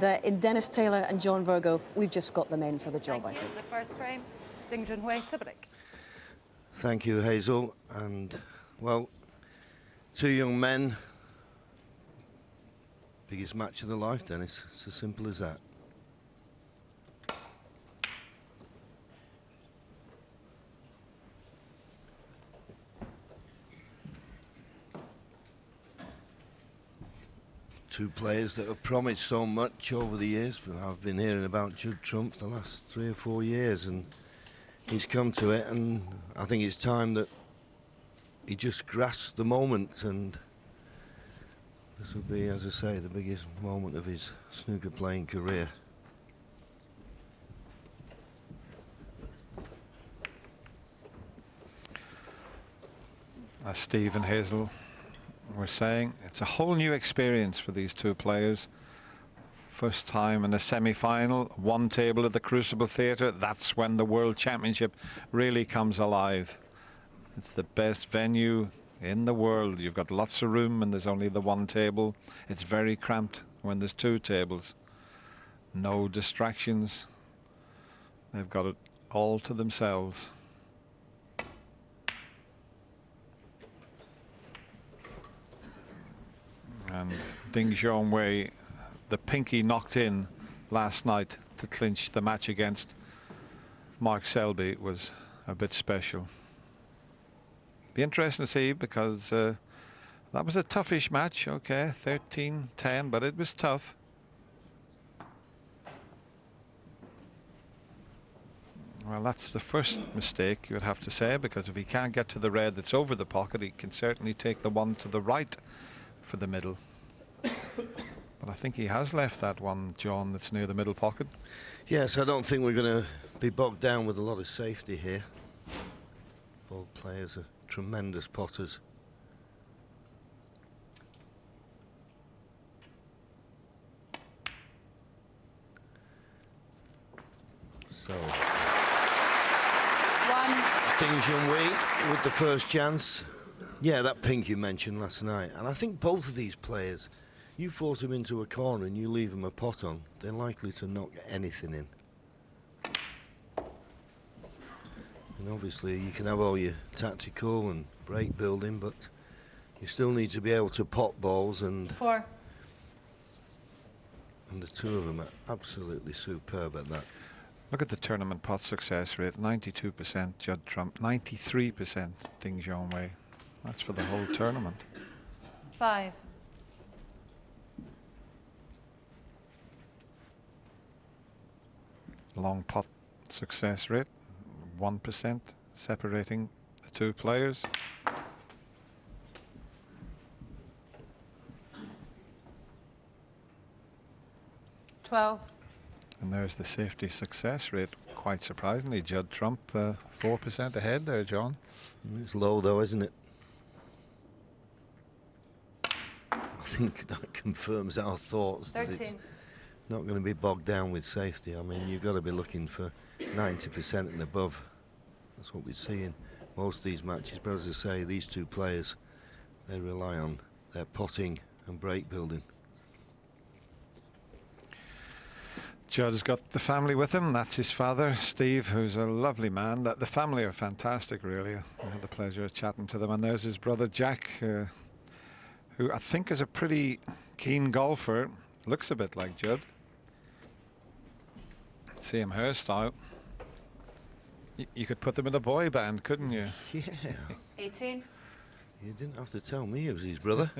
In Dennis Taylor and John Virgo, we've just got the men for the job, I think. The first frame, Junhui to break. Thank you, Hazel. And, well, two young men. Biggest match of their life, Dennis. It's as simple as that. Two players that have promised so much over the years, but I've been hearing about Judd Trump for the last 3 or 4 years, and he's come to it, and I think it's time that he just grasps the moment, and this will be, as I say, the biggest moment of his snooker playing career. As Steve and Hazel were saying, it's a whole new experience for these two players. First time in a semi-final, one table at the Crucible Theatre. That's when the World Championship really comes alive. It's the best venue in the world. You've got lots of room and there's only the one table. It's very cramped when there's two tables. No distractions. They've got it all to themselves. And Junhui, the pinky knocked in last night to clinch the match against Mark Selby, was a bit special. Be interesting to see, because that was a toughish match. Okay, 13-10, but it was tough. Well, that's the first mistake, you would have to say, because if he can't get to the red that's over the pocket, he can certainly take the one to the right for the middle. But I think he has left that one, John, that's near the middle pocket. Yes, I don't think we're going to be bogged down with a lot of safety here. Both players are tremendous potters. So, Junhui with the first chance. Yeah, that pink you mentioned last night. And I think both of these players, you force them into a corner and you leave them a pot on, they're likely to knock anything in. And obviously you can have all your tactical and break building, but you still need to be able to pot balls, and the two of them are absolutely superb at that. Look at the tournament pot success rate, 92% Judd Trump, 93% Junhui. That's for the whole tournament. 5. Long pot success rate, 1% separating the two players. And there's the safety success rate, quite surprisingly. Judd Trump 4% ahead there, John. It's low though, isn't it? I think that confirms our thoughts 13. that it's not going to be bogged down with safety. I mean, you've got to be looking for 90% and above. That's what we see in most of these matches. But as I say, these two players, they rely on their potting and break building. Judd has got the family with him. That's his father, Steve, who's a lovely man. The family are fantastic, really. I had the pleasure of chatting to them. And there's his brother, Jack, who I think is a pretty keen golfer. Looks a bit like Judd. Same hairstyle. You could put them in a boy band, couldn't you? Yeah. 18. You didn't have to tell me it was his brother.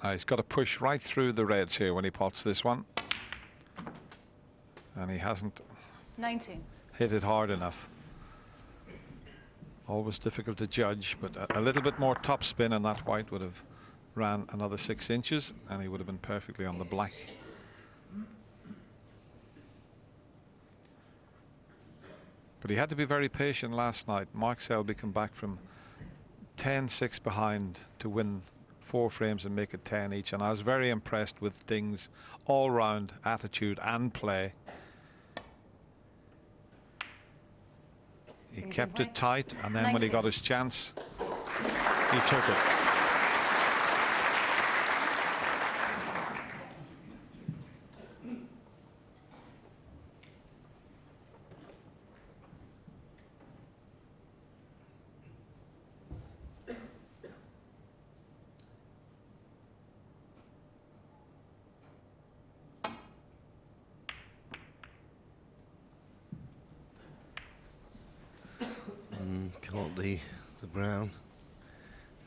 He's got to push right through the reds here when he pots this one. And he hasn't 19. hit it hard enough. Always difficult to judge, but a little bit more top spin and that white would have ran another 6 inches and he would have been perfectly on the black. But he had to be very patient last night. Mark Selby came back from 10-6 behind to win 4 frames and make it 10 each, and I was very impressed with Ding's all-round attitude and play. He Ding kept Junhui. it tight, and then when he 19. got his chance, he took it. Caught the brown.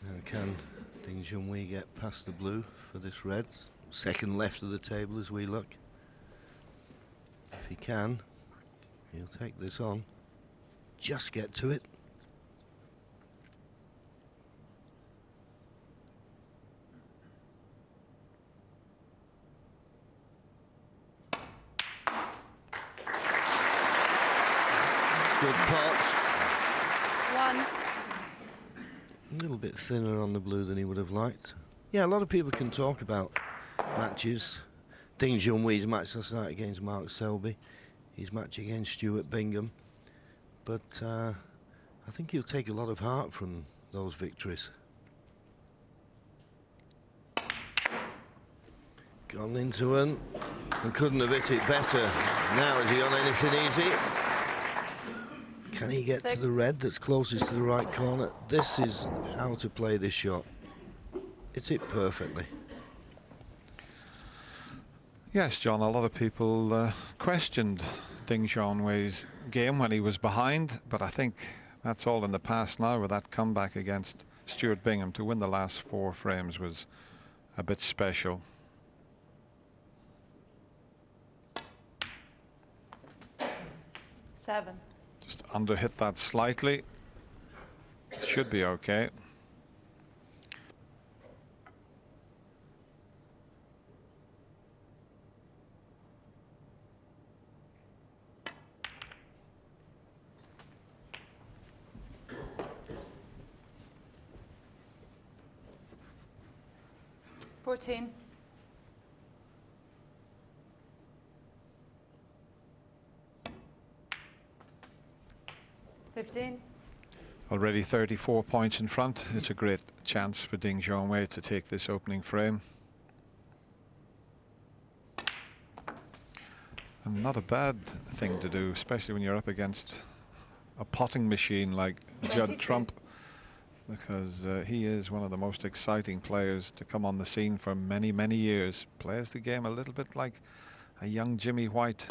Now can Ding Junhui get past the blue for this red? Second left of the table as we look. If he can, he'll take this on. Just get to it. Good pot. 1. A little bit thinner on the blue than he would have liked. Yeah, a lot of people can talk about matches. Ding Junhui's match last night against Mark Selby, his match against Stuart Bingham. But I think he'll take a lot of heart from those victories. Gone into one and couldn't have hit it better. Now is he on anything easy? Can he get to the red that's closest to the right corner? This is how to play this shot. It's hit perfectly. Yes, John, a lot of people questioned Ding Junhui's game when he was behind, but I think that's all in the past now with that comeback against Stuart Bingham. To win the last 4 frames was a bit special. Seven. Just underhit that slightly. Should be okay. Fourteen. 15. Already 34 points in front. It's a great chance for Ding Junhui to take this opening frame. And not a bad thing to do, especially when you're up against a potting machine like Judd 22. Trump, because he is one of the most exciting players to come on the scene for many, many years. Plays the game a little bit like a young Jimmy White.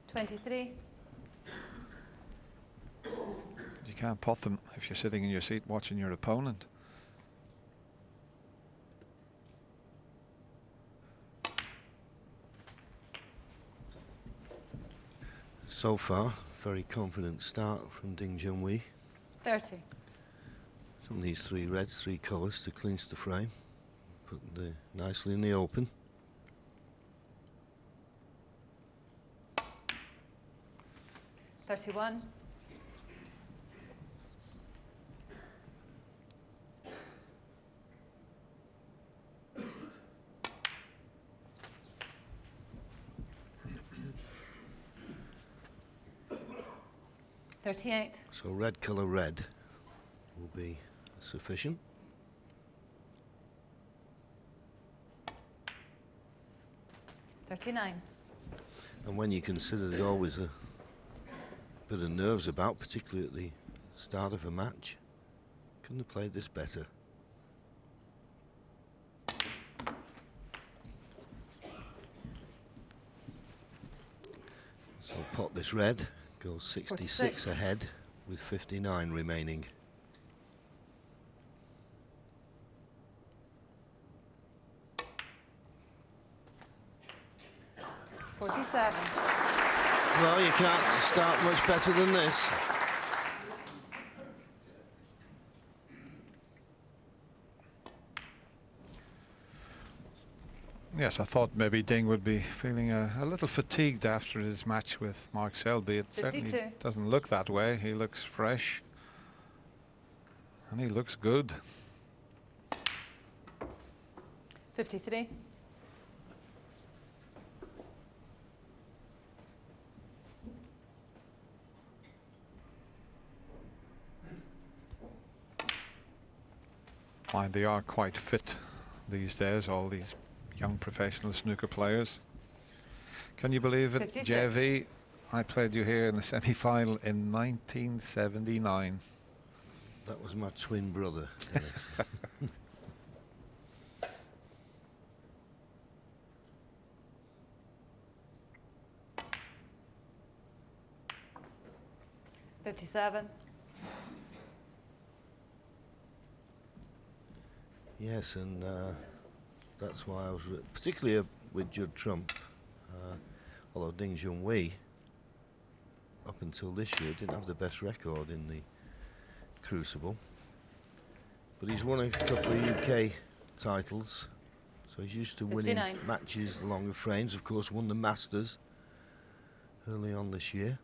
23. You can't pot them if you're sitting in your seat watching your opponent. So far, very confident start from Ding Junhui. 30. Some of these 3 reds, 3 colours to clinch the frame. Put nicely in the open. $31. $38. So red colour red will be sufficient. $39. And when you consider there's always a bit of nerves about, particularly at the start of a match, couldn't have played this better. So pot this red, goes 66 46. ahead with 59 remaining. $47. Well, you can't start much better than this. Yes, I thought maybe Ding would be feeling a little fatigued after his match with Mark Selby. It 52. certainly doesn't look that way. He looks fresh. And he looks good. 53. Mind they are quite fit these days, all these young professional snooker players. Can you believe it, 56. JV? I played you here in the semi-final in 1979. That was my twin brother. Dennis. 57. Yes, and that's why I was particularly with Judd Trump, although Ding Junhui, up until this year, didn't have the best record in the Crucible. But he's won a couple of UK titles, so he's used to winning 59. matches, the longer frames. Of course, won the Masters early on this year.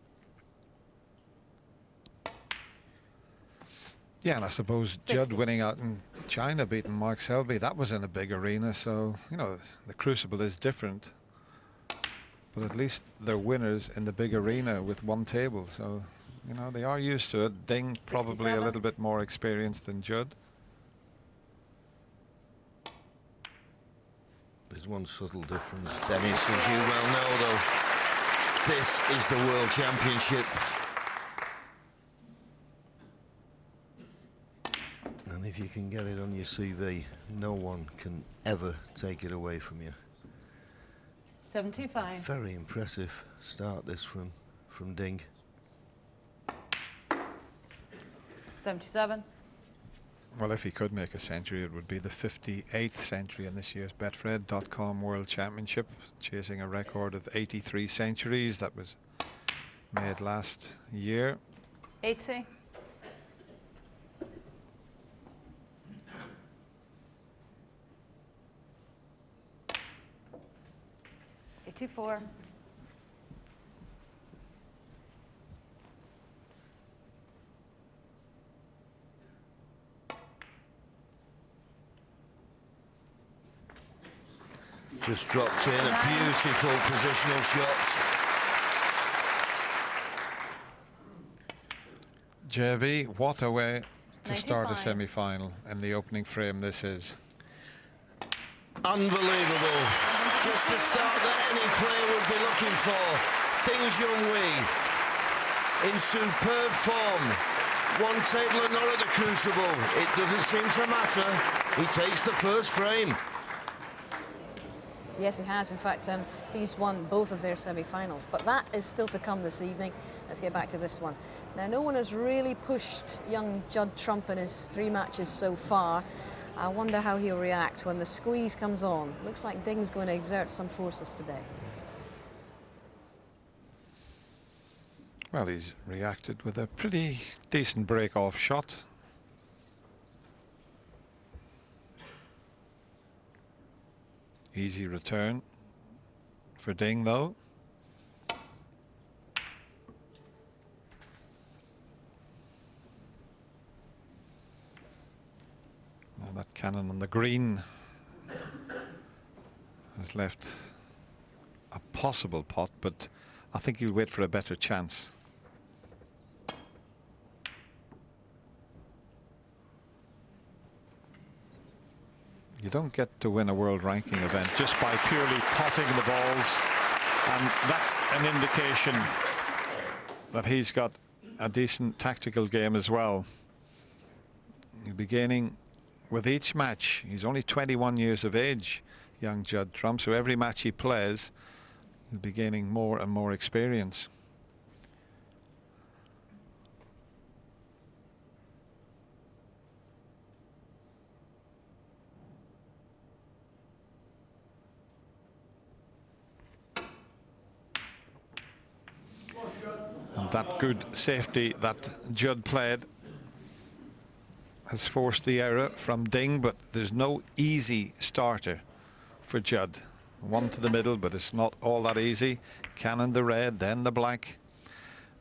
Yeah, and I suppose 60. Judd winning out in China, beating Mark Selby, that was in a big arena. So, you know, the Crucible is different. But at least they're winners in the big arena with one table. So, you know, they are used to it. Ding probably a 67. little bit more experienced than Judd. There's one subtle difference, Dennis, as you well know, though. This is the World Championship. And if you can get it on your CV, no one can ever take it away from you. 75. Very impressive start this from Ding. 77. Well, if he could make a century, it would be the 58th century in this year's Betfred.com World Championship, chasing a record of 83 centuries that was made last year. 80. 84. 'Just dropped in a beautiful positional shot. JV, what a way to start a 95. semi-final in the opening frame this is. Unbelievable. Just the start that any player would be looking for. Ding Junhui in superb form. One table and not at the Crucible. It doesn't seem to matter. He takes the first frame. Yes, he has. In fact, he's won both of their semi-finals. But that is still to come this evening. Let's get back to this one. Now, no one has really pushed young Judd Trump in his 3 matches so far. I wonder how he'll react when the squeeze comes on. Looks like Ding's going to exert some forces today. Well, he's reacted with a pretty decent break-off shot. Easy return for Ding, though. Now that cannon on the green has left a possible pot, but I think he'll wait for a better chance. You don't get to win a world ranking event just by purely potting the balls, and that's an indication that he's got a decent tactical game as well. He'll be gaining with each match. He's only 21 years of age, young Judd Trump, so every match he plays, he'll be gaining more and more experience. And that good safety that Judd played has forced the error from Ding, but there's no easy starter for Judd. One to the middle, but it's not all that easy. Cannon the red, then the black.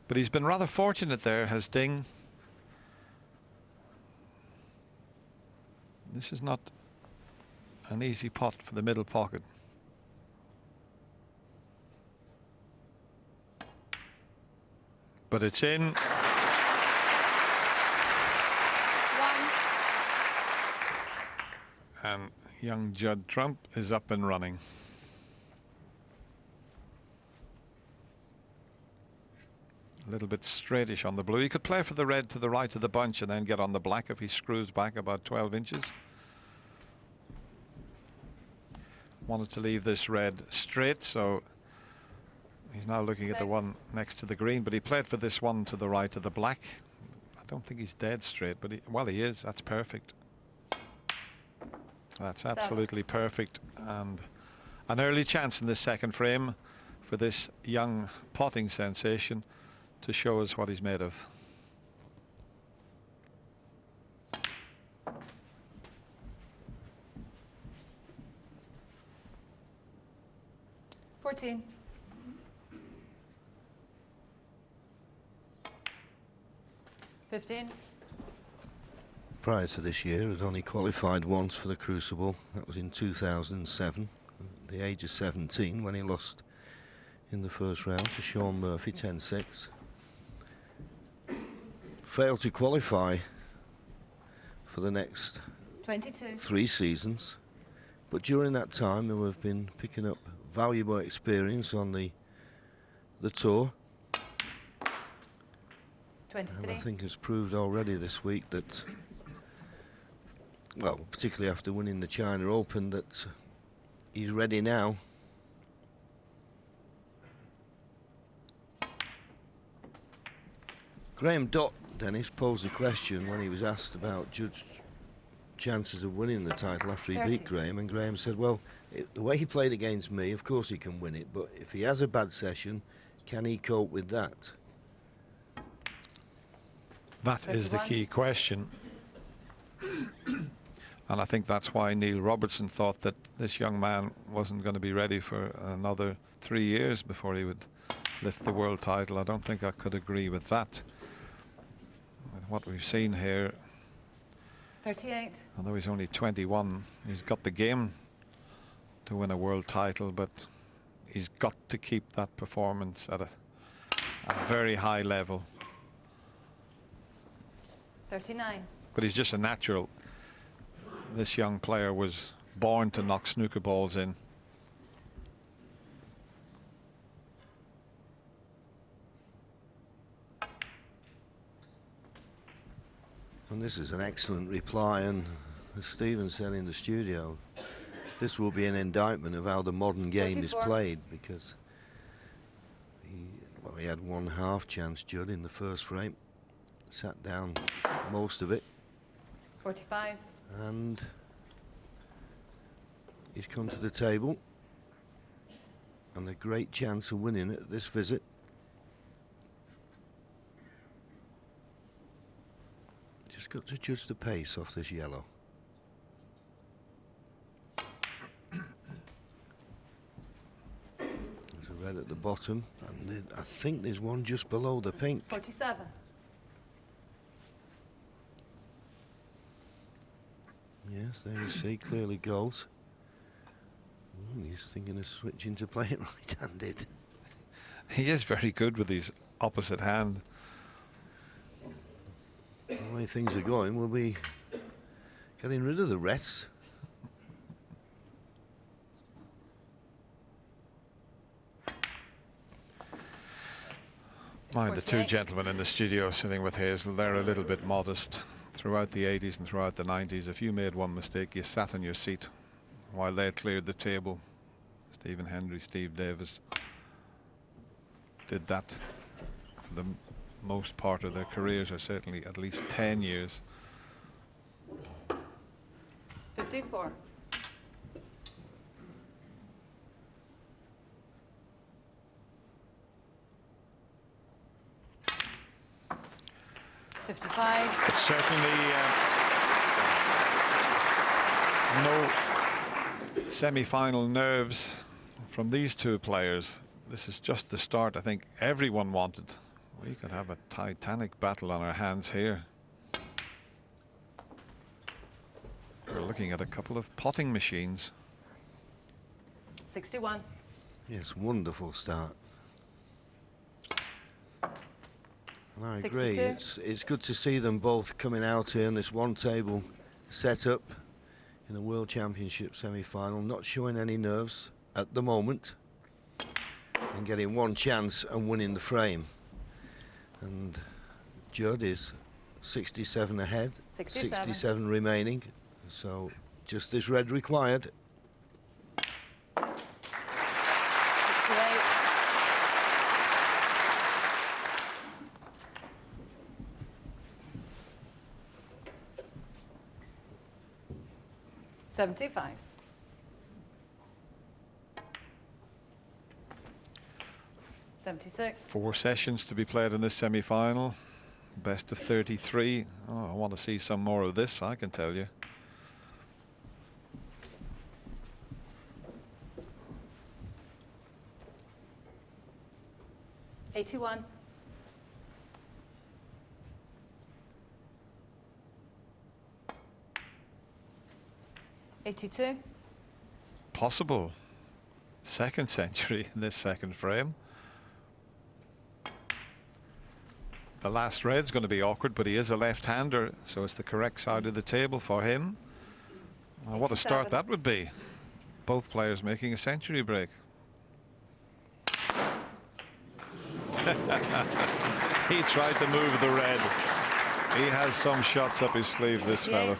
But he's been rather fortunate there, has Ding. This is not an easy pot for the middle pocket. But it's in. 1. And young Judd Trump is up and running. A little bit straightish on the blue. He could play for the red to the right of the bunch and then get on the black if he screws back about 12 inches. Wanted to leave this red straight, so he's now looking at the one next to the green, but he played for this one to the right of the black. I don't think he's dead straight, but well, he is. That's perfect. That's absolutely perfect. And an early chance in this second frame for this young potting sensation to show us what he's made of. $14. $15. Prior to this year, had only qualified once for the Crucible. That was in 2007, at the age of 17, when he lost in the first round to Sean Murphy, 10-6. Failed to qualify for the next 22. 3 seasons, but during that time we have been picking up valuable experience on the tour. 23. And I think it's proved already this week that, well, particularly after winning the China Open, that he's ready now. Graham Dott, Dennis, posed a question when he was asked about Judd's chances of winning the title after he 30. beat Graham, and Graham said, well, the way he played against me, of course he can win it, but if he has a bad session, can he cope with that? That is the key question. And I think that's why Neil Robertson thought that this young man wasn't going to be ready for another 3 years before he would lift the world title. I don't think I could agree with that. With what we've seen here, 38. although he's only 21, he's got the game to win a world title, but he's got to keep that performance at a very high level. 39. But he's just a natural. This young player was born to knock snooker balls in. And this is an excellent reply, and as Stephen said in the studio, this will be an indictment of how the modern game 34. is played, because he had one half chance, Judd, in the first frame, sat down most of it, 45. and he's come to the table and a great chance of winning at this visit. Just got to judge the pace off this yellow. There's a red at the bottom, and I think there's one just below the pink. 47. Yes, there you see, clearly goals. He's thinking of switching to playing right-handed. He is very good with his opposite hand. The way things are going, we'll be getting rid of the reds. Mind the two gentlemen in the studio sitting with Hazel, they're a little bit modest. Throughout the 80s and throughout the 90s, if you made one mistake, you sat on your seat while they cleared the table. Stephen Hendry, Steve Davis did that for the most part of their careers, or certainly at least 10 years. 54. But certainly no semi-final nerves from these two players. This is just the start. I think everyone wanted. We could have a titanic battle on our hands here. We're looking at a couple of potting machines. 61. Yes, wonderful start. And I 62. agree. It's good to see them both coming out here in this one table setup. in a World Championship semi-final, not showing any nerves at the moment, and getting one chance and winning the frame. And Judd is 67 ahead, 67 remaining, so just this red required. 68. 75. 76. 4 sessions to be played in this semi-final. Best of 33. Oh, I want to see some more of this, I can tell you. $81. 82. Possible second century in this second frame. The last red's going to be awkward, but he is a left-hander, so it's the correct side of the table for him. Well, what a start that would be. Both players making a century break. He tried to move the red. He has some shots up his sleeve, this fellow.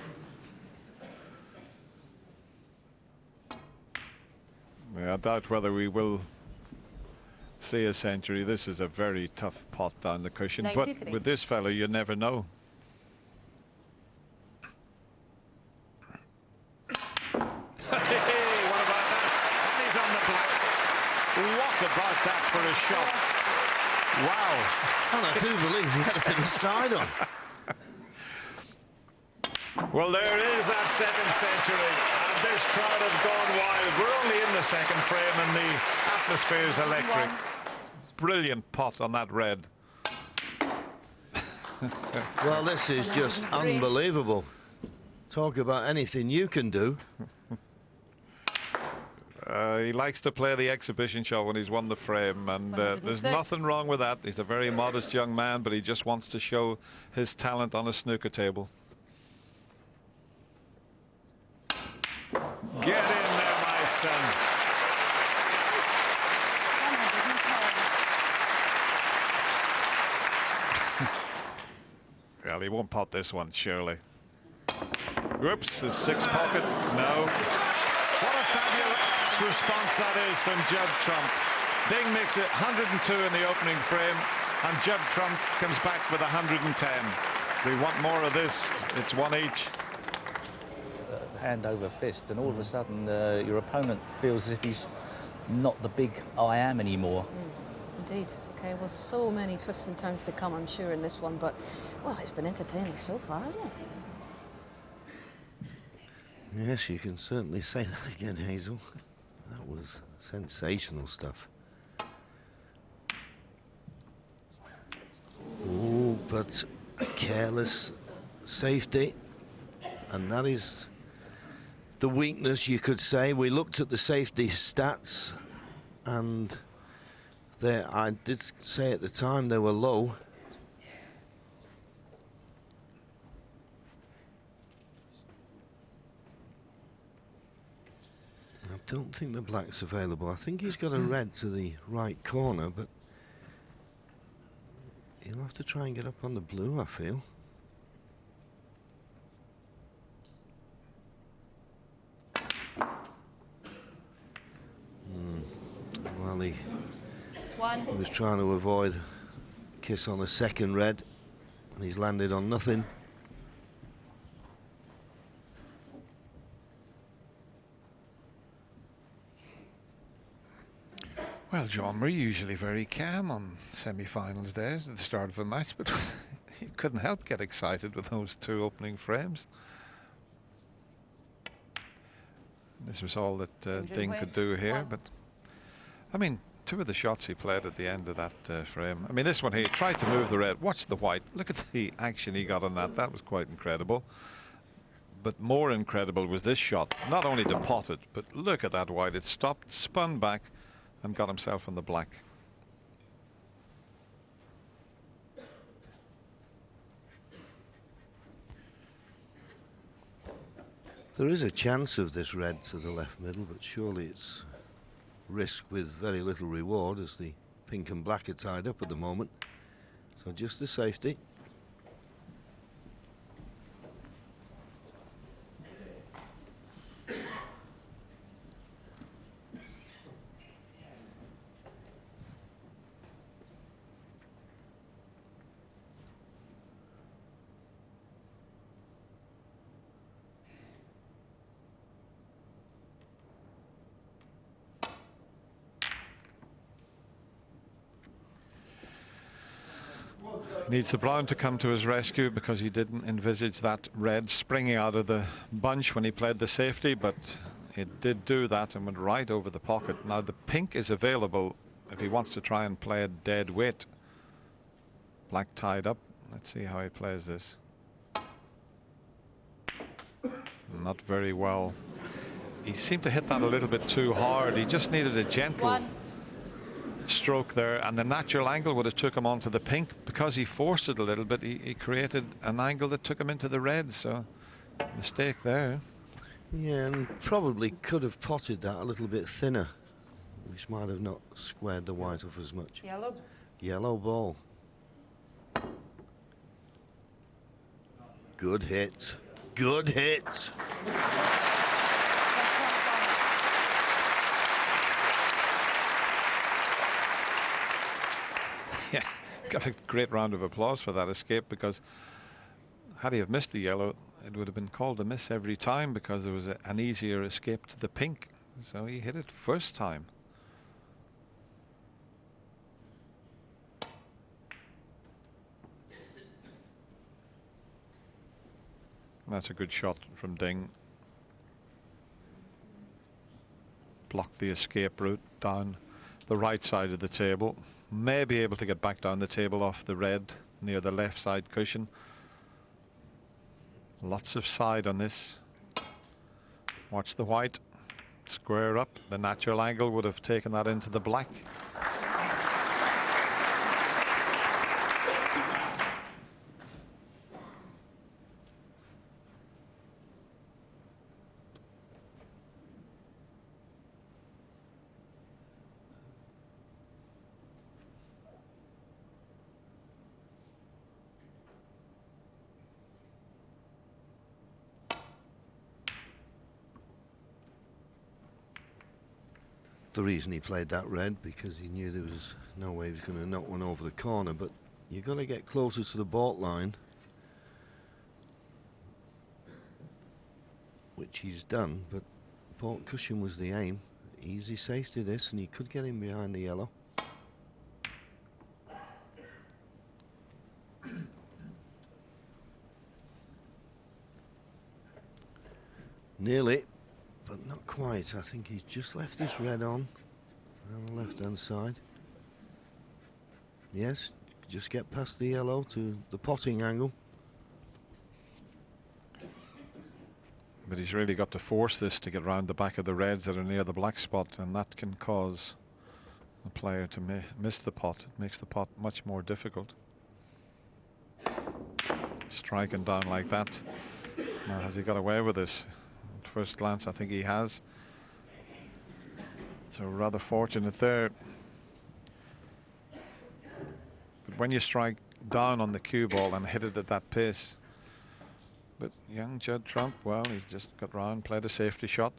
Yeah, I doubt whether we will see a century. This is a very tough pot down the cushion, 93. but with this fellow you never know. Hey, what about that? And he's on the black. What about that for a shot? Wow. And I do believe he had a bit of side on. Well, there is that second century, and this crowd have gone wild. We're only in the second frame, and the atmosphere is electric. Brilliant pot on that red. Well, this is just unbelievable. Talk about anything you can do. He likes to play the exhibition shot when he's won the frame, and there's nothing wrong with that. He's a very modest young man, but he just wants to show his talent on a snooker table. Get in there, my son. Well, he won't pot this one, surely. Whoops, there's 6 pockets. No. What a fabulous response that is from Judd Trump. Ding makes it 102 in the opening frame, and Judd Trump comes back with 110. We want more of this. It's 1 each. Hand over fist, and all of a sudden your opponent feels as if he's not the big I am anymore. Indeed. Okay, well, so many twists and turns to come, I'm sure, in this one, but, well, it's been entertaining so far, hasn't it? Yes, you can certainly say that again, Hazel. That was sensational stuff. Oh, but a careless safety, and that is the weakness, you could say. We looked at the safety stats, and there, I did say at the time they were low. I don't think the black's available. I think he's got a red to the right corner, but he'll have to try and get up on the blue, I feel. Well, he was trying to avoid a kiss on the second red, and he's landed on nothing. Well, John, we're usually very calm on semi-finals days at the start of a match, but you couldn't help get excited with those 2 opening frames. This was all that Ding could do here, but I mean, 2 of the shots he played at the end of that frame. I mean, this one here, he tried to move the red. Watch the white. Look at the action he got on that. That was quite incredible. But more incredible was this shot. Not only to pot it, but look at that white. It stopped, spun back, and got himself on the black. There is a chance of this red to the left middle, but surely it's risk with very little reward, as the pink and black are tied up at the moment. So just the safety. Needs the brown to come to his rescue, because he didn't envisage that red springing out of the bunch when he played the safety, but it did do that and went right over the pocket. Now the pink is available if he wants to try and play a dead weight. Black tied up. Let's see how he plays this. Not very well. He seemed to hit that a little bit too hard. He just needed a gentle stroke there, and the natural angle would have took him onto the pink. Because he forced it a little bit, he created an angle that took him into the red, so mistake there. Yeah, and probably could have potted that a little bit thinner, which might have not squared the white off as much. Yellow. Yellow ball. Good hit. Good hit. Yeah, got a great round of applause for that escape, because had he have missed the yellow, it would have been called a miss every time, because there was an easier escape to the pink. So he hit it first time. That's a good shot from Ding. Blocked the escape route down the right side of the table. May be able to get back down the table off the red near the left side cushion. Lots of side on this. Watch the white. Square up. The natural angle would have taken that into the black. The reason he played that red, because he knew there was no way he was going to knock one over the corner, but you've got to get closer to the baulk line, which he's done, but baulk cushion was the aim. Easy safety this, and he could get him behind the yellow. Nearly. But not quite. I think he's just left this red on the left-hand side. Yes, just get past the yellow to the potting angle. But he's really got to force this to get round the back of the reds that are near the black spot, and that can cause a player to miss the pot. It makes the pot much more difficult. Striking down like that. Now, has he got away with this? At first glance, I think he has. So rather fortunate there. But when you strike down on the cue ball and hit it at that pace. But young Judd Trump, well, he's just got round, played a safety shot.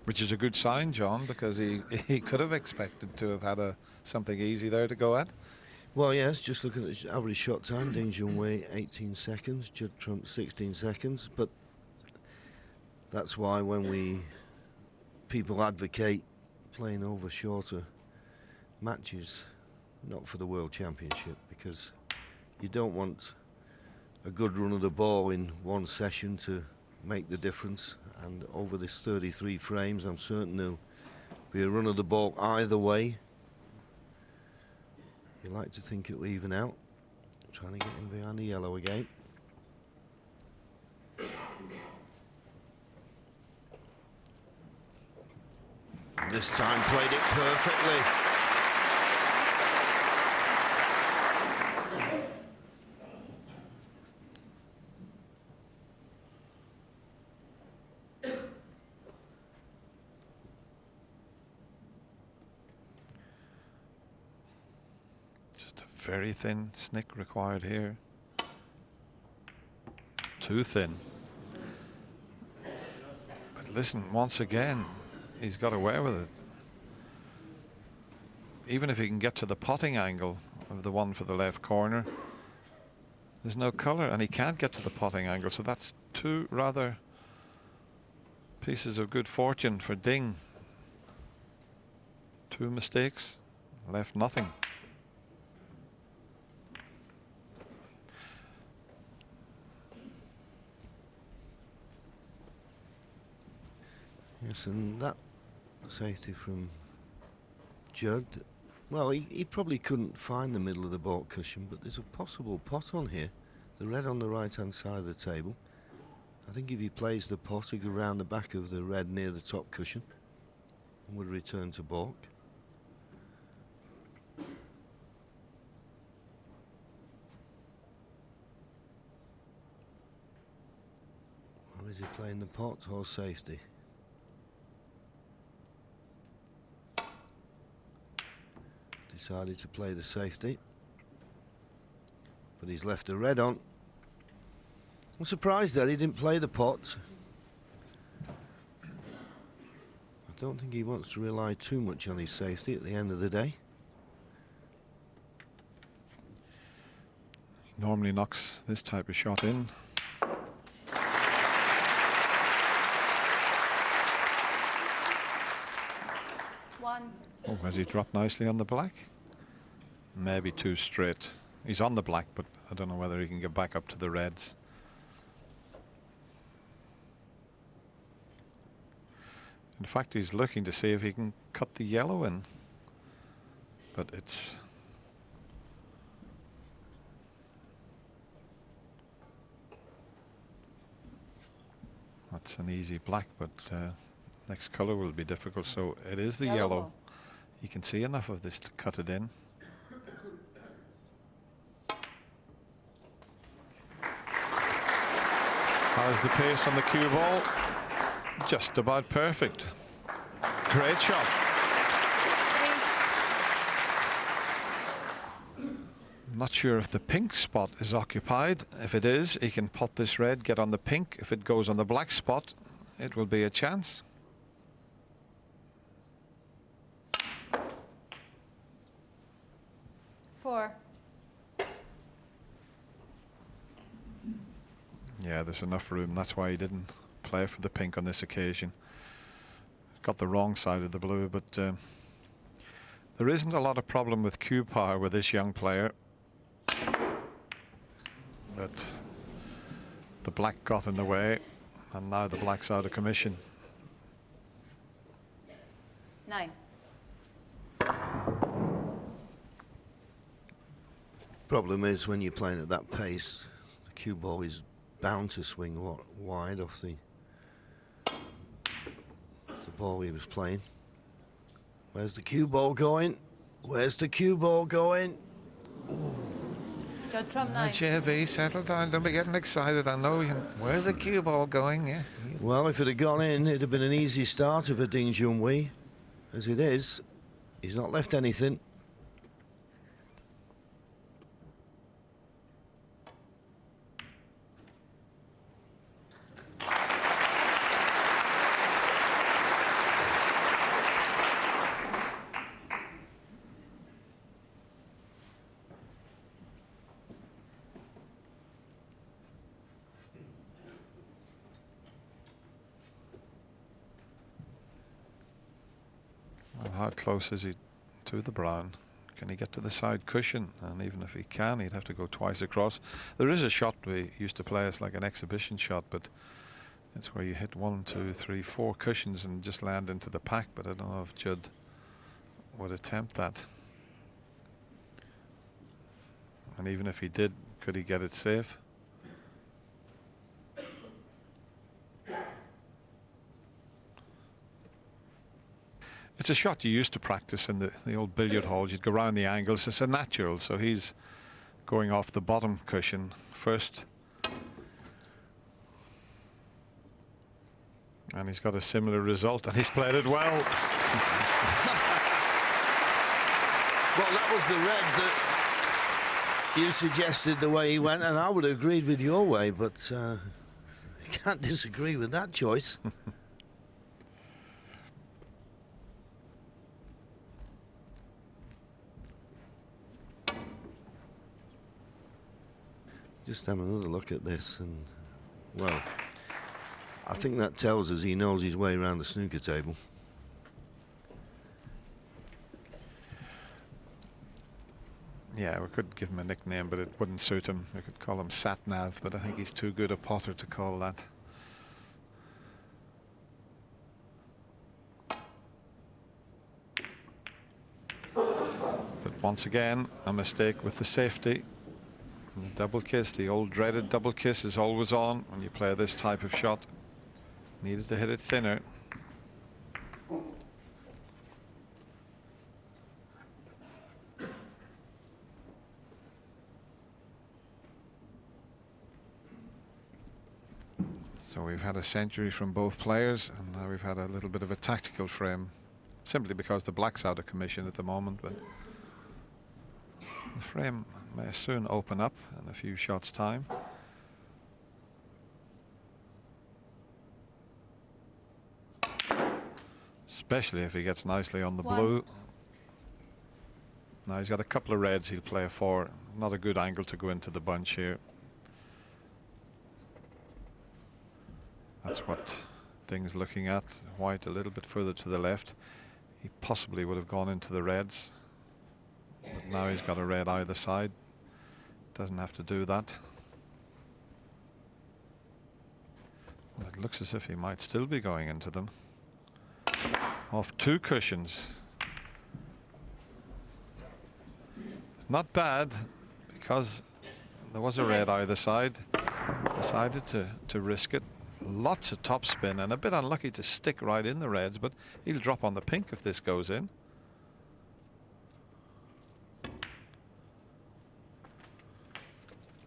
Which is a good sign, John, because he could have expected to have had something easy there to go at. Well, yes, just looking at his average shot time, Junhui 18 seconds, Judd Trump 16 seconds. But that's why when people advocate playing over shorter matches, not for the World Championship, because you don't want a good run of the ball in one session to make the difference. And over this 33 frames, I'm certain there'll be a run of the ball either way. You like to think it'll even out. Trying to get him behind the yellow again. This time played it perfectly. Very thin snick required here. Too thin. But listen, once again, he's got away with it. Even if he can get to the potting angle of the one for the left corner, there's no colour, and he can't get to the potting angle. So that's two rather pieces of good fortune for Ding. Two mistakes, left nothing. Yes, and that safety from Judd. Well, he probably couldn't find the middle of the baulk cushion, but there's a possible pot on here. The red on the right-hand side of the table. I think if he plays the pot, he'd go round the back of the red near the top cushion and would return to baulk. Or is he playing the pot or safety? Decided to play the safety, but he's left a red on. I'm surprised that he didn't play the pot. I don't think he wants to rely too much on his safety at the end of the day. He normally knocks this type of shot in. Oh, has he dropped nicely on the black? Maybe too straight. He's on the black, but I don't know whether he can get back up to the reds. In fact, he's looking to see if he can cut the yellow in. But it's... That's an easy black, but next colour will be difficult, so it is the yellow. You can see enough of this to cut it in. How's the pace on the cue ball? Just about perfect. Great shot. Not sure if the pink spot is occupied. If it is, he can pot this red, get on the pink. If it goes on the black spot, it will be a chance. Yeah, there's enough room. That's why he didn't play for the pink on this occasion. Got the wrong side of the blue, but there isn't a lot of problem with cue power with this young player. But the black got in the way, and now the black's out of commission. 9. Problem is, when you're playing at that pace, the cue ball is bound to swing wide off the ball he was playing. Where's the cue ball going? Where's the cue ball going? Ooh. Judd Trump 9. JV, settle down. Don't be getting excited. I know. Where's the cue ball going? Yeah. Well, if it had gone in, it'd have been an easy starter for Ding Junhui. As it is, he's not left anything. How close is he to the brown? Can he get to the side cushion? And even if he can, he'd have to go twice across. There is a shot we used to play as like an exhibition shot, but it's where you hit 1, 2, 3, 4 cushions and just land into the pack. But I don't know if Judd would attempt that. And even if he did, could he get it safe? It's a shot you used to practice in the old billiard halls. You'd go around the angles. It's a natural, so he's going off the bottom cushion first. And he's got a similar result, and he's played it well. Well, that was the red You suggested the way he went, and I would have agreed with your way, but you can't disagree with that choice. Just have another look at this, and, well, I think that tells us he knows his way around the snooker table. Yeah, we could give him a nickname, but it wouldn't suit him. We could call him Satnav, but I think he's too good a potter to call that. But once again, a mistake with the safety. And the double kiss, the old dreaded double kiss, is always on when you play this type of shot. Needed to hit it thinner. So we've had a century from both players, and now we've had a little bit of a tactical frame, simply because the black's out of commission at the moment, but the frame may soon open up in a few shots' time. Especially if he gets nicely on the blue. Now he's got a couple of reds he'll play a 4. Not a good angle to go into the bunch here. That's what Ding's looking at. White a little bit further to the left. He possibly would have gone into the reds, but now he's got a red either side. Doesn't have to do that. Well, it looks as if he might still be going into them. Off 2 cushions. It's not bad, because there was a red either side. Decided to risk it. Lots of topspin and a bit unlucky to stick right in the reds, but he'll drop on the pink if this goes in.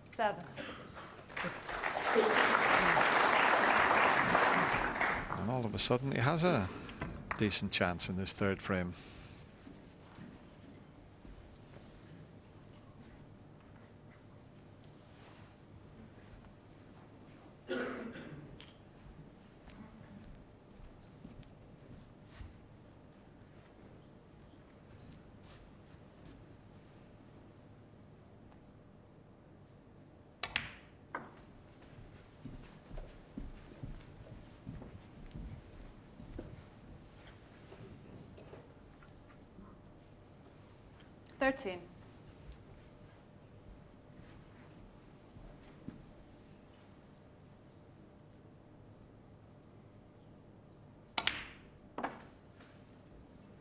Seven. And all of a sudden he has a decent chance in this third frame. Thirteen.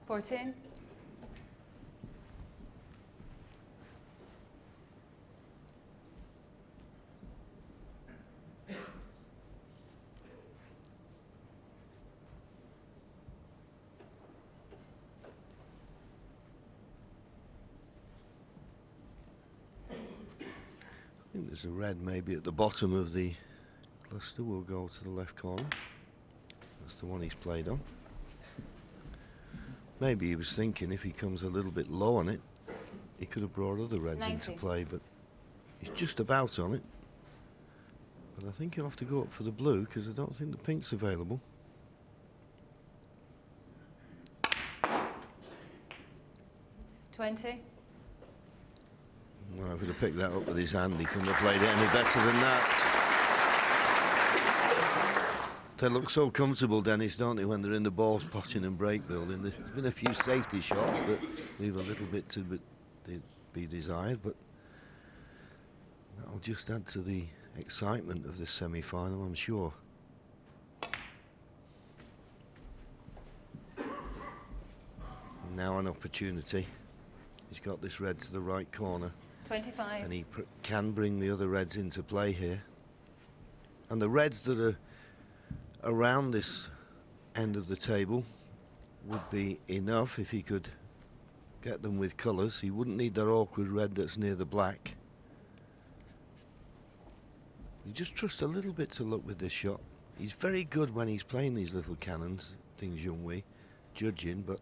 Fourteen. I think there's a red maybe at the bottom of the cluster. We'll go to the left corner. That's the one he's played on. Maybe he was thinking if he comes a little bit low on it, he could have brought other reds 90. into play, but he's just about on it. But I think he'll have to go up for the blue, because I don't think the pink's available. $20. Well, if he'd have picked that up with his hand, he couldn't have played it any better than that. They look so comfortable, Dennis, don't they, when they're in the ball spotting and break building. There's been a few safety shots that leave a little bit to be desired, but that'll just add to the excitement of this semi-final, I'm sure. And now an opportunity. He's got this red to the right corner. 25. And he can bring the other reds into play here. And the reds that are around this end of the table would be enough if he could get them with colours. He wouldn't need that awkward red that's near the black. You just trust a little bit to luck with this shot. He's very good when he's playing these little cannons, things Junhui, judging, but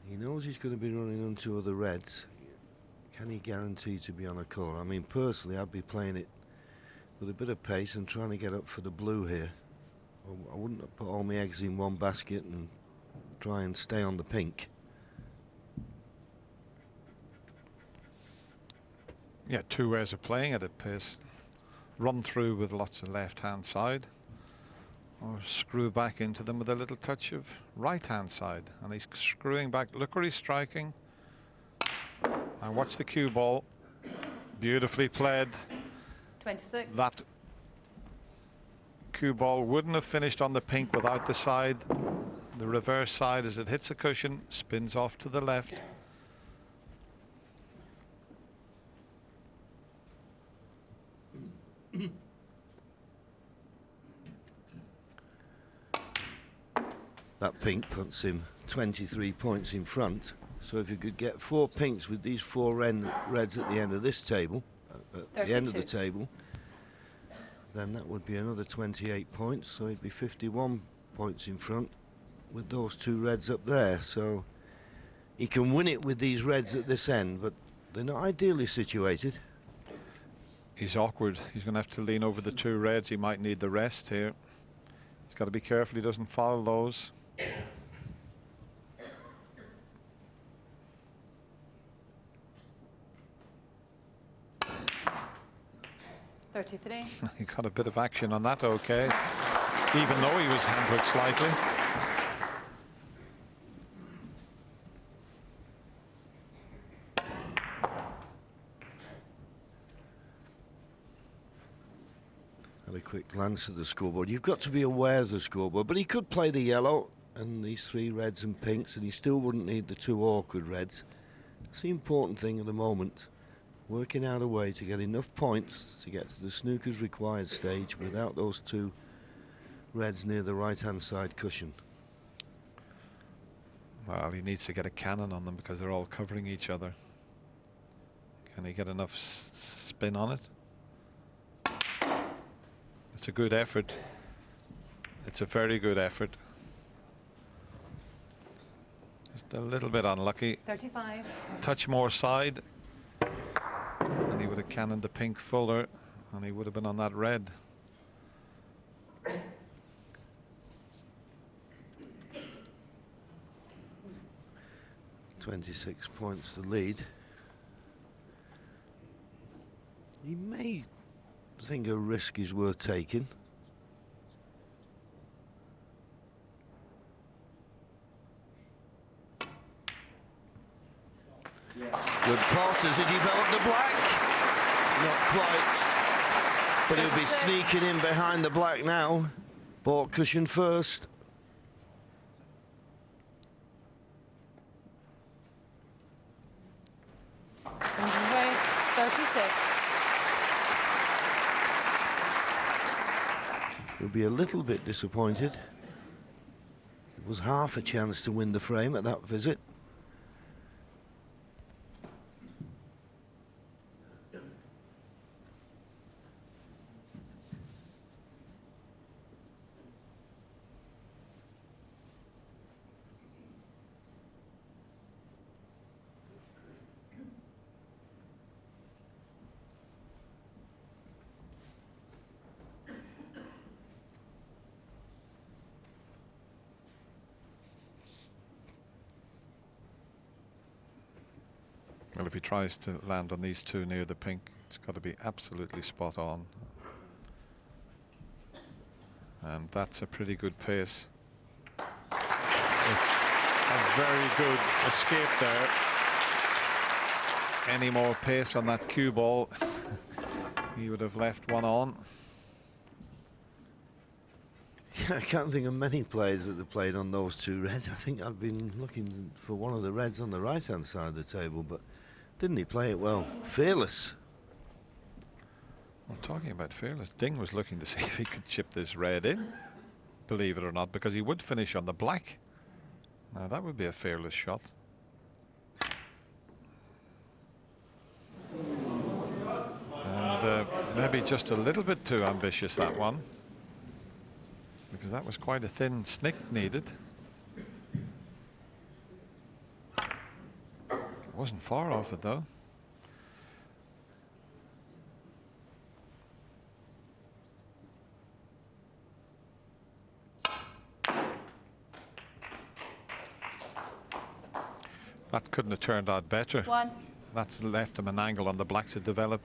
he knows he's going to be running onto other reds. Can he guarantee to be on a colour? I mean, personally, I'd be playing it with a bit of pace and trying to get up for the blue here. I wouldn't have put all my eggs in one basket and try and stay on the pink. Yeah, two ways of playing at a pace. Run through with lots of left-hand side, or screw back into them with a little touch of right-hand side. And he's screwing back. Look where he's striking. And watch the cue ball. Beautifully played. 26. That cue ball wouldn't have finished on the pink without the side. The reverse side, as it hits the cushion, spins off to the left. That pink puts him 23 points in front. So if you could get 4 pinks with these 4 reds at the end of this table, at the end of the table, then that would be another 28 points. So he'd be 51 points in front with those 2 reds up there. So he can win it with these reds at this end, but they're not ideally situated. He's awkward. He's going to have to lean over the 2 reds. He might need the rest here. He's got to be careful he doesn't foul those. 33. He got a bit of action on that, okay. Even though he was handled slightly. Had a quick glance at the scoreboard. You've got to be aware of the scoreboard, but he could play the yellow and these 3 reds and pinks, and he still wouldn't need the 2 awkward reds. It's the important thing at the moment. Working out a way to get enough points to get to the snooker's required stage without those 2 reds near the right-hand side cushion. Well, he needs to get a cannon on them because they're all covering each other. Can he get enough spin on it? It's a good effort. It's a very good effort. Just a little bit unlucky. 35. Touch more side. And he would have cannoned the pink fuller, and he would have been on that red. .26 points to lead. He may think a risk is worth taking. Good pot. Has he developed the black? Not quite. But he'll be sneaking in behind the black now. Bought cushion first. Junhui, 36. He'll be a little bit disappointed. It was half a chance to win the frame at that visit. Well, if he tries to land on these 2 near the pink, it's got to be absolutely spot on. And that's a pretty good pace. It's a very good escape there. Any more pace on that cue ball, he would have left one on. Yeah, I can't think of many players that have played on those 2 reds. I think I've been looking for one of the reds on the right-hand side of the table, but didn't he play it well? Fearless. Well, talking about fearless, Ding was looking to see if he could chip this red in, believe it or not, because he would finish on the black. Now that would be a fearless shot. And maybe just a little bit too ambitious, that one, because that was quite a thin snick needed. Wasn't far off it though. That couldn't have turned out better. 1. That's left him an angle on the black to develop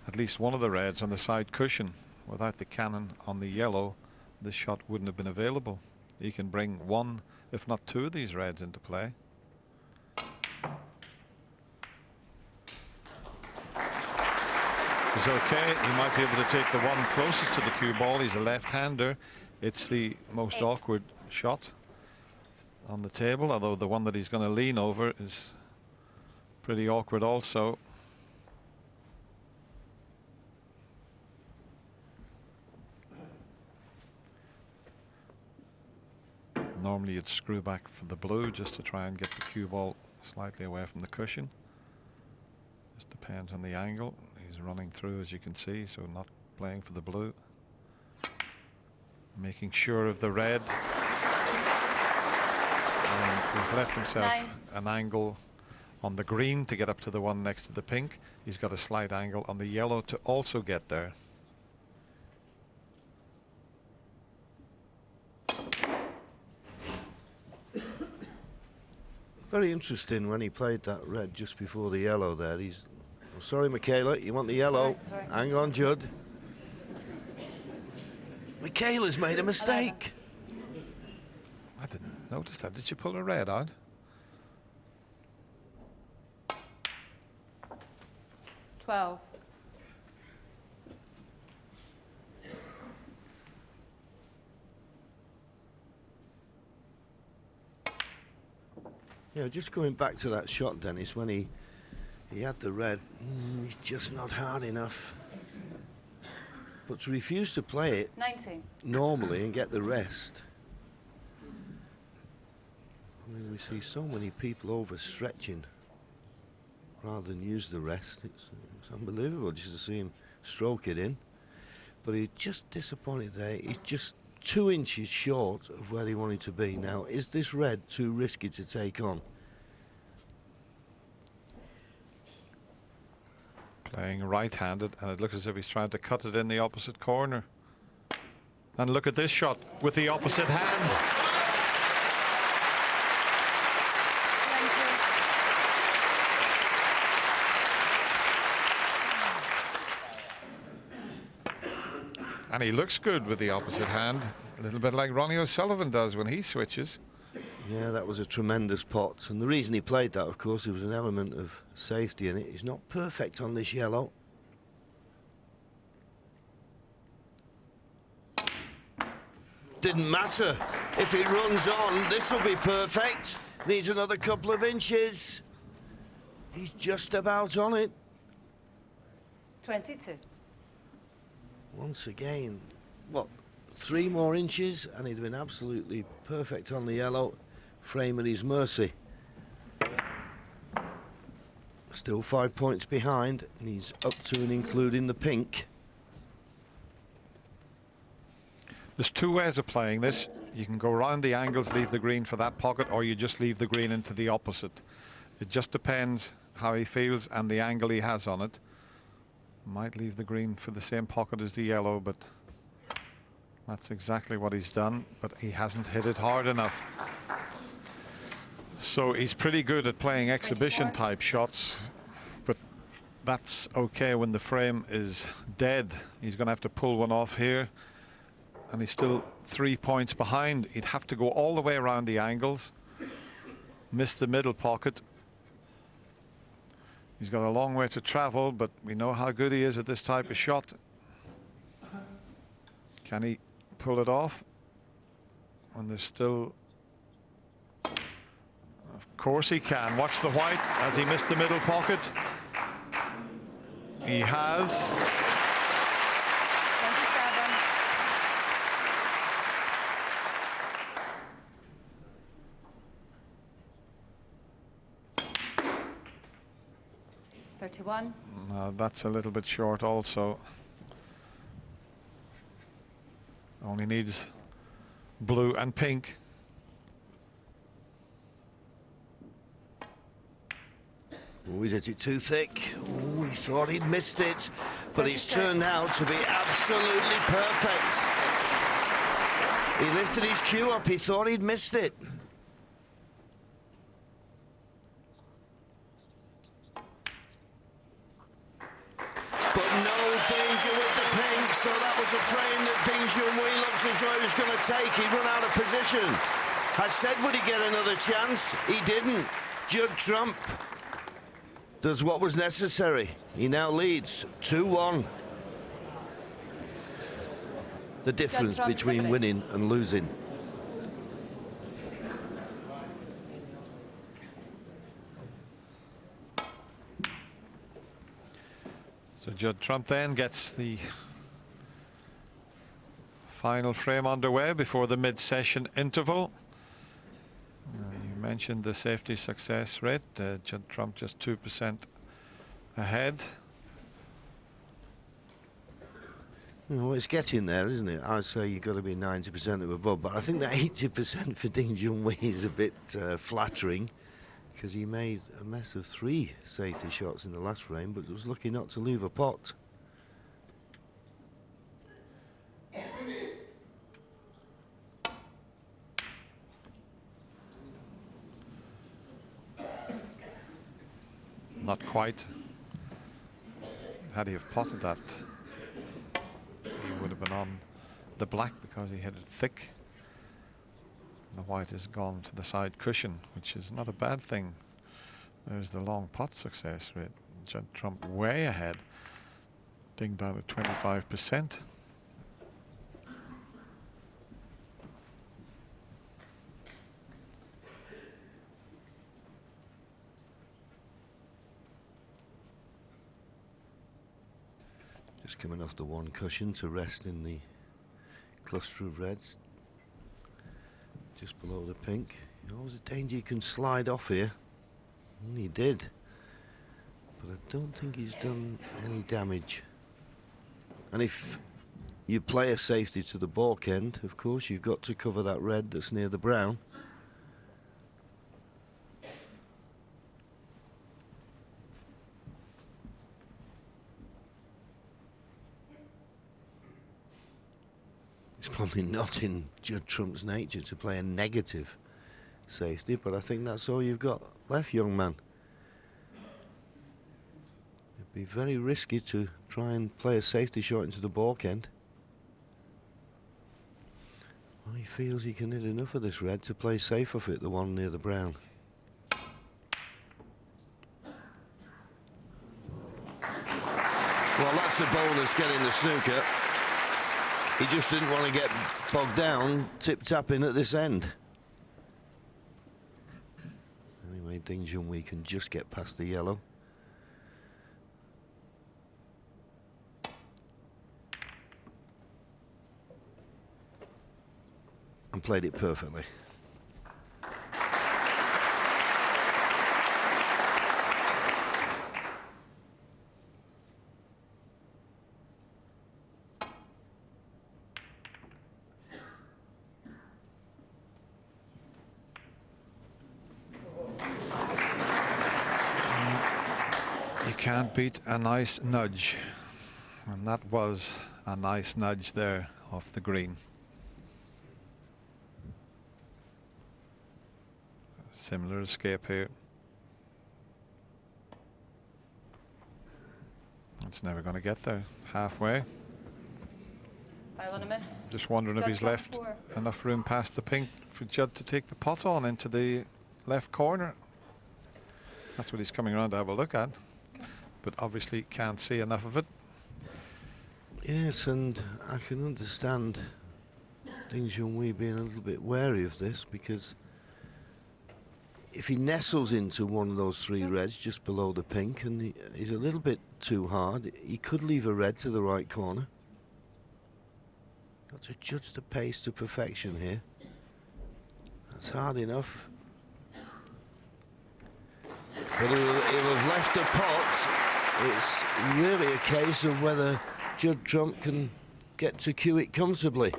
at least one of the reds on the side cushion. Without the cannon on the yellow, this shot wouldn't have been available. He can bring one, if not two, of these reds into play. He's okay. He might be able to take the one closest to the cue ball. He's a left-hander. It's the most 8. awkward shot on the table, although the one that he's going to lean over is pretty awkward also. Normally you'd screw back for the blue just to try and get the cue ball slightly away from the cushion. Just depends on the angle. He's running through, as you can see, so not playing for the blue. Making sure of the red. And he's left himself 9. an angle on the green to get up to the one next to the pink. He's got a slight angle on the yellow to also get there. Very interesting when he played that red just before the yellow there. He's, I'm sorry, Michaela, you want the yellow? Sorry. Hang on, Judd. Michaela's made a mistake. I didn't notice that. Did you pull a red out? 12. Yeah, just going back to that shot, Dennis, when he had the red, he's just not hard enough. But to refuse to play it 19. normally and get the rest. I mean, we see so many people overstretching rather than use the rest. It's unbelievable just to see him stroke it in. But he's just disappointed there. He's just 2 inches short of where he wanted to be. Now, is this red too risky to take on? Playing right-handed, and it looks as if he's trying to cut it in the opposite corner. And look at this shot with the opposite hand. And he looks good with the opposite hand, a little bit like Ronnie O'Sullivan does when he switches. Yeah, that was a tremendous pot. And the reason he played that, of course, there was an element of safety in it. He's not perfect on this yellow. Didn't matter. If he runs on, this will be perfect. Needs another couple of inches. He's just about on it. 22. Once again, what, 3 more inches and he'd have been absolutely perfect on the yellow. Frame at his mercy. Still 5 points behind, and he's up to and including the pink. There's 2 ways of playing this. You can go around the angles, leave the green for that pocket, or you just leave the green into the opposite. It just depends how he feels and the angle he has on it. Might leave the green for the same pocket as the yellow, but that's exactly what he's done. But he hasn't hit it hard enough. So he's pretty good at playing exhibition type shots, but that's okay when the frame is dead. He's going to have to pull one off here, and he's still 3 points behind. He'd have to go all the way around the angles, miss the middle pocket. He's got a long way to travel, but we know how good he is at this type of shot. Can he pull it off? And there's still... Of course he can. Watch the white as he missed the middle pocket. He has. 31. That's a little bit short also. Only needs blue and pink. Oh, he's hit it too thick. Oh, he thought he'd missed it, but it's turned out to be absolutely perfect. He lifted his cue up. He thought he'd missed it. but no danger with the pink, so that was a frame that Ding Junhui looked as though he was going to take. He'd run out of position. I said, would he get another chance? He didn't. Judd Trump does what was necessary. He now leads 2-1. The difference between winning and losing. So Judd Trump then gets the final frame underway before the mid-session interval. You mentioned the safety success rate. Judd Trump just 2% ahead. Well, it's getting there, isn't it? I'd say you've got to be 90% or above, but I think that 80% for Ding Junhui is a bit flattering, because he made a mess of 3 safety shots in the last frame, but was lucky not to leave a pot. Not quite. Had he have potted that, he would have been on the black because he hit it thick. The white has gone to the side cushion, which is not a bad thing. There's the long pot success rate. Judd Trump way ahead. Ding down at 25%. Just coming off the one cushion to rest in the cluster of reds. Just below the pink. Always a danger you can slide off here. And he did. But I don't think he's done any damage. And if you play a safety to the balk end, of course, you've got to cover that red that's near the brown. It's probably not in Judd Trump's nature to play a negative safety, but I think that's all you've got left, young man. It'd be very risky to try and play a safety shot into the balk end. Well, he feels he can hit enough of this red to play safe off it, the one near the brown. Well, that's the bonus getting the snooker. He just didn't want to get bogged down tip-tapping at this end. Anyway, Ding Junhui can just get past the yellow. And played it perfectly. Can't beat a nice nudge, and that was a nice nudge there off the green. Similar escape here. It's never going to get there. Halfway. File on a miss. Just wondering if Judd he's Trump left 4. enough room past the pink for Judd to take the pot on into the left corner. That's what he's coming around to have a look at. But obviously can't see enough of it. Yes, and I can understand Ding Junhui being a little bit wary of this, because if he nestles into one of those 3 reds just below the pink and he's a little bit too hard, he could leave a red to the right corner. Got to judge the pace to perfection here. That's hard enough. But he'll have left a pot. It's really a case of whether Judd Trump can get to cue it comfortably.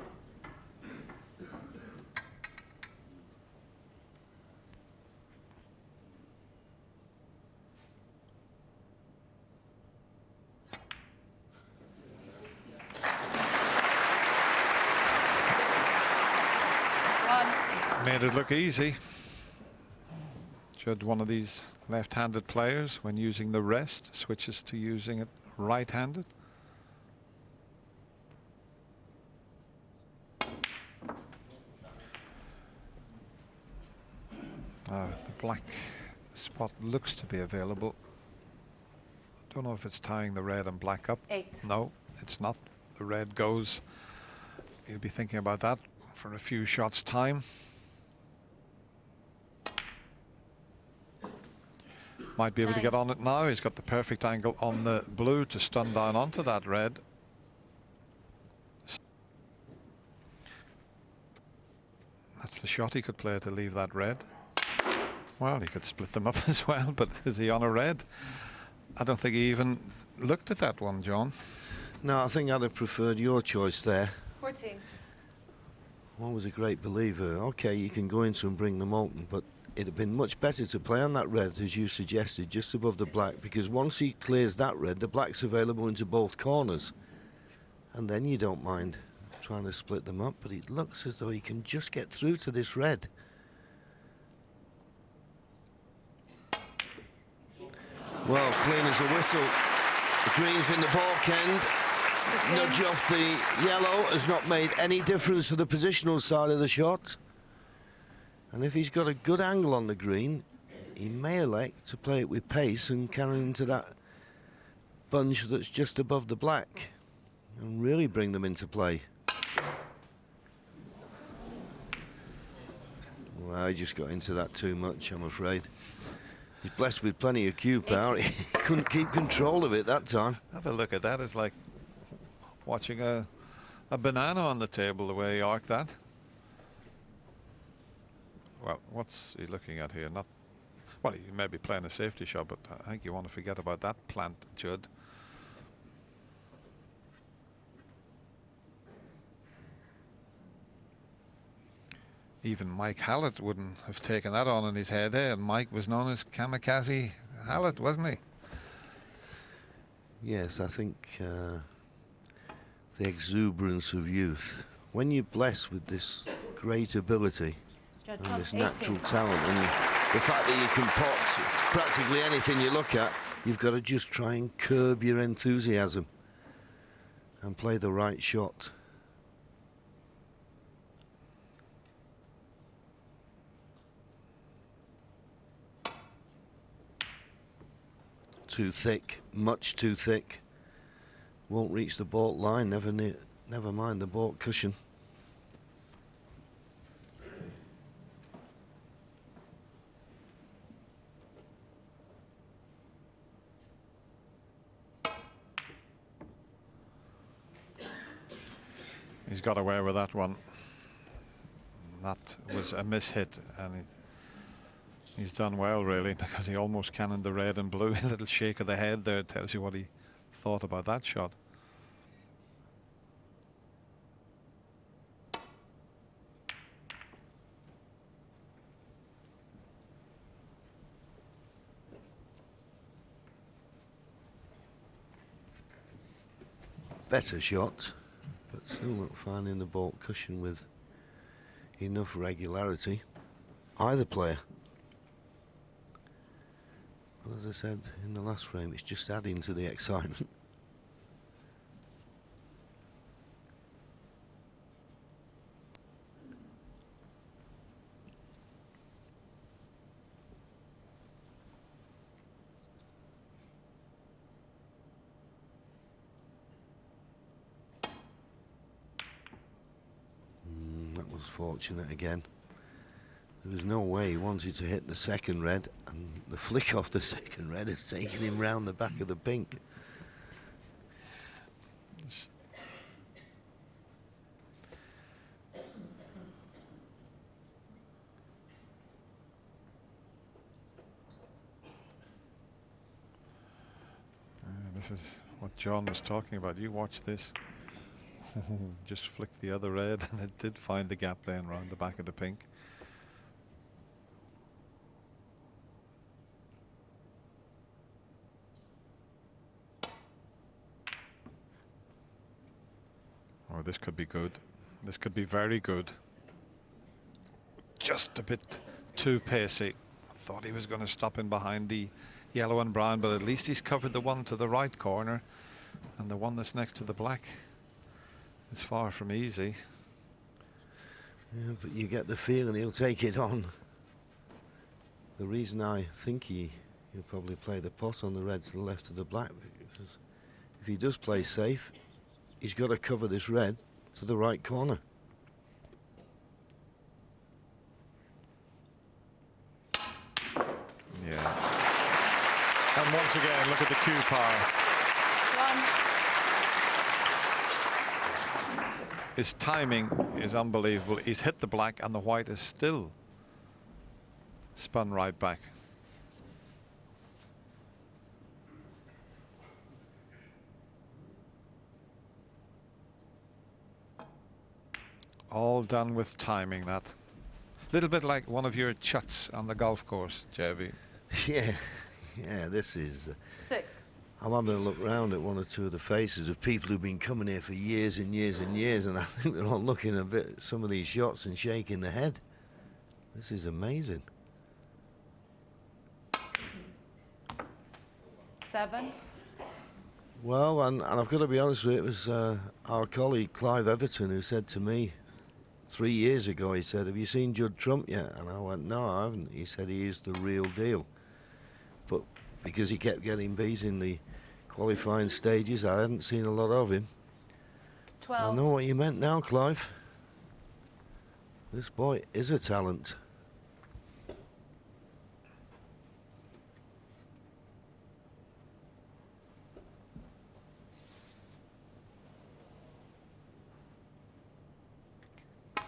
Made it look easy. Judd, one of these left-handed players, when using the rest, switches to using it right-handed. The black spot looks to be available. I don't know if it's tying the red and black up. 8. No, it's not. The red goes. He'll be thinking about that for a few shots' time. Might be able to get on it now. He's got the perfect angle on the blue to stun down onto that red. That's the shot he could play to leave that red. Well, he could split them up as well, but is he on a red? I don't think he even looked at that one, John. No, I think I'd have preferred your choice there. 14. One was a great believer. Okay, you can go into and bring them open, but it'd have been much better to play on that red, as you suggested, just above the black, because once he clears that red, the black's available into both corners. And then you don't mind trying to split them up, but it looks as though he can just get through to this red. Well, clean as a whistle. The green's in the balk end. Nudge off the yellow has not made any difference to the positional side of the shot. And if he's got a good angle on the green, he may elect to play it with pace and carry into that bunch that's just above the black and really bring them into play. Well, he just got into that too much, I'm afraid. He's blessed with plenty of cue power. He couldn't keep control of it that time. Have a look at that. It's like watching a banana on the table, the way he arced that. Well, what's he looking at here? Not well, he may be playing a safety shot, but I think you want to forget about that plant, Judd. Even Mike Hallett wouldn't have taken that on in his head, eh? And Mike was known as Kamikaze Hallett, wasn't he? Yes, I think the exuberance of youth. When you're blessed with this great ability Judd and Trump, this 18. natural talent, and the fact that you can pot practically anything you look at, you've got to just try and curb your enthusiasm and play the right shot. Too thick, much too thick. Won't reach the baulk line, never mind the baulk cushion. He's got away with that one. That was a mishit, and he's done well, really, because he almost cannoned the red and blue. A little shake of the head there tells you what he thought about that shot. Better shot, but still not finding the baulk cushion with enough regularity. Either player. Well, as I said in the last frame, it's just adding to the excitement. That was fortunate again. There was no way he wanted to hit the second red, and the flick off the second red has taken him round the back of the pink. This is what John was talking about. You watch this. Just flicked the other red, and it did find the gap then round the back of the pink. Oh, this could be good. This could be very good. Just a bit too pacey. I thought he was going to stop in behind the yellow and brown, but at least he's covered the one to the right corner, and the one that's next to the black is far from easy. Yeah, but you get the feeling he'll take it on. The reason I think he'll probably play the pot on the red to the left of the black, because if he does play safe, he's got to cover this red to the right corner. Yeah. And once again, look at the cue power. His timing is unbelievable. He's hit the black and the white is still spun right back. All done with timing, that. Little bit like one of your chuts on the golf course, JV. Yeah, this is... 6. I'm having a look round at one or two of the faces of people who've been coming here for years and years and years, and I think they're all looking a bit at some of these shots and shaking their head. This is amazing. 7. Well, and I've got to be honest with you, it was our colleague Clive Everton who said to me 3 years ago, he said, "Have you seen Judd Trump yet?" And I went, "No, I haven't." He said he is the real deal. But because he kept getting beat in the qualifying stages, I hadn't seen a lot of him. 12. I know what you meant now, Clive. This boy is a talent.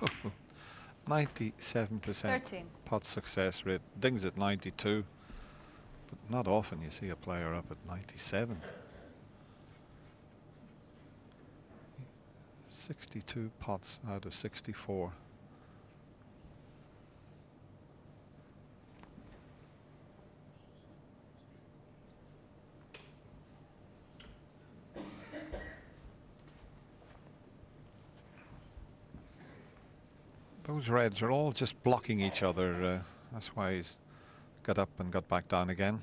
Oh. 97% 13. pot success rate. Ding's at 92, but not often you see a player up at 97. 62 pots out of 64. Those reds are all just blocking each other. That's why he's got up and got back down again.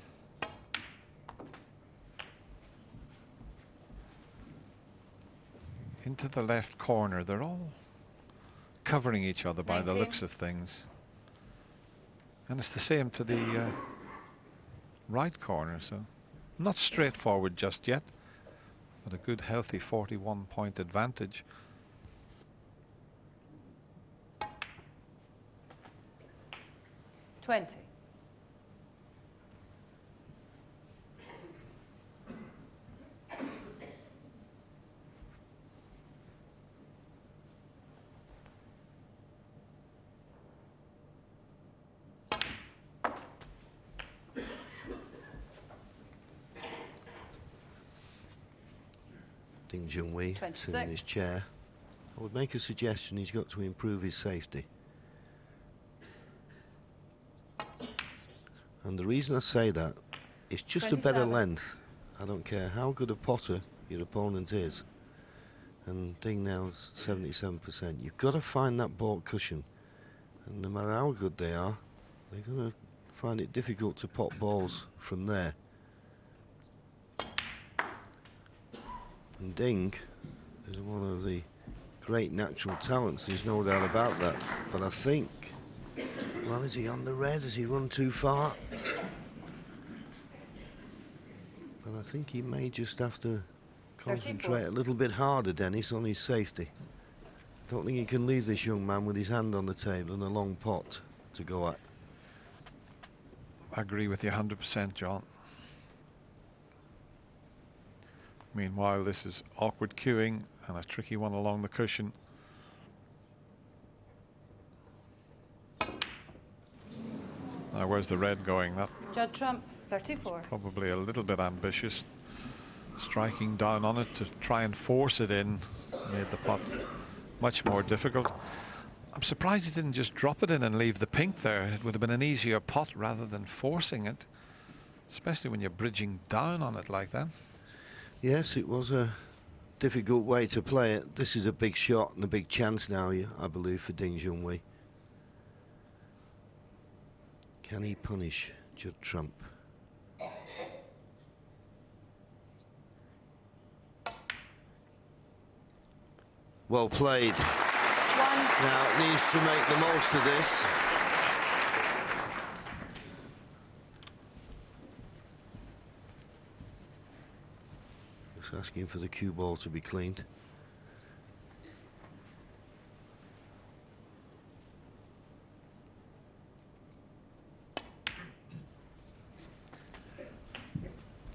Into the left corner. They're all covering each other by the 19. looks of things. And it's the same to the right corner, so not straightforward just yet, but a good healthy 41-point advantage. 20. Ding Junhui sitting in his chair. I would make a suggestion. He's got to improve his safety. And the reason I say that, it's just a better 27. length. I don't care how good a potter your opponent is. And Ding now's 77%. You've got to find that baulk cushion. And no matter how good they are, they're going to find it difficult to pot balls from there. And Ding is one of the great natural talents, there's no doubt about that. But I think, well, is he on the red? Has he run too far? But I think he may just have to concentrate 34. a little bit harder, Dennis, on his safety. I don't think he can leave this young man with his hand on the table and a long pot to go at. I agree with you 100%, John. Meanwhile, this is awkward cueing and a tricky one along the cushion. Now, where's the red going? That Judd Trump, 34. probably a little bit ambitious. Striking down on it to try and force it in made the pot much more difficult. I'm surprised he didn't just drop it in and leave the pink there. It would have been an easier pot rather than forcing it, especially when you're bridging down on it like that. Yes, it was a difficult way to play it. This is a big shot and a big chance now, I believe, for Ding Junhui. Can he punish Judd Trump? Well played. One. Now needs to make the most of this. Just asking for the cue ball to be cleaned.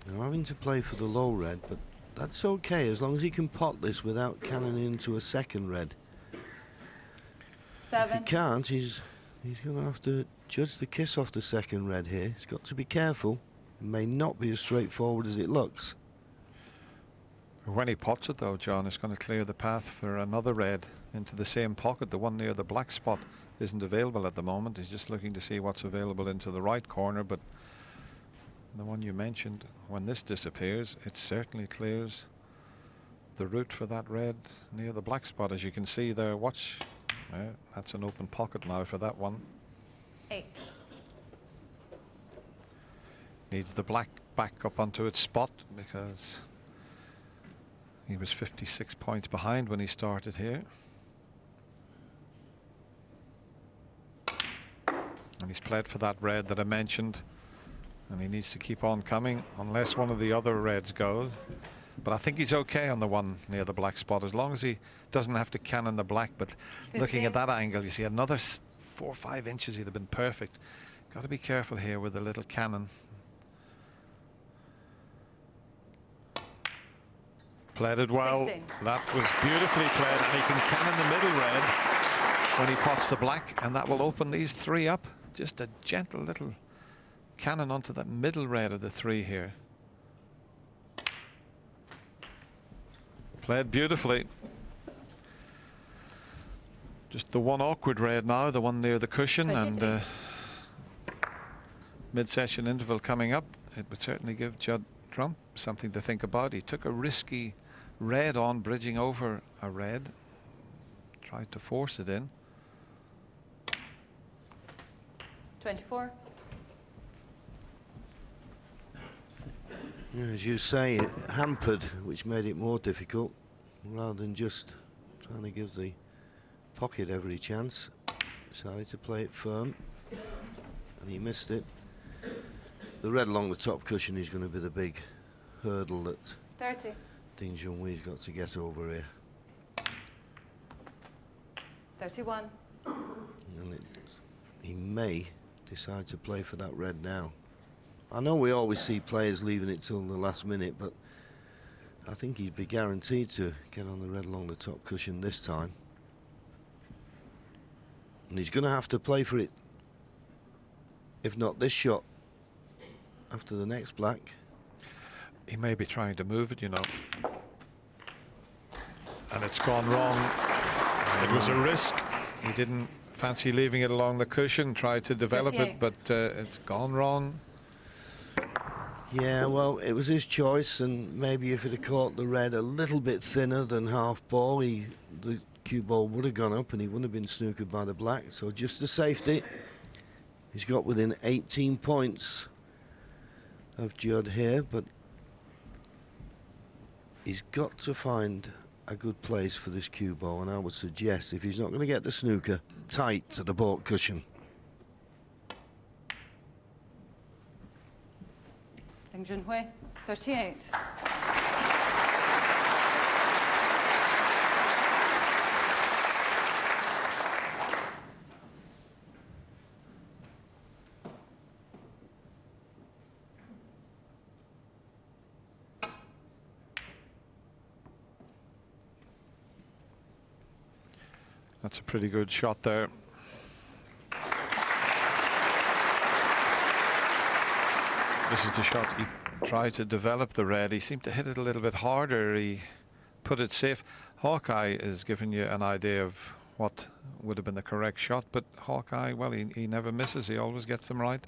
Now having to play for the low red, but that's okay as long as he can pot this without cannoning into a second red. If he 7. can't, he's going to have to judge the kiss off the second red here. He's got to be careful. It may not be as straightforward as it looks. When he pots it though, John, it's going to clear the path for another red into the same pocket. The one near the black spot isn't available at the moment. He's just looking to see what's available into the right corner, but the one you mentioned, when this disappears, it certainly clears the route for that red near the black spot. As you can see there, watch. That's an open pocket now for that one. 8. Needs the black back up onto its spot because he was 56 points behind when he started here. And he's played for that red that I mentioned. And he needs to keep on coming unless one of the other reds goes. But I think he's okay on the one near the black spot as long as he doesn't have to cannon the black. But 15. looking at that angle, you see another 4 or 5 inches, he'd have been perfect. Got to be careful here with the little cannon. Played it well. 16. That was beautifully played, and he can cannon the middle red when he pots the black, and that will open these 3 up. Just a gentle little cannon onto that middle red of the 3 here. Played beautifully. Just the one awkward red now, the one near the cushion, 23. and mid-session interval coming up. It would certainly give Judd Trump something to think about. He took a risky red on, bridging over a red. Tried to force it in. 24. Yeah, as you say, it hampered, which made it more difficult, rather than just trying to give the pocket every chance. Decided to play it firm, and he missed it. The red along the top cushion is going to be the big hurdle that 30. Ding Junhui's got to get over here. 31. And he may decide to play for that red now. I know we always see players leaving it till the last minute, but I think he'd be guaranteed to get on the red along the top cushion this time. And he's going to have to play for it, if not this shot, after the next black. He may be trying to move it, you know. And it's gone wrong. It was a risk. He didn't fancy leaving it along the cushion, tried to develop it, 38. but it's gone wrong. Yeah, well, it was his choice, and maybe if it had caught the red a little bit thinner than half ball, the cue ball would have gone up and he wouldn't have been snookered by the black. So just a safety. He's got within 18 points of Judd here, but he's got to find a good place for this cue ball, and I would suggest, if he's not going to get the snooker, tight to the baulk cushion. Ding Junhui. 38. That's a pretty good shot there. This is the shot he tried to develop the red. He seemed to hit it a little bit harder. He put it safe. Hawkeye is giving you an idea of what would have been the correct shot, but Hawkeye, well, he never misses. He always gets them right.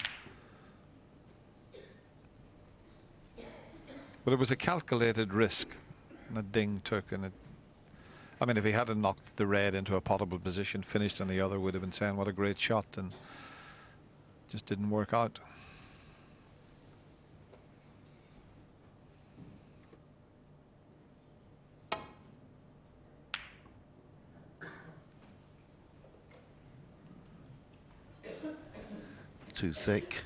But it was a calculated risk that Ding took, and it, I mean, if he hadn't knocked the red into a potable position, finished on the other, would have been saying what a great shot, and just didn't work out. too thick.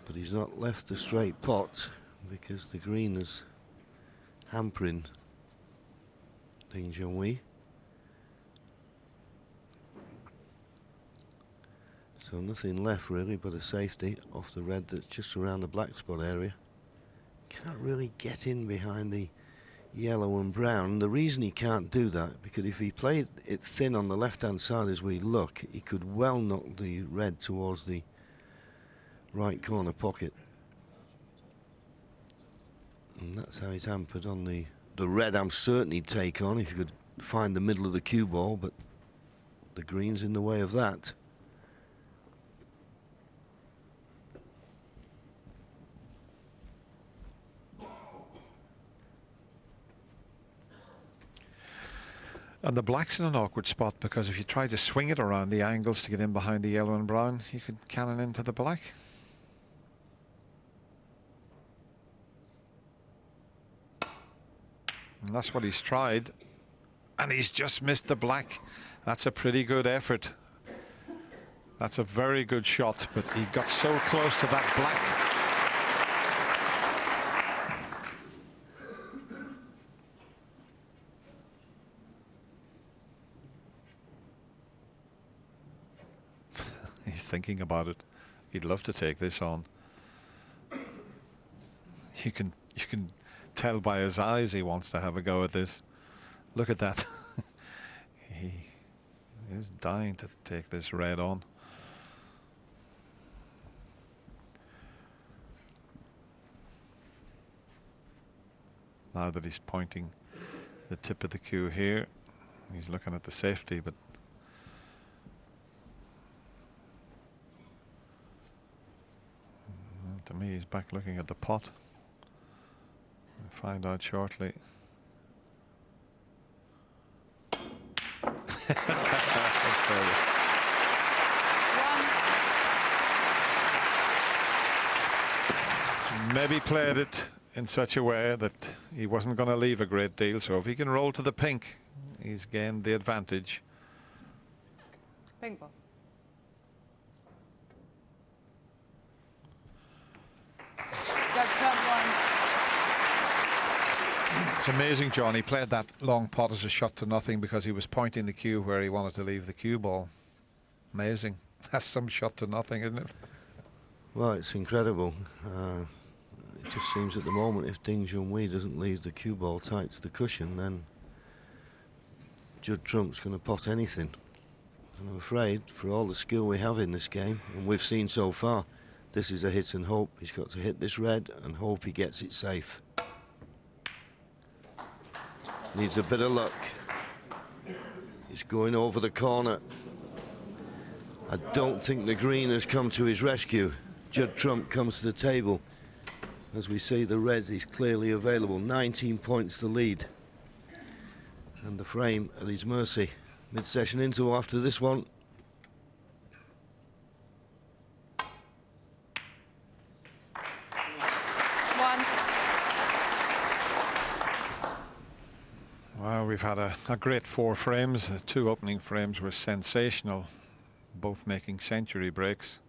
But he's not left the straight pot because the green is hampering Ding Junhui. So nothing left really but a safety off the red that's just around the black spot area. Can't really get in behind the yellow and brown. The reason he can't do that, because if he played it thin on the left hand side as we look, he could well knock the red towards the right corner pocket. And that's how he's hampered on the red. I'm certain he'd take on if you could find the middle of the cue ball, but the green's in the way of that. And the black's in an awkward spot because if you try to swing it around the angles to get in behind the yellow and brown, you could cannon into the black. And that's what he's tried. And he's just missed the black. That's a pretty good effort. That's a very good shot, but he got so close to that black. He's thinking about it. He'd love to take this on. You can tell by his eyes he wants to have a go at this. Look at that. He is dying to take this red on. Now that he's pointing the tip of the cue here, he's looking at the safety, but to me, he's back looking at the pot. We'll find out shortly. Maybe played it in such a way that he wasn't going to leave a great deal, so if he can roll to the pink, he's gained the advantage. Pink ball. It's amazing, John. He played that long pot as a shot to nothing because he was pointing the cue where he wanted to leave the cue ball. Amazing. That's some shot to nothing, isn't it? Well, it's incredible. It just seems at the moment if Ding Junhui doesn't leave the cue ball tight to the cushion, then Judd Trump's going to pot anything. And I'm afraid, for all the skill we have in this game, and we've seen so far, this is a hit and hope. He's got to hit this red and hope he gets it safe. Needs a bit of luck. He's going over the corner. I don't think the green has come to his rescue. Judd Trump comes to the table. As we see, the red is clearly available. 19 points the lead. And the frame at his mercy. Mid-session interval after this one. Well, we've had a great 4 frames. The 2 opening frames were sensational, both making century breaks.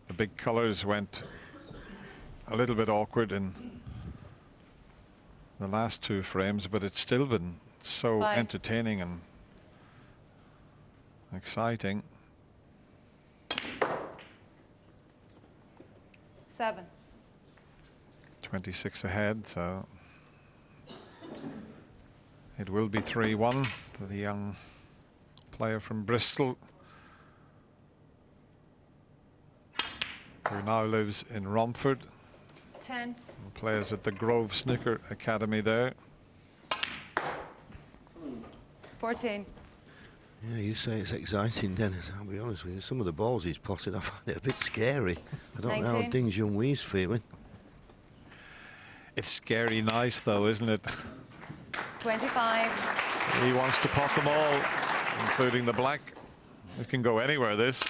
The big colours went a little bit awkward in the last 2 frames, but it's still been so entertaining and exciting. 7. 26 ahead, so it will be 3-1 to the young player from Bristol, who now lives in Romford. 10. Plays at the Grove Snooker Academy there. 14. Yeah, you say it's exciting, Dennis. I'll be honest with you. Some of the balls he's potted, I find it a bit scary. I don't 19. know how Ding Junhui's feeling. It's scary nice, though, isn't it? 25. He wants to pot them all, including the black. This can go anywhere, this. He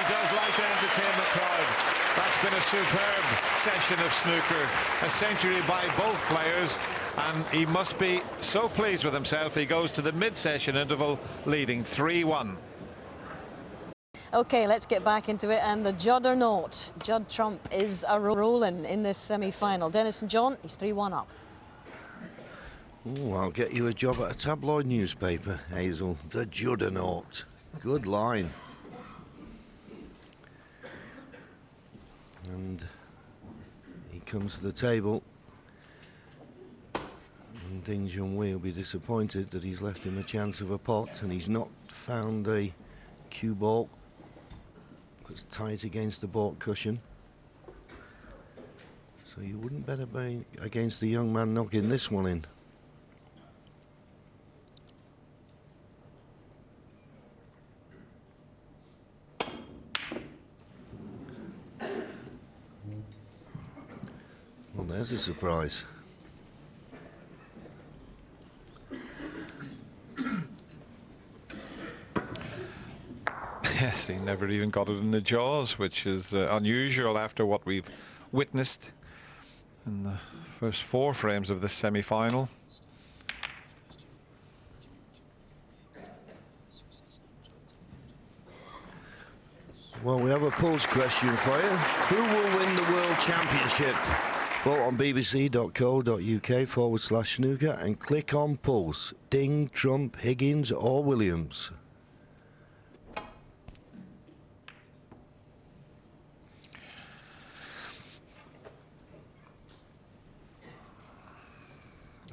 does like to entertain the crowd. That's been a superb session of snooker. A century by both players. And he must be so pleased with himself. He goes to the mid-session interval leading 3-1. Okay, let's get back into it. And the Judd or not. Judd Trump is a rolling in this semi-final. Dennis and John, he's 3-1 up. Oh, I'll get you a job at a tabloid newspaper, Hazel. The Juddernaut. Good line. And he comes to the table. And Ding Junhui will be disappointed that he's left him a chance of a pot, and he's not found a cue ball that's tight against the baulk cushion. So you wouldn't better be against the young man knocking this one in. Well, there's a surprise. Yes, he never even got it in the jaws, which is unusual after what we've witnessed in the first 4 frames of this semi-final. Well, we have a pulse question for you. Who will win the World Championship? Vote on bbc.co.uk/snooker and click on pulse. Ding, Trump, Higgins or Williams.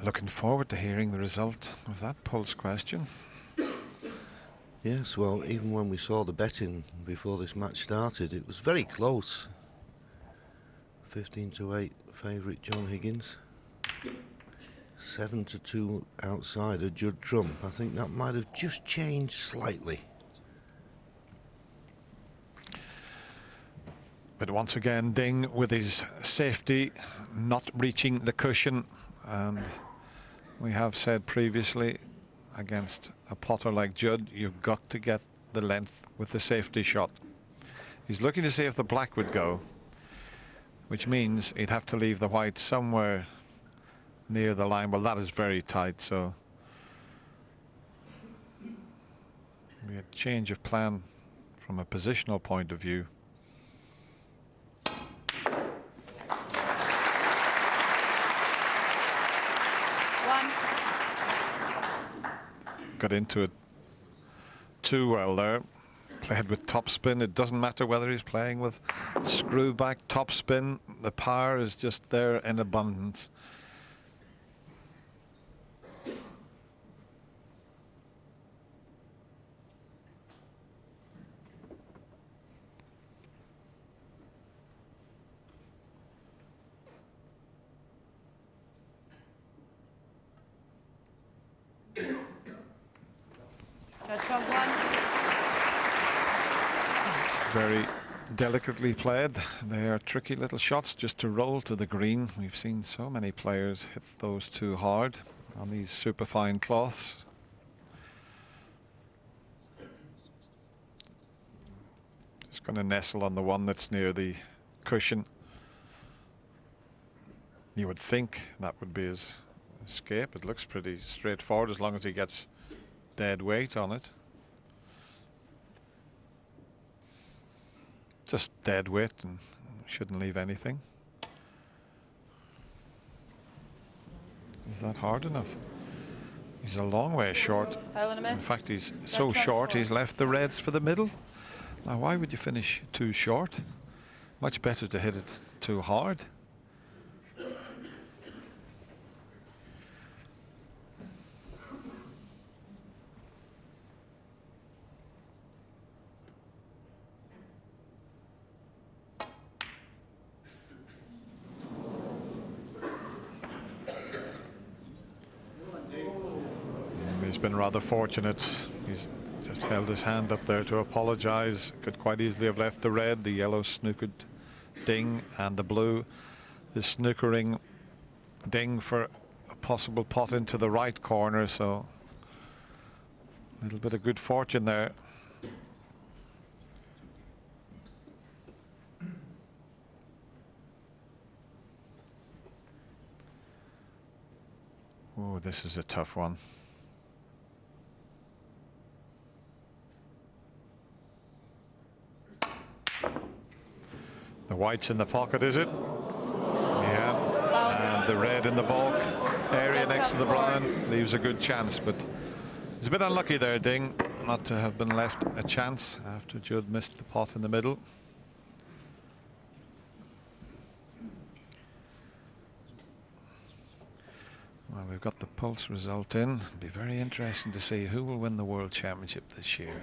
Looking forward to hearing the result of that pulse question. Yes, well, even when we saw the betting before this match started, it was very close. 15-8 favourite John Higgins. 7-2 outsider Judd Trump. I think that might have just changed slightly. But once again, Ding with his safety not reaching the cushion, and we have said previously, against a potter like Judd, you've got to get the length with the safety shot. He's looking to see if the black would go, which means he'd have to leave the white somewhere near the line. Well, that is very tight, so we had change of plan from a positional point of view. Got into it too well there. Played with topspin. It doesn't matter whether he's playing with screw back, topspin. The power is just there in abundance. Very delicately played. They are tricky little shots just to roll to the green. We've seen so many players hit those too hard on these superfine cloths. Just going to nestle on the one that's near the cushion. You would think that would be his escape. It looks pretty straightforward as long as he gets dead weight on it. Just dead weight and shouldn't leave anything. Is that hard enough? He's a long way short. In fact, he's so short he's left the reds for the middle. Now, why would you finish too short? Much better to hit it too hard. He's been rather fortunate. He's just held his hand up there to apologize. Could quite easily have left the red, the yellow snookered Ding, and the blue is snookering Ding for a possible pot into the right corner. So a little bit of good fortune there. Oh, this is a tough one. The white's in the pocket, is it? Yeah. And the red in the bulk area next to the brown leaves a good chance, but he's a bit unlucky there, Ding, not to have been left a chance after Judd missed the pot in the middle. Well, we've got the pulse result in. It'll be very interesting to see who will win the World Championship this year.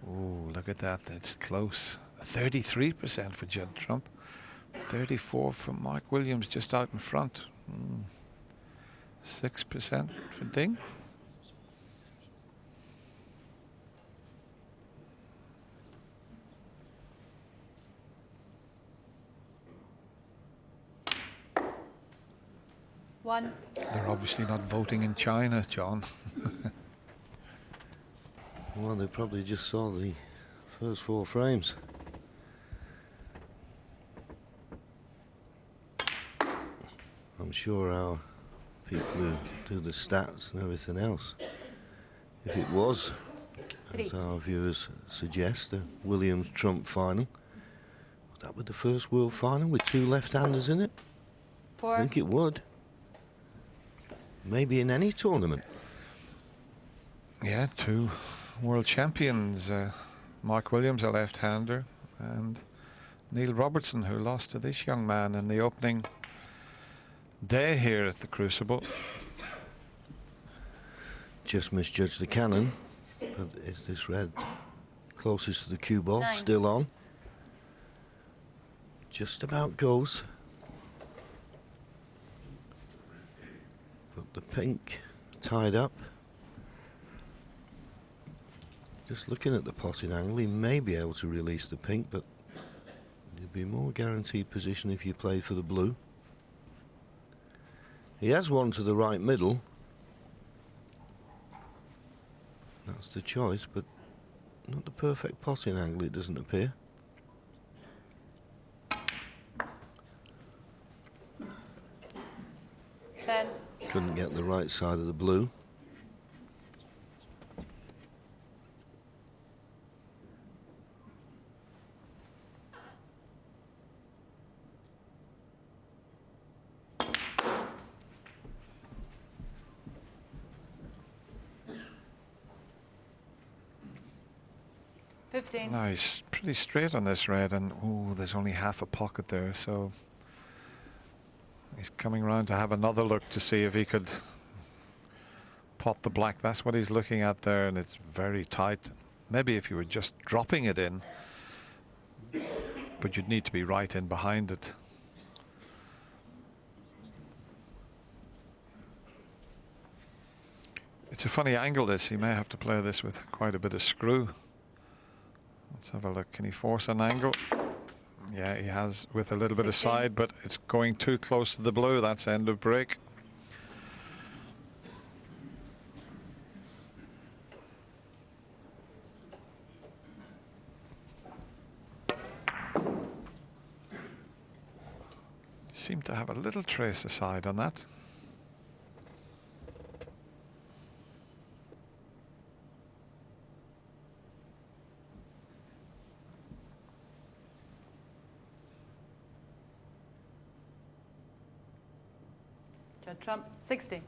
Oh, look at that. It's close. 33% for Judd Trump. 34% for Mike Williams, just out in front. 6% for Ding. One. They're obviously not voting in China, John. Well, they probably just saw the first 4 frames. I'm sure our people who do the stats and everything else, if it was, as our viewers suggest, a Williams-Trump final, would that be the first world final with 2 left-handers in it? 4. I think it would. Maybe in any tournament. Yeah, 2 world champions. Mike Williams, a left-hander, and Neil Robertson, who lost to this young man in the opening day here at the Crucible. Just misjudged the cannon, but is this red closest to the cue ball? 9. Still on. Just about goes. But the pink tied up. Just looking at the potting angle, he may be able to release the pink, but it'd be more guaranteed position if you played for the blue. He has one to the right middle. That's the choice, but not the perfect potting angle, it doesn't appear. Couldn't get the right side of the blue. No, he's pretty straight on this red, and oh, there's only half a pocket there, so he's coming around to have another look to see if he could pot the black. That's what he's looking at there, and it's very tight. Maybe if you were just dropping it in, but you'd need to be right in behind it. It's a funny angle, this. He may have to play this with quite a bit of screw. Let's have a look. Can he force an angle? Yeah, he has, with a little bit of side, but it's going too close to the blue. That's end of break. Seem to have a little trace aside on that. Judd Trump, 60.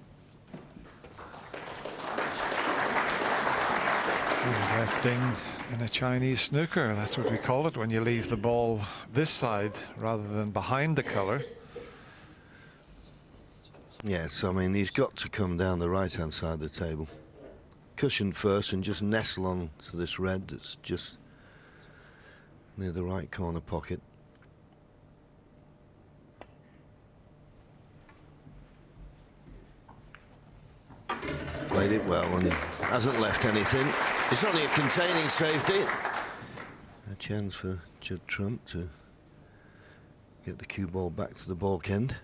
He's left Ding in a Chinese snooker. That's what we call it when you leave the ball this side rather than behind the colour. Yes, I mean, he's got to come down the right-hand side of the table. Cushion first and just nestle on to this red that's just near the right corner pocket. Played it well and hasn't left anything. It's only a containing safety. A chance for Judd Trump to get the cue ball back to the balk end.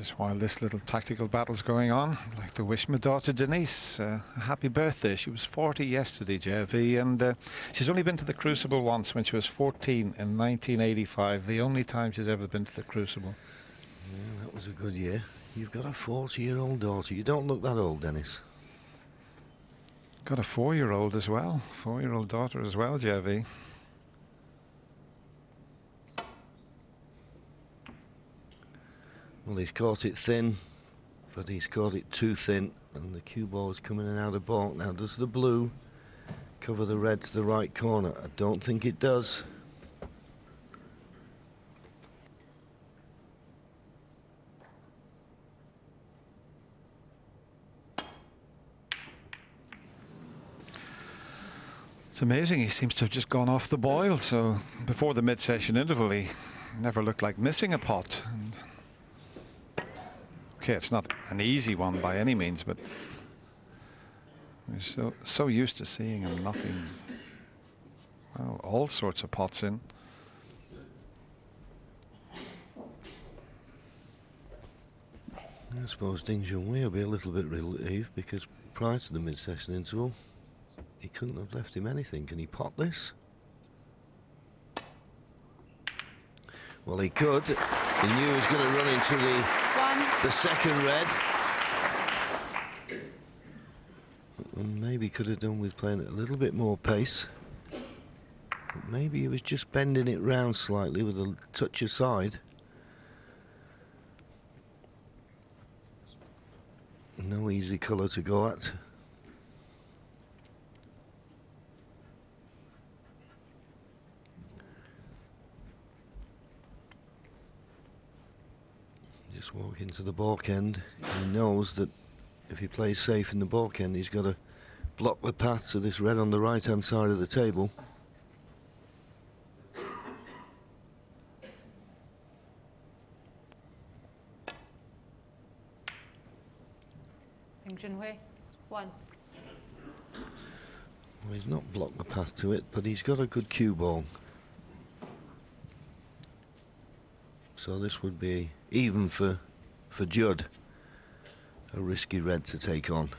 Just while this little tactical battle's going on, I'd like to wish my daughter Denise a happy birthday. She was 40 yesterday, JV, and she's only been to the Crucible once when she was 14 in 1985, the only time she's ever been to the Crucible. Yeah, that was a good year. You've got a 40-year-old daughter. You don't look that old, Dennis. Got a 4-year-old as well, 4-year-old daughter as well, JV. Well, he's caught it thin, but he's caught it too thin, and the cue ball is coming in out of balk. Now, does the blue cover the red to the right corner? I don't think it does. It's amazing, he seems to have just gone off the boil, so before the mid-session interval he never looked like missing a pot. And okay, it's not an easy one by any means, but we're so used to seeing him knocking, well, all sorts of pots in. I suppose Junhui will be a little bit relieved, because prior to the mid-session interval he couldn't have left him anything. Can he pot this? Well, he could. He knew he was going to run into the second red. And maybe could have done with playing it a little bit more pace. But maybe he was just bending it round slightly with a touch aside. No easy colour to go at. Just walk into the balk end. He knows that if he plays safe in the balk end, he's got to block the path to this red on the right-hand side of the table. Junhui, 1. Well, he's not blocked the path to it, but he's got a good cue ball. So this would be even for Judd. A risky red to take on.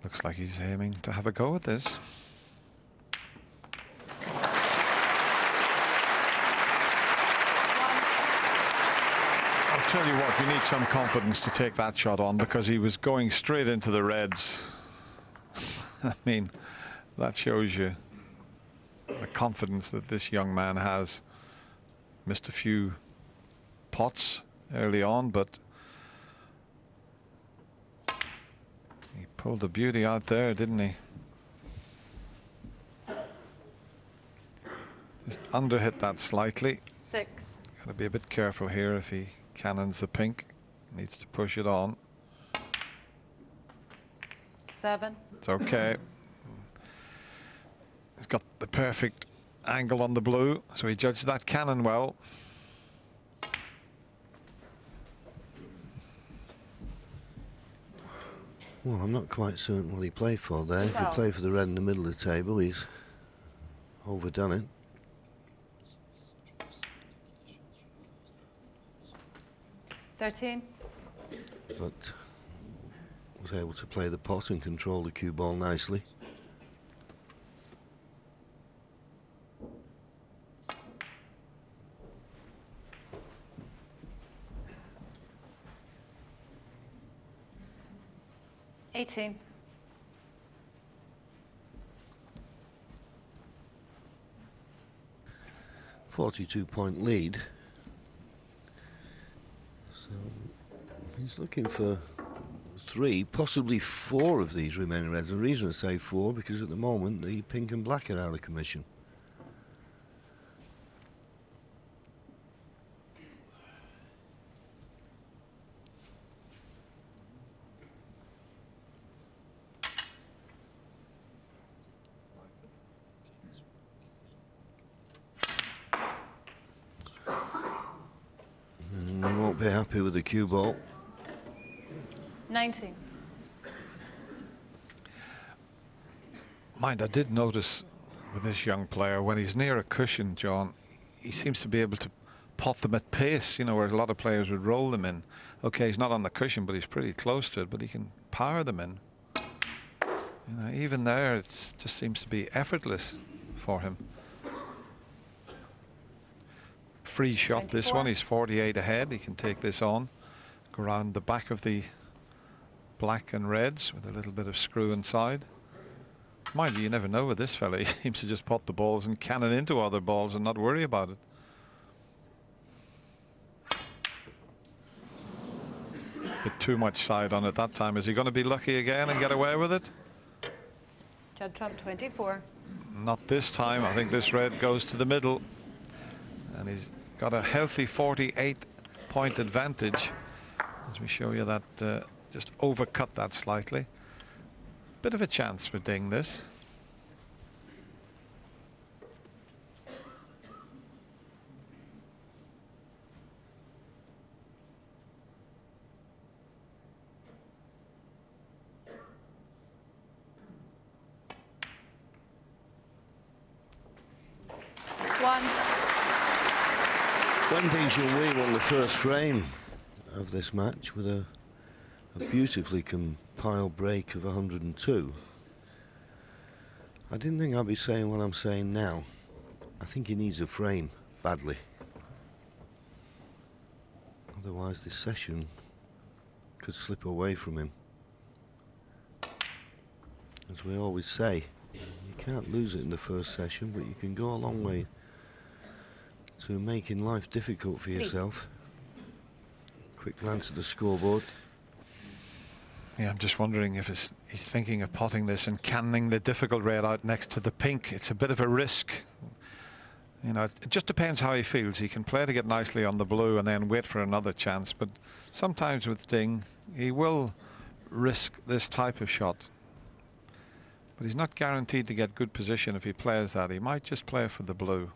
Looks like he's aiming to have a go at this. I'll tell you what, you need some confidence to take that shot on, because he was going straight into the reds. I mean, that shows you the confidence that this young man has. Missed a few pots early on, but he pulled a beauty out there, didn't he? Just underhit that slightly. 6. Got to be a bit careful here if he cannons the pink. Needs to push it on. 7. It's okay. He's got the perfect angle on the blue, so he judged that cannon well. Well, I'm not quite certain what he played for there. If he No. played for the red in the middle of the table, he's overdone it. 13. But was able to play the pot and control the cue ball nicely. $18. 42-point lead. So he's looking for 3, possibly 4 of these remaining reds. The reason I say 4, because at the moment the pink and black are out of commission. won't be happy with the cue ball. 19. Mind, I did notice with this young player, when he's near a cushion, John, he seems to be able to pot them at pace, you know, where a lot of players would roll them in. Okay, he's not on the cushion, but he's pretty close to it, but he can power them in. You know, even there, it just seems to be effortless for him. Free shot, 24. this one. He's 48 ahead. He can take this on, go around the back of the black and reds with a little bit of screw inside. Mind you, you never know with this fella. He seems to just pot the balls and cannon into other balls and not worry about it. Bit too much side on it that time. Is he going to be lucky again and get away with it? Judd Trump 24. Not this time. I think this red goes to the middle. And he's got a healthy 48-point advantage. As we show you that, just overcut that slightly. Bit of a chance for Ding this. Junhui won the first frame of this match with a beautifully compiled break of 102. I didn't think I'd be saying what I'm saying now. I think he needs a frame badly. Otherwise this session could slip away from him. As we always say, you can't lose it in the first session, but you can go a long way to making life difficult for yourself. Quick glance at the scoreboard. Yeah, I'm just wondering if he's thinking of potting this and canning the difficult red out next to the pink. It's a bit of a risk. You know, it just depends how he feels. He can play to get nicely on the blue and then wait for another chance. But sometimes with Ding, he will risk this type of shot. But he's not guaranteed to get good position if he plays that. He might just play for the blue.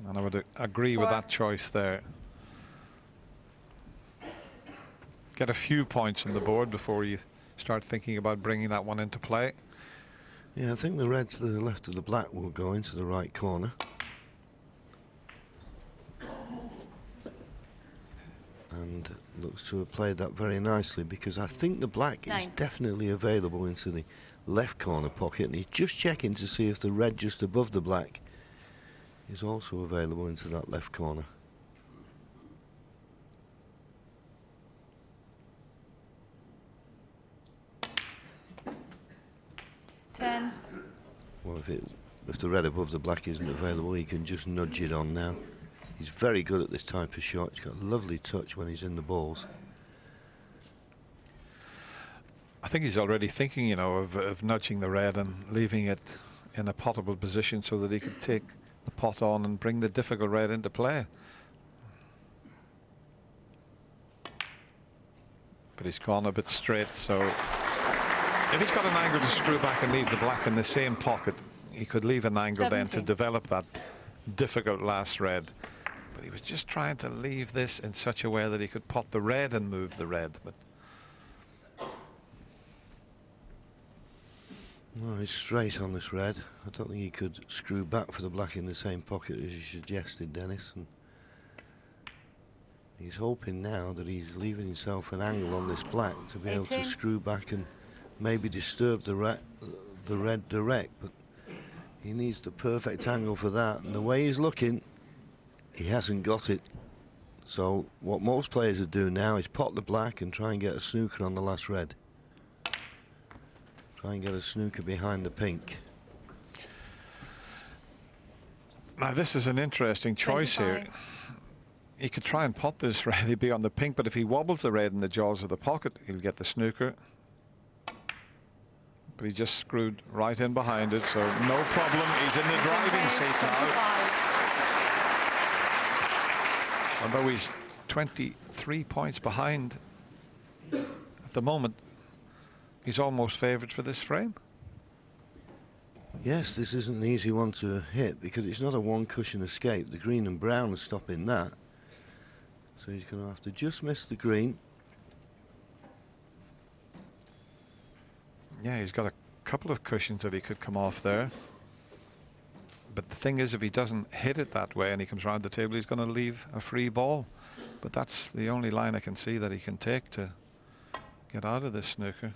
And I would agree with that choice there. Get a few points on the board before you start thinking about bringing that one into play. Yeah, I think the red to the left of the black will go into the right corner. And looks to have played that very nicely, because I think the black is definitely available into the left corner pocket, and he's just checking to see if the red just above the black is also available into that left corner. Well, if the red above the black isn't available, he can just nudge it on now. He's very good at this type of shot. He's got a lovely touch when he's in the balls. I think he's already thinking, you know, of nudging the red and leaving it in a pottable position so that he could take the pot on and bring the difficult red into play. But he's gone a bit straight, so if he's got an angle to screw back and leave the black in the same pocket, he could leave an angle 70. then to develop that difficult last red. But he was just trying to leave this in such a way that he could pot the red and move the red. But no, he's straight on this red. I don't think he could screw back for the black in the same pocket as you suggested, Dennis. And he's hoping now that he's leaving himself an angle on this black to be able to screw back and maybe disturb the red direct. But he needs the perfect angle for that. And the way he's looking, he hasn't got it. So what most players would do now is pot the black and try and get a snooker on the last red. Try and get a snooker behind the pink. now this is an interesting choice 25. here. He could try and pot this red, he'd be on the pink, but if he wobbles the red in the jaws of the pocket, he'll get the snooker. But he just screwed right in behind it, so no problem. He's in the driving seat now. Although he's 23 points behind at the moment, he's almost favoured for this frame. Yes, this isn't an easy one to hit because it's not a one cushion escape. The green and brown are stopping that. So he's going to have to just miss the green. Yeah, he's got a couple of cushions that he could come off there. But the thing is, if he doesn't hit it that way and he comes around the table, he's going to leave a free ball. But that's the only line I can see that he can take to get out of this snooker.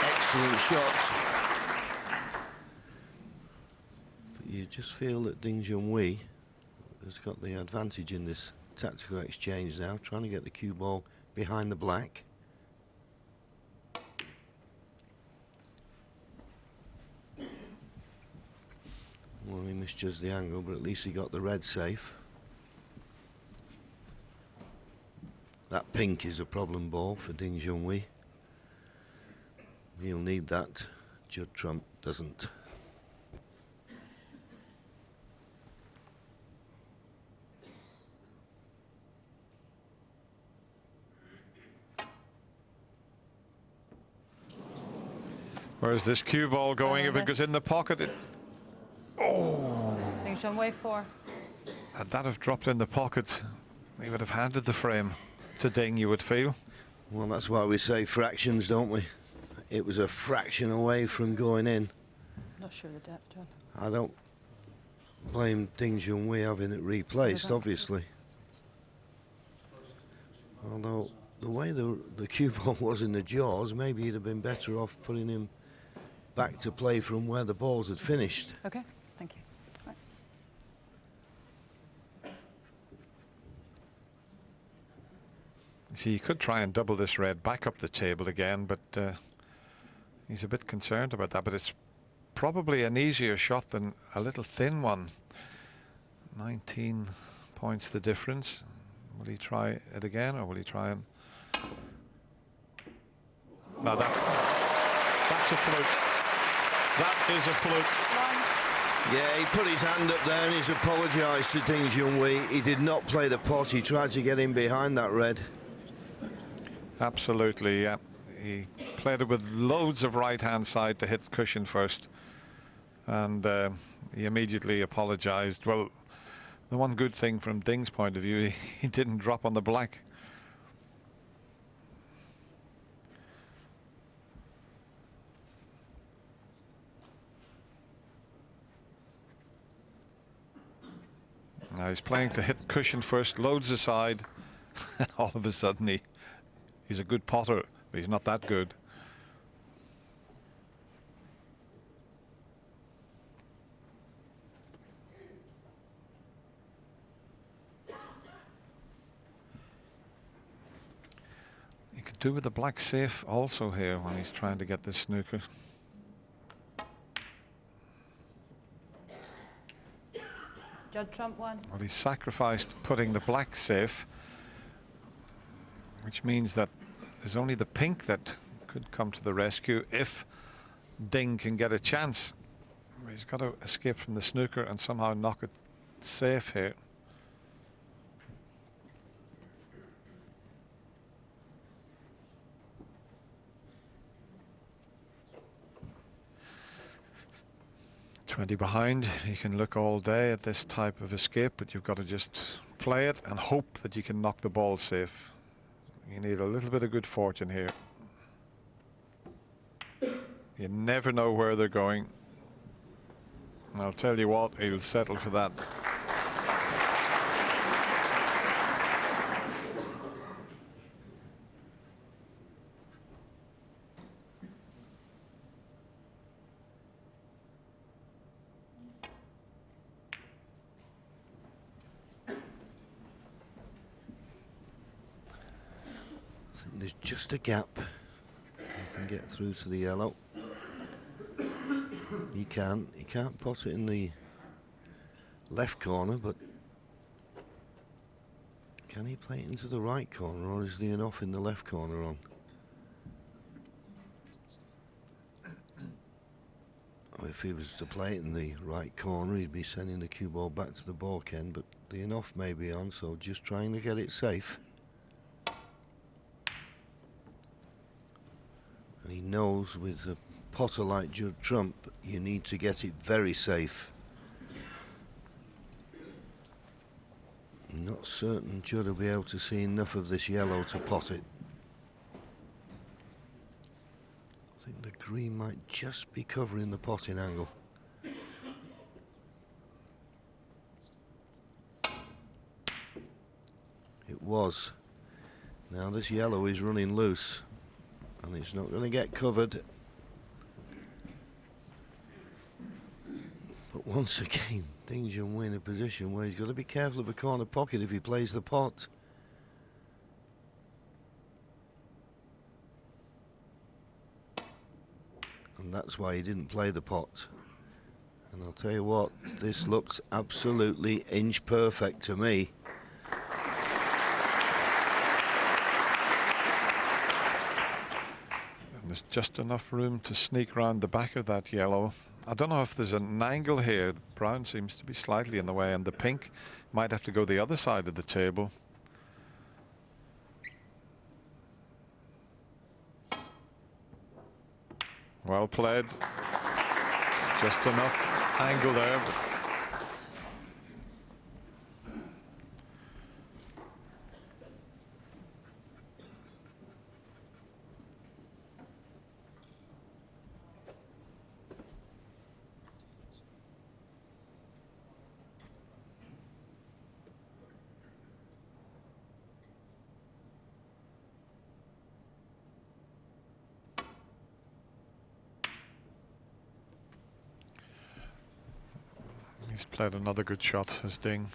Excellent shot. But you just feel that Junhui has got the advantage in this tactical exchange now, trying to get the cue ball behind the black. Well, he misjudged the angle, but at least he got the red safe. That pink is a problem ball for Junhui. He'll need that. Judd Trump doesn't. Where's this cue ball going? If it goes in the pocket, it... Oh! Junhui 4. Had that have dropped in the pocket, he would have handed the frame to Ding, you would feel. Well, that's why we say fractions, don't we? It was a fraction away from going in. Not sure the depth, John. I don't blame Junhui having it replaced, obviously. Although the way the cue ball was in the jaws, maybe he'd have been better off putting him back to play from where the balls had finished. Okay, thank you. Right. See, he could try and double this red back up the table again, but he's a bit concerned about that. But it's probably an easier shot than a little thin one. 19 points the difference. Will he try it again, or will he try and... No, that's a fluke. That is a fluke. Yeah, he put his hand up there and he's apologised to Junhui. He did not play the pot. He tried to get in behind that red. Absolutely, yeah. He played it with loads of right-hand side to hit cushion first. And he immediately apologised. Well, the one good thing from Ding's point of view, he didn't drop on the black. Now he's playing to hit cushion first, loads aside, and all of a sudden he's a good potter, but he's not that good. You could do with the black safe also here when he's trying to get this snooker. Judd Trump 1. Well, he sacrificed putting the black safe, which means that there's only the pink that could come to the rescue if Ding can get a chance. He's got to escape from the snooker and somehow knock it safe here. "20 behind, you can look all day at this type of escape, but you've got to just play it and hope that you can knock the ball safe. You need a little bit of good fortune here. You never know where they're going. And I'll tell you what, he'll settle for that. There's just a gap. You can get through to the yellow. He can't pot it in the left corner, but can he play it into the right corner, or is the enough in the left corner on? Oh, if he was to play it in the right corner, he'd be sending the cue ball back to the ball end, but the enough may be on, so just trying to get it safe. And he knows with the potter like Judd Trump, you need to get it very safe. I'm not certain Judd will be able to see enough of this yellow to pot it. I think the green might just be covering the potting angle. It was. Now this yellow is running loose and it's not going to get covered. But once again, Ding Junhui in a position where he's got to be careful of a corner pocket if he plays the pot. And that's why he didn't play the pot. And I'll tell you what, this looks absolutely inch perfect to me. And there's just enough room to sneak around the back of that yellow. I don't know if there's an angle here. Brown seems to be slightly in the way, and the pink might have to go the other side of the table. Well played. Just enough angle there. He's played another good shot, as Ding.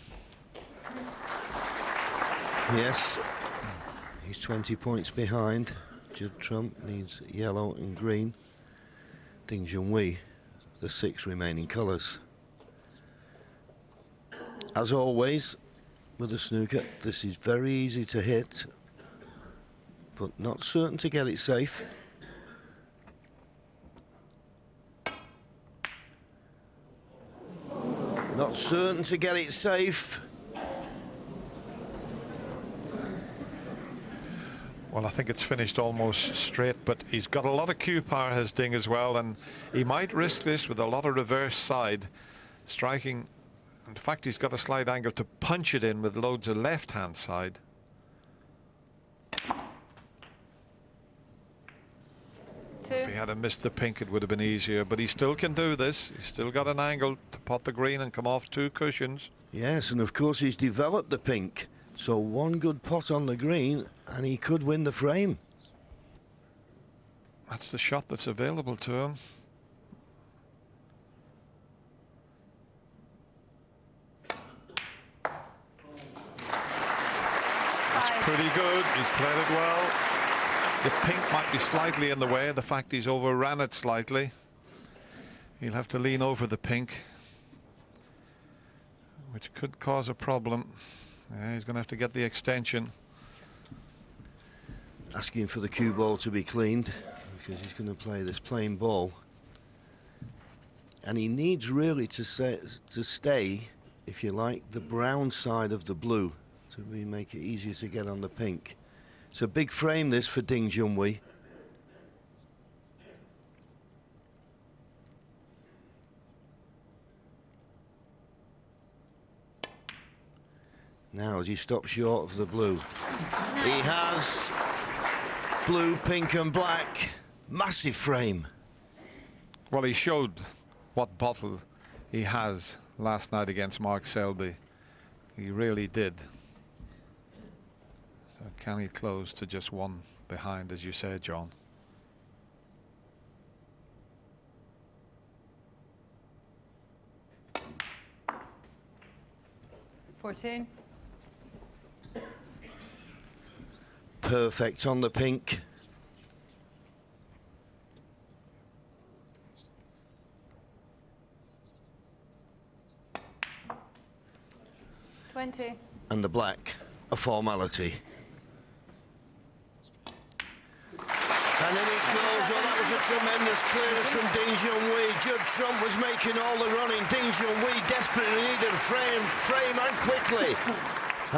Yes, he's 20 points behind. Judd Trump needs yellow and green. Ding Junhui, the 6 remaining colours. As always, with a snooker, this is very easy to hit, but not certain to get it safe. Not certain to get it safe. Well, I think it's finished almost straight, but he's got a lot of cue power, has Ding, as well, and he might risk this with a lot of reverse side striking. In fact, he's got a slight angle to punch it in with loads of left-hand side. If he had missed the pink, it would have been easier, but he still can do this. He's still got an angle to pot the green and come off 2 cushions. Yes, and of course he's developed the pink. So 1 good pot on the green and he could win the frame. That's the shot that's available to him. That's pretty good. He's played it well. The pink might be slightly in the way. The fact he's overran it slightly. He'll have to lean over the pink, which could cause a problem. Yeah, he's going to have to get the extension. Asking for the cue ball to be cleaned because he's going to play this plain ball. And he needs really to stay, if you like, the brown side of the blue to make it easier to get on the pink. It's a big frame, this, for Ding Junhui. Now, as he stops short of the blue, he has blue, pink and black. Massive frame. Well, he showed what bottle he has last night against Mark Selby. He really did. So can he close to just 1 behind, as you said, John? $14. Perfect on the pink. $20. And the black, a formality. And then it goes. Oh, that was a tremendous clearance from Ding Junhui. Judd Trump was making all the running. Ding Junhui desperately needed a frame and quickly.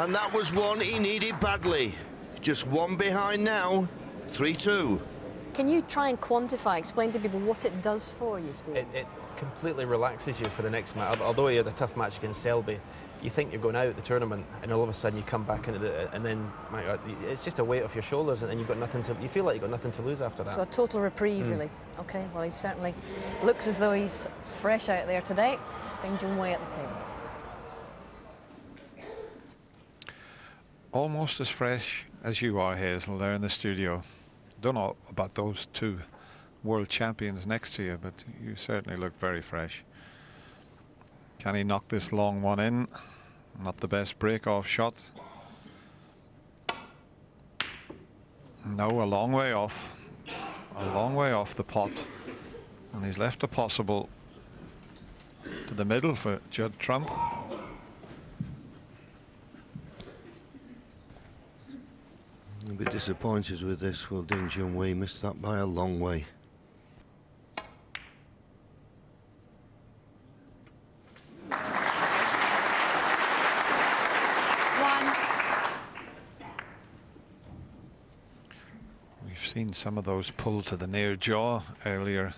And that was one he needed badly. Just 1 behind now. 3-2. Can you try and quantify, explain to people what it does for you, Steve? It completely relaxes you for the next match. Although you had a tough match against Selby, you think you're going out the tournament, and all of a sudden you come back into it, and then my God, it's just a weight off your shoulders, and you've got nothing to. You feel like you've got nothing to lose after that. So a total reprieve, really. Okay, well, he certainly looks as though he's fresh out there today. Ding Junhui at the table. Almost as fresh as you are, Hazel, there in the studio. Don't know about those two world champions next to you, but you certainly look very fresh. Can he knock this long one in? Not the best break-off shot. No, a long way off. A long way off the pot. And he's left a possible to the middle for Judd Trump. A bit disappointed with this. Well, Ding Junhui missed that by a long way. We've seen some of those pull to the near jaw earlier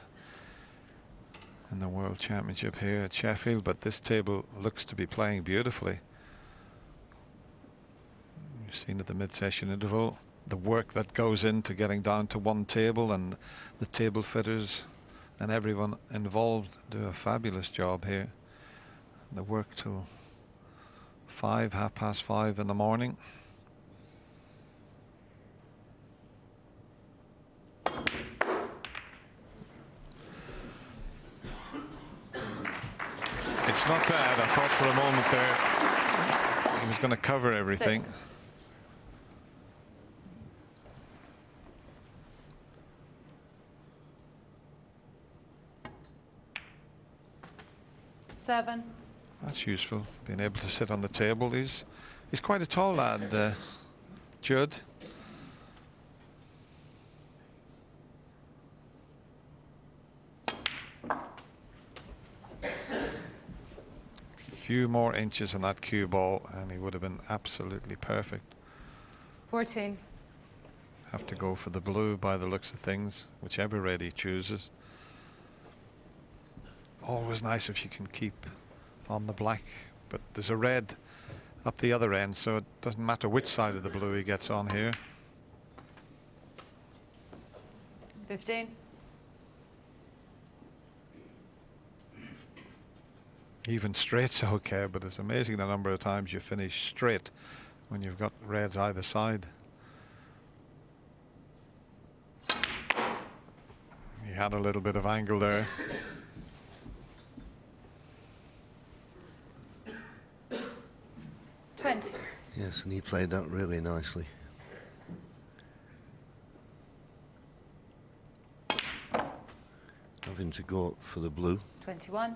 in the World Championship here at Sheffield, but this table looks to be playing beautifully. You've seen at the mid-session interval the work that goes into getting down to one table, and the table fitters and everyone involved do a fabulous job here. The work till 5:30 in the morning. It's not bad. I thought for a moment there he was going to cover everything. 6. Seven. That's useful, being able to sit on the table. He's quite a tall lad, Judd. Few more inches on that cue ball and he would have been absolutely perfect. 14. Have to go for the blue by the looks of things, whichever red he chooses. Always nice if you can keep on the black, but there's a red up the other end, so it doesn't matter which side of the blue he gets on here. 15. Even straight's okay, but it's amazing the number of times you finish straight when you've got reds either side. He had a little bit of angle there. Yes, and he played that really nicely. Having to go up for the blue. 21.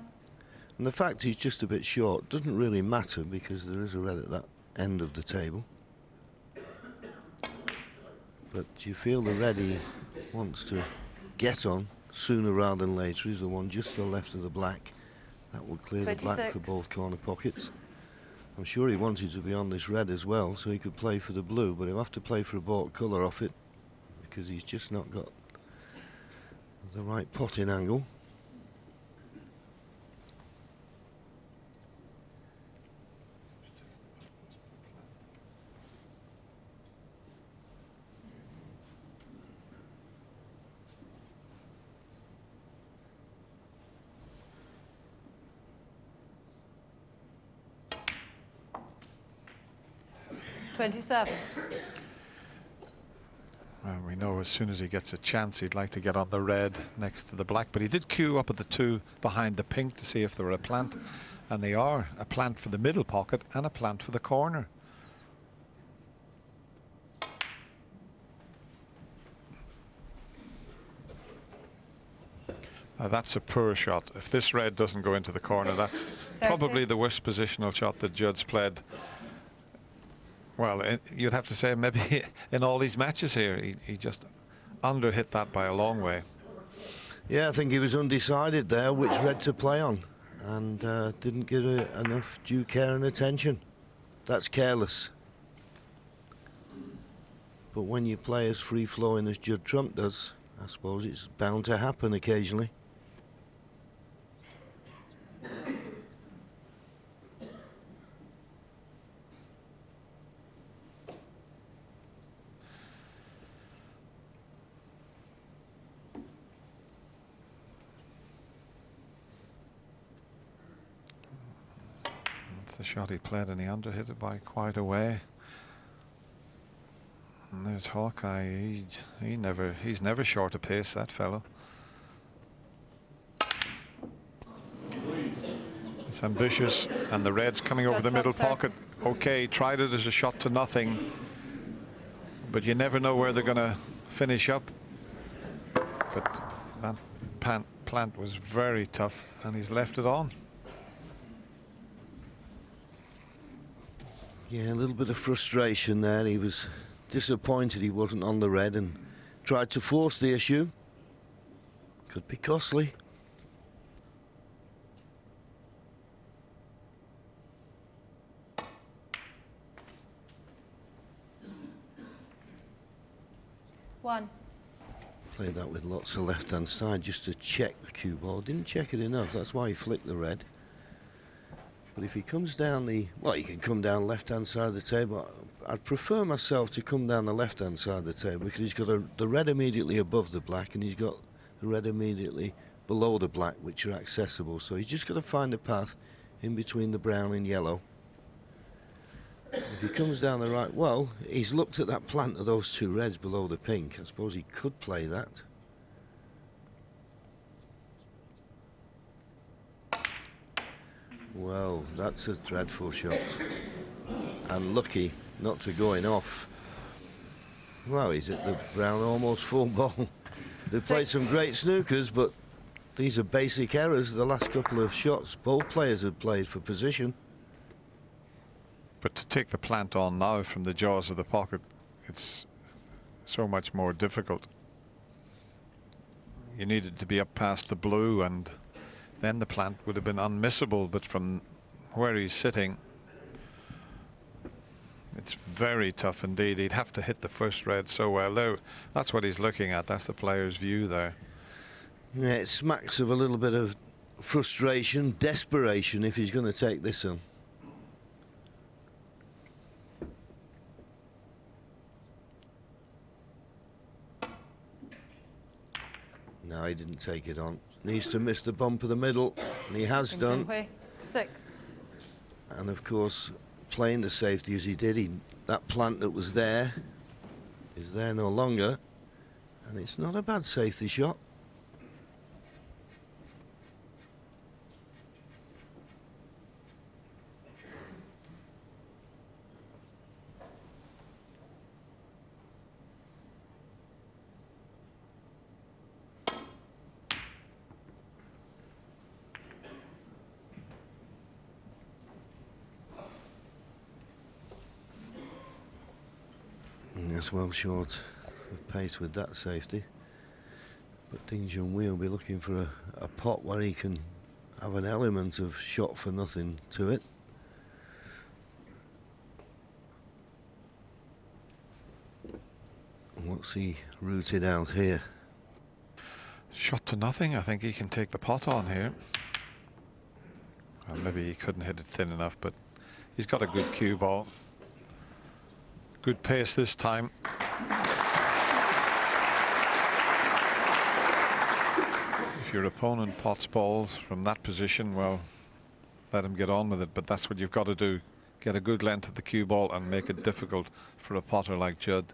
And the fact he's just a bit short doesn't really matter because there is a red at that end of the table. But you feel the red he wants to get on sooner rather than later is the one just to the left of the black. That will clear 26. the black for both corner pockets. I'm sure he wanted to be on this red as well so he could play for the blue, but he'll have to play for a bought colour off it because he's just not got the right potting angle. $27. Well, we know as soon as he gets a chance he'd like to get on the red next to the black, but he did queue up at the two behind the pink to see if they were a plant, and they are a plant for the middle pocket and a plant for the corner. Now that's a poor shot. If this red doesn't go into the corner, that's 30. probably the worst positional shot that Judd's played. Well, you'd have to say maybe in all these matches here, he just under-hit that by a long way. Yeah, I think he was undecided there which red to play on and didn't give enough due care and attention. That's careless. But when you play as free-flowing as Judd Trump does, I suppose it's bound to happen occasionally. That's the shot he played, and he underhit it by quite a way. And there's Hawkeye. He's never short a pace, that fellow. It's ambitious, and the red's coming over the middle pocket. Okay, tried it as a shot to nothing, but you never know where they're going to finish up. But that plant was very tough, and he's left it on. Yeah, a little bit of frustration there. He was disappointed he wasn't on the red and tried to force the issue. Could be costly. One. Played that with lots of left-hand side just to check the cue ball. Didn't check it enough. That's why he flicked the red. But if he comes down the... Well, he can come down left-hand side of the table. I'd prefer myself to come down the left-hand side of the table because he's got the red immediately above the black and he's got the red immediately below the black, which are accessible. So he's just got to find a path in between the brown and yellow. If he comes down the right... Well, he's looked at that plant of those two reds below the pink. I suppose he could play that. Well, that's a dreadful shot. And lucky not to going off. Well, he's at the brown almost full ball. They've played some great snookers, but these are basic errors. The last couple of shots, both players have played for position. But to take the plant on now from the jaws of the pocket, it's so much more difficult. You needed to be up past the blue, and then the plant would have been unmissable. But from where he's sitting, it's very tough indeed. He'd have to hit the first red so well. Though that's what he's looking at. That's the player's view there. Yeah, it smacks of a little bit of frustration, desperation if he's going to take this on. No, he didn't take it on. Needs to miss the bump of the middle, and he has done. Junhui. 6. And of course, playing the safety as he did, that plant that was there is there no longer, and it's not a bad safety shot. That's well short of pace with that safety. But Ding Junhui will be looking for a pot where he can have an element of shot for nothing to it. What's he rooted out here? Shot to nothing. I think he can take the pot on here. Well, maybe he couldn't hit it thin enough, but he's got a good cue ball. Good pace this time. If your opponent pots balls from that position, well, let him get on with it. But that's what you've got to do. Get a good length of the cue ball and make it difficult for a potter like Judd.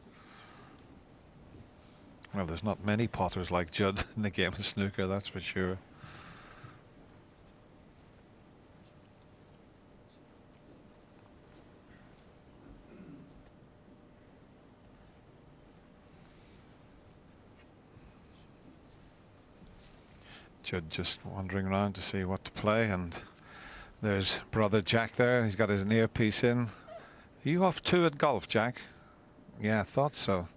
Well, there's not many potters like Judd in the game of snooker, that's for sure. Judd just wandering around to see what to play, and there's brother Jack there. He's got his earpiece in. Are you off 2 at golf, Jack? Yeah, I thought so.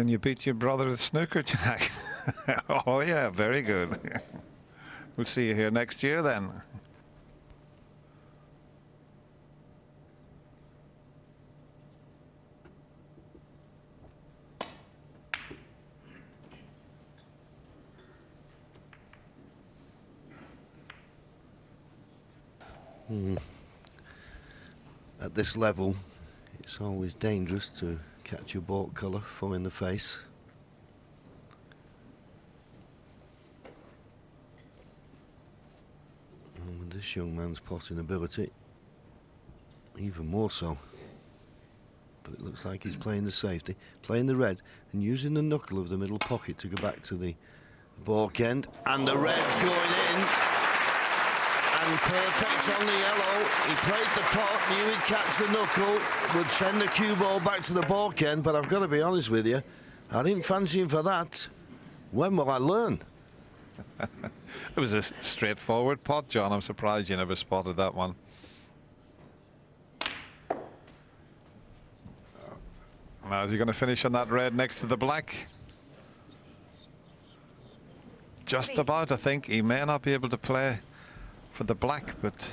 Can you beat your brother at snooker, Jack? Oh, yeah, very good. We'll see you here next year then. At this level, it's always dangerous to catch your baulk colour full in the face. And with this young man's potting ability, even more so. But it looks like he's playing the safety, playing the red, and using the knuckle of the middle pocket to go back to the baulk end. And the red going in. And perfect on the yellow. He played the pot, knew he'd catch the knuckle, would send the cue ball back to the baulk end, but I've got to be honest with you, I didn't fancy him for that. When will I learn? It was a straightforward pot, John. I'm surprised you never spotted that one. Now, is he going to finish on that red next to the black? Just about, I think. He may not be able to play for the black, but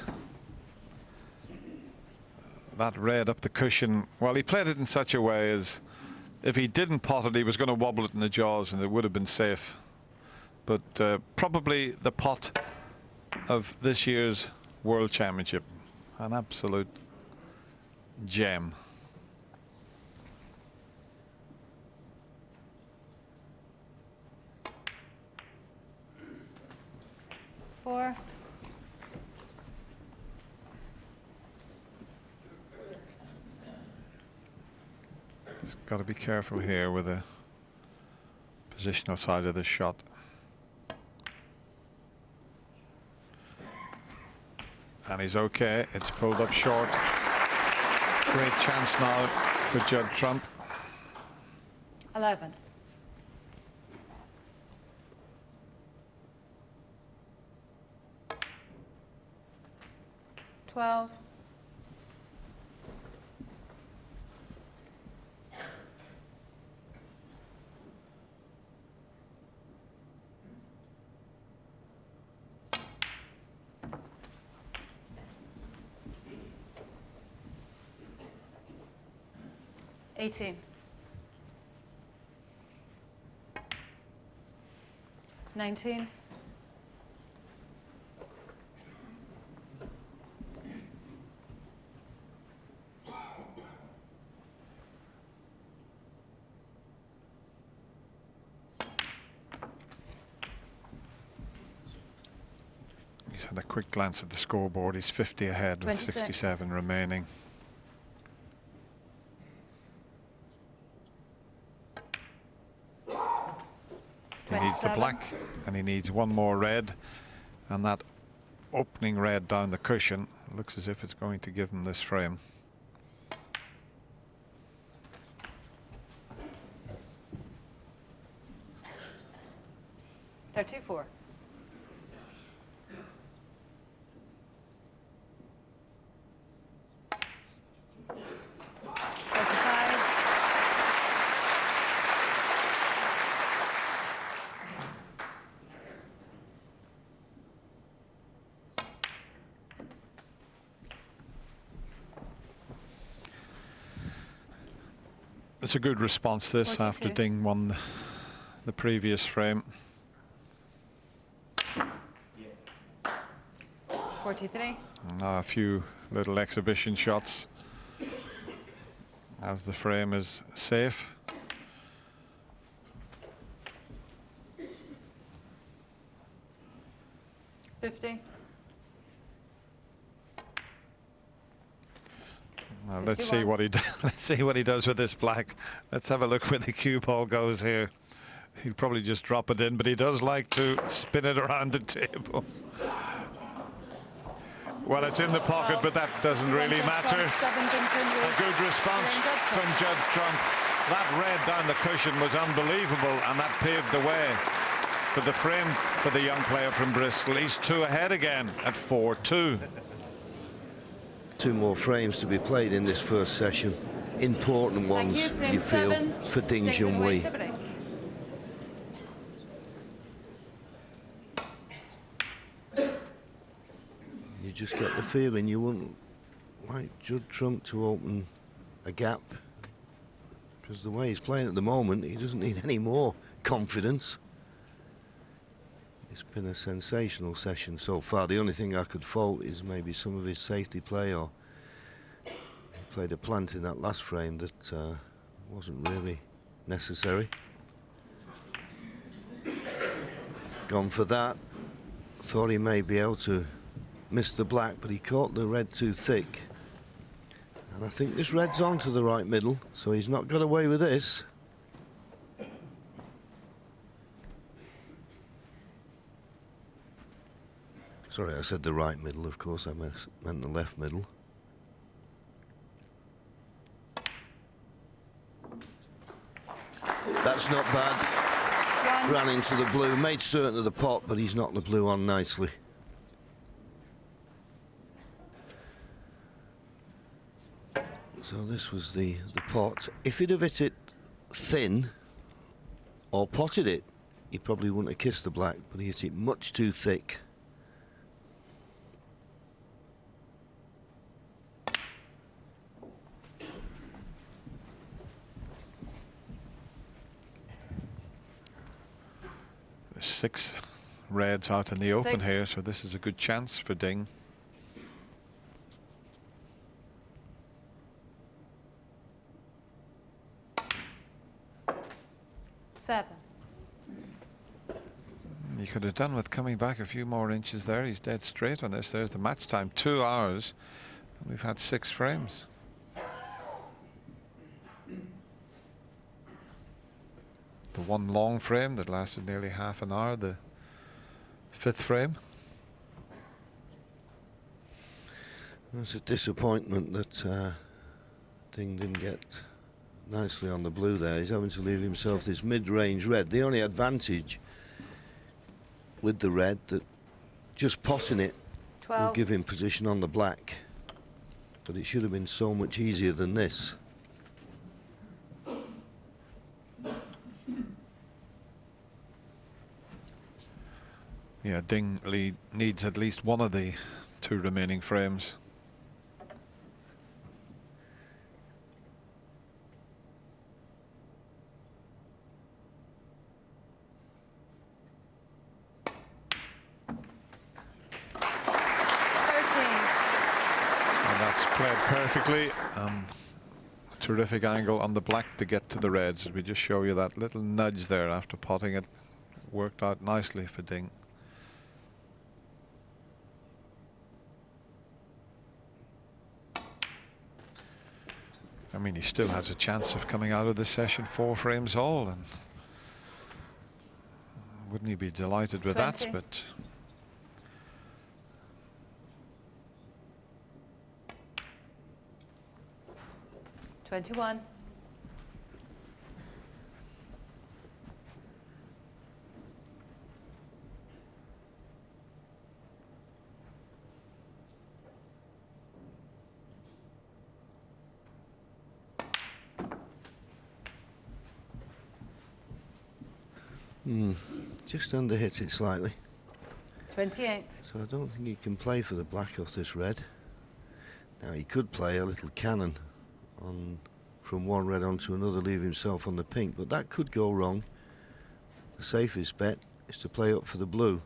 that red up the cushion, well, he played it in such a way as if he didn't pot it, he was going to wobble it in the jaws and it would have been safe. But probably the pot of this year's World Championship. An absolute gem. Four. Just got to be careful here with the positional side of the shot. And he's okay. It's pulled up short. Great chance now for Judd Trump. 11. $12. $18. 19. 'He's had a quick glance at the scoreboard. He's 50 ahead with 26. 67 remaining. He needs the 27. black and he needs one more red, and that opening red down the cushion looks as if it's going to give him this frame. $34. It's a good response, this, 42. after Ding won the previous frame. 43. And now a few little exhibition shots as the frame is safe. $50. Well, let's 51. see what he let's see what he does with this black. Let's have a look where the cue ball goes here. He'll probably just drop it in, but he does like to spin it around the table. Well, it's in the pocket, but that doesn't really matter. A good response from Judd Trump. That red down the cushion was unbelievable, and that paved the way for the frame for the young player from Bristol. He's 2 ahead again at 4-2. 2 more frames to be played in this first session. important Thank ones, you. Frame you feel, 7. for Ding Junhui Junhui. to break. You just get the feeling you wouldn't like Judd Trump to open a gap, because the way he's playing at the moment, he doesn't need any more confidence. It's been a sensational session so far. The only thing I could fault is maybe some of his safety play, or he played a plant in that last frame that wasn't really necessary. Gone for that. Thought he may be able to miss the black, but he caught the red too thick. And I think this red's on to the right middle, so he's not got away with this. Sorry, I said the right middle, of course I meant the left middle. That's not bad. One. Ran into the blue, made certain of the pot, but he's knocked the blue on nicely. So this was the pot. If he'd have hit it thin or potted it, he probably wouldn't have kissed the black, but he hit it much too thick. There's 6 reds out in the open 6. here, so this is a good chance for Ding. Seven. He could have done with coming back a few more inches there. He's dead straight on this. There's the match time, 2 hours. And we've had 6 frames. The one long frame that lasted nearly half an hour, the 5th frame. It's a disappointment that Ding didn't get nicely on the blue there. He's having to leave himself this mid-range red. The only advantage with the red, that just potting it 12. will give him position on the black. But it should have been so much easier than this. Yeah, Ding needs at least one of the 2 remaining frames. Played perfectly. Terrific angle on the black to get to the reds. We just show you that little nudge there after potting it. Worked out nicely for Ding. I mean, he still has a chance of coming out of this session 4 frames all, and wouldn't he be delighted with 20. that? But 21. Just under hit it slightly. 28. So I don't think he can play for the black off this red. Now he could play a little cannon on from one red onto another, leave himself on the pink, but that could go wrong. The safest bet is to play up for the blue.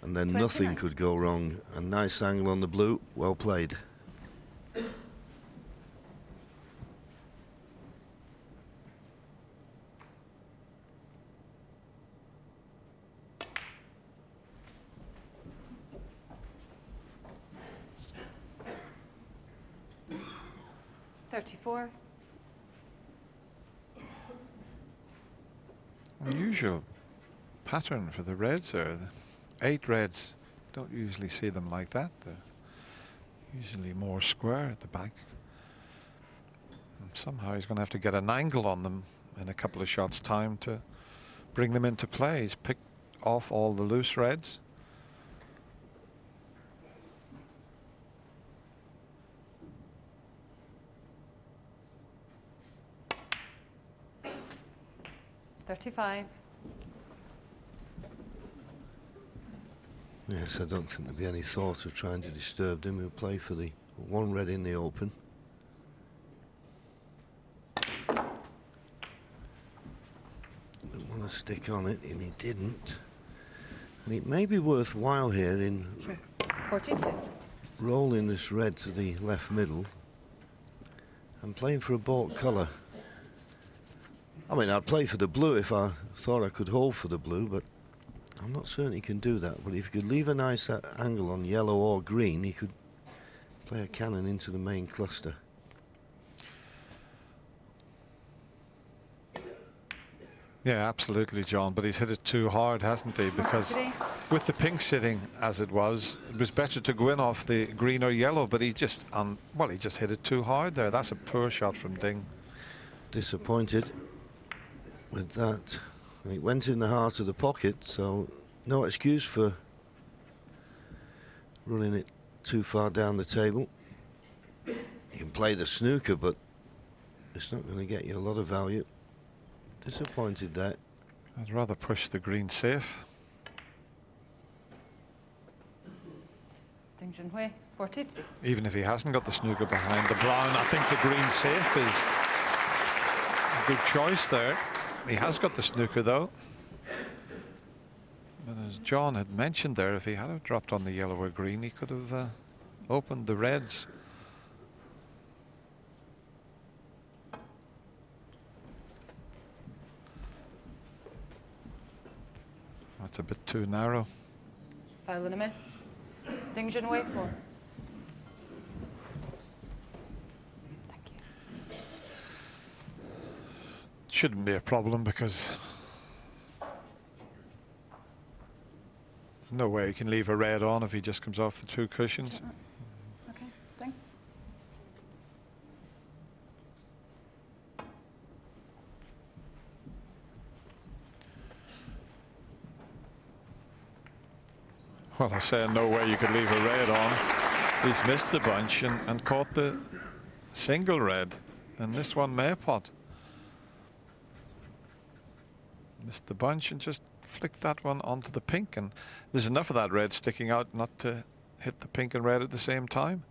And then 29. nothing could go wrong. A nice angle on the blue, well played. Unusual pattern for the reds there. 8 reds. Don't usually see them like that. They're usually more square at the back. And somehow he's going to have to get an angle on them in a couple of shots' time to bring them into play. He's picked off all the loose reds. 35. Yes, I don't think there'll be any thought of trying to disturb him. He'll play for the one red in the open. Didn't want to stick on it, and he didn't. And it may be worthwhile here in 42. rolling this red to the left middle and playing for a baulk colour. I mean, I'd play for the blue if I thought I could hold for the blue, but I'm not certain he can do that. But if he could leave a nice angle on yellow or green, he could play a cannon into the main cluster. Yeah, absolutely, John. But he's hit it too hard, hasn't he? Because with the pink sitting as it was better to go in off the green or yellow. But he just, well, he just hit it too hard there. That's a poor shot from Ding. Disappointed with that. And it went in the heart of the pocket, so no excuse for running it too far down the table. You can play the snooker, but it's not going to get you a lot of value. Disappointed there. I'd rather push the green safe. Ding Junhui, 43. Even if he hasn't got the snooker behind the brown, I think the green safe is a good choice there. He has got the snooker though. But as John had mentioned there, if he had have dropped on the yellow or green, he could have opened the reds. That's a bit too narrow. Foul and a miss. Ding Junhui, 4. Thank you. Shouldn't be a problem because no way he can leave a red on if he just comes off the two cushions. Okay, Ding. Well, I say no way you could leave a red on. He's missed the bunch and caught the single red, and this one may pot. Missed the bunch and just flicked that one onto the pink, and there's enough of that red sticking out not to hit the pink and red at the same time.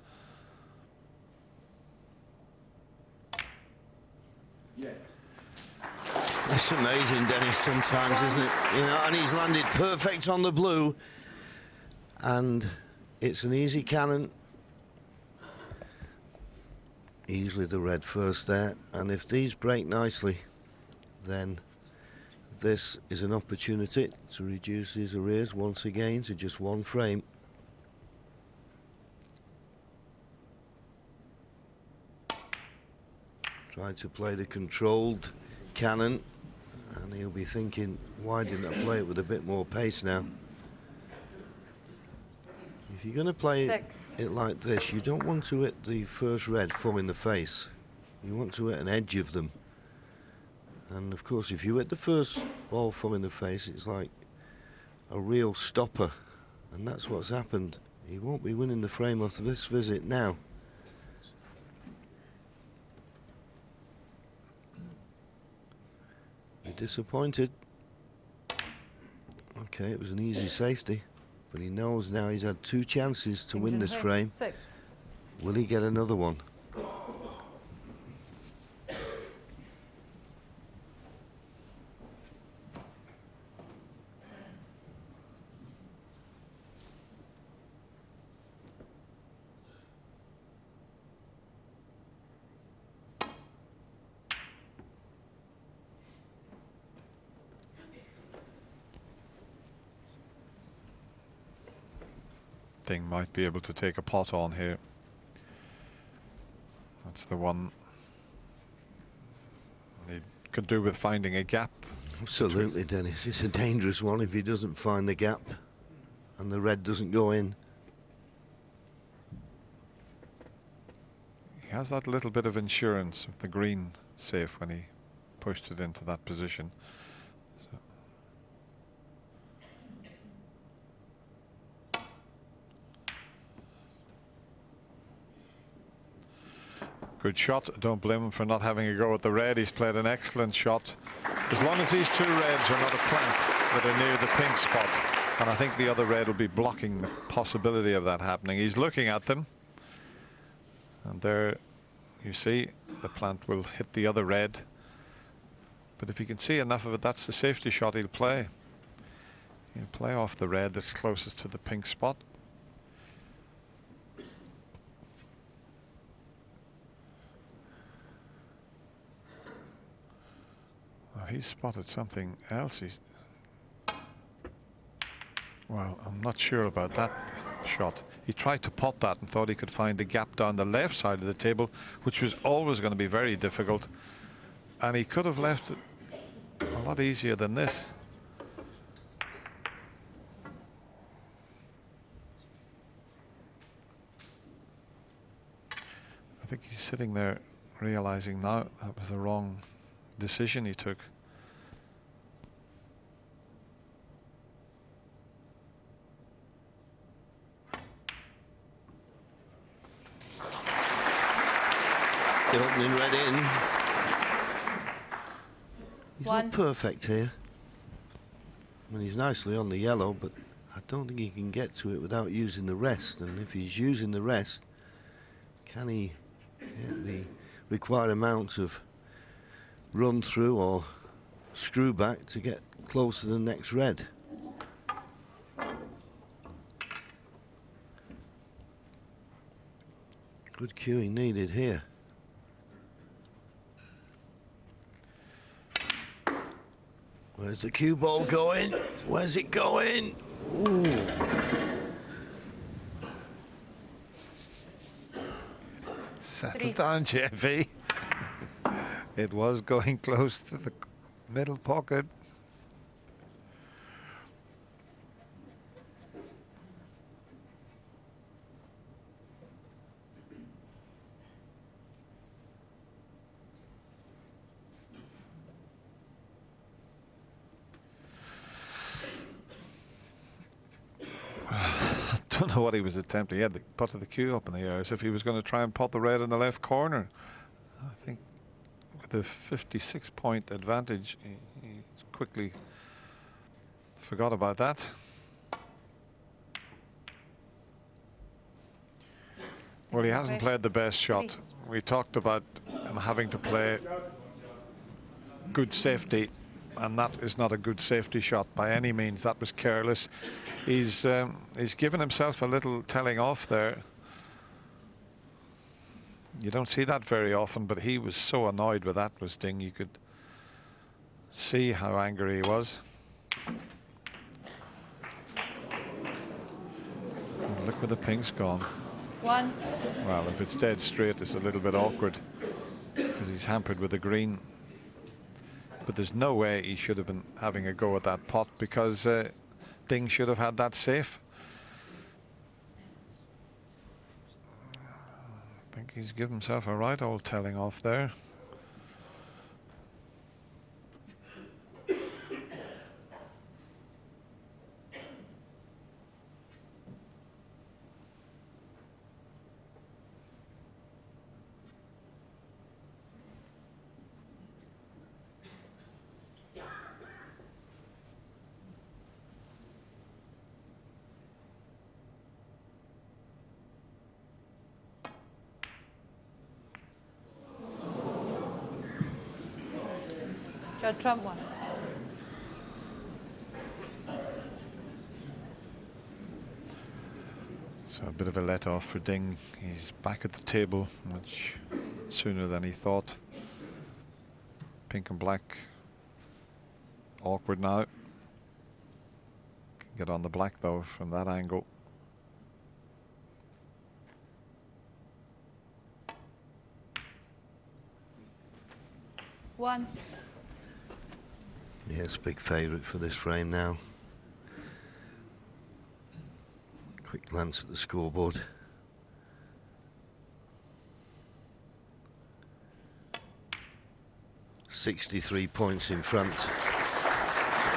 It's amazing, Dennis, sometimes, isn't it? You know, and he's landed perfect on the blue, and it's an easy cannon. Easily the red first there, and if these break nicely, then this is an opportunity to reduce his arrears once again to just one frame. Tried to play the controlled cannon, and he'll be thinking, why didn't I play it with a bit more pace now? If you're going to play it like this, you don't want to hit the first red full in the face. You want to hit an edge of them. And of course, if you hit the first ball full in the face, it's like a real stopper. And that's what's happened. He won't be winning the frame after this visit now. You're disappointed. Okay, it was an easy safety. But he knows now he's had two chances to win this frame. 6. Will he get another one? Ding might be able to take a pot on here. That's the one he could do with finding a gap. Absolutely, Dennis. It's a dangerous one if he doesn't find the gap and the red doesn't go in. He has that little bit of insurance of the green safe when he pushed it into that position. Good shot. Don't blame him for not having a go at the red. He's played an excellent shot As long as these two reds are not a plant that are near the pink spot, and I think the other red will be blocking the possibility of that happening. He's looking at them, and there you see the plant will hit the other red, but if he can see enough of it, that's the safety shot he'll play. He'll play off the red that's closest to the pink spot. He's spotted something else. Well, I'm not sure about that shot. He tried to pot that and thought he could find a gap down the left side of the table, which was always going to be very difficult. And he could have left it a lot easier than this. I think he's sitting there realizing now that was the wrong decision he took. The opening red in. He's One. not perfect here. I mean, he's nicely on the yellow, but I don't think he can get to it without using the rest. And if he's using the rest, can he get the required amount of run through or screw back to get close to the next red? Good cueing needed here. Where's the cue ball going? Where's it going? Ooh. Settle down, Jeffy. It was going close to the middle pocket. I don't know what he was attempting. He had the pot of the cue up in the air as if he was going to try and pot the red in the left corner. I think with a 56-point advantage, he quickly forgot about that. Well, he hasn't played the best shot. We talked about him having to play good safety, and that is not a good safety shot by any means. That was careless. He's given himself a little telling off there. You don't see that very often, but he was so annoyed with that was Ding. You could see how angry he was. And look where the pink's gone. One. Well, if it's dead straight, it's a little bit awkward because he's hampered with the green. But there's no way he should have been having a go at that pot because Ding should have had that safe. I think he's given himself a right old telling off there. Judd Trump one. So a bit of a let off for Ding. He's back at the table much sooner than he thought. Pink and black. Awkward now. Can get on the black though from that angle. One. Yes, big favourite for this frame now. Quick glance at the scoreboard. $63 points in front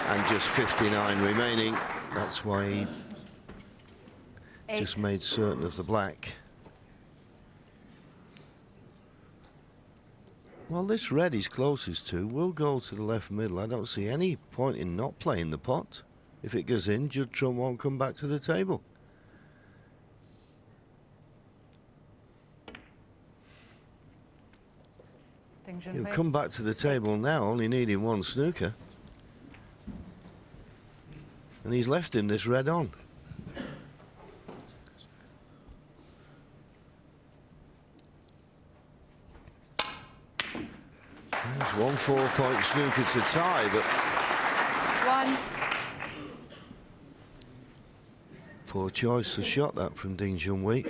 and just 59 remaining. That's why he just made certain of the black. Well, this red he's closest to will go to the left middle. I don't see any point in not playing the pot. If it goes in, Judd Trump won't come back to the table. Ding He'll Junhui. come back to the table now, only needing one snooker. And he's left him this red on. There's one 4-point snooker to tie, but 1. poor choice of shot that from Ding Junhui.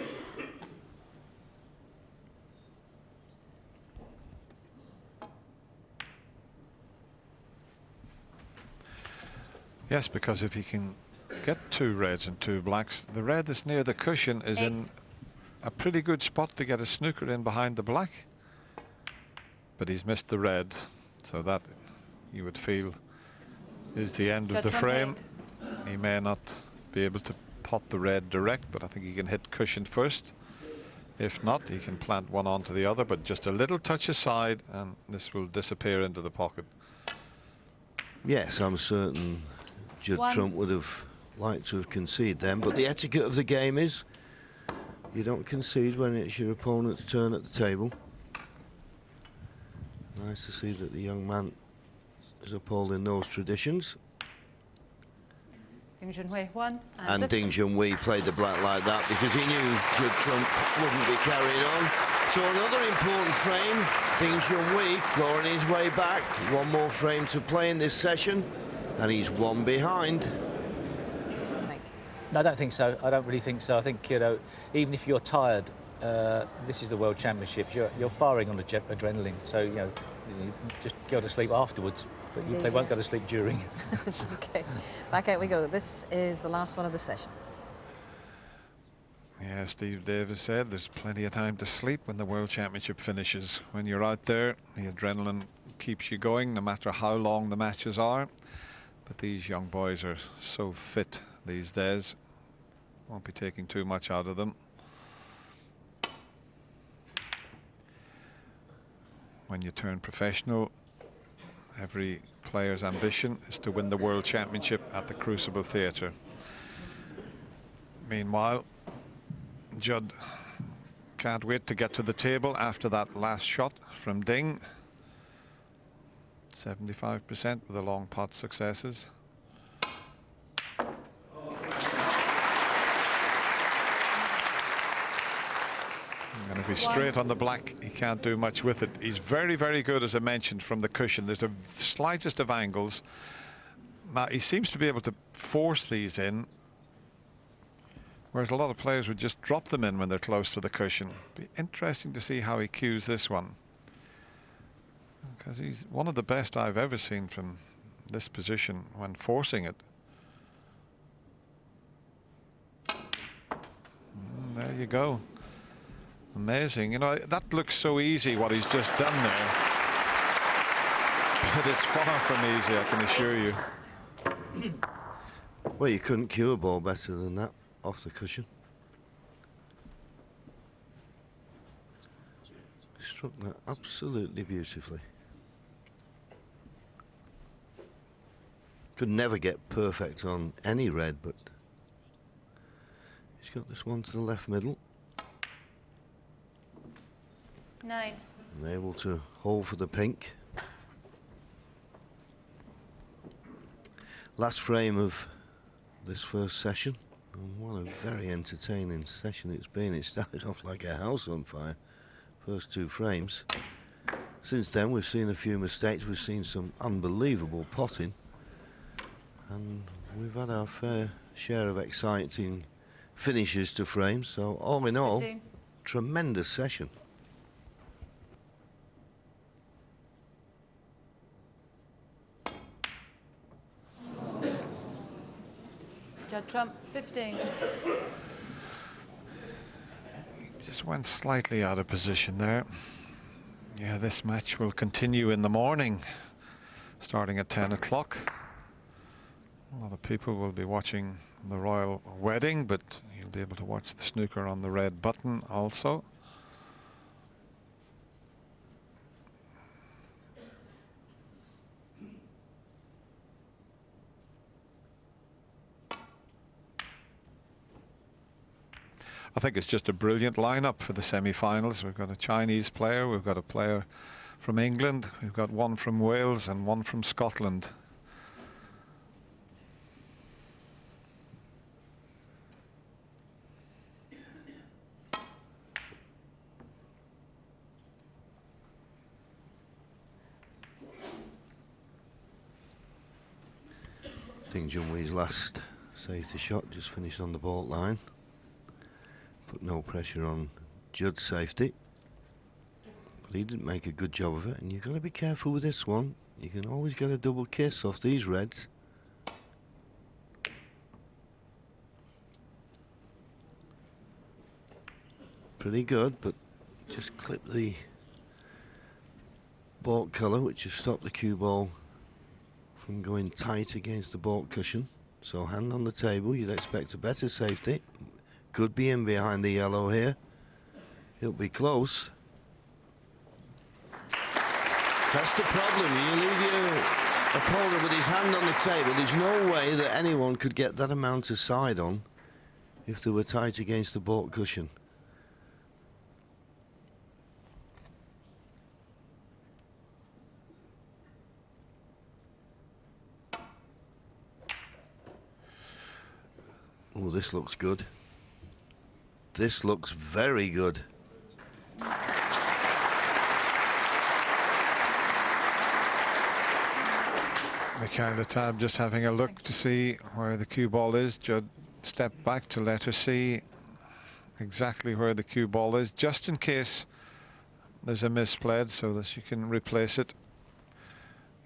Yes, because if he can get 2 reds and 2 blacks, the red that's near the cushion is in a pretty good spot to get a snooker in behind the black. But he's missed the red, so that you would feel is the end of Judd the Trump frame. 8. He may not be able to pot the red direct, but I think he can hit cushion first. If not, he can plant one onto the other, but just a little touch aside, and this will disappear into the pocket. Yes, I'm certain Judd 1. Trump would have liked to have conceded them, but the etiquette of the game is you don't concede when it's your opponent's turn at the table. Nice to see that the young man is upholding those traditions. Ding Junhui 1. And Ding Junhui played the black like that because he knew Judd Trump wouldn't be carrying on. So another important frame, Ding Junhui clawing his way back. One more frame to play in this session, and he's 1 behind. Mike. No, I don't think so. I don't really think so. I think, you know, even if you're tired, this is the World Championships. You're firing on adrenaline, so you know, you just go to sleep afterwards. But Indeed, they won't yeah. go to sleep during. Okay, back out we go. This is the last one of the session. Yeah, Steve Davis said there's plenty of time to sleep when the World Championship finishes. When you're out there, the adrenaline keeps you going no matter how long the matches are. But these young boys are so fit these days. Won't be taking too much out of them. When you turn professional, every player's ambition is to win the World Championship at the Crucible Theatre. Meanwhile, Judd can't wait to get to the table after that last shot from Ding. 75% with the long pot successes. And if he's straight on the black, he can't do much with it. He's very, very good, as I mentioned, from the cushion. There's the slightest of angles. Now, he seems to be able to force these in, whereas a lot of players would just drop them in when they're close to the cushion. Be interesting to see how he cues this one, because he's one of the best I've ever seen from this position when forcing it. There you go. Amazing. You know, that looks so easy what he's just done there, but it's far from easy, I can assure you. Well, you couldn't cue a ball better than that off the cushion. Struck that absolutely beautifully. Could never get perfect on any red, but he's got this one to the left middle. 9. And able to hold for the pink. Last frame of this first session. And what a very entertaining session it's been. It started off like a house on fire. First 2 frames. Since then we've seen a few mistakes. We've seen some unbelievable potting. And we've had our fair share of exciting finishes to frames. So all in all, 15. tremendous session. Judd Trump 15. Just went slightly out of position there. Yeah, this match will continue in the morning, starting at 10 o'clock. A lot of people will be watching the royal wedding, but you'll be able to watch the snooker on the red button also. I think it's just a brilliant lineup for the semi-finals. We've got a Chinese player, we've got a player from England, we've got one from Wales and one from Scotland. I think Junhui's last safety shot just finished on the baulk line. Put no pressure on Judd's safety. But he didn't make a good job of it, and you've got to be careful with this one. You can always get a double kiss off these reds. Pretty good, but just clip the baulk colour, which has stopped the cue ball from going tight against the baulk cushion. So hand on the table, you'd expect a better safety. Could be in behind the yellow here. He'll be close. That's the problem. You leave your opponent with his hand on the table. There's no way that anyone could get that amount of side on if they were tight against the baulk cushion. Oh, this looks good. This looks very good. Michaela Tab just having a look to see where the cue ball is. Judd stepped back to let her see exactly where the cue ball is, just in case there's a misplayed, so that she can replace it.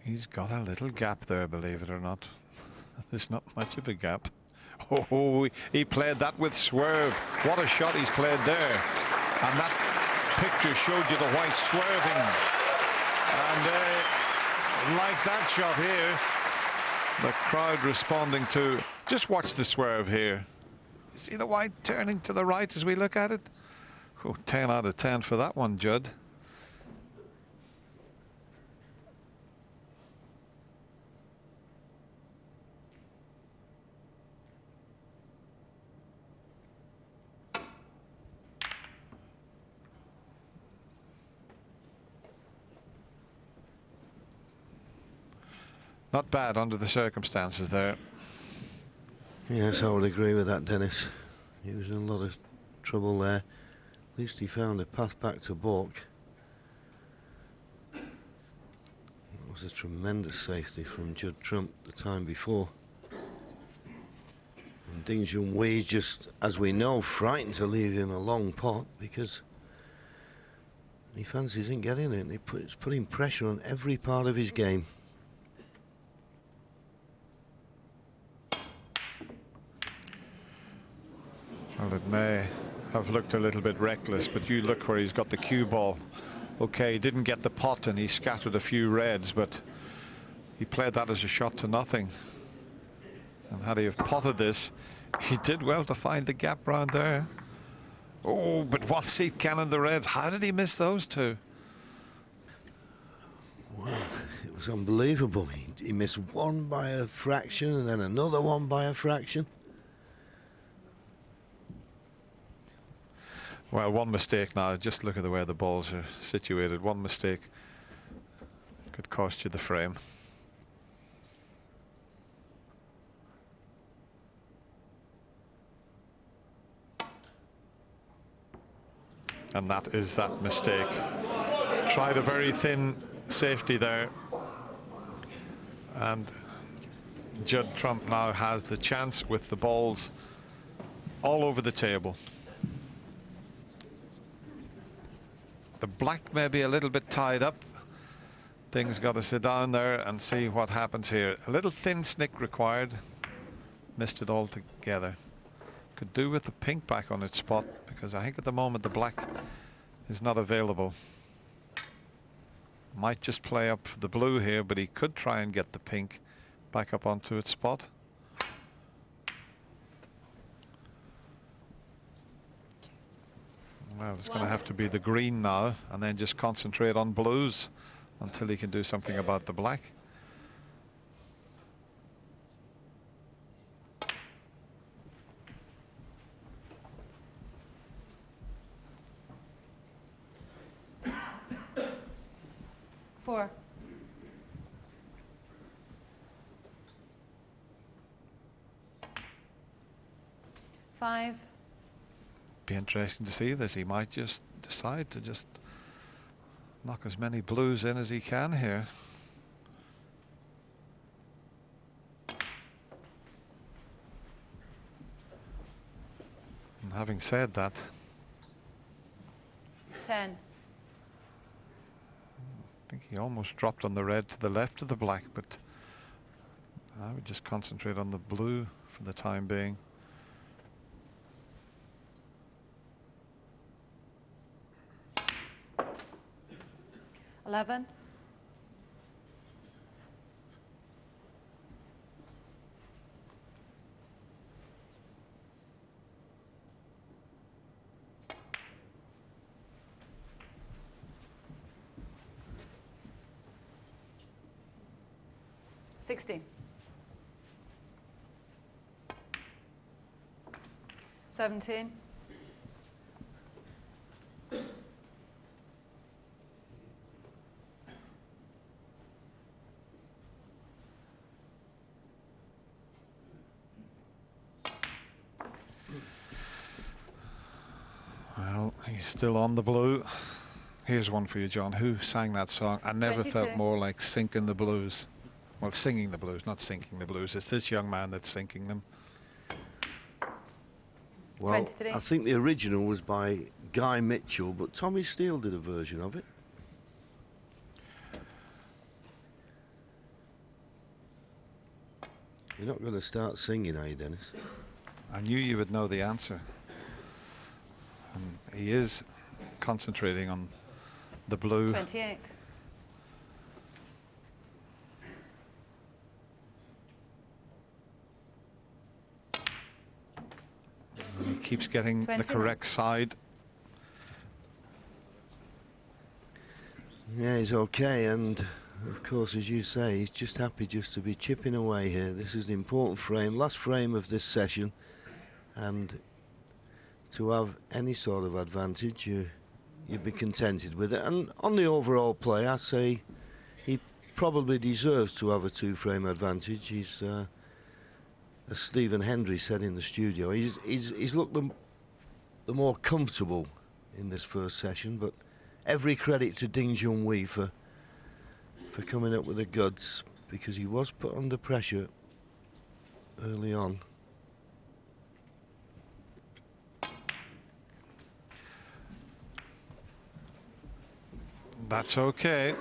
He's got a little gap there, believe it or not. There's not much of a gap. Oh, he played that with swerve. What a shot he's played there. And that picture showed you the white swerving. And like that shot here, the crowd responding to. Just watch the swerve here. See the white turning to the right as we look at it? Oh, 10 out of 10 for that one, Judd. Not bad under the circumstances there. Yes, I would agree with that, Dennis. He was in a lot of trouble there. At least he found a path back to baulk. That was a tremendous safety from Judd Trump the time before. And Ding Junhui just, as we know, frightened to leave him a long pot because he fancies in getting it. It's putting pressure on every part of his game. Well, it may have looked a little bit reckless, but you look where he's got the cue ball. Okay, he didn't get the pot and he scattered a few reds, but he played that as a shot to nothing. And had he have potted this, he did well to find the gap round there. Oh, but once he cannoned the reds, how did he miss those two? Well, it was unbelievable. He missed one by a fraction and then another one by a fraction. Well, one mistake now. Just look at the way the balls are situated. One mistake could cost you the frame. And that is that mistake. Tried a very thin safety there. And Judd Trump now has the chance with the balls all over the table. The black may be a little bit tied up. Ding's got to sit down there and see what happens here. A little thin snick required. Missed it altogether. Could do with the pink back on its spot, because I think at the moment the black is not available. Might just play up for the blue here, but he could try and get the pink back up onto its spot. Well, it's going to have to be the green now, and then just concentrate on blues until he can do something about the black. 4. Five. Be interesting to see this. He might just decide to just knock as many blues in as he can here. And having said that, 10. I think he almost dropped on the red to the left of the black, but I would just concentrate on the blue for the time being. $11. $16. 17. Well, he's still on the blue. Here's one for you, John. Who sang that song? I never 22. felt more like sinking the blues. Well, singing the blues, not sinking the blues. It's this young man that's sinking them. Well, 23. I think the original was by Guy Mitchell, but Tommy Steele did a version of it. You're not going to start singing, are you, Dennis? I knew you would know the answer. And he is concentrating on the blue. 28. And he keeps getting the 29. correct side. Yeah, he's okay, and of course, as you say, he's just happy just to be chipping away here. This is the important frame, last frame of this session, and to have any sort of advantage, you'd be contented with it. And on the overall play, I say he probably deserves to have a two-frame advantage. He's, as Stephen Hendry said in the studio, he's looked the more comfortable in this first session, but every credit to Junhui for coming up with the goods, because he was put under pressure early on. That's okay.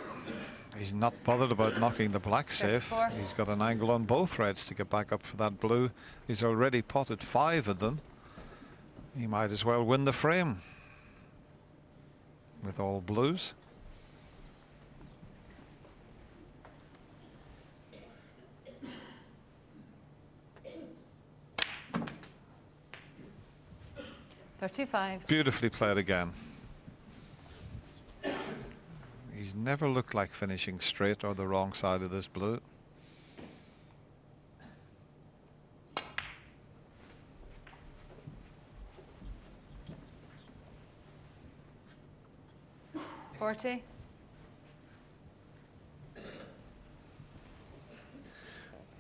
He's not bothered about knocking the black safe. 34. He's got an angle on both reds to get back up for that blue. He's already potted 5 of them. He might as well win the frame with all blues. $35. Beautifully played again. He's never looked like finishing straight or the wrong side of this blue. $40.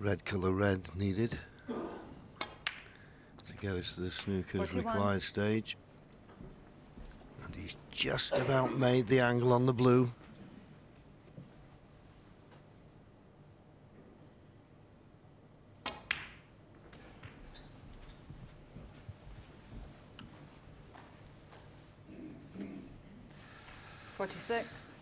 Red colour red needed to get us to the snooker's 41. required stage. And he's just about made the angle on the blue. $46.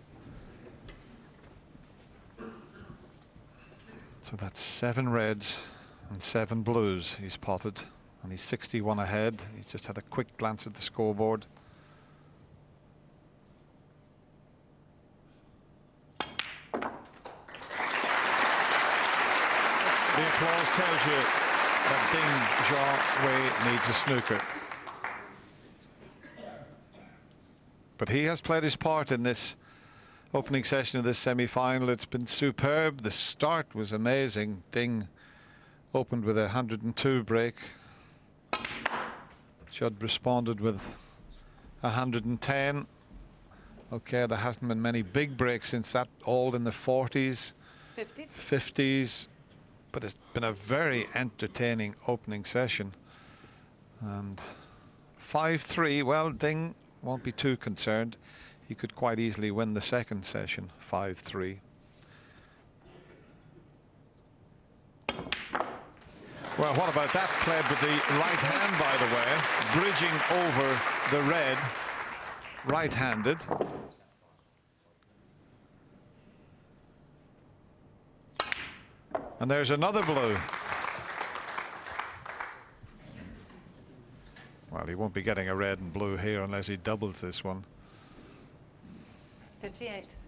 So that's 7 reds and 7 blues he's potted, and he's 61 ahead. He's just had a quick glance at the scoreboard. The applause tells you that Junhui needs a snooker. But he has played his part in this opening session of this semi-final. It's been superb. The start was amazing. Ding opened with a 102 break. Judd responded with 110. Okay, there hasn't been many big breaks since that, all in the 40s, 50s, but it's been a very entertaining opening session. And 5-3, well, Ding won't be too concerned. He could quite easily win the second session, 5-3. Well, what about that? Played with the right hand, by the way, bridging over the red, right-handed. And there's another blue. Well, he won't be getting a red and blue here unless he doubles this one. 58.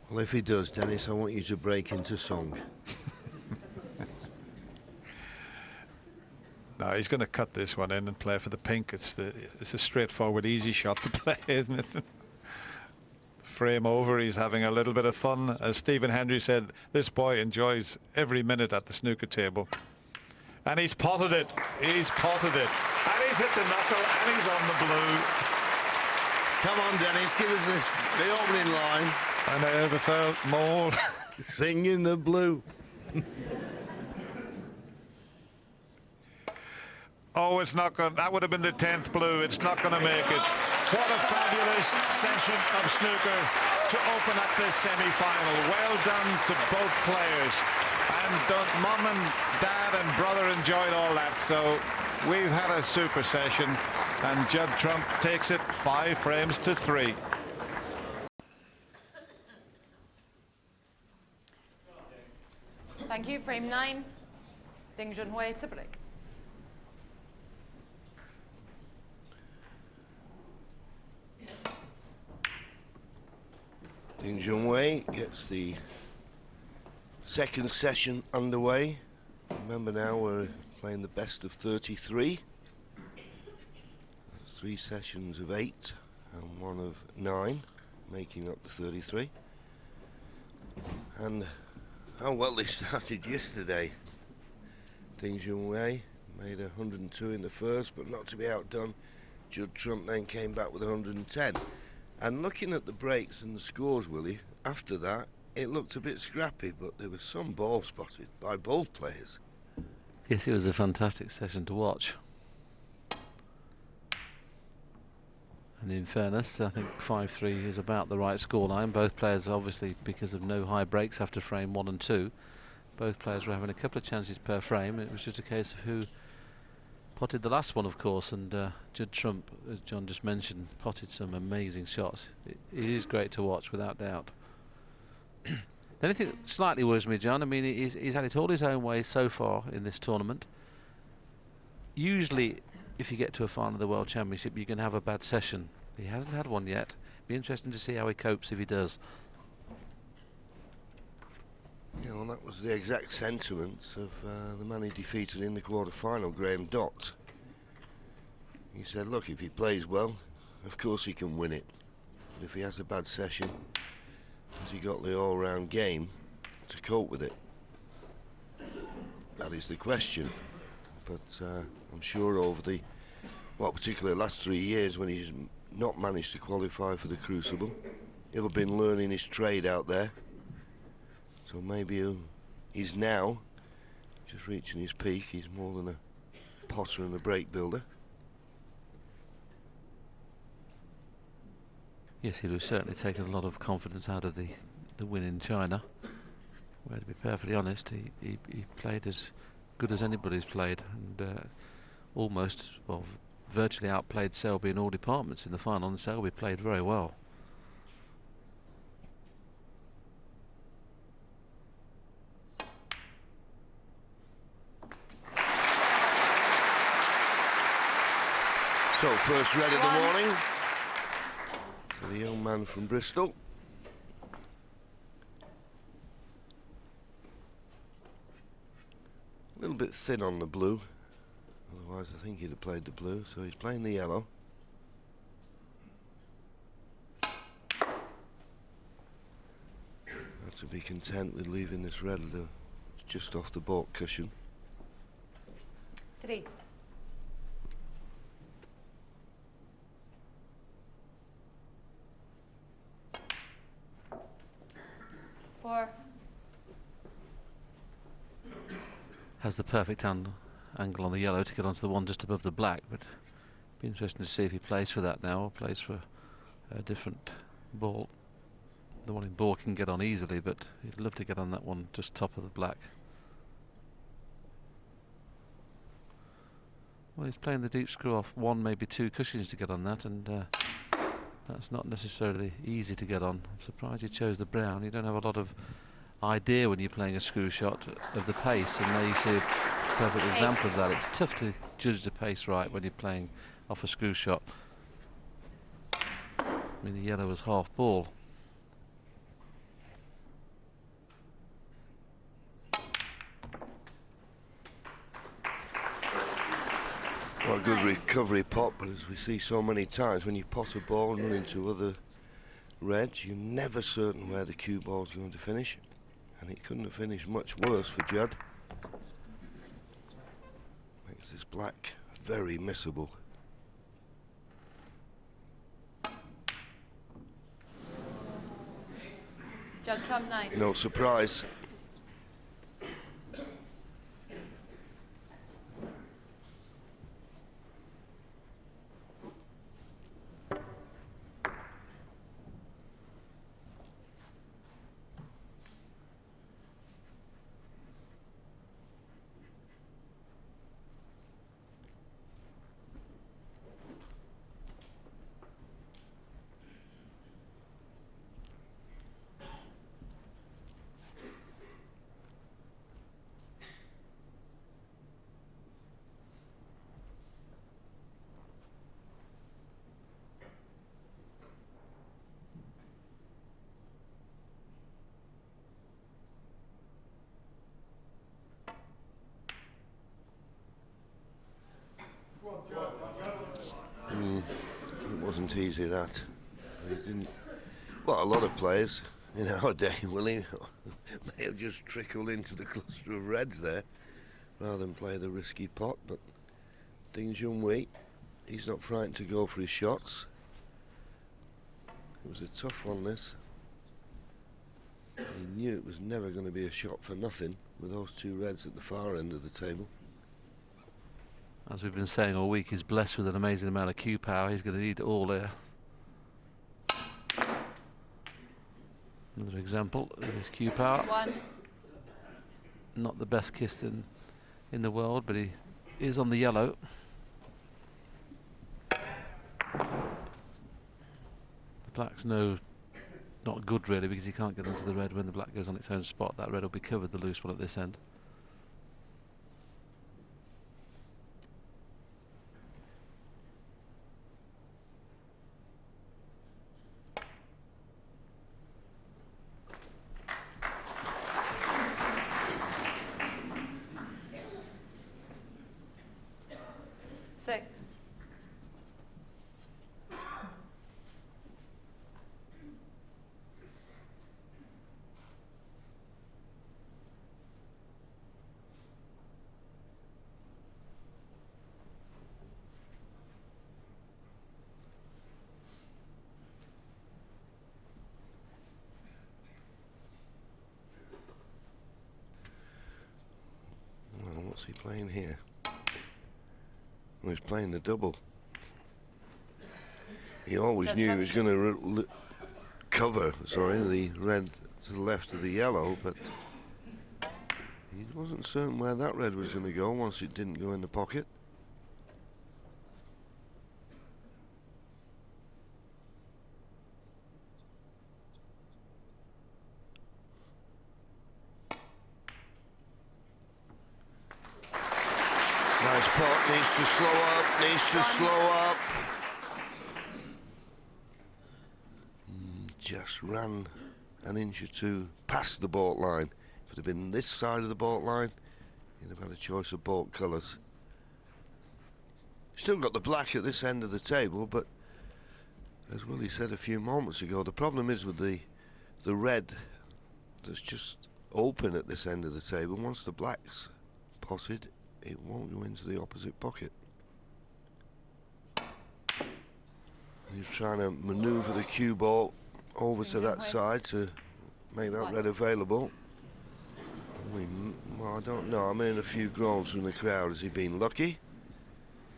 Well, if he does, Dennis, I want you to break into song. No, he's going to cut this one in and play for the pink. It's a straightforward, easy shot to play, isn't it? Frame over, he's having a little bit of fun. As Stephen Hendry said, this boy enjoys every minute at the snooker table. And he's potted it. He's potted it. And he's hit the knuckle, and he's on the blue. Come on, Dennis, give us this, the opening line. I never felt more. Singing the blue. Oh, it's not going. That would have been the 10th blue. It's not going to make it. What a fabulous session of snooker to open up this semi-final. Well done to both players. And Mum and Dad and brother enjoyed all that. So we've had a super session. And Judd Trump takes it 5-3. Thank you. Frame 9. Ding Junhui to break. Ding Junhui gets the second session underway. Remember now we're playing the best of 33. 3 sessions of 8 and 1 of 9, making up the 33. And how well they started yesterday. Ding Junhui made 102 in the first, but not to be outdone. Judd Trump then came back with 110. And looking at the breaks and the scores, Willie, after that, it looked a bit scrappy, but there was some ball spotted by both players. Yes, it was a fantastic session to watch. And in fairness, I think 5-3 is about the right scoreline. Both players, obviously, because of no high breaks after frame 1 and 2, both players were having a couple of chances per frame. It was just a case of who potted the last one, of course, and Judd Trump, as John just mentioned, potted some amazing shots. It is great to watch, without doubt. The only thing that slightly worries me, John, I mean, he's had it all his own way so far in this tournament. Usually, if you get to a final of the World Championship, you're going to have a bad session. He hasn't had one yet. Be interesting to see how he copes if he does. Yeah, well, that was the exact sentiment of the man he defeated in the quarter-final, Graham Dott. He said, look, if he plays well, of course he can win it. But if he has a bad session, has he got the all-round game to cope with it? That is the question. But I'm sure over the, well, particularly the last 3 years when he's not managed to qualify for the Crucible, he'll have been learning his trade out there. So maybe he's now just reaching his peak. He's more than a potter and a break builder. Yes, he'd have certainly taken a lot of confidence out of the win in China, where, to be perfectly honest, he played as good as anybody's played, and almost, well, virtually outplayed Selby in all departments in the final, and Selby played very well. So, first red of the morning for the young man from Bristol. A little bit thin on the blue, otherwise I think he'd have played the blue, so he's playing the yellow. Have to be content with leaving this red just off the baulk cushion. 3. has the perfect angle on the yellow to get onto the one just above the black, but it'd be interesting to see if he plays for that now or plays for a different ball. The one in ball can get on easily, but he'd love to get on that one just top of the black. Well, he's playing the deep screw off one, maybe two cushions to get on that, and that's not necessarily easy to get on. I'm surprised he chose the brown. You don't have a lot of idea when you're playing a screw shot of the pace, and there you see a perfect example of that. It's tough to judge the pace right when you're playing off a screw shot. I mean, the yellow was half ball. Well, a good recovery pot, but as we see so many times, when you pot a ball and run into other reds, you're never certain where the cue ball's going to finish. And it couldn't have finished much worse for Judd. Makes this black very missable. Judd, trump 9. No surprise. It wasn't easy, that. He didn't. Well, a lot of players in our day, Willie, may have just trickled into the cluster of reds there rather than play the risky pot, but Junhui, he's not frightened to go for his shots. It was a tough one, this. He knew it was never going to be a shot for nothing with those two reds at the far end of the table. As we've been saying all week, he's blessed with an amazing amount of cue power. He's going to need it all there. Another example of his cue power. 1. Not the best kissed in the world, but he is on the yellow. The black's not good really, because he can't get onto the red when the black goes on its own spot. That red will be covered, the loose one at this end. What's he playing here? Well, he's playing the double. He always knew he was going to cover, the red to the left of the yellow, but he wasn't certain where that red was going to go once it didn't go in the pocket. Nice pot, needs to slow up. Just ran an inch or two past the baulk line. If it had been this side of the baulk line, you'd have had a choice of baulk colours. Still got the black at this end of the table, but as Willie said a few moments ago, the problem is with the red that's just open at this end of the table. Once the black's potted, it won't go into the opposite pocket. He's trying to manoeuvre the cue ball over to that side to make that red available. Well, I don't know. I'm hearing a few groans from the crowd. Has he been lucky?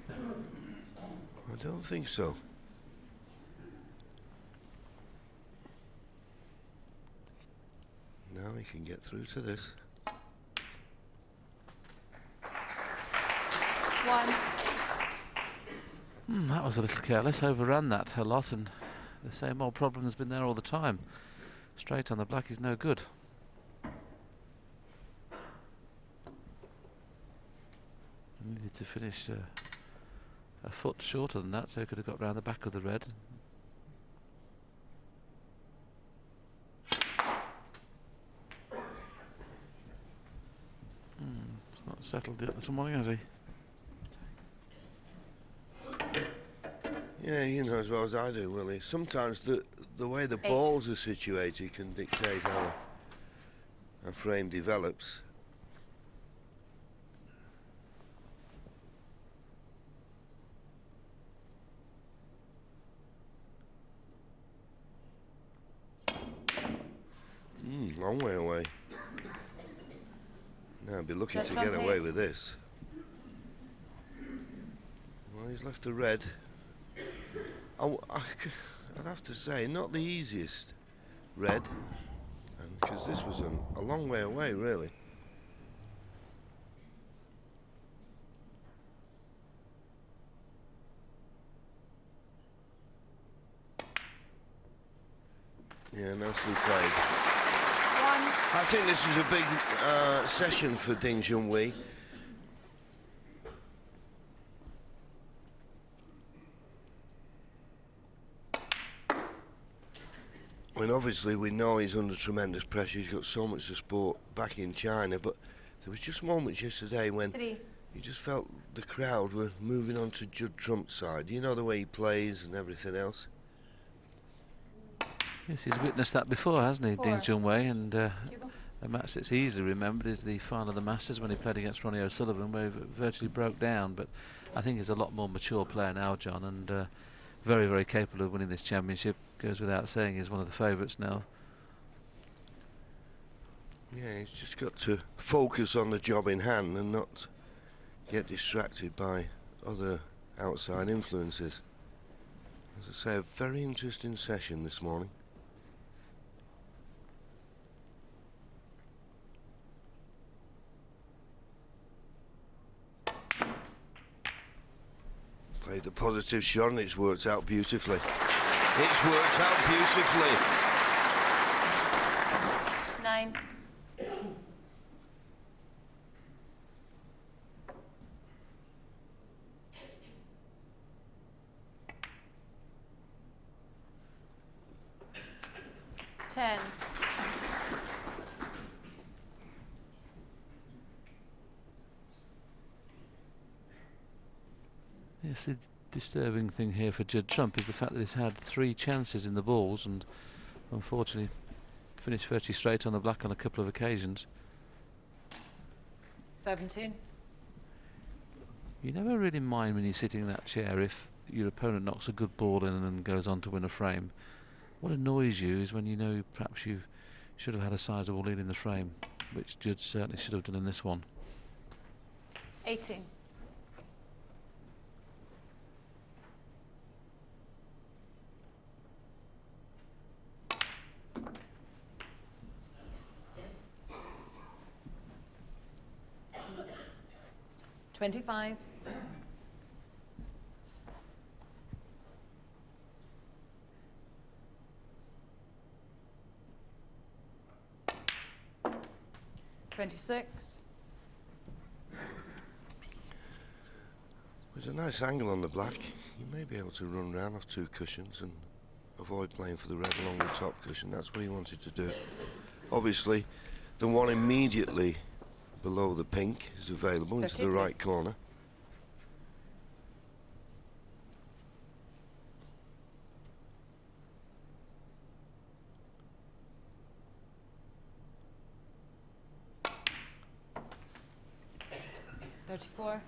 I don't think so. Now he can get through to this. 1. That was a little careless. Overran that a lot, and the same old problem has been there all the time. Straight on the black is no good. Needed to finish a foot shorter than that, so he could have got round the back of the red. It's not settled yet this morning, has he? Yeah, you know as well as I do, Willie. Sometimes the way the balls are situated can dictate how a frame develops. Long way away. Now I'd be looking to get away with this. Well, he's left the red. I'd have to say, not the easiest red, because this was a long way away, really. Yeah, nicely played. I think this is a big session for Junhui. I mean, obviously we know he's under tremendous pressure. He's got so much support back in China, but there was just moments yesterday when you just felt the crowd were moving on to Judd Trump's side. You know, the way he plays and everything else. Yes, he's witnessed that before, hasn't he, Junhui? And a match that's easily remembered is the final of the Masters when he played against Ronnie O'Sullivan, where he virtually broke down. But I think he's a lot more mature player now, John, and very, very capable of winning this championship. Goes without saying, he's one of the favourites now. Yeah, he's just got to focus on the job in hand and not get distracted by other outside influences. As I say, a very interesting session this morning. Played the positive shot and it's worked out beautifully. It's worked out beautifully. 9. Ten. Yes, the disturbing thing here for Judd Trump is the fact that he's had 3 chances in the balls and unfortunately finished virtually straight on the black on a couple of occasions. 17. You never really mind when you're sitting in that chair if your opponent knocks a good ball in and goes on to win a frame. What annoys you is when you know perhaps you should have had a sizable lead in the frame, which Judd certainly should have done in this one. 18. $25. 26. There's a nice angle on the black. You may be able to run round off 2 cushions and avoid playing for the red along the top cushion. That's what he wanted to do. Obviously, the one immediately below the pink is available into the right corner. $34.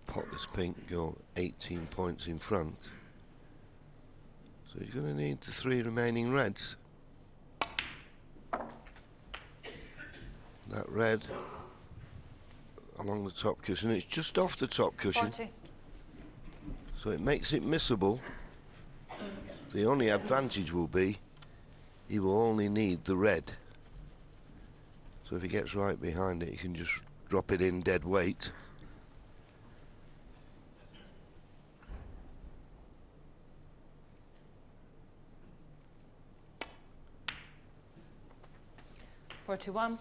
Pot this pink, go 18 points in front. So he's going to need the 3 remaining reds. that red along the top cushion. It's just off the top cushion, 40. so it makes it missable. The only advantage will be he will only need the red. So if he gets right behind it, he can just drop it in dead weight. $41.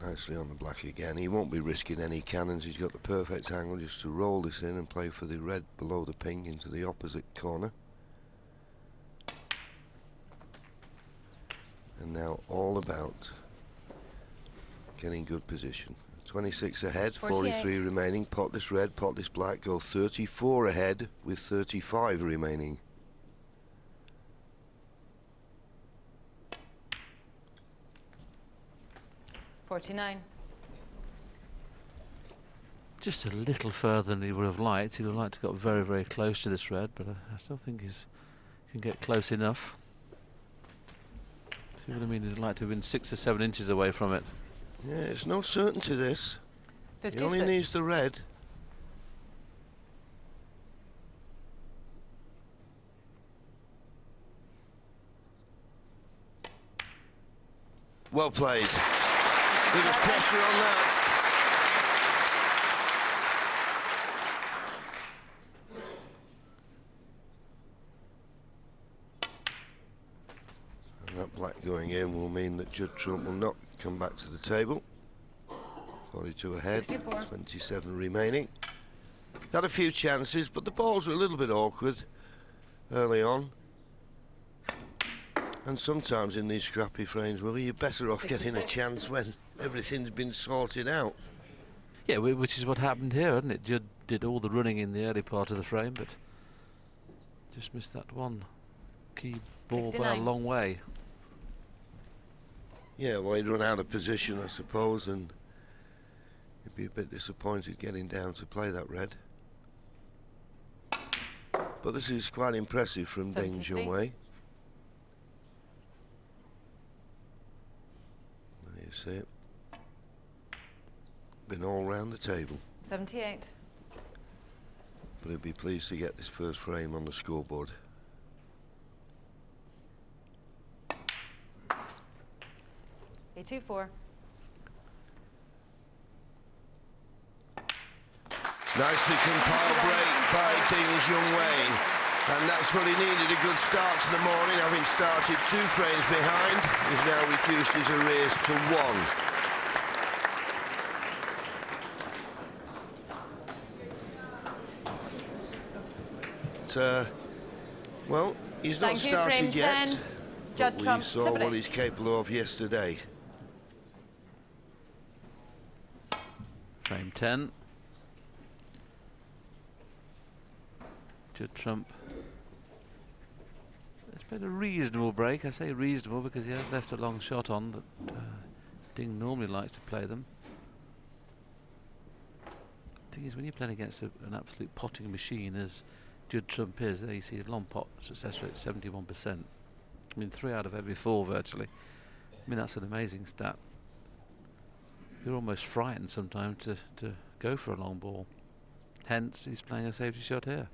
Nicely on the black again. He won't be risking any cannons. He's got the perfect angle just to roll this in and play for the red below the pink into the opposite corner. And now all about getting good position. 26 ahead, 43 remaining. Pot this red, pot this black. Go 34 ahead with 35 remaining. $49. Just a little further than he would have liked. He would have liked to got very, very close to this red, but I still think he can get close enough. See what I mean? He'd like to have been 6 or 7 inches away from it. Yeah, it's no certainty this. 56. He only needs the red. Well played. Bit of pressure on that. And that black going in will mean that Judd Trump will not come back to the table. 42 ahead, 64. 27 remaining. Had a few chances, but the balls were a little bit awkward early on. And sometimes in these scrappy frames, well, you're better off getting a chance when everything's been sorted out. Yeah, which is what happened here, isn't it? Judd did all the running in the early part of the frame, but just missed that one key ball by a 69. long way. Yeah, well, he'd run out of position, I suppose, and he'd be a bit disappointed getting down to play that red. But this is quite impressive from Ding 73. Junhui. There you see it. Been all round the table. 78. But he'd be pleased to get this first frame on the scoreboard. $84. Nicely compiled break by Ding Junhui. And that's what he needed, a good start to the morning. Having started 2 frames behind, he's now reduced his arrears to 1. Well, he's not Thank you, started frame yet. 10. But Judd we Trump, saw Tiffany. what he's capable of yesterday. Frame 10. Judd Trump. It's been a reasonable break. I say reasonable because he has left a long shot on that Ding normally likes to play them. The thing is, when you're playing against an absolute potting machine as Judd Trump is, there you see his long pot success rate 71%. I mean, 3 out of every 4 virtually. I mean, that's an amazing stat. You're almost frightened sometimes to go for a long ball. Hence, he's playing a safety shot here.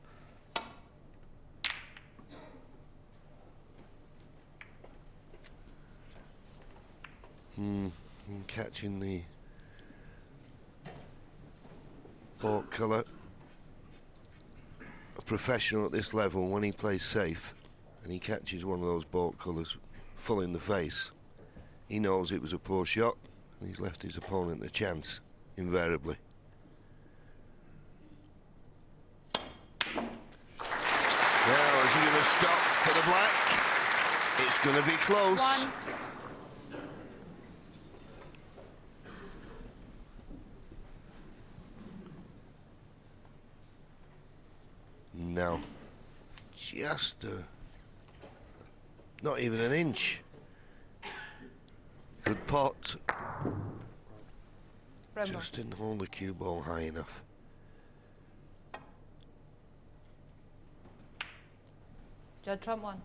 And catching the ball colour. A professional at this level, when he plays safe and he catches one of those ball colours full in the face, he knows it was a poor shot and he's left his opponent a chance, invariably. Now, is he going to stop for the black? It's going to be close. 1. No, just not even an inch. Good pot. Brembo. Just didn't hold the cue ball high enough. Judd Trump 1.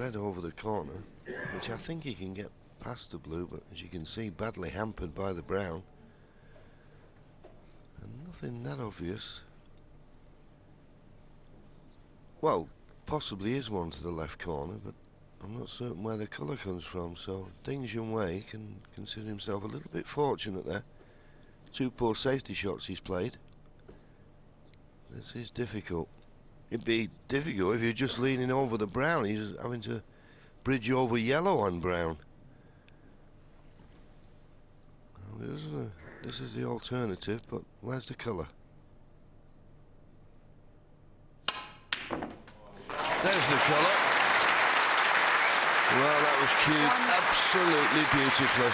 red over the corner, which I think he can get past the blue, but as you can see, badly hampered by the brown. And nothing that obvious. Well, possibly is one to the left corner, but I'm not certain where the colour comes from, so Ding Junhui can consider himself a little bit fortunate there. 2 poor safety shots he's played. This is difficult. It'd be difficult if you're just leaning over the brown. He's having to bridge over yellow on brown. Well, this is the alternative, but where's the colour? There's the colour. Well, that was cued absolutely beautifully.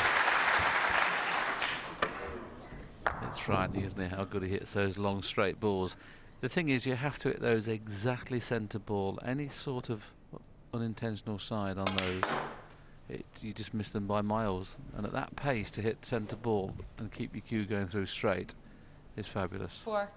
It's frightening, isn't it, how good he hits those long straight balls. The thing is, you have to hit those exactly centre ball. Any sort of unintentional side on those, you just miss them by miles. And at that pace, to hit centre ball and keep your cue going through straight is fabulous. 4.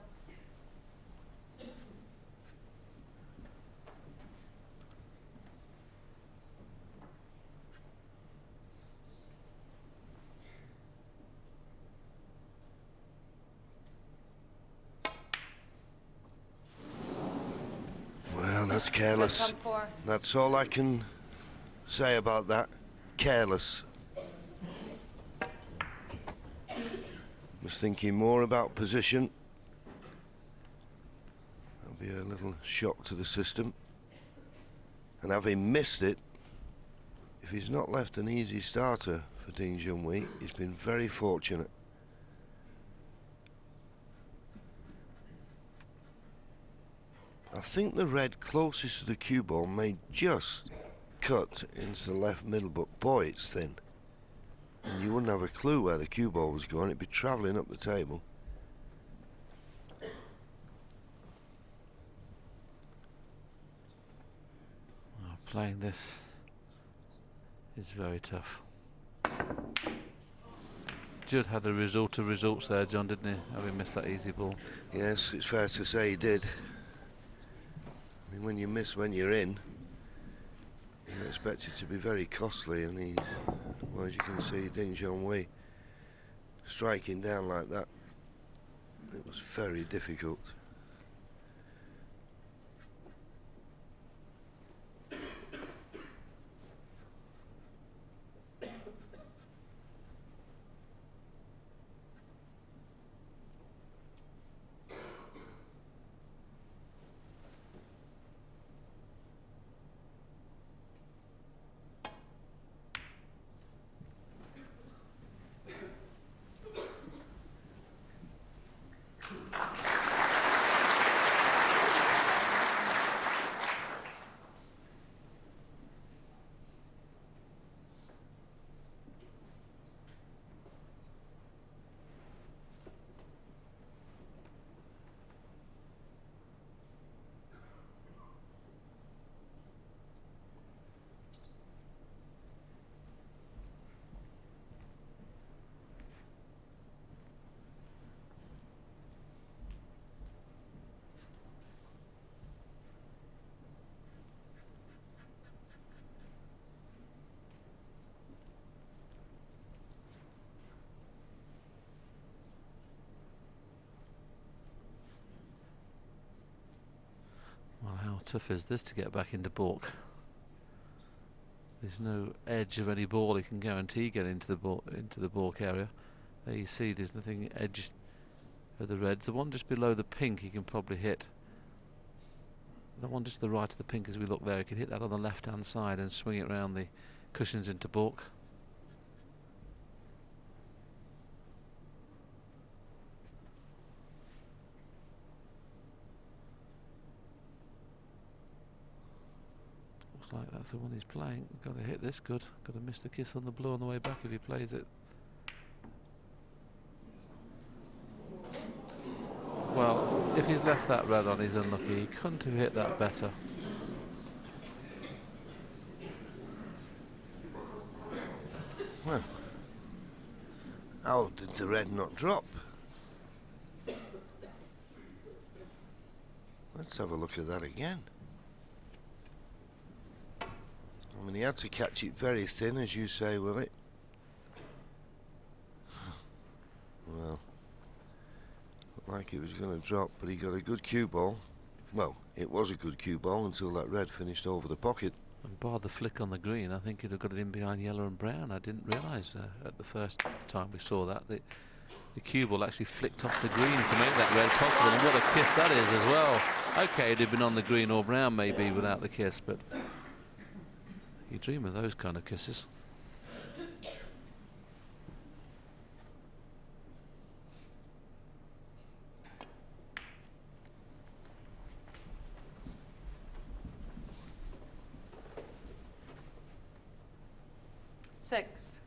Well, that's careless. That's all I can say about that. Careless. Was thinking more about position. That'll be a little shock to the system. And having missed it, if he's not left an easy starter for Ding Junhui, he's been very fortunate. I think the red closest to the cue ball may just cut into the left middle, but boy, it's thin. And you wouldn't have a clue where the cue ball was going. It'd be travelling up the table. Well, playing this is very tough. Judd had a result of results there, John, didn't he? Having missed that easy ball. Yes, it's fair to say he did. I mean, when you miss when you're in, you expect it to be very costly, and he's, well, as you can see, Ding Junhui striking down like that, it was very difficult. Well, how tough is this to get back into balk? There's no edge of any ball he can guarantee get into the balk area. There you see, there's nothing edge of the reds. The one just below the pink he can probably hit. The one just to the right of the pink as we look there, he can hit that on the left-hand side and swing it around the cushions into balk. Looks like that's the one he's playing. Got to hit this good. Got to miss the kiss on the blue on the way back if he plays it. Well, if he's left that red on, he's unlucky. He couldn't have hit that better. Well, how did the red not drop? Let's have a look at that again. mean, he had to catch it very thin, as you say, will it? Well, looked like it was going to drop, but he got a good cue ball. Well, it was a good cue ball until that red finished over the pocket. And bar the flick on the green, I think he'd have got it in behind yellow and brown. I didn't realise at the first time we saw that the cue ball actually flicked off the green to make that red possible. And what a kiss that is as well. Okay, it'd have been on the green or brown maybe without the kiss, but you dream of those kind of kisses. Six.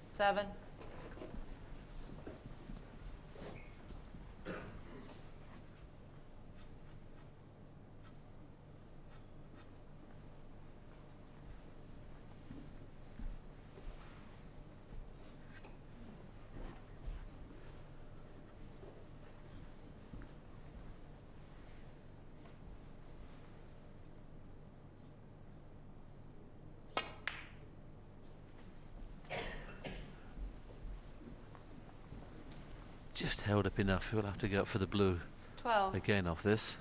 Seven. Just held up enough. He'll have to go up for the blue 12. again off this.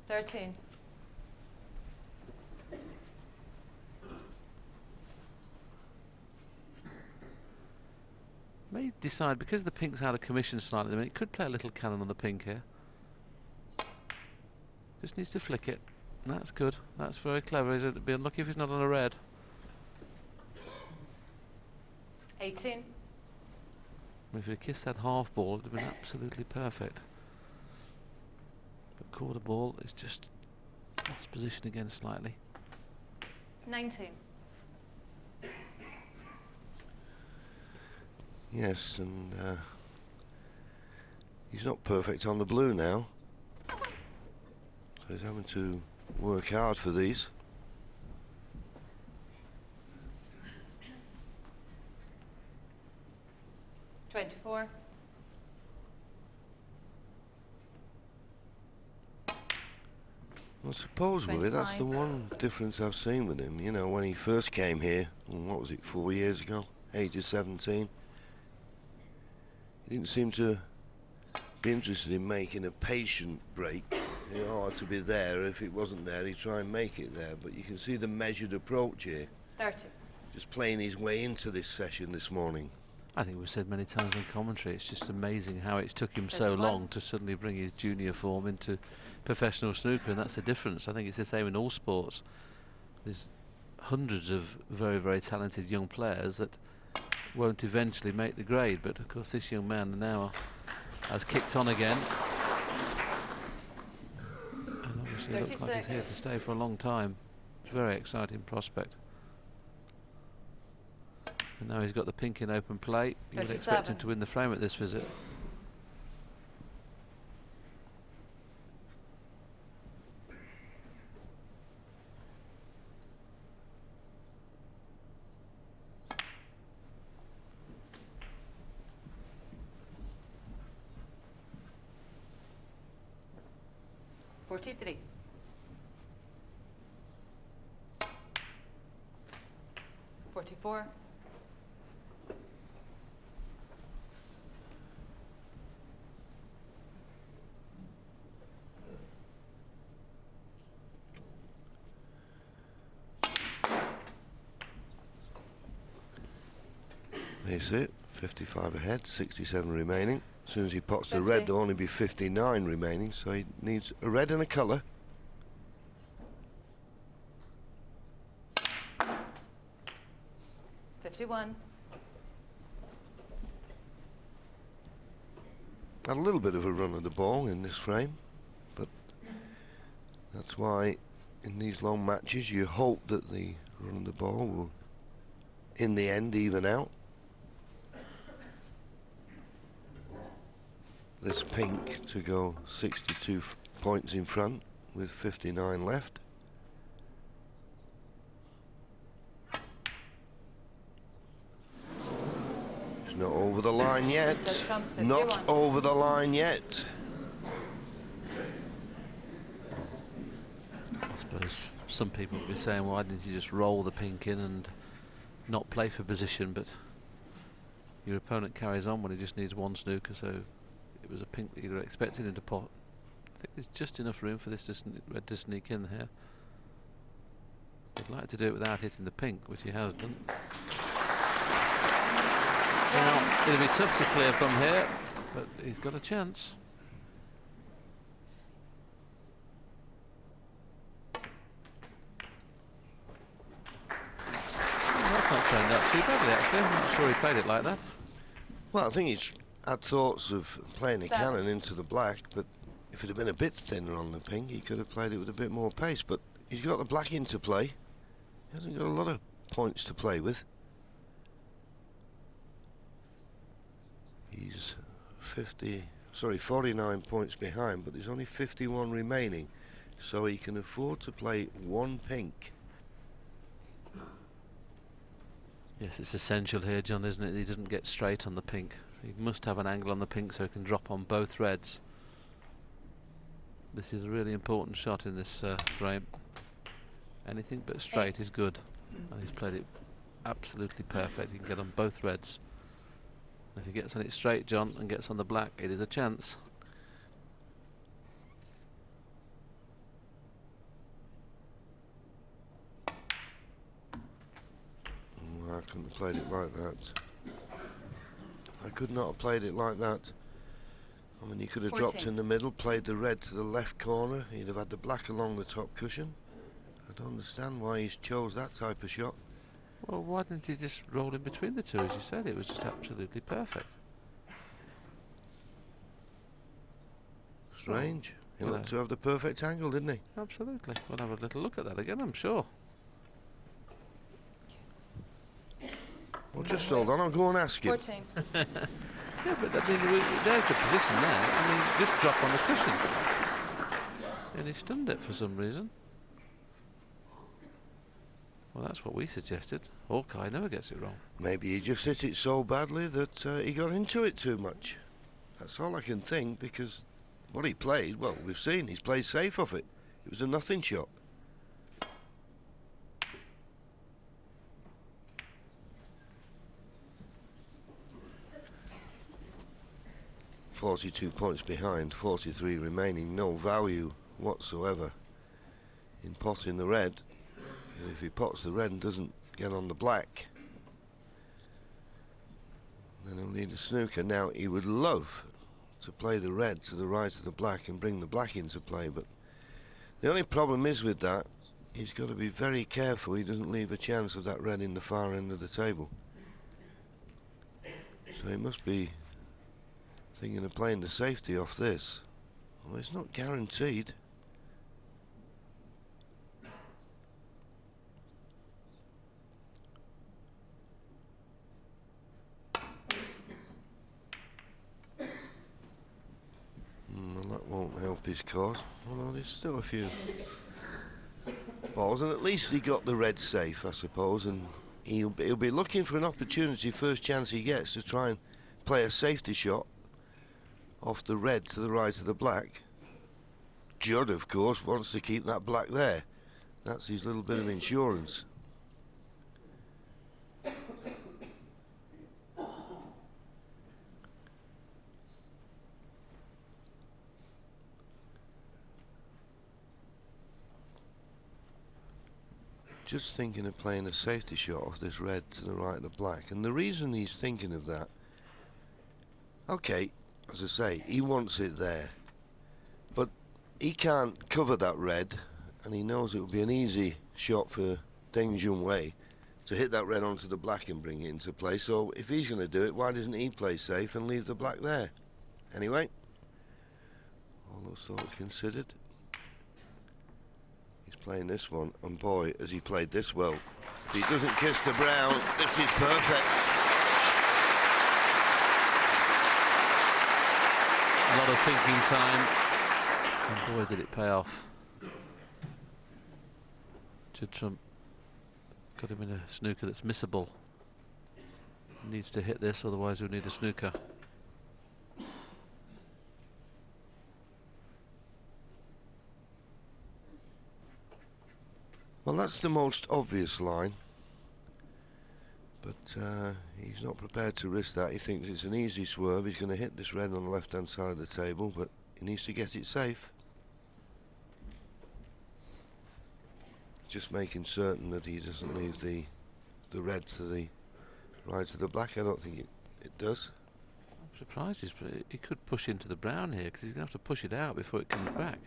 Thirteen. May decide, because the pink's out of commission slightly, I mean, it could play a little cannon on the pink here. Just needs to flick it. That's good. That's very clever. It'd be unlucky if he's not on a red. 18. If he'd kissed that half ball, it would have been absolutely perfect. But quarter ball is just lost position again slightly. 19. Yes, and he's not perfect on the blue now. So he's having to work hard for these. Twenty-four. Well, supposedly that's the 25. one difference I've seen with him. You know, when he first came here, what was it, 4 years ago, age of 17, he didn't seem to be interested in making a patient break. You know, to be there. If it wasn't there, he'd try and make it there. But you can see the measured approach here. 30. Just playing his way into this session this morning. I think we've said many times on commentary, it's just amazing how it's took him so 31. long to suddenly bring his junior form into professional snooker, and that's the difference. I think it's the same in all sports. There's hundreds of very, very talented young players that won't eventually make the grade, but of course this young man now has kicked on again. And obviously it looks like he's here to 36. stay for a long time. Very exciting prospect. And now he's got the pink in open play. You would expect him 37. to win the frame at this visit. Forty-three. 44. 55 ahead, 67 remaining. As soon as he pots the 50. red, there'll only be 59 remaining, so he needs a red and a colour. $51. Had a little bit of a run of the ball in this frame, but that's why in these long matches you hope that the run of the ball will in the end even out. This pink to go 62 points in front with 59 left. Just not over the line yet. Judd Trump, 51. Not over the line yet. I suppose some people would be saying, why didn't you just roll the pink in and not play for position? But your opponent carries on when he just needs one snooker, so it was a pink that you'd expected him to pot. I think there's just enough room for this red to sneak in here. He'd like to do it without hitting the pink, which he has done. Now, it'll be tough to clear from here, but he's got a chance. That's not turned out too badly, actually. I'm not sure he played it like that. Well, I think he's had thoughts of playing a cannon into the black, but if it had been a bit thinner on the pink, he could have played it with a bit more pace. But he's got the black into play. He hasn't got a lot of points to play with. He's 49 points behind, but there's only 51 remaining, so he can afford to play one pink. Yes, it's essential here, John, isn't it? He doesn't get straight on the pink. He must have an angle on the pink so he can drop on both reds. This is a really important shot in this frame. Anything but straight is good, and he's played it absolutely perfect. He can get on both reds. And if he gets on it straight, John, and gets on the black, it is a chance. I couldn't have played it like that. I could not have played it like that. I mean, he could have 14. dropped in the middle, played the red to the left corner. He'd have had the black along the top cushion. I don't understand why he's chose that type of shot. Well, why didn't he just roll in between the two? As you said, it was just absolutely perfect. Strange. He Well, looked to have the perfect angle, didn't he? Absolutely. We'll have a little look at that again, I'm sure. Well, just hold on, I'll go and ask him. 14. Yeah, but I mean, there's the position there. I mean, just drop on the cushion. And he stunned it for some reason. Well, that's what we suggested. Hawkeye never gets it wrong. Maybe he just hit it so badly that he got into it too much. That's all I can think, because what he played, well, we've seen, he's played safe off it. It was a nothing shot. .42 points behind, 43 remaining, no value whatsoever in potting the red. And if he pots the red and doesn't get on the black, then he'll need a snooker. Now, he would love to play the red to the right of the black and bring the black into play, but the only problem is with that, he's got to be very careful he doesn't leave a chance of that red in the far end of the table. So he must be thinking of playing the safety off this. Well, it's not guaranteed. Well, that won't help his cause. Although there's still a few balls, and at least he got the red safe, I suppose, and he'll be looking for an opportunity first chance he gets to try and play a safety shot off the red to the right of the black. Judd, of course, wants to keep that black there. That's his little bit of insurance. Just thinking of playing a safety shot off this red to the right of the black. And the reason he's thinking of that, okay, as I say, he wants it there, but he can't cover that red, and he knows it would be an easy shot for Junhui to hit that red onto the black and bring it into play. So if he's going to do it, why doesn't he play safe and leave the black there? Anyway, all those thoughts considered, he's playing this one, and boy, has he played this well. If he doesn't kiss the brown, this is perfect. A lot of thinking time, and boy did it pay off. Judd Trump got him in a snooker that's missable. needs to hit this, otherwise we'll need a snooker. Well, that's the most obvious line, but he's not prepared to risk that. He thinks it's an easy swerve. He's going to hit this red on the left-hand side of the table, but he needs to get it safe. Just making certain that he doesn't leave the red to the right of the black. I don't think it does. I'm surprised he could push into the brown here, because he's going to have to push it out before it comes back.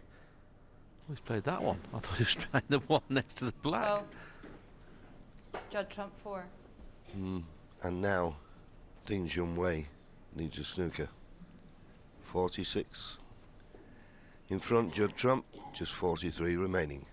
Oh, he's played that one. I thought he was playing the one next to the black. Well, Judd trump 4. And now Junhui needs a snooker. 46 in front, Judd trump, just 43 remaining.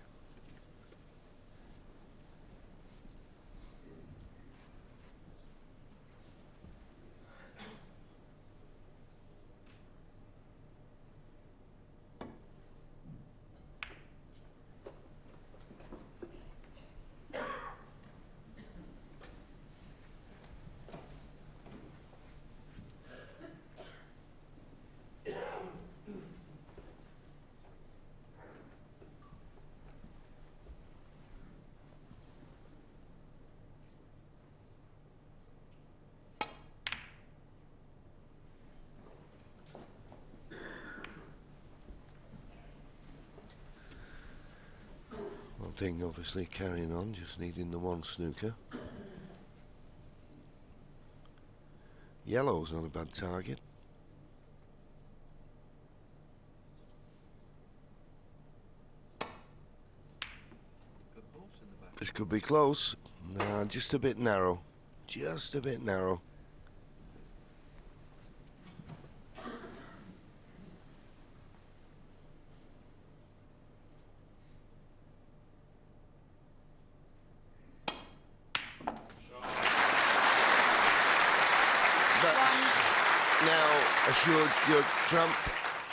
Ding obviously carrying on, just needing the one snooker. Yellow's not a bad target. This could be close. Nah, just a bit narrow. Just a bit narrow. Assured Judd trump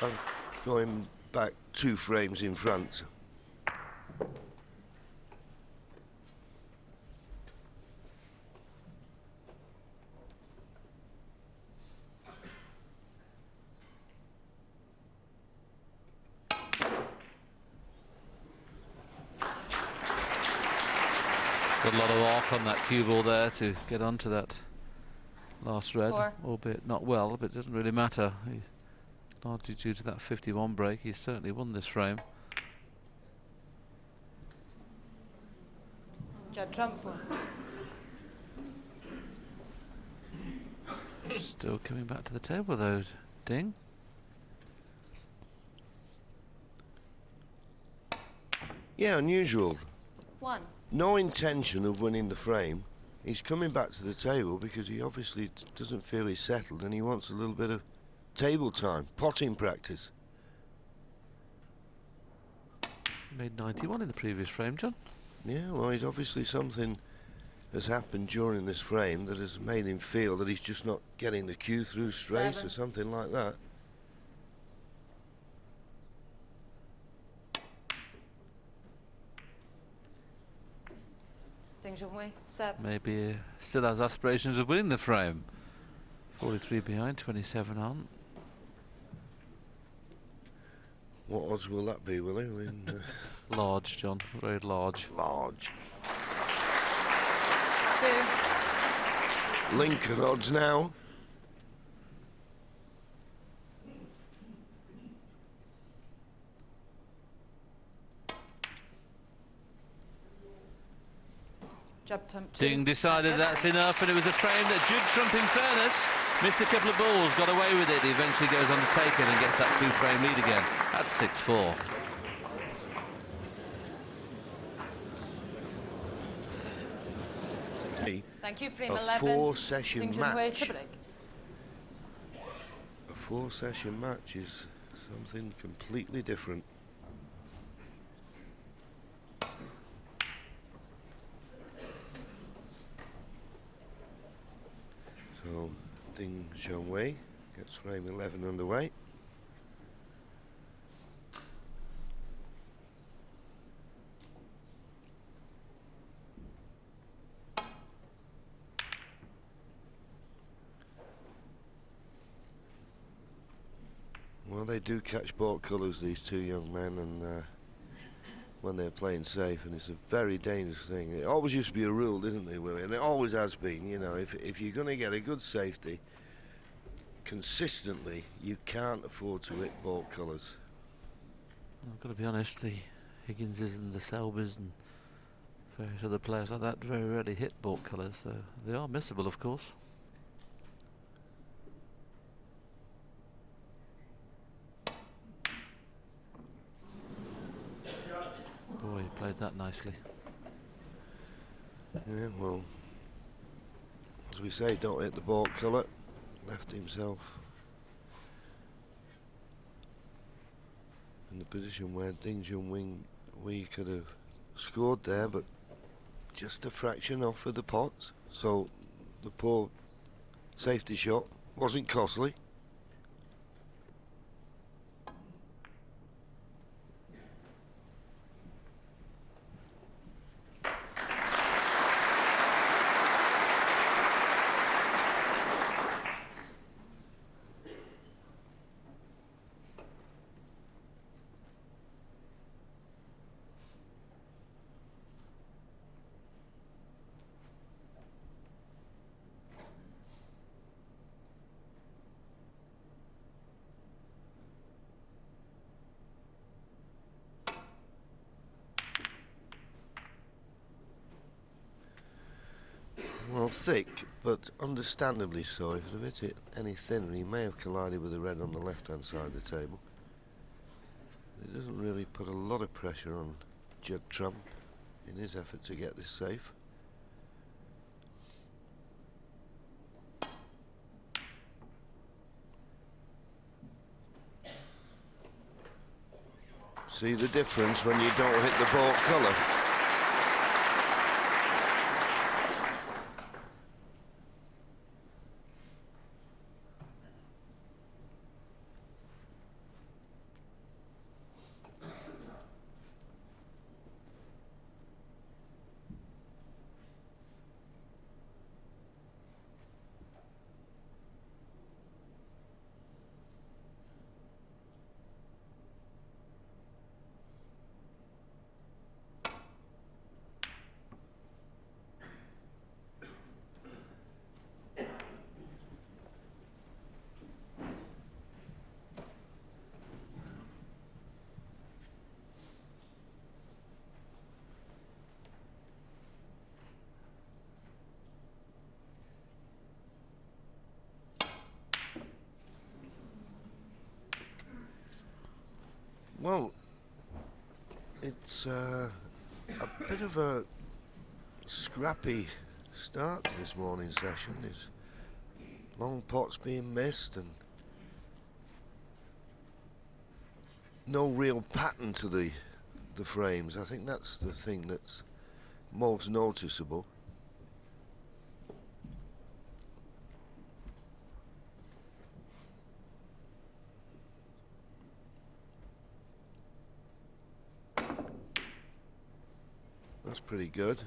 of going back 2 frames in front. Got a lot of arc on that cue ball there to get onto that last red, 4. albeit not well, but it doesn't really matter. Largely due to that 51 break, he's certainly won this frame. Judd trump 4. Still coming back to the table though, Ding. Yeah, unusual. 1. No intention of winning the frame. He's coming back to the table because he obviously doesn't feel he's settled and he wants a little bit of table time, potting practice. He made 91 in the previous frame, John. Yeah, well, he's obviously something has happened during this frame that has made him feel that he's just not getting the cue through straight 7. or something like that. Junhui 7. Maybe still has aspirations of winning the frame. 43 behind, 27 on. What odds will that be, will he? Large, John, very large. Large. 2. Lincoln odds now. Judd trump 2. Ding decided that's enough, and it was a frame that Judd Trump, in fairness, missed a couple of balls, got away with it. He eventually goes on to take it and gets that 2-frame lead again. That's 6-4. Thank you, frame A 11. 4-session match. Triple egg. A 4-session match is something completely different. So Junhui gets frame 11 underway. Well, they do catch ball colours, these two young men, and when they're playing safe, and it's a very dangerous thing. It always used to be a rule, didn't it, Willie? And it always has been. You know, if you're going to get a good safety consistently, you can't afford to hit ball colours. I've got to be honest, the Higginses and the Selbys and various other players like that very rarely hit ball colours. So they are missable, of course. Boy, he played that nicely. Yeah, well, as we say, don't hit the ball colour. Left himself in the position where Ding Junhui could have scored there, but just a fraction off of the pots. So the poor safety shot wasn't costly. Well, thick, but understandably so. If he'd have hit it any thinner, he may have collided with the red on the left-hand side of the table. It doesn't really put a lot of pressure on Judd Trump in his effort to get this safe. See the difference when you don't hit the ball colour. Well, it's a bit of a scrappy start to this morning's session. There's long pots being missed and no real pattern to the frames. I think that's the thing that's most noticeable. That's pretty good.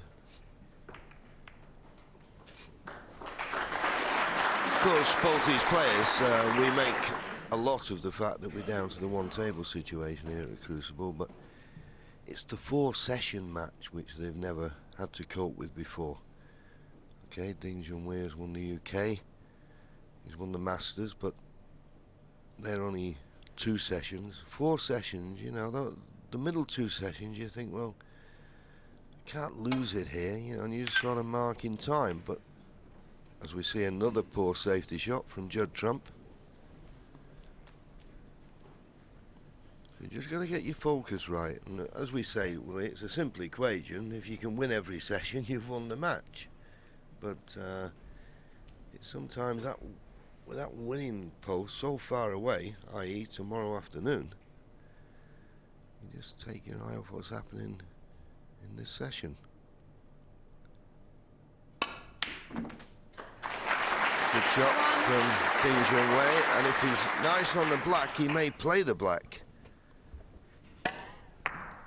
Of course, both these players, we make a lot of the fact that we're down to the one table situation here at the Crucible, but it's the 4-session match which they've never had to cope with before. Okay, Ding Junhui has won the UK, he's won the Masters, but they're only 2 sessions. 4 sessions, you know, the middle 2 sessions, you think, well, can't lose it here, you know, and you just sort of mark in time. But as we see another poor safety shot from Judd Trump, you just got to get your focus right. And as we say, well, it's a simple equation. If you can win every session, you've won the match. But it's sometimes that with that winning post so far away, i.e. tomorrow afternoon, you just take your eye off what's happening in this session. Good shot from Ding Junhui, and if he's nice on the black, he may play the black.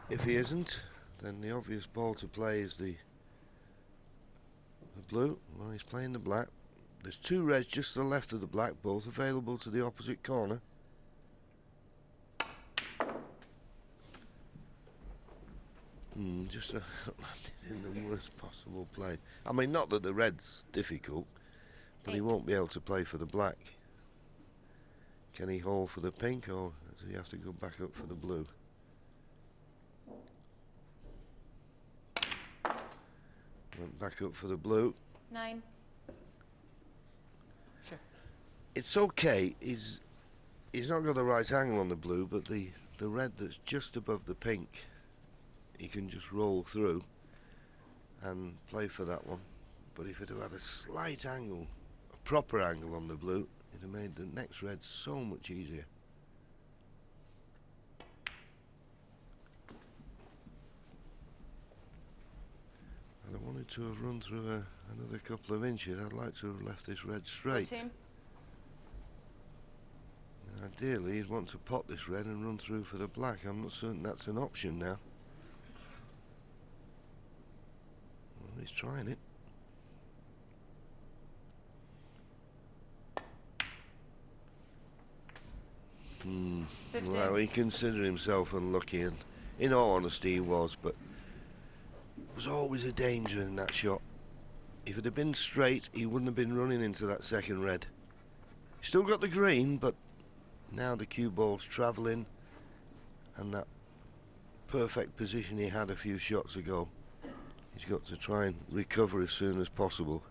If he isn't, then the obvious ball to play is the blue. Well, he's playing the black. There's 2 reds just to the left of the black, both available to the opposite corner. Just in the worst possible play. I mean, not that the red's difficult, but he won't be able to play for the black. Can he haul for the pink, or does he have to go back up for the blue? Went back up for the blue. 9. Sure. It's okay. He's not got the right angle on the blue, but the red that's just above the pink, he can just roll through and play for that one. But if it had had a slight angle, a proper angle on the blue, it'd have made the next red so much easier. And I wanted to have run through another couple of inches. I'd like to have left this red straight. 14. And ideally, you'd want to pot this red and run through for the black. I'm not certain that's an option now. Well, he's trying it. Well, he considered himself unlucky, and in all honesty he was, but there was always a danger in that shot. If it had been straight, he wouldn't have been running into that second red. He still got the green, but now the cue ball's travelling, and that perfect position he had a few shots ago, he's got to try and recover as soon as possible.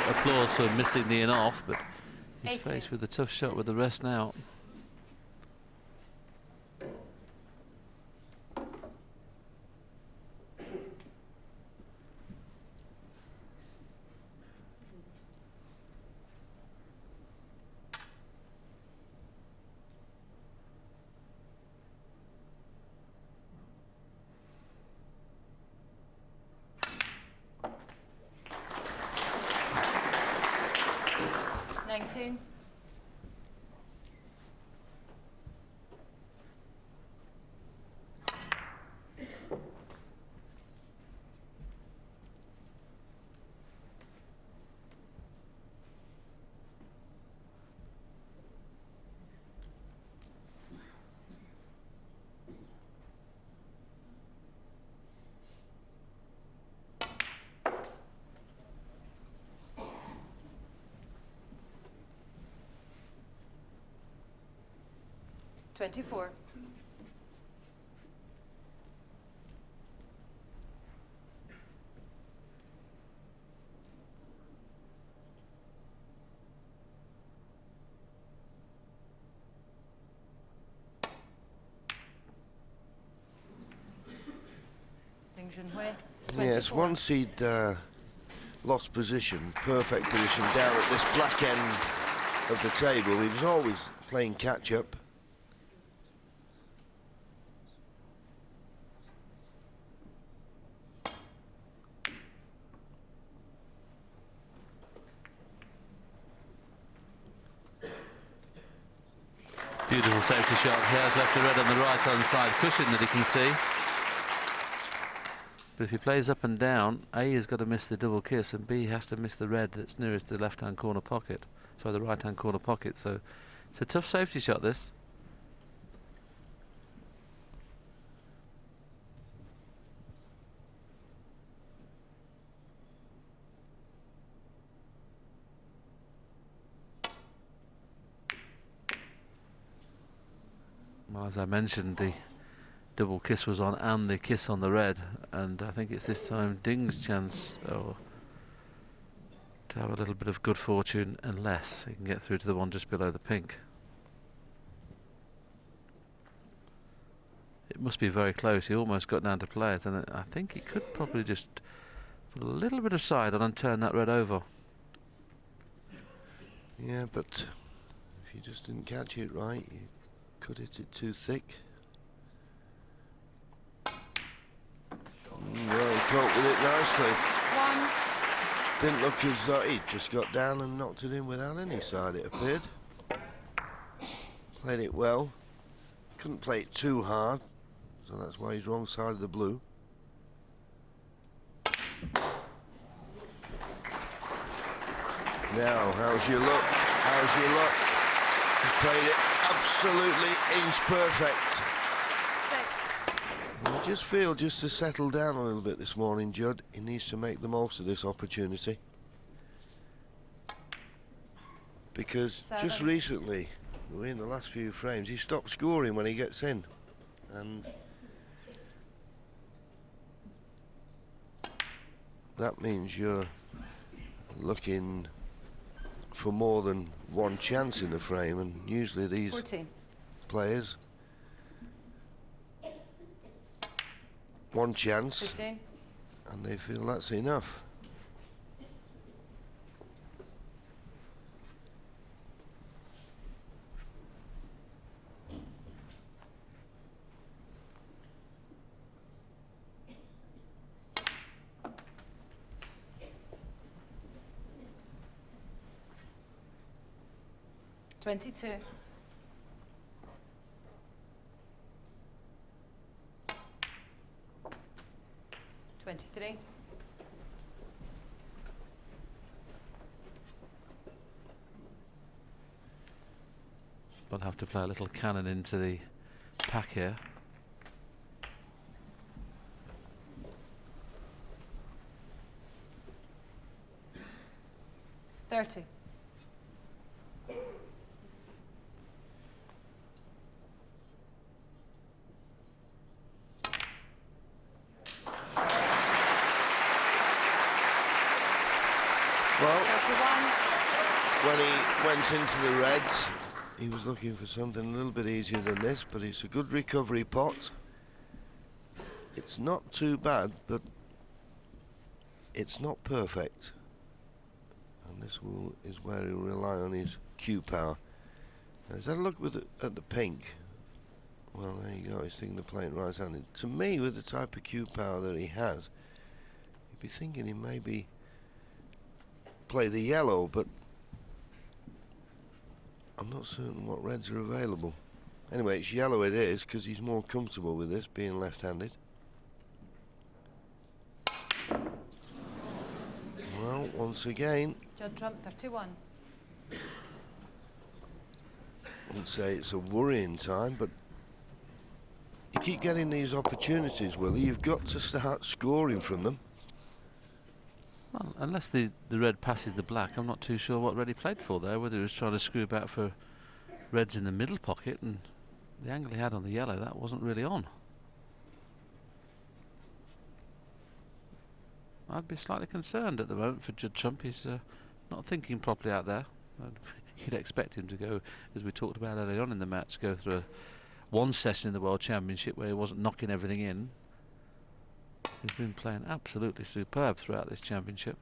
Applause for missing the in off, but he's 18. faced with a tough shot with the rest now. $24. Junhui. Yes, once he'd lost position, perfect position down at this black end of the table, he was always playing catch-up. Beautiful safety shot. He has left the red on the right-hand side cushion that he can see. But if he plays up and down, A has got to miss the double kiss, and B has to miss the red that's nearest the left-hand corner pocket. Sorry, the right-hand corner pocket. So it's a tough safety shot, this. Well, as I mentioned, the double kiss was on and the kiss on the red, and I think it's this time Ding's chance to have a little bit of good fortune, unless he can get through to the one just below the pink. It must be very close. He almost got down to play it, and I think he could probably just put a little bit of side on and turn that red over. Yeah, but if you just didn't catch it right, you could hit it too thick. Well, he caught with it nicely. Didn't look as though he just got down and knocked it in without any side, it appeared. Played it well. Couldn't play it too hard, so that's why he's wrong side of the blue. Now, how's your luck? How's your luck? He played it absolutely inch perfect. I just feel, just to settle down a little bit this morning, Judd, he needs to make the most of this opportunity. Because just recently, in the last few frames, he stopped scoring when he gets in. And that means you're looking for more than one chance in the frame, and usually these 14. players, one chance, 15. and they feel that's enough. $22. $23. We'll have to play a little cannon into the pack here. $30. Well, 31. when he went into the reds, he was looking for something a little bit easier than this, but it's a good recovery pot. It's not too bad, but it's not perfect. And this is where he'll rely on his cue power. Now, let's have a look at the pink. Well, there you go, he's thinking of playing right-handed. To me, with the type of cue power that he has, you'd be thinking he maybe play the yellow, but I'm not certain what reds are available. Anyway, it's yellow it is, because he's more comfortable with this, being left-handed. Well, once again, Judd trump 31. I wouldn't say it's a worrying time, but you keep getting these opportunities, Willie. You've got to start scoring from them. Well, unless the red passes the black, I'm not too sure what red he played for there, whether he was trying to screw back for reds in the middle pocket, and the angle he had on the yellow, that wasn't really on. I'd be slightly concerned at the moment for Judd Trump. He's not thinking properly out there. You'd expect him to go, as we talked about earlier on in the match, go through one session in the World Championship where he wasn't knocking everything in. He's been playing absolutely superb throughout this championship.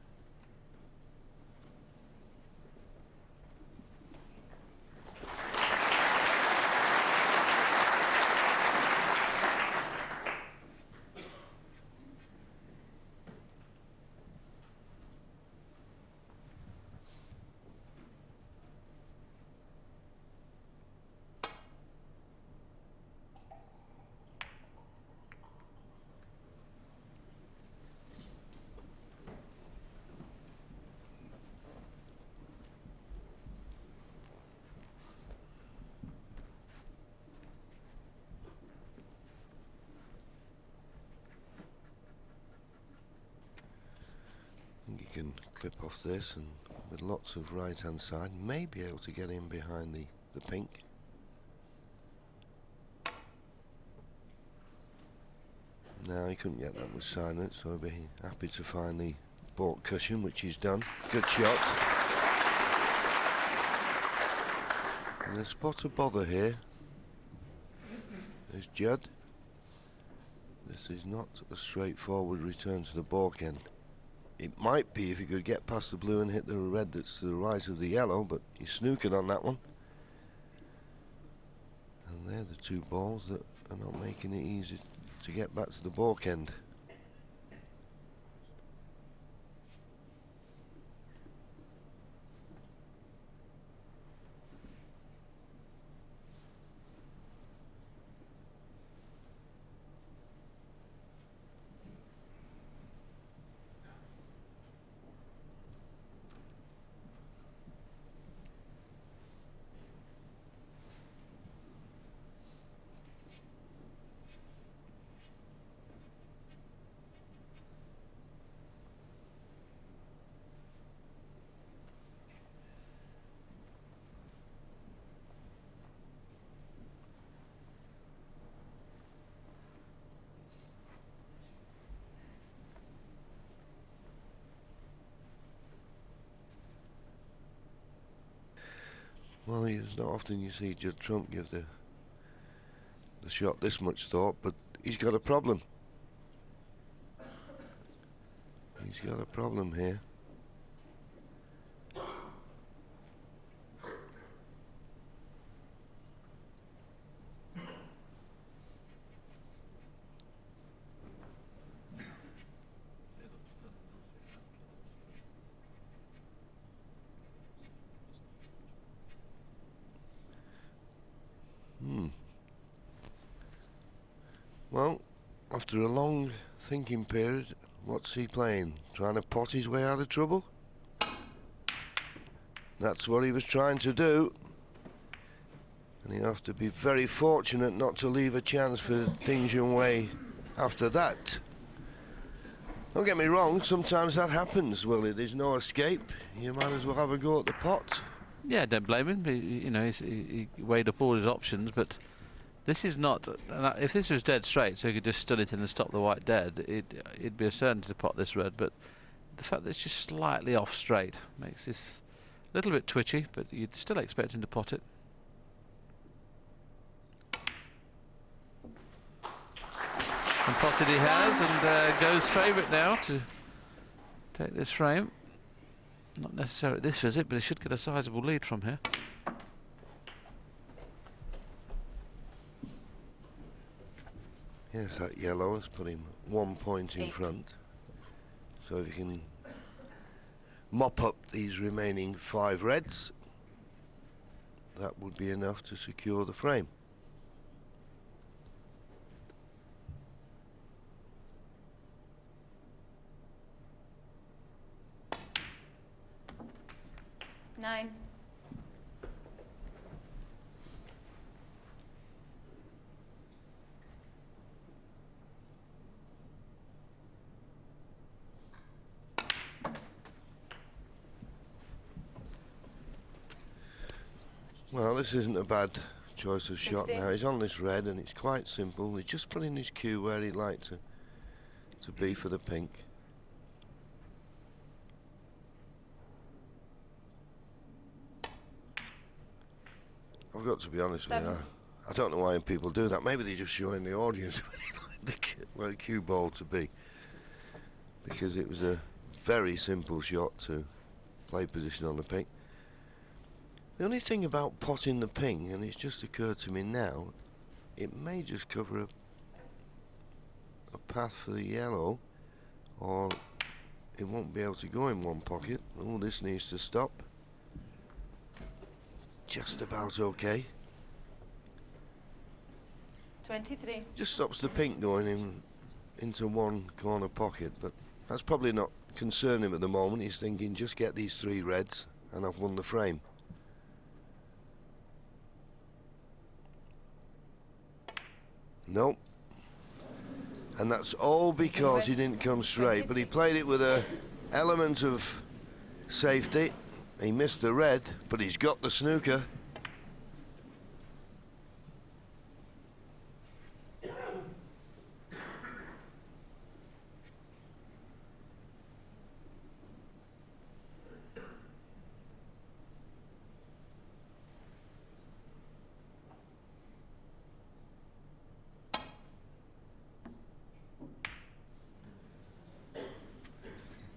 You can clip off this, and with lots of right-hand side, may be able to get in behind the pink. No, he couldn't get that much side on it, so he'll be happy to find the baulk cushion, which he's done. Good shot. And the spot of bother here is Judd. This is not a straightforward return to the baulk end. It might be if he could get past the blue and hit the red that's to the right of the yellow, but he's snookered on that one. And they're the two balls that are not making it easy to get back to the baulk end. Well, it's not often you see Judd Trump give the shot this much thought, but he's got a problem. He's got a problem here. Well, after a long thinking period, what's he playing? Trying to pot his way out of trouble? That's what he was trying to do. And he'll have to be very fortunate not to leave a chance for Junhui after that. Don't get me wrong, sometimes that happens, Willie. There's no escape. You might as well have a go at the pot. Yeah, don't blame him. You know, he weighed up all his options, but this is not. If this was dead straight, so he could just stun it in and stop the white dead, it'd be a certainty to pot this red. But the fact that it's just slightly off straight makes this a little bit twitchy, but you'd still expect him to pot it. And potted he has, and goes favourite now to take this frame. Not necessarily at this visit, but he should get a sizable lead from here. Yes, that yellow has put him 1 point in front. So if he can mop up these remaining 5 reds, that would be enough to secure the frame. Nine. Well, this isn't a bad choice of shot 16. now. He's on this red and it's quite simple. He's just putting his cue where he'd like to be for the pink. I've got to be honest with you, I don't know why people do that. Maybe they're just showing the audience where the cue ball to be. Because it was a very simple shot to play position on the pink. The only thing about potting the ping, and it's just occurred to me now, it may just cover a path for the yellow, or it won't be able to go in one pocket. Oh, this needs to stop. Just about okay. 23. Just stops the pink going into one corner pocket, but that's probably not concerning him at the moment. He's thinking, just get these 3 reds and I've won the frame. Nope. And that's all because he didn't come straight, but he played it with an element of safety. He missed the red, but he's got the snooker.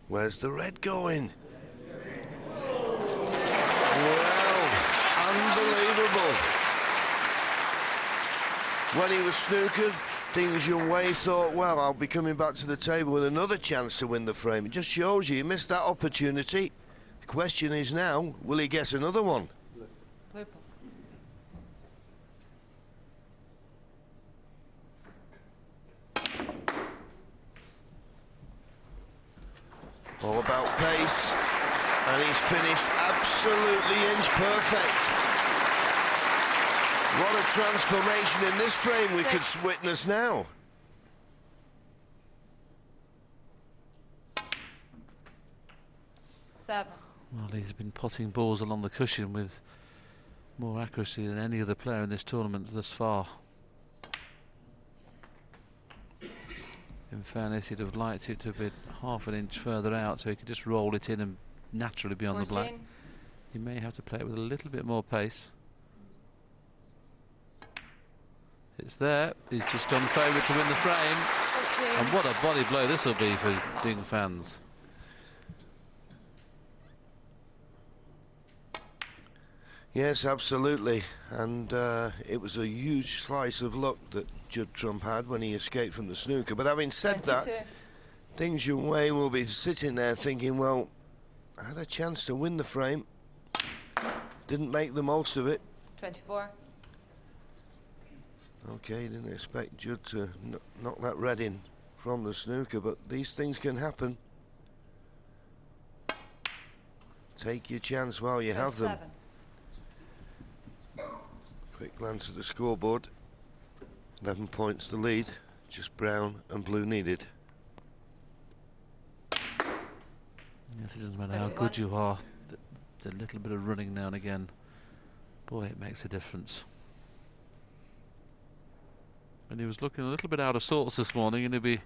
Where's the red going? Well, unbelievable. When he was snookered, Junhui thought, well, I'll be coming back to the table with another chance to win the frame. It just shows you, he missed that opportunity. The question is now, will he get another one? Purple. All about pace, and he's finished absolutely inch perfect. What a transformation in this frame we could witness now. Seven. Well, he's been potting balls along the cushion with more accuracy than any other player in this tournament thus far. In fairness, he'd have liked it to have been half an inch further out so he could just roll it in and naturally be on the black. He may have to play it with a little bit more pace. It's there. He's just gone favourite to win the frame. And what a body blow this will be for Ding fans. Yes, absolutely. And it was a huge slice of luck that Judd Trump had when he escaped from the snooker. But having said 22. that, Ding Junhui will be sitting there thinking, well, I had a chance to win the frame. Didn't make the most of it. 24. Okay, didn't expect Judd to knock that red in from the snooker, but these things can happen. Take your chance while you have them. 7. Quick glance at the scoreboard. 11 points the lead. Just brown and blue needed. Yes, it doesn't matter how good you are. The little bit of running now and again, boy, it makes a difference. And he was looking a little bit out of sorts this morning, and he'll be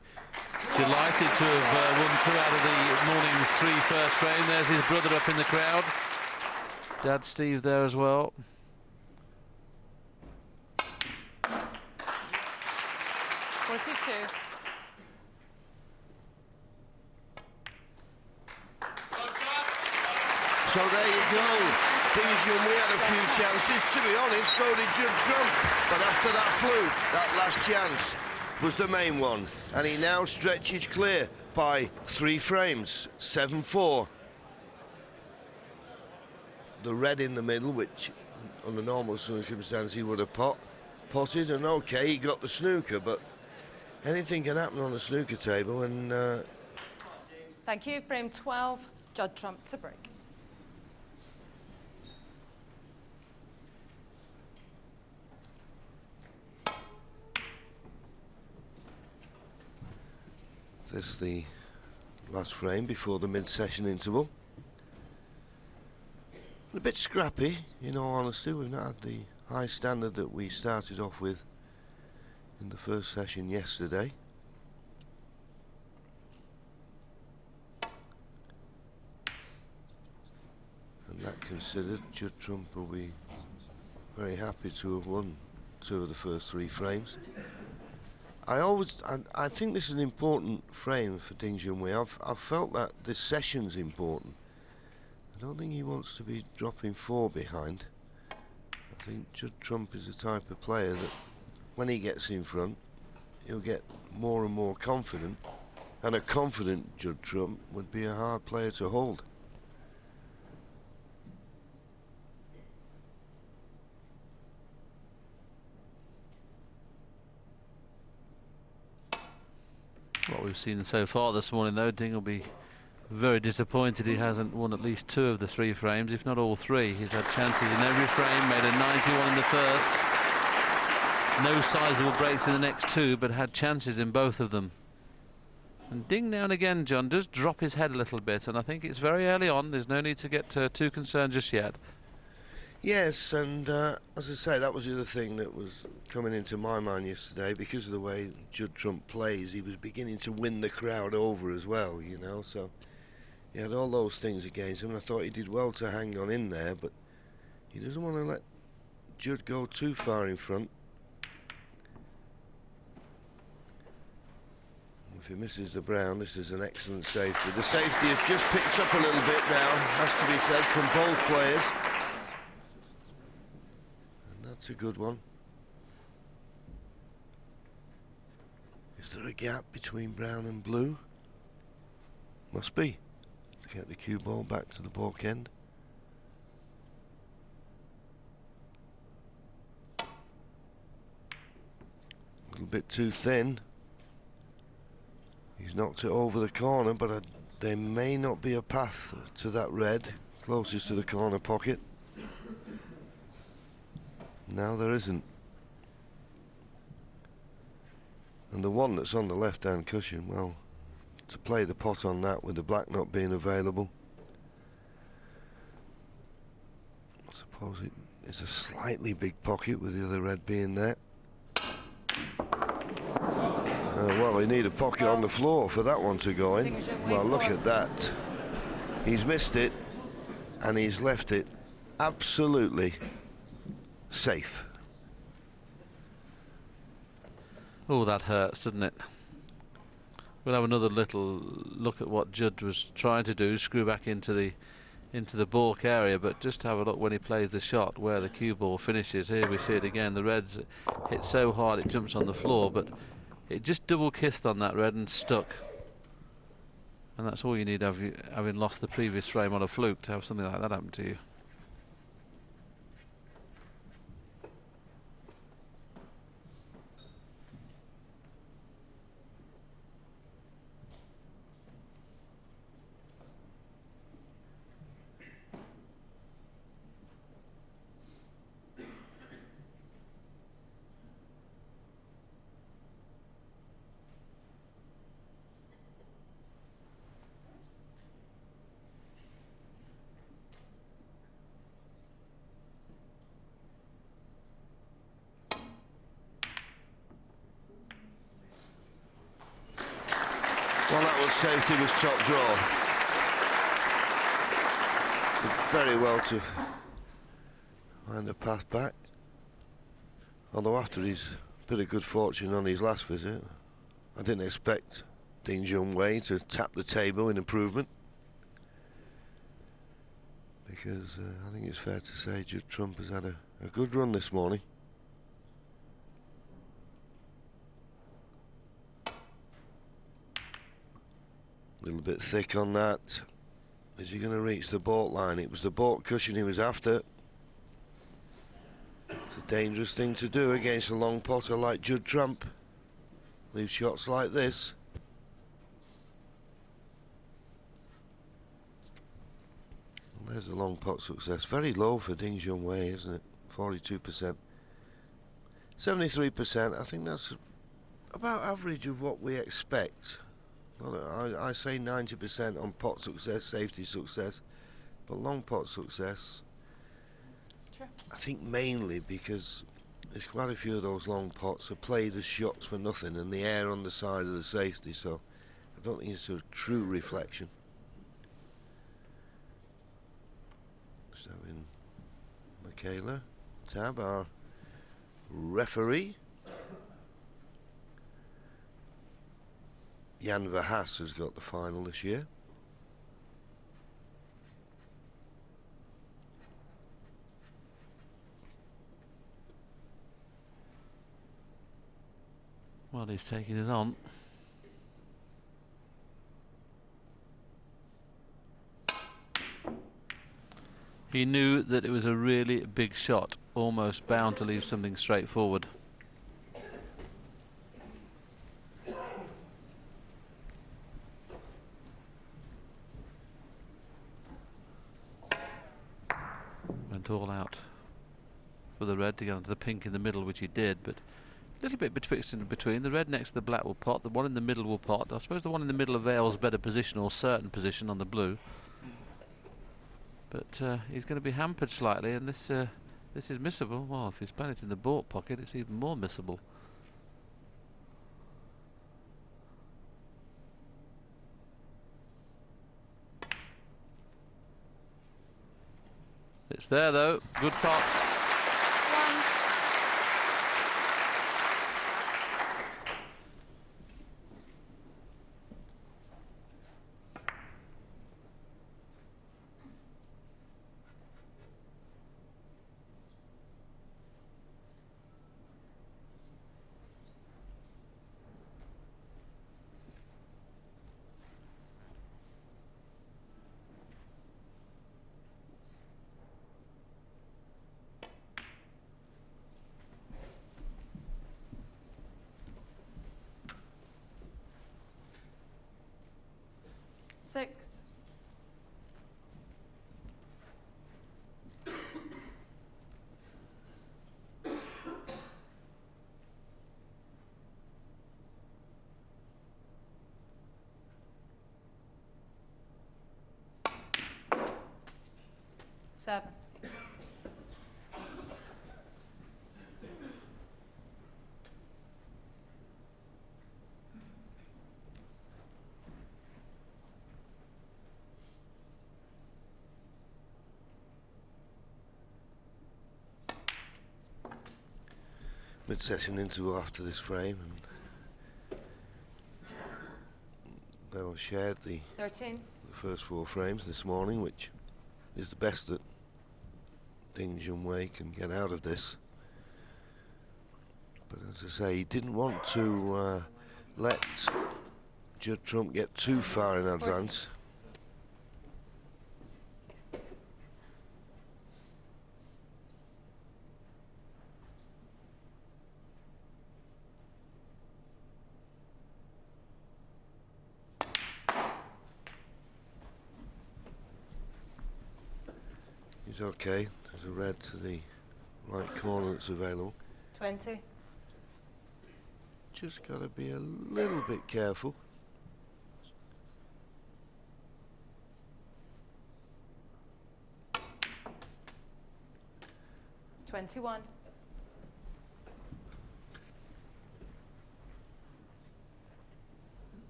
delighted to have won 2 out of the morning's 3 first frame. There's his brother up in the crowd. Dad Steve there as well. So there you go. Ding Junhui had a few chances. To be honest, so did Judd Trump. But after that fluke, that last chance was the main one. And he now stretches clear by 3 frames, 7-4. The red in the middle, which under normal circumstances he would have potted, and okay, he got the snooker, but anything can happen on a snooker table, and Thank you. Frame 12. Judd Trump to break. this is the last frame before the mid-session interval. A bit scrappy, in all honesty. We've not had the high standard that we started off with in the first session yesterday. And that considered, Judd Trump will be very happy to have won 2 of the first 3 frames. I think this is an important frame for Ding Junhui. I've felt that this session's important. I don't think he wants to be dropping 4 behind. I think Judd Trump is the type of player that when he gets in front, he'll get more and more confident. And a confident Judd Trump would be a hard player to hold. What we've seen so far this morning, though, Ding will be very disappointed he hasn't won at least 2 of the 3 frames, if not all 3. He's had chances in every frame, made a 91 in the first. No sizable breaks in the next 2, but had chances in both of them. And Ding now and again, John, does drop his head a little bit, and I think it's very early on. There's no need to get too concerned just yet. Yes, and as I say, that was the other thing that was coming into my mind yesterday. Because of the way Judd Trump plays, he was beginning to win the crowd over as well, you know, so he had all those things against him. I thought he did well to hang on in there, but he doesn't want to let Judd go too far in front. If he misses the brown, this is an excellent safety. The safety has just picked up a little bit now, has to be said, from both players. That's a good one. Is there a gap between brown and blue? Must be. To get the cue ball back to the balk end. A little bit too thin. He's knocked it over the corner, but there may not be a path to that red closest to the corner pocket. No, there isn't. And the one that's on the left-hand cushion, well, to play the pot on that with the black not being available, I suppose it's a slightly big pocket with the other red being there. Well, they need a pocket on the floor for that one to go in. Well, look at that. He's missed it, and he's left it absolutely safe. Oh, that hurts, doesn't it? We'll have another little look at what Judd was trying to do, screw back into the baulk area, but just have a look when he plays the shot where the cue ball finishes. Here we see it again. The red's hit so hard it jumps on the floor, but it just double kissed on that red and stuck. And that's all you need, having lost the previous frame on a fluke, to have something like that happen to you. Well, that was safety, was top draw. Did very well to find a path back. Although after his bit of good fortune on his last visit, I didn't expect Junhui to tap the table in improvement. Because I think it's fair to say Judd Trump has had a good run this morning. A little bit thick on that. Is he going to reach the baulk line? It was the baulk cushion he was after. It's a dangerous thing to do against a long potter like Judd Trump. Leave shots like this. Well, there's a long pot success. Very low for Junhui, isn't it? 42%. 73%. I think that's about average of what we expect. I say 90% on pot success, safety success, but long pot success, Sure. I think mainly because there's quite a few of those long pots are played as shots for nothing and the air on the side of the safety, so I don't think it's a true reflection. So in Michaela Tab, our referee. Jan Verhaas has got the final this year. Well, he's taking it on. He knew that it was a really big shot, almost bound to leave something straightforward. Went all out for the red to get onto the pink in the middle, which he did, but a little bit betwixt and between. The red next to the black will pot, the one in the middle will pot. I suppose the one in the middle avails better position or certain position on the blue. But he's going to be hampered slightly, and this is missable. Well, if he's playing it in the baulk pocket, it's even more missable. It's there though. Good pot. Six. Seven. mid-session interval after this frame, and they all shared the 13. first 4 frames this morning, which is the best that Ding Junhui can get out of this. But as I say, he didn't want to let Judd Trump get too far in advance. He's okay. There's a red to the right corner that's available. 20. Just got to be a little bit careful. $21.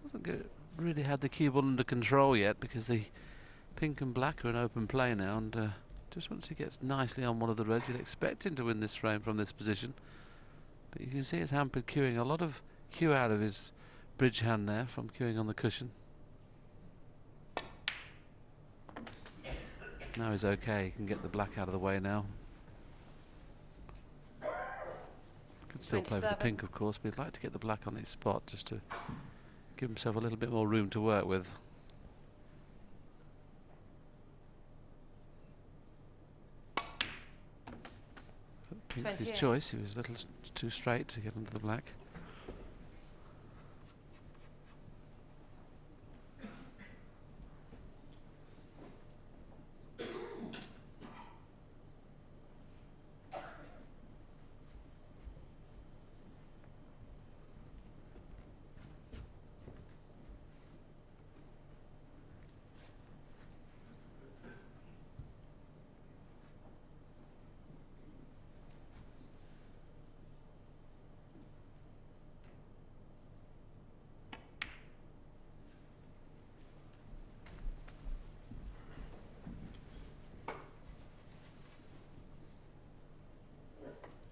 Hasn't really had the cue ball under control yet, because the pink and black are in open play now, and just once he gets nicely on one of the reds, you'd expect him to win this frame from this position. But you can see it's hampered cueing. A lot of cue out of his bridge hand there from cueing on the cushion. Now he's okay, he can get the black out of the way now. Could still play with the pink, of course, but he'd like to get the black on his spot just to give himself a little bit more room to work with. Pink's his choice. He was a little too straight to get into the black.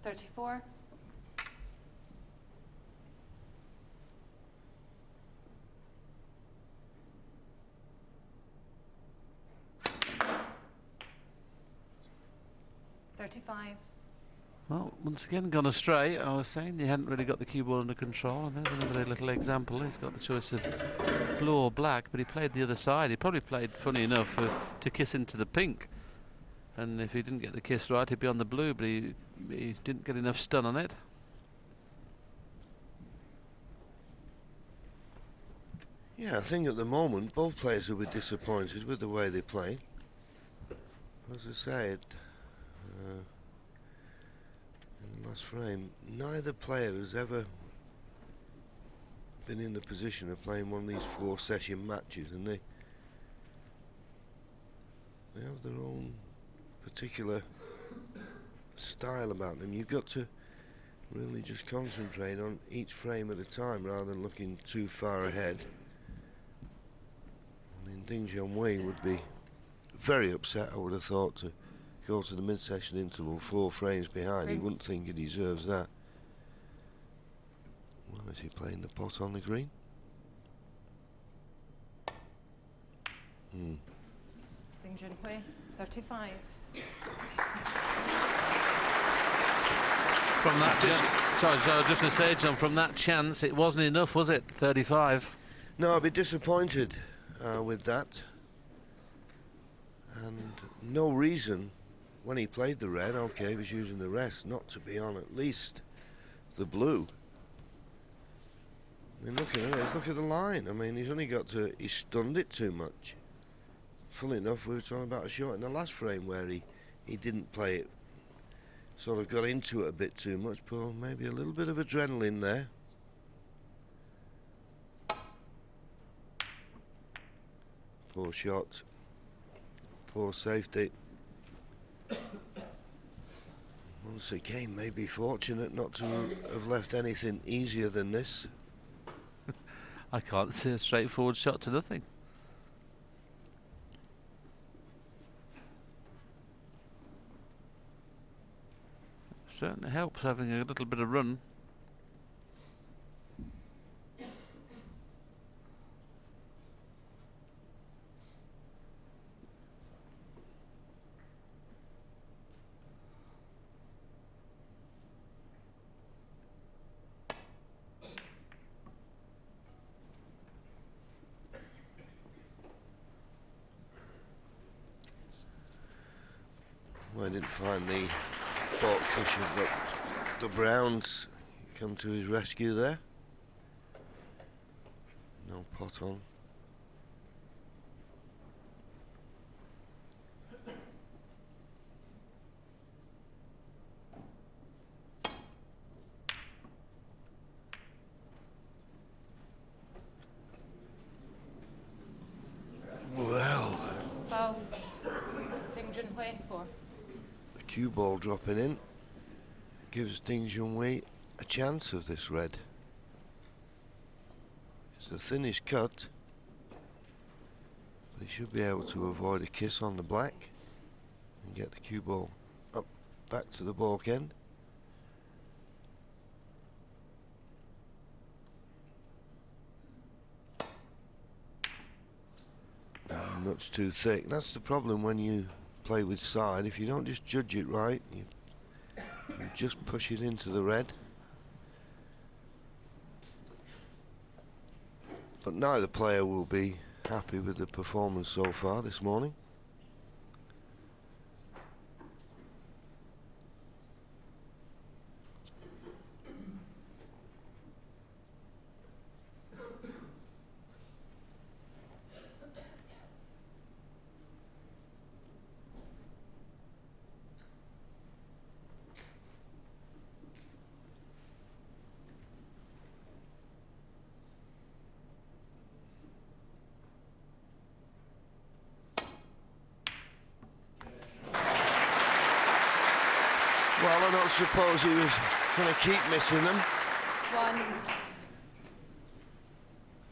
$34. $35. Well, once again gone astray. I was saying you hadn't really got the cue ball under control, and there's another little example. He's got the choice of blue or black, but he played the other side. He probably played, funny enough, to kiss into the pink. And if he didn't get the kiss right, he'd be on the blue, but he didn't get enough stun on it. Yeah, I think at the moment both players will be disappointed with the way they play. As I said, in the last frame, neither player has ever been in the position of playing one of these 4-session matches, and they have their own particular style about them. You've got to really just concentrate on each frame at a time rather than looking too far ahead. I mean, Ding Junhui would be very upset, I would have thought, to go to the mid-session interval 4 frames behind. He wouldn't think he deserves that. Well, is he playing the pot on the green? Ding Junhui, 35. From that, sorry, I was just going to say, John, from that chance, it wasn't enough, was it? 35. No, I'd be disappointed with that. And no reason, when he played the red, okay, he was using the rest, not to be on at least the blue. I mean, look at it, look at the line. I mean, he's only got to, he stunned it too much. Funnily enough, we were talking about a shot in the last frame where he didn't play it, sort of got into it a bit too much, but maybe a little bit of adrenaline there. Poor shot, poor safety. Once again, maybe fortunate not to have left anything easier than this. I can't see a straightforward shot to nothing. Certainly helps having a little bit of run. Well, I didn't find the ball cushion, but the Browns come to his rescue there. No pot on. Well, Foul. Ding Junhui 4. the cue ball dropping in gives Ding Junhui a chance of this red. It's the thinnest cut, but he should be able to avoid a kiss on the black and get the cue ball up back to the balk end. Much too thick. That's the problem when you play with side. If you don't just judge it right, you just push it into the red. But neither player will be happy with the performance so far this morning. Well, I don't suppose he was going to keep missing them. 1.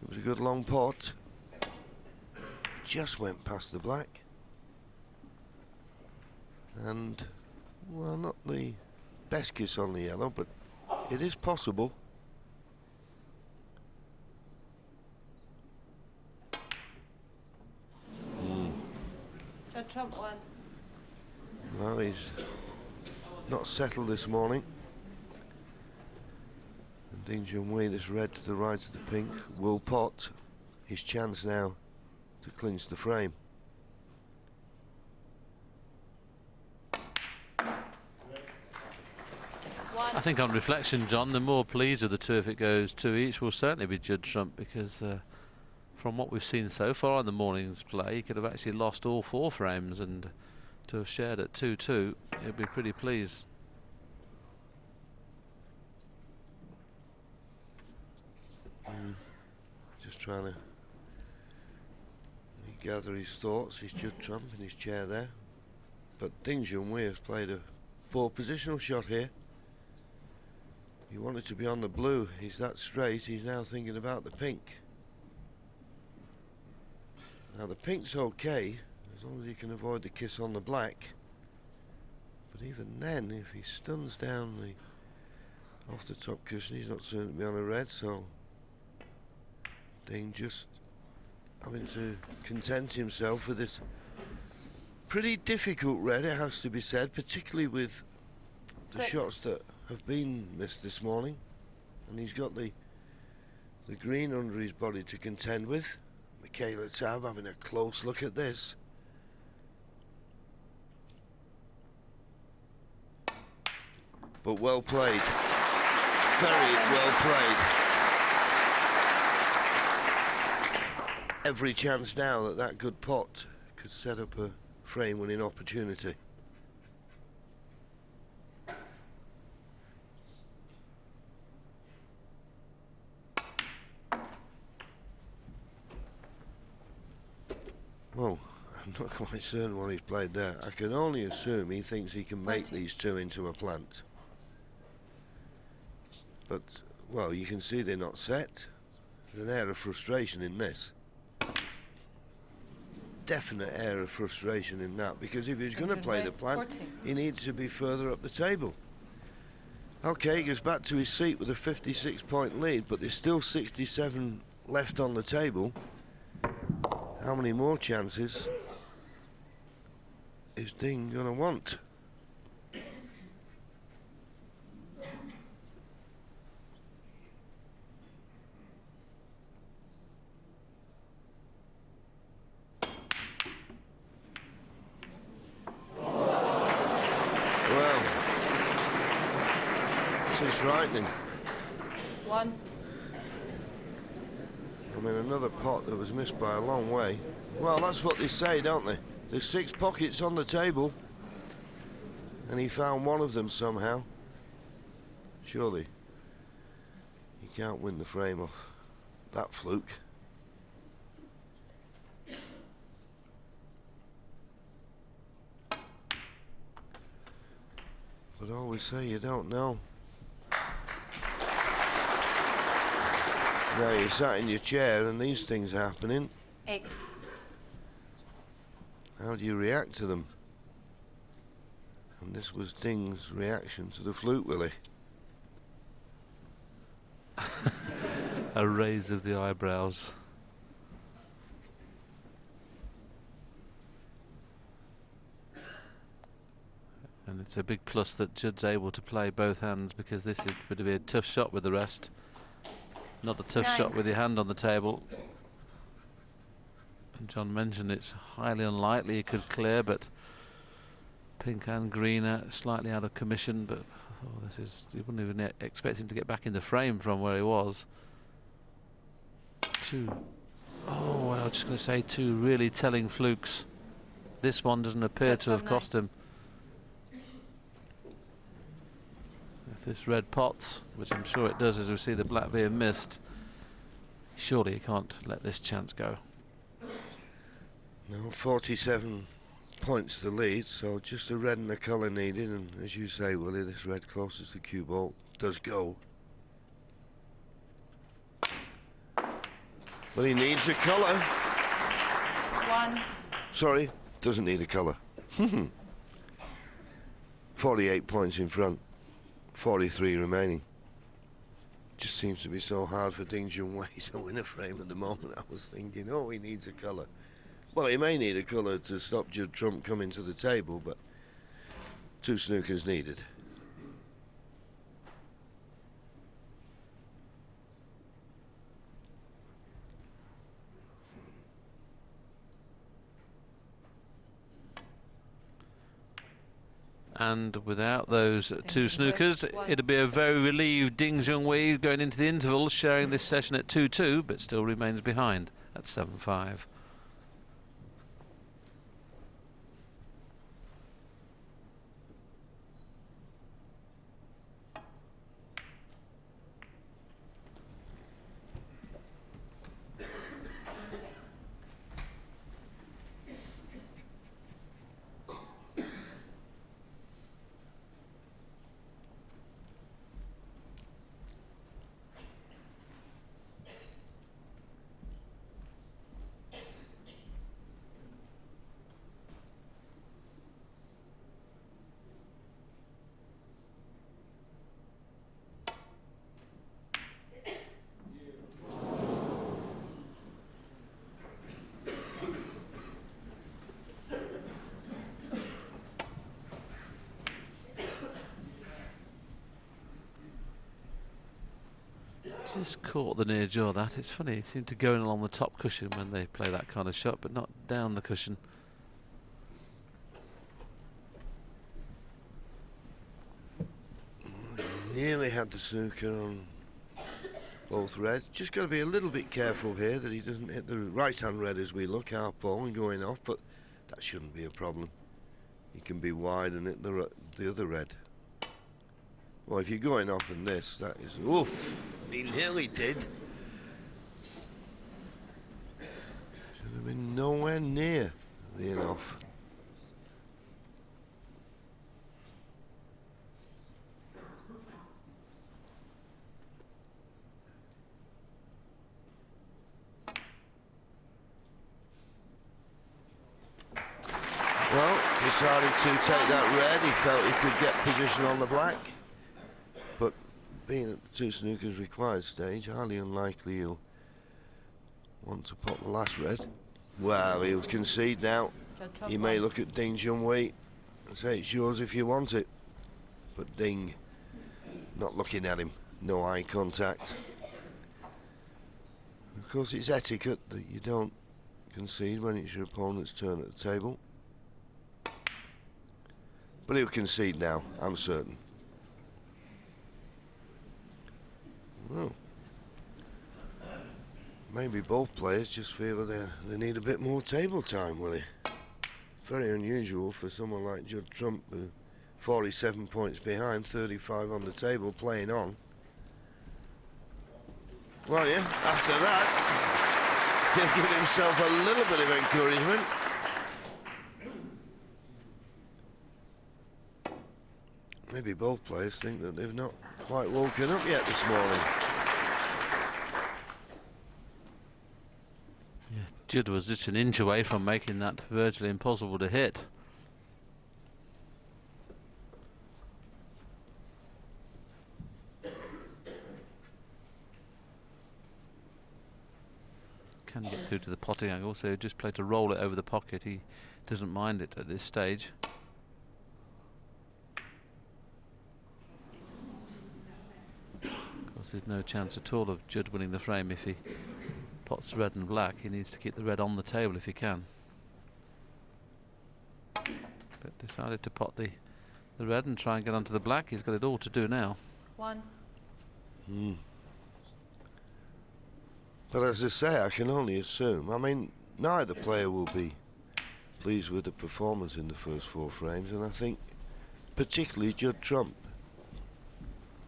It was a good long pot. Just went past the black. And, well, not the best kiss on the yellow, but it is possible. Judd Trump 1. Well, he's not settled this morning. And Ding Junhui, this red to the right of the pink, will pot. His chance now to clinch the frame. I think on reflection, John, the more pleased of the two if it goes 2 each will certainly be Judd Trump, because from what we've seen so far in the morning's play, he could have actually lost all 4 frames, and to have shared at 2-2, he'll be pretty pleased. Just trying to gather his thoughts. He's Judd Trump in his chair there. But Ding Junhui has played a poor positional shot here. He wanted to be on the blue. He's that straight. He's now thinking about the pink. Now the pink's okay, as long as he can avoid the kiss on the black. But even then, if he stuns down the off the top cushion, he's not certain to be on a red, so Ding just having to content himself with this pretty difficult red, it has to be said, particularly with the 6. shots that have been missed this morning. And he's got the green under his body to contend with. Michaela Tab having a close look at this. But well played. Very well played. Every chance now that good pot could set up a frame-winning opportunity. Well, I'm not quite certain what he's played there. I can only assume he thinks he can make these two into a plant. But, well, you can see they're not set. There's an air of frustration in this. Definite air of frustration in that, because if he's going to play the plant, he needs to be further up the table. Okay, he goes back to his seat with a 56-point lead, but there's still 67 left on the table. How many more chances is Ding going to want? Well, this is frightening. 1. I mean, another pot that was missed by a long way. Well, that's what they say, don't they? There's 6 pockets on the table, and he found one of them somehow. Surely, he can't win the frame off that fluke. But I always say you don't know. Now you're sat in your chair and these things are happening. 8. How do you react to them? And this was Ding's reaction to the flute, Willie. A raise of the eyebrows. And it's a big plus that Judd's able to play both hands, because this would be a tough shot with the rest. Not a tough 9. shot with your hand on the table. And John mentioned it's highly unlikely he could clear, but pink and green are slightly out of commission. But this is, you wouldn't even expect him to get back in the frame from where he was. 2. Oh, well, I was just going to say 2 really telling flukes. This one doesn't appear to have cost him. If this red pots, which I'm sure it does as we see the black veer missed, surely he can't let this chance go. No, 47 points the lead, so just a red and a colour needed, and as you say, Willie, this red closest to cue ball does go. But he needs a colour. 1. Sorry, doesn't need a colour. 48 points in front, 43 remaining. Just seems to be so hard for Ding Junhui to win a frame at the moment. I was thinking, oh, he needs a colour. Well, he may need a colour to stop Judd Trump coming to the table, but 2 snookers needed. And without those 2 snookers, it'd be a very relieved Ding Junhui going into the interval, sharing this session at 2-2, but still remains behind at 7-5. Just caught the near jaw. That it's funny, it seemed to go in along the top cushion when they play that kind of shot, but not down the cushion. Nearly had the snooker on both reds. Just got to be a little bit careful here that he doesn't hit the right-hand red as we look, our ball and going off, but that shouldn't be a problem. He can be wide and hit the other red. Well, if you're going off in this, that is... Oof! He nearly did. Should have been nowhere near the in-off. Well, decided to take that red. He felt he could get position on the black. But being at the 2 snookers required stage, highly unlikely he'll want to pot the last red. Well, he'll concede now. Judd Trump He may one. look at Ding Junhui and say it's yours if you want it. But Ding not looking at him, no eye contact. Of course, it's etiquette that you don't concede when it's your opponent's turn at the table. But he'll concede now, I'm certain. Well, maybe both players just feel they need a bit more table time, will they? Very unusual for someone like Judd Trump, who 47 points behind, 35 on the table, playing on. Well, yeah, after that, he'll give himself a little bit of encouragement. Maybe both players think that they've not quite woken up yet this morning. Yeah, Judd was just an inch away from making that virtually impossible to hit. Can get through to the potting angle, so just play to roll it over the pocket. He doesn't mind it at this stage. Of course, there's no chance at all of Judd winning the frame if he pots red and black. He needs to keep the red on the table if he can. But decided to pot the red and try and get onto the black. He's got it all to do now. 1. But as I say, I can only assume. I mean, neither player will be pleased with the performance in the first 4 frames, and I think particularly Judd Trump,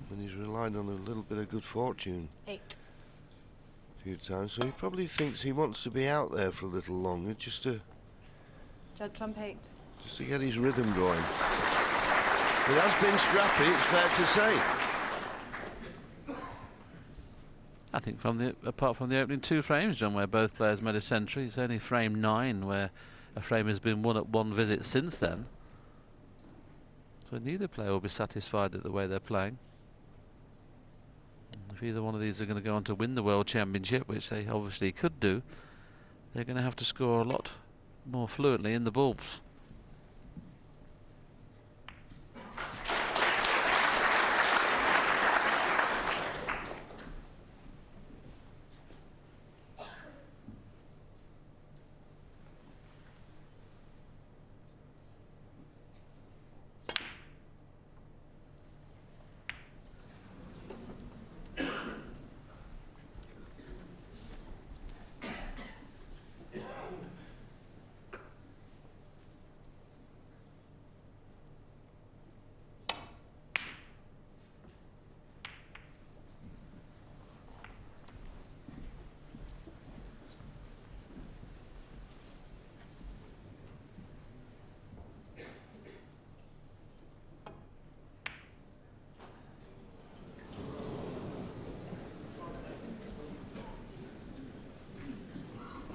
when he's relied on a little bit of good fortune 8. a few times, so he probably thinks he wants to be out there for a little longer, just to Judd Trump 8. get his rhythm going. It has been scrappy, it's fair to say. I think apart from the opening 2 frames, John, where both players made a century, it's only frame 9 where a frame has been won at 1 visit since then. So neither player will be satisfied at the way they're playing. If either one of these are going to go on to win the World Championship, which they obviously could do, they're going to have to score a lot more fluently in the bulbs.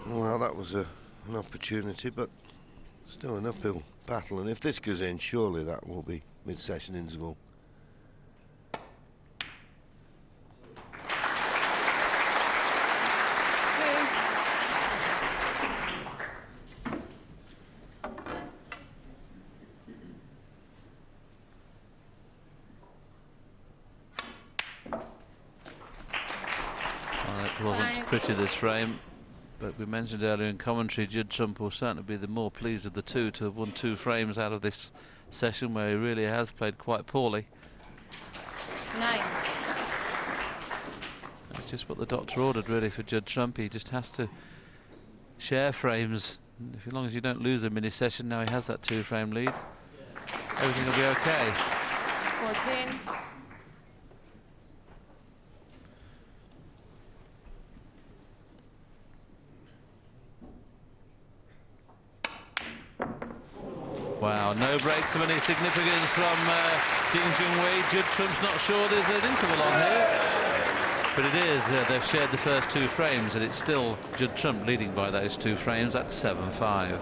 Well, that was an opportunity, but still an uphill battle. And if this goes in, surely that will be mid-session interval. Well, it wasn't pretty, this frame. But we mentioned earlier in commentary, Judd Trump will certainly be the more pleased of the two to have won 2 frames out of this session where he really has played quite poorly. 9. That's just what the doctor ordered, really, for Judd Trump. He just has to share frames. As long as you don't lose a mini session, now he has that 2-frame lead, everything will be okay. 14. Wow, no breaks of any significance from Ding Junhui. Judd Trump's not sure there's an interval on here. But it is, they've shared the first 2 frames, and it's still Judd Trump leading by those 2 frames at 7-5.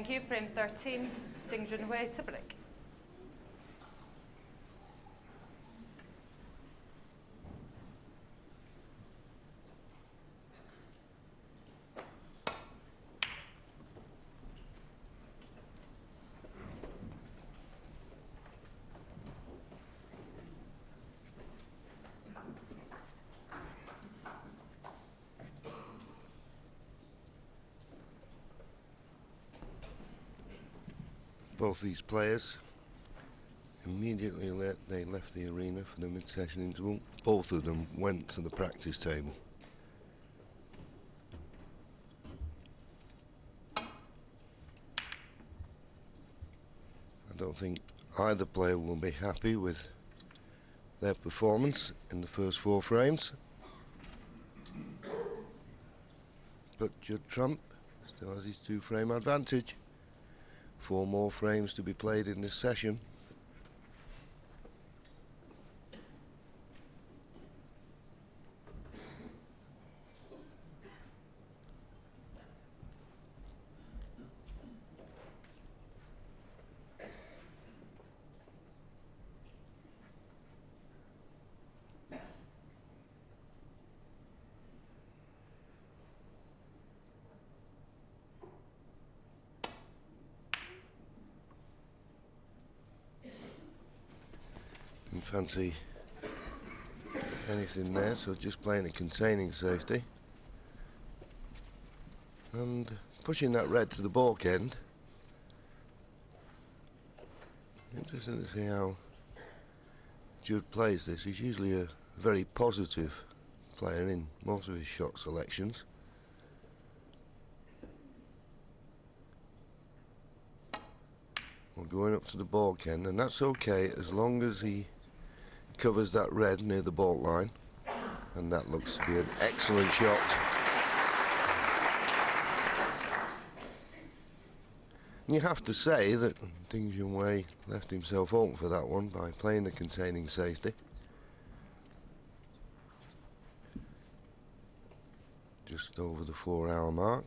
Thank you. Frame 13, Ding Junhui to break. Both these players immediately they left the arena for the mid-session interval. Both of them went to the practice table. I don't think either player will be happy with their performance in the first 4 frames. But Judd Trump still has his 2-frame advantage. 4 more frames to be played in this session. Didn't fancy anything there, so just playing a containing safety and pushing that red to the balk end. Interesting to see how Judd plays this. He's usually a very positive player in most of his shot selections. Well, going up to the balk end, and that's okay as long as he covers that red near the balk line, and that looks to be an excellent shot. And you have to say that Ding Junhui left himself open for that one by playing the containing safety. Just over the 4-hour mark.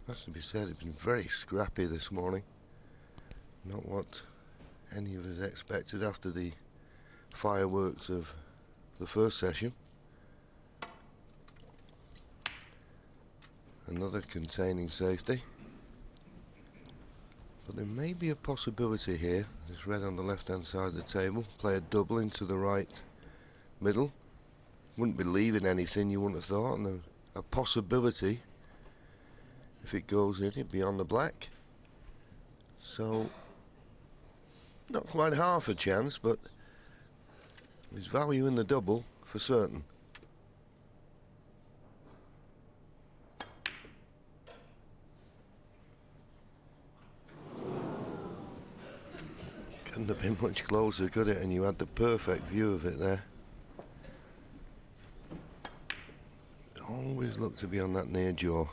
Has to be said, it's been very scrappy this morning. Not what any of us expected after the fireworks of the first session. Another containing safety. But there may be a possibility here. This red on the left-hand side of the table. Play a double into the right middle. Wouldn't be leaving anything, you wouldn't have thought. And a possibility, if it goes in, it'd be on the black. So, not quite half a chance, but there's value in the double for certain. Couldn't have been much closer, could it? And you had the perfect view of it there. Always look to be on that near jaw.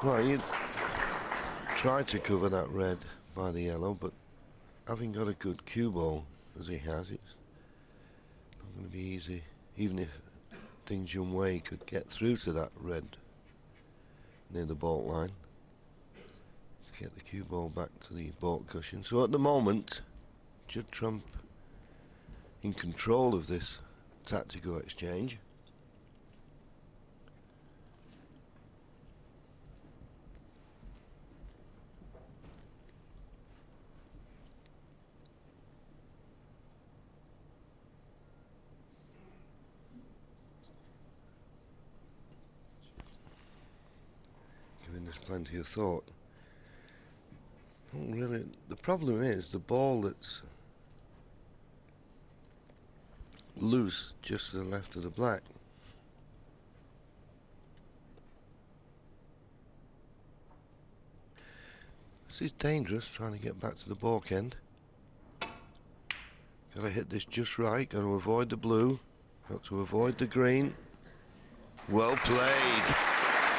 Well, you try to cover that red by the yellow, but having got a good cue ball as he has, it's not going to be easy. Even if Ding Junhui could get through to that red near the baulk line to get the cue ball back to the baulk cushion. So at the moment, Judd Trump in control of this tactical exchange. Giving this plenty of thought. Well, really, the problem is the ball that's loose just to the left of the black. This is dangerous, trying to get back to the balk end. Got to hit this just right, got to avoid the blue, got to avoid the green. Well played.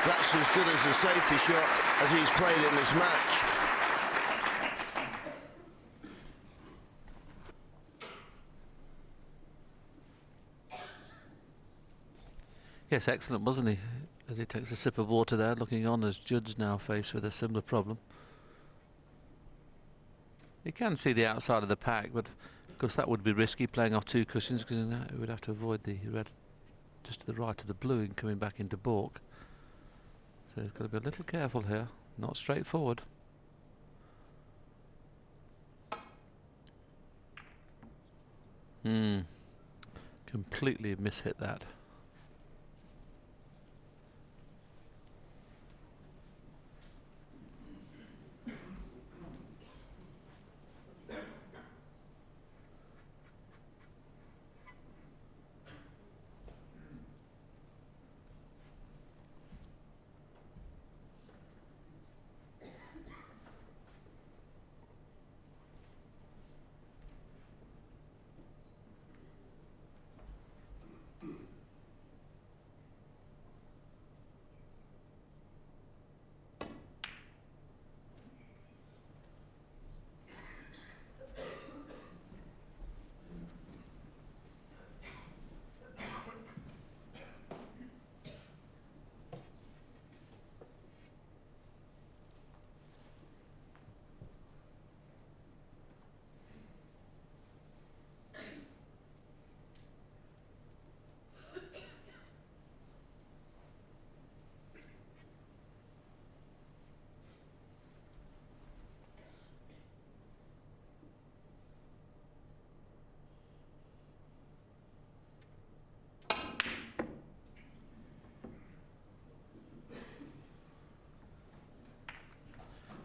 That's as good as a safety shot as he's played in this match. Yes, excellent, wasn't he? As he takes a sip of water there, looking on as Judd's now faced with a similar problem. You can see the outside of the pack, but of course that would be risky, playing off two cushions, because he would have to avoid the red just to the right of the blue and coming back into balk. So he's got to be a little careful here, not straightforward. Completely mishit that.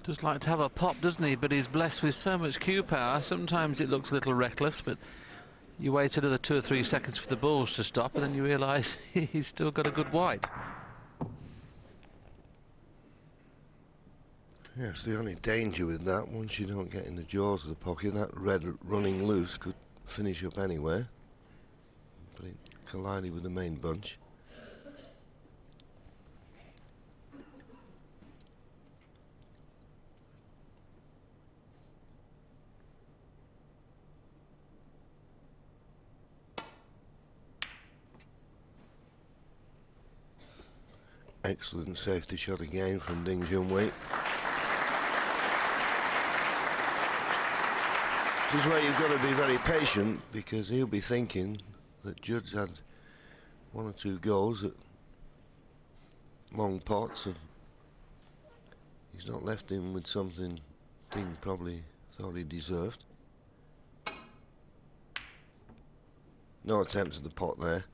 Just like to have a pop, doesn't he? But he's blessed with so much cue power. Sometimes it looks a little reckless, but you wait another 2 or 3 seconds for the balls to stop, and then you realise he's still got a good white. Yes, the only danger with that, once you don't get in the jaws of the pocket, that red running loose could finish up anywhere. But it collided with the main bunch. Excellent safety shot again from Junhui. This is where you've got to be very patient, because he'll be thinking that Judd's had 1 or 2 goals at long pots, and he's not left him with something Ding probably thought he deserved. No attempt at the pot there.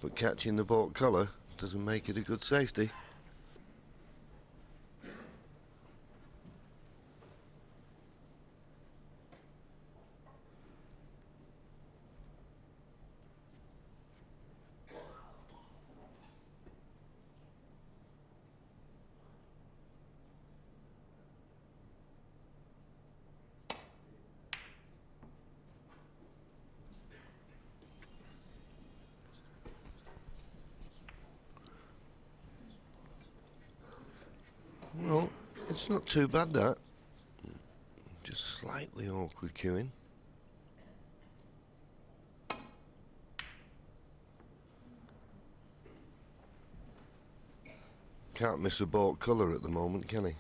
But catching the balk colour doesn't make it a good safety. Well, it's not too bad, that. Just slightly awkward cueing. Can't miss a balk colour at the moment, can he?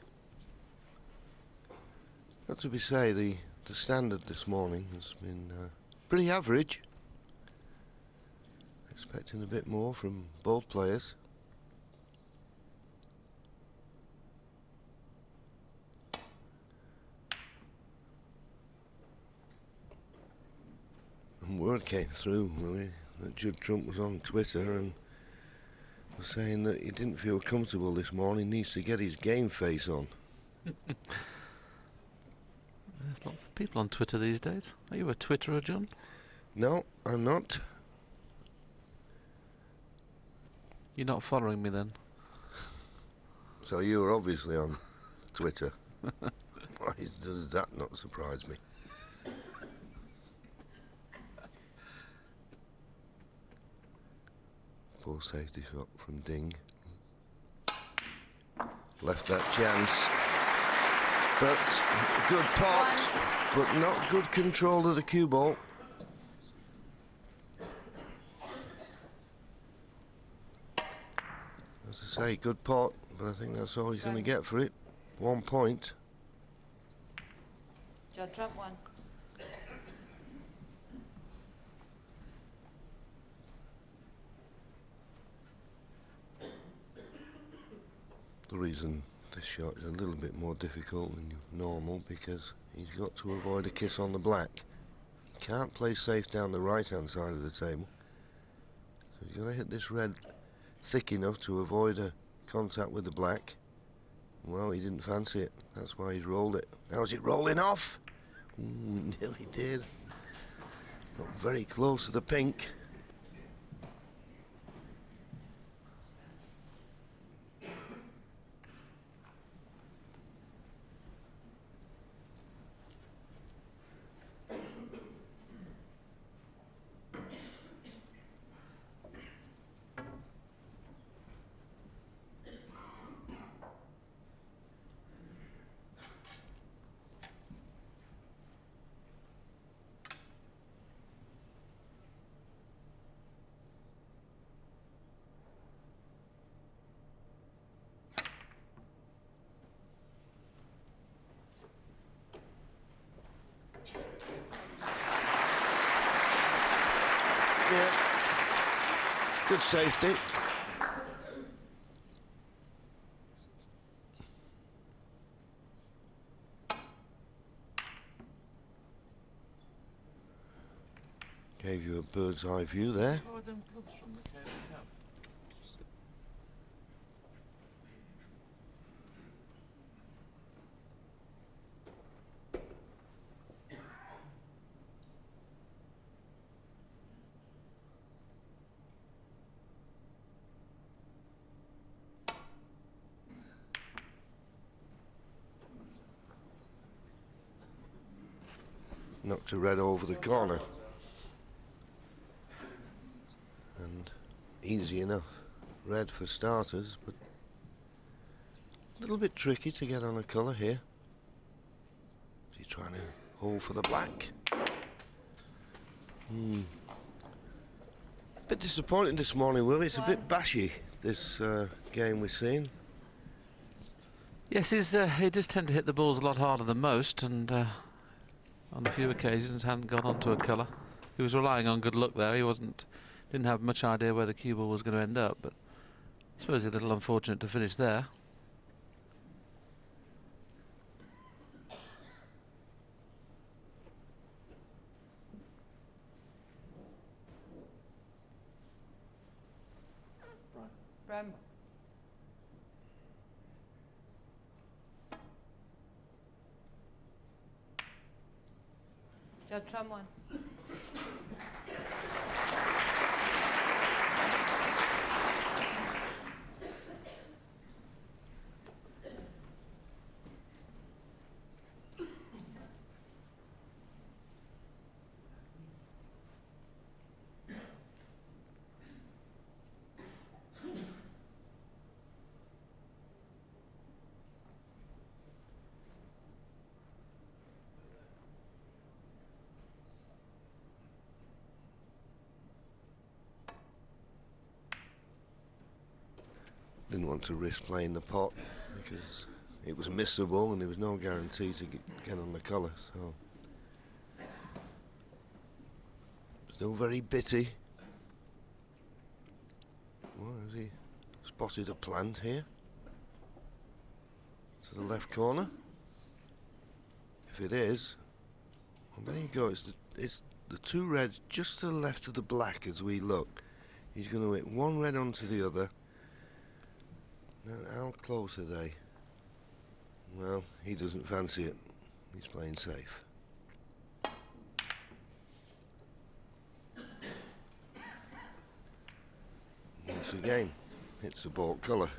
Got to be say, the standard this morning has been pretty average. Expecting a bit more from both players. And word came through, really, that Judd Trump was on Twitter and was saying that he didn't feel comfortable this morning. Needs to get his game face on. There's lots of people on Twitter these days. Are you a Twitterer, John? No, I'm not. You're not following me then? So you're obviously on Twitter. Why does that not surprise me? Poor safety shot from Ding. Left that chance. But good pot, but not good control of the cue ball. As I say, good pot, but I think that's all he's going to get for it. 1 point. Judd, trump 1. The reason this shot is a little bit more difficult than normal because he's got to avoid a kiss on the black. He can't play safe down the right-hand side of the table. So he's going to hit this red thick enough to avoid a contact with the black. Well, he didn't fancy it. That's why he's rolled it. Now is it rolling off? Nearly did. Got very close to the pink. Yeah. Good safety. Gave you a bird's eye view there. Knocked a red over the corner. And easy enough. Red for starters, but a little bit tricky to get on a colour here. Is he trying to hold for the black? Bit disappointing this morning, Will. It's a bit bashy, this game we're seeing. Yes, he does tend to hit the balls a lot harder than most, and on a few occasions hadn't got onto a colour. He was relying on good luck there. He didn't have much idea where the cue ball was going to end up, but I suppose a little unfortunate to finish there. Brem. Judd, trump 1. Didn't want to risk playing the pot because it was missable and there was no guarantee to get on the colour, so still very bitty. Well, has he spotted a plant here to the left corner? If it is, well, there you go. It's the two reds just to the left of the black as we look. He's going to hit one red onto the other Now, how close are they? Well, he doesn't fancy it. He's playing safe. Once again, hits the ball colour.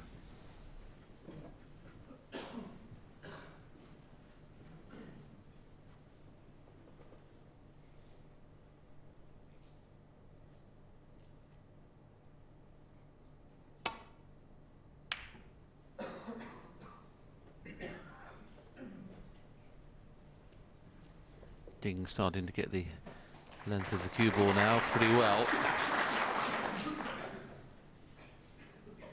Ding starting to get the length of the cue ball now pretty well.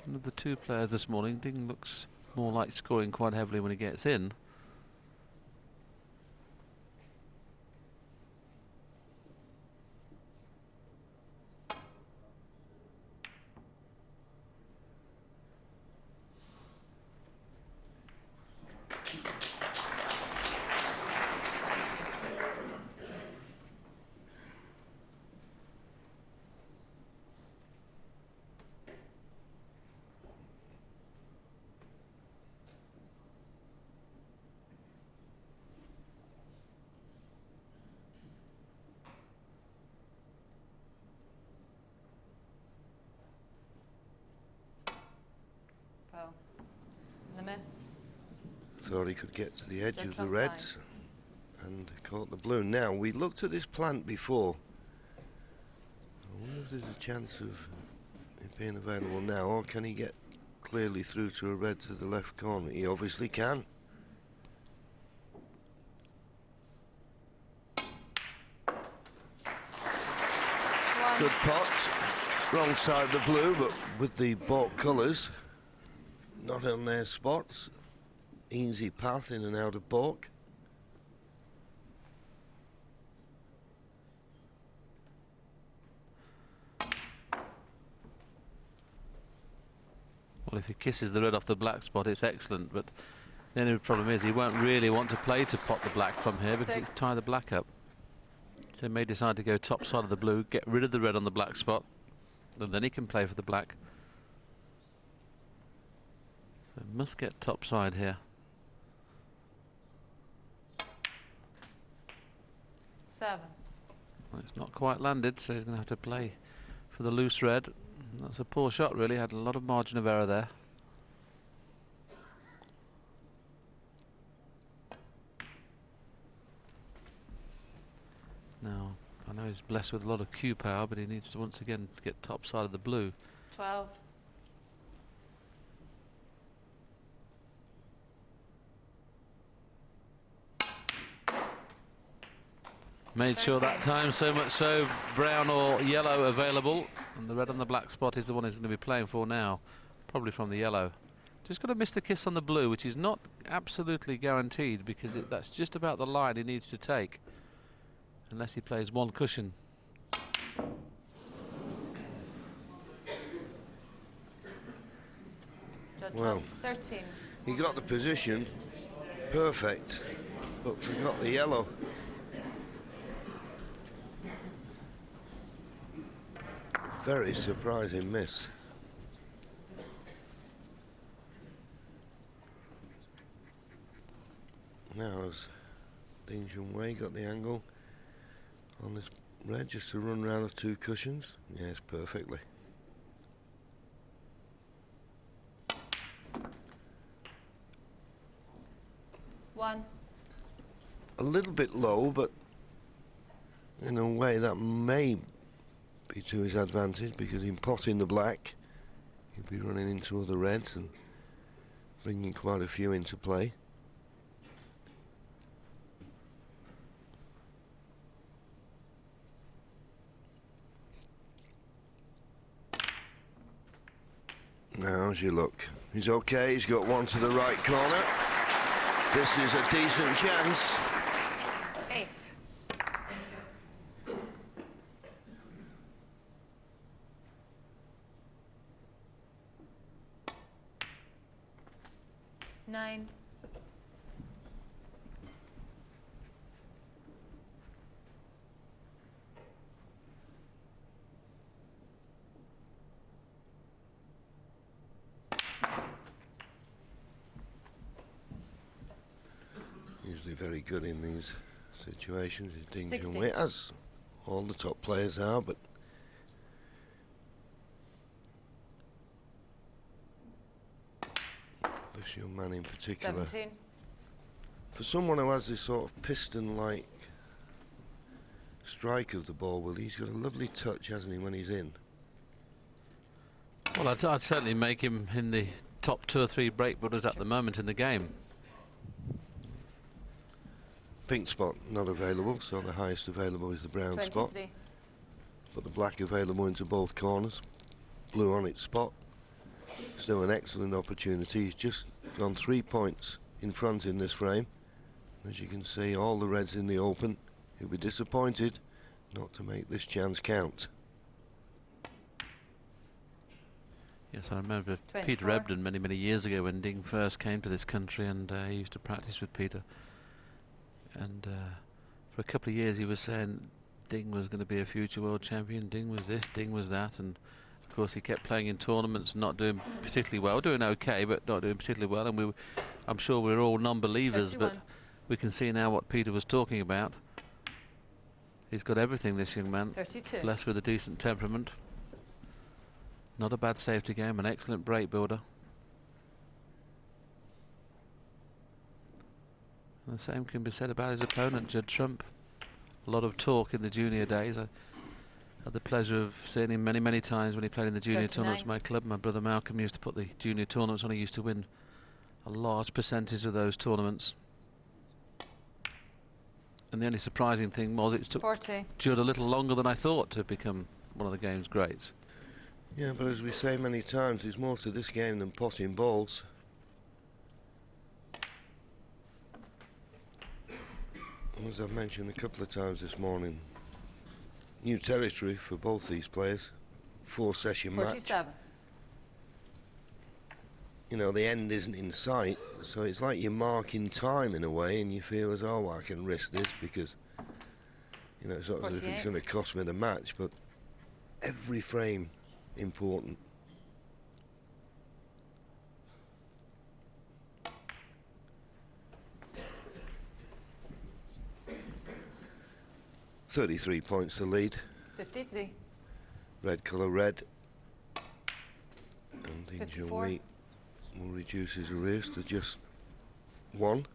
One of the two players this morning, Ding looks more like scoring quite heavily when he gets in. Foul. And a miss. Thought he could get to the edge Judd of the Trump reds and caught the blue. Now, we looked at this plant before. I wonder if there's a chance of it being available now, or can he get clearly through to a red to the left corner? He obviously can. Good pot. Wrong side of the blue, but with the balk colours not on their spots. Easy path in and out of balk. Well, if he kisses the red off the black spot, it's excellent, but the only problem is he won't really want to play to pot the black from here because it's tie the black up. So he may decide to go top side of the blue, get rid of the red on the black spot, and then he can play for the black. So must get top side here. 7. Well, it's not quite landed, so he's going to have to play for the loose red. That's a poor shot, really. Had a lot of margin of error there. Now, I know he's blessed with a lot of cue power, but he needs to once again get top side of the blue. 12. Made sure that time, so much so, brown or yellow available. And the red on the black spot is the one he's going to be playing for now. Probably from the yellow. Just got to miss the kiss on the blue, which is not absolutely guaranteed because that's just about the line he needs to take. Unless he plays one cushion. Judd Well, 13. he got the position perfect, but forgot the yellow. Very surprising miss. Now as Junhui got the angle on this red just to run round the two cushions. Yes, perfectly. One. A little bit low, but in a way that may be to his advantage because in potting the black he'll be running into other reds and bringing quite a few into play. Now, how's your luck? He's okay, he's got one to the right corner. This is a decent chance. 8. Nine. Usually very good in these situations. Ding 60. Junhui, as all the top players are, but this young man in particular, 17. for someone who has this sort of piston-like strike of the ball, well, he's got a lovely touch, hasn't he, when he's in? Well, I'd certainly make him in the top 2 or 3 breakbuilders at the moment in the game. Pink spot not available, so the highest available is the brown 23. spot. But the black available into both corners. Blue on its spot. Still an excellent opportunity. He's just gone 3 points in front in this frame. As you can see, all the reds in the open. He'll be disappointed not to make this chance count. Yes, I remember 24. Peter Ebden many years ago when Ding first came to this country, and he used to practice with Peter. And for a couple of years he was saying Ding was going to be a future world champion. Ding was this, Ding was that, and of course he kept playing in tournaments and not doing particularly well, doing okay but not doing particularly well. And I'm sure we're all non-believers, but we can see now what Peter was talking about. He's got everything, this young man. 32. Blessed with a decent temperament. Not a bad safety game, an excellent break builder. And the same can be said about his opponent, Judd Trump. A lot of talk in the junior days. I had the pleasure of seeing him many times when he played in the junior 39. tournaments at my club. My brother Malcolm used to put the junior tournaments on. He used to win a large percentage of those tournaments. And the only surprising thing was it took 40. Judd a little longer than I thought to become one of the game's greats. Yeah, but as we say many times, there's more to this game than potting balls. And as I've mentioned a couple of times this morning, new territory for both these players. 4-session match. 47. You know, the end isn't in sight, so it's like you're marking time in a way, and you feel as, oh, I can risk this because, you know, it's not as if it's 48. going to cost me the match, but every frame important. $33 points to lead. 53. Red colour red. And Ding 54. Junhui will reduce his arrears to just 1.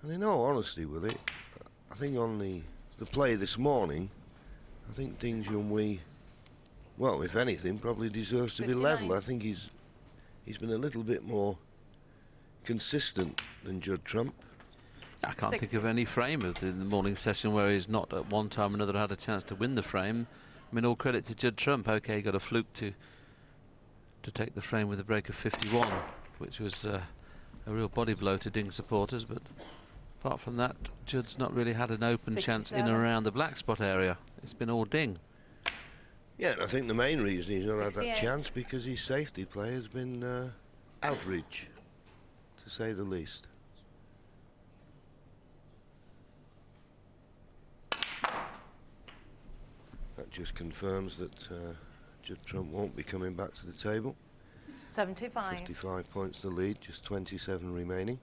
And in all honesty with it, I think on the play this morning, I think Ding Junhui, well, if anything, probably deserves to be 59. level. I think he's been a little bit more consistent than Judd Trump. I can't 60. think of any frame of the morning session where he's not at one time or another had a chance to win the frame. I mean, all credit to Judd Trump. Okay, he got a fluke to take the frame with a break of 51, which was a real body blow to Ding supporters. But apart from that, Judd's not really had an open chance in and 67. around the black spot area. It's been all Ding. Yeah, and I think the main reason he's not had that 68. chance because his safety play has been average, to say the least. That just confirms that Judd Trump won't be coming back to the table. 75. 55 points to lead, just 27 remaining.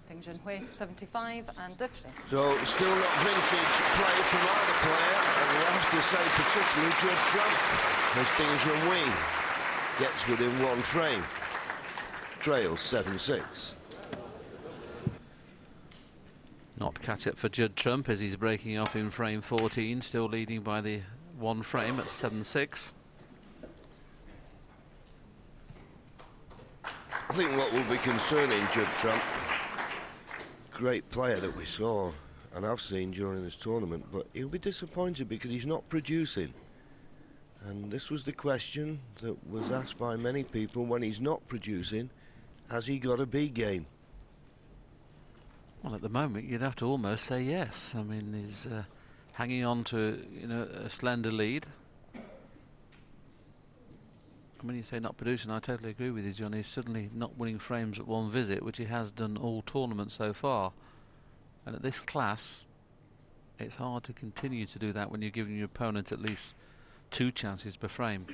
Ding Junhui, 75 and the free. So still not vintage play from either player, and we have to say particularly Judd Trump as Ding Junhui gets within 1 frame. Trails 7-6. Not catch up for Judd Trump as he's breaking off in frame 14, still leading by the 1 frame at 7-6. I think what will be concerning Judd Trump, great player that we saw and I've seen during this tournament, but he'll be disappointed because he's not producing. And this was the question that was asked by many people: when he's not producing, has he got a B game? Well, at the moment, you'd have to almost say yes. I mean, he's hanging on to, you know, a slender lead. I mean, you say not producing, I totally agree with you, John. He's suddenly not winning frames at 1 visit, which he has done all tournaments so far. And at this class, it's hard to continue to do that when you're giving your opponent at least 2 chances per frame.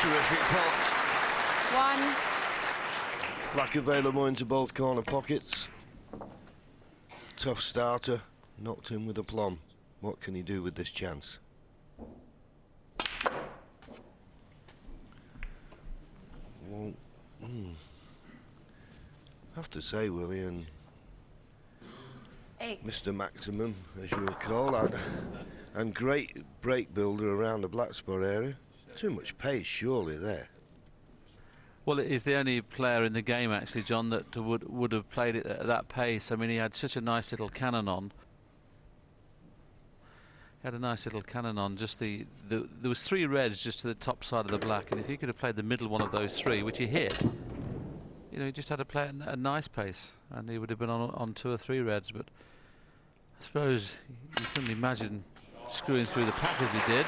Terrific pot. 1. Black available into both corner pockets. Tough starter. Knocked him with aplomb. What can he do with this chance? Well, I have to say, Willie, and 8. Mr. Maximum, as you would call that, and great break builder around the black spot area. Too much pace, surely, there. Well, it is the only player in the game, actually, John, that would have played it at that pace. I mean, he had such a nice little cannon on. He had a nice little cannon on. Just there was 3 reds just to the top side of the black, and if he could have played the middle one of those 3, which he hit, you know, he just had to play at a nice pace, and he would have been on 2 or 3 reds. But I suppose you couldn't imagine screwing through the pack as he did.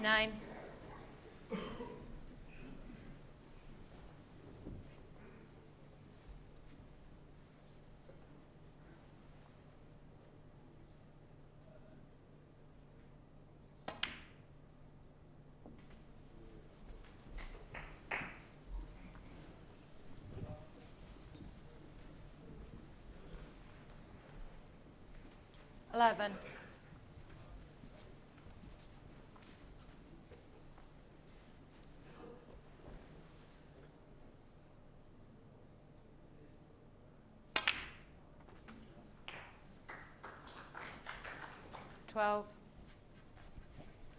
9. $11. 12.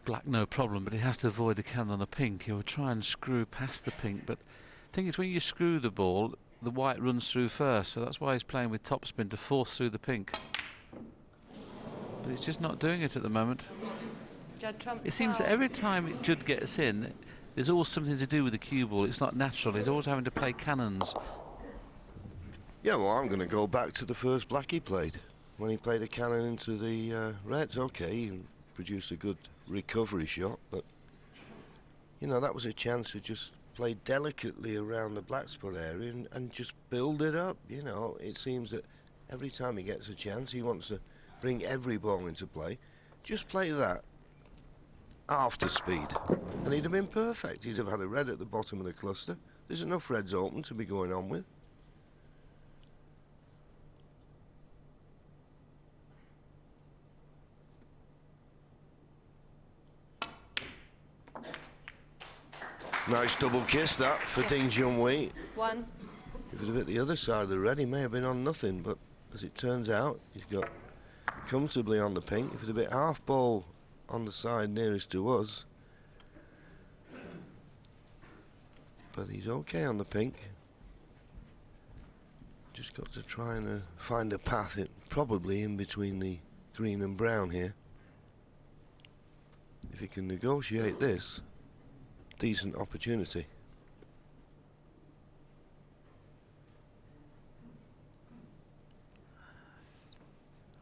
Black no problem, but he has to avoid the cannon on the pink. He will try and screw past the pink, but the thing is, when you screw the ball, the white runs through first, so that's why he's playing with topspin, to force through the pink. But he's just not doing it at the moment. Judd trump. It seems that 12. every time Judd gets in, there's always something to do with the cue ball. It's not natural. He's always having to play cannons. Yeah, well, I'm going to go back to the first black he played. When he played a cannon into the reds, okay, he produced a good recovery shot, but, you know, that was a chance to just play delicately around the black spot area and just build it up. You know, it seems that every time he gets a chance, he wants to bring every ball into play. Just play that after speed, and he'd have been perfect. He'd have had a red at the bottom of the cluster. There's enough reds open to be going on with. Nice double kiss that for Ding Junhui. 1. If it had hit the other side of the red, he may have been on nothing, but as it turns out, he's got comfortably on the pink. If it had been half ball on the side nearest to us, but he's okay on the pink. Just got to try and find a path, probably in between the green and brown here. If he can negotiate this, decent opportunity.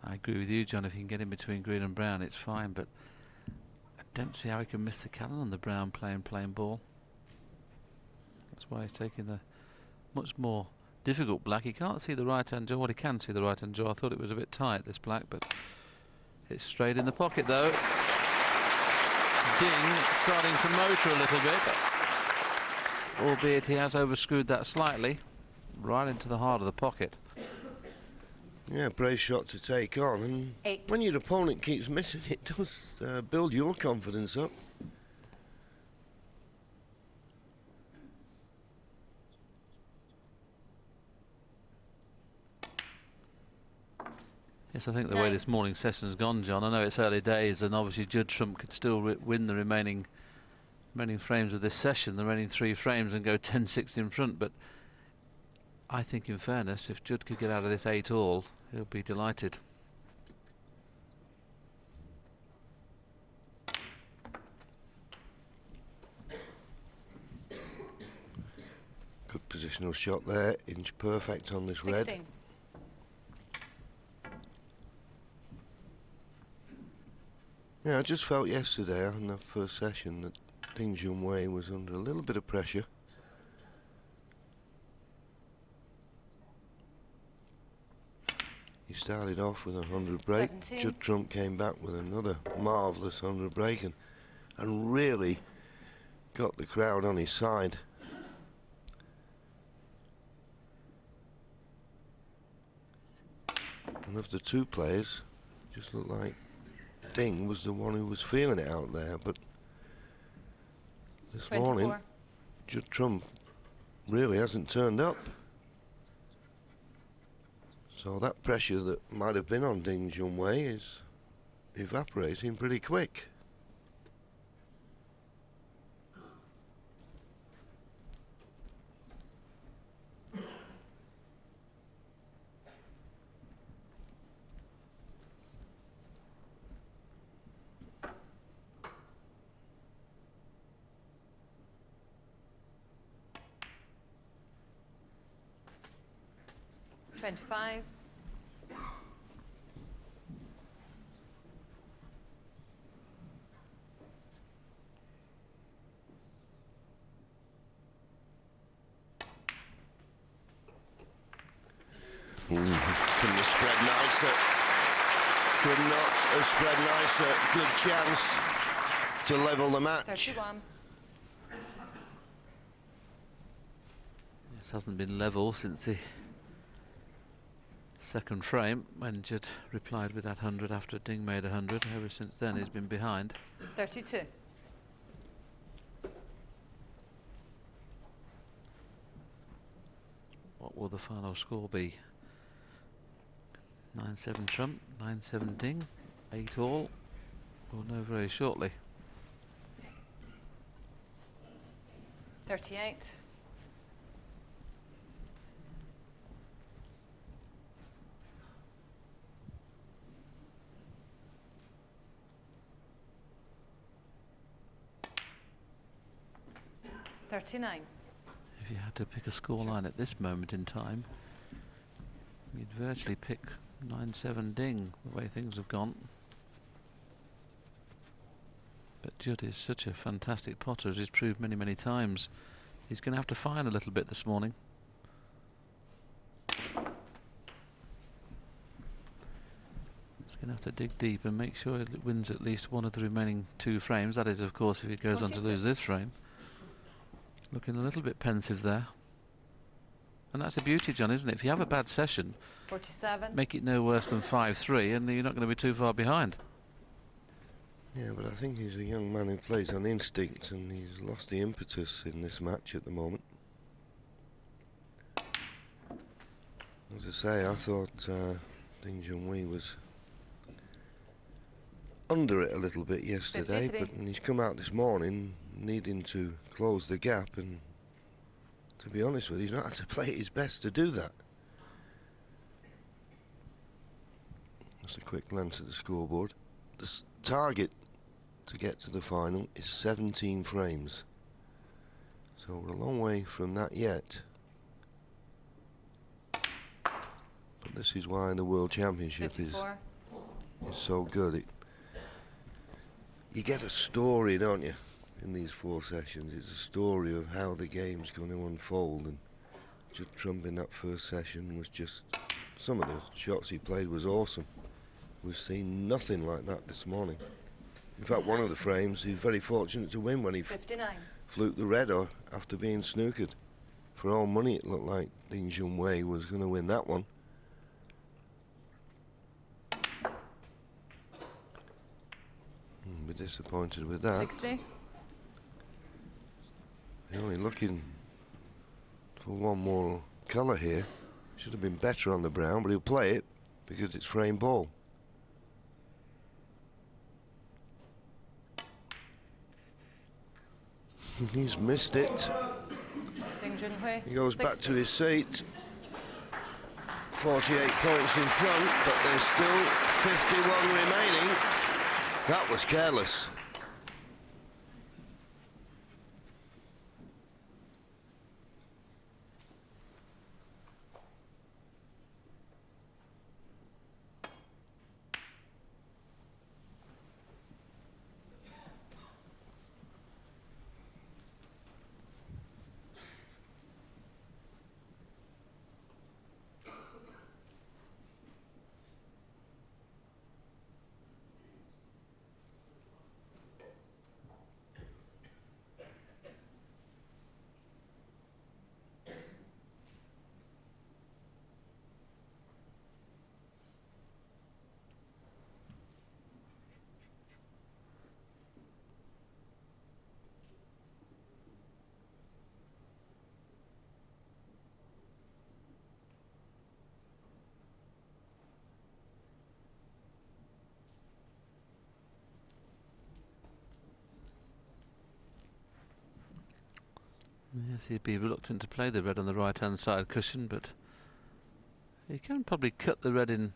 I agree with you, John. If he can get in between green and brown, it's fine, but I don't see how he can miss the cannon on the brown playing plain ball. That's why he's taking the much more difficult black. He can't see the right-hand jaw. Well, he can see the right-hand jaw. I thought it was a bit tight, this black, but it's straight in the pocket, though. Ding starting to motor a little bit, albeit he has overscrewed that slightly, right into the heart of the pocket. Yeah, brave shot to take on, and 8. when your opponent keeps missing, it does build your confidence up. Yes, I think the way this morning session's gone, John, I know it's early days, and obviously Judd Trump could still win the remaining frames of this session, the remaining 3 frames, and go 10-6 in front, but I think, in fairness, if Judd could get out of this 8-all, he'll be delighted. Good positional shot there, inch perfect on this 16. red. Yeah, I just felt yesterday in that first session that Junhui was under a little bit of pressure. He started off with a 100 break. 17. Judd Trump came back with another marvellous 100 break and really got the crowd on his side. And of the two players, just looked like Ding was the one who was feeling it out there, but this 24. morning Judd Trump really hasn't turned up. So that pressure that might have been on Ding Junhui is evaporating pretty quick. $25. Couldn't have spread nicer. Could not have spread nicer. Good chance to level the match. 31. This hasn't been level since the second frame when Judd replied with that 100 after Ding made 100. Ever since then he's been behind. 32. What will the final score be? 9-7 Trump, 9-7 Ding, 8 all. We'll know very shortly. 38. $39. If you had to pick a scoreline at this moment in time, you'd virtually pick 9-7 Ding, the way things have gone. But Judd is such a fantastic potter, as he's proved many, many times. He's going to have to fine a little bit this morning. He's going to have to dig deep and make sure he wins at least one of the remaining 2 frames. That is, of course, if he goes on to lose this frame. Looking a little bit pensive there. And that's the beauty, John, isn't it? If you have a bad session, 47. make it no worse than 5-3 and you're not going to be too far behind. Yeah, but I think he's a young man who plays on instinct, and he's lost the impetus in this match at the moment. As I say, I thought Ding Junhui was under it a little bit yesterday, 53. but he's come out this morning needing to close the gap, and to be honest with you, he's not had to play his best to do that. Just a quick glance at the scoreboard. The target to get to the final is 17 frames. So we're a long way from that yet. But this is why the World Championship is 54. so good. You get a story, don't you, in these 4 sessions. It's a story of how the game's going to unfold, and Judd Trump in that first session was just, some of the shots he played was awesome. We've seen nothing like that this morning. In fact, one of the frames, he's very fortunate to win when he 59. fluked the red after being snookered. For all money, it looked like Ding Junhui was going to win that one. Be disappointed with that. 60. He's only looking for one more colour here. Should have been better on the brown, but he'll play it because it's frame ball. He's missed it. Ding Junhui. He goes 60. back to his seat. 48 points in front, but there's still 51 remaining. That was careless. Yes, he'd be reluctant to play the red on the right-hand side cushion, but he can probably cut the red in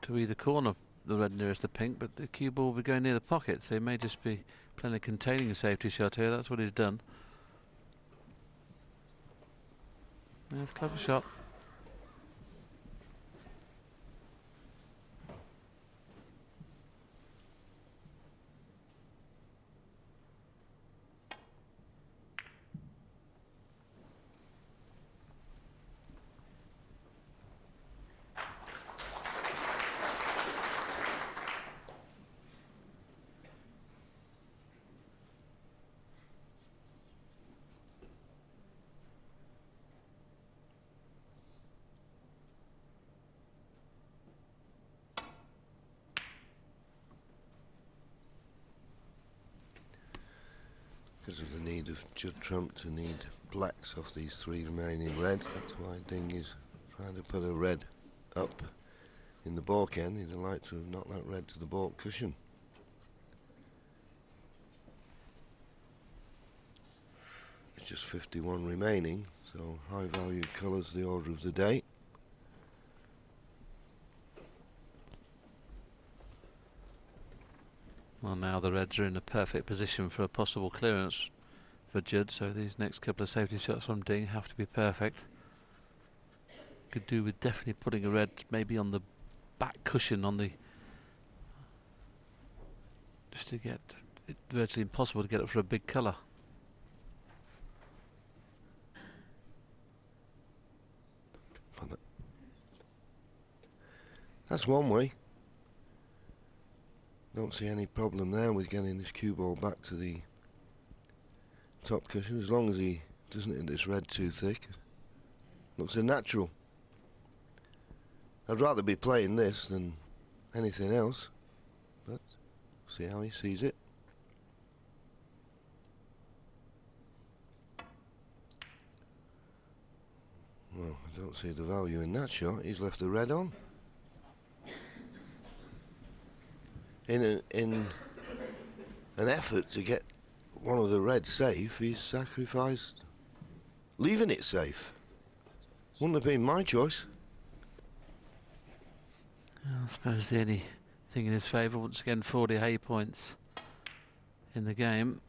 to either corner of the red nearest the pink, but the cue ball will be going near the pocket, so he may just be playing a containing safety shot here. That's what he's done. Yes, clever shot. Because of the need of Judd Trump to need blacks off these 3 remaining reds, that's why Ding is trying to put a red up in the balk end. He'd have liked to have knocked that red to the balk cushion. It's just 51 remaining, so high value colours the order of the day. Well, now the reds are in a perfect position for a possible clearance for Judd, so these next couple of safety shots from Ding have to be perfect. Could do with definitely putting a red maybe on the back cushion on the, just to get it virtually impossible to get it for a big colour. That's one way. Don't see any problem there with getting this cue ball back to the top cushion, as long as he doesn't hit this red too thick. Looks a natural. I'd rather be playing this than anything else, but see how he sees it. Well, I don't see the value in that shot. He's left the red on. In an effort to get one of the reds safe, he's sacrificed leaving it safe. Wouldn't have been my choice. I suppose the only thing in his favour, once again 40 hay points in the game.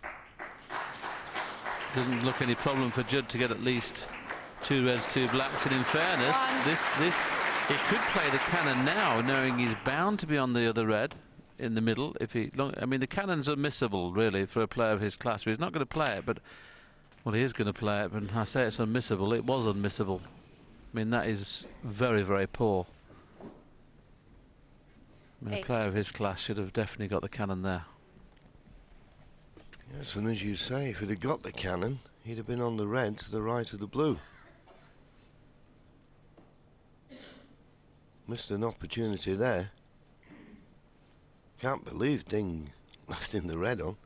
Doesn't look any problem for Judd to get at least 2 reds, 2 blacks, and in fairness, he could play the cannon now, knowing he's bound to be on the other red in the middle. I mean, the cannon's unmissable really for a player of his class. But he's not going to play it, but well, he is going to play it. But I say it's unmissable. It was unmissable. I mean, that is very, very poor. I mean, a player of his class should have definitely got the cannon there. Yes, and as you say, if he'd have got the cannon, he'd have been on the red to the right of the blue. Missed an opportunity there. Can't believe Ding left in the red on.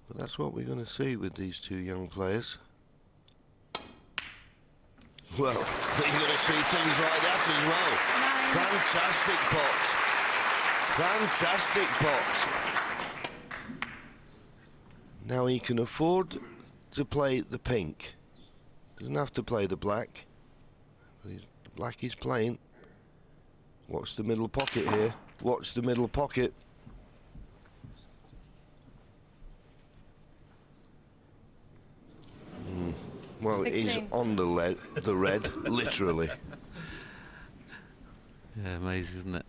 But that's what we're going to see with these 2 young players. Well, you're going to see things like that as well. Fantastic pots. Fantastic pots. Now he can afford to play the pink. Doesn't have to play the black. But the black he's playing. Watch the middle pocket here. Watch the middle pocket. Well, 16. he's on the red, literally. Yeah, amazing, isn't it?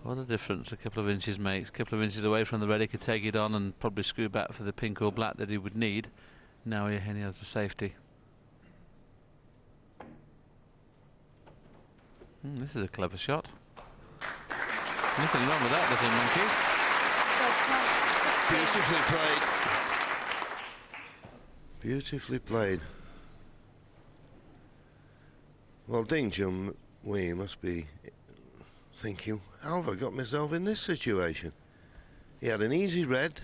What a difference a couple of inches makes. A couple of inches away from the red, he could take it on and probably screw back for the pink or black that he would need. Now he has a safety. This is a clever shot. Nothing wrong with that little monkey. Beautifully played. Beautifully played. Well, Ding Junhui must be thinking, how have I got myself in this situation? He had an easy red.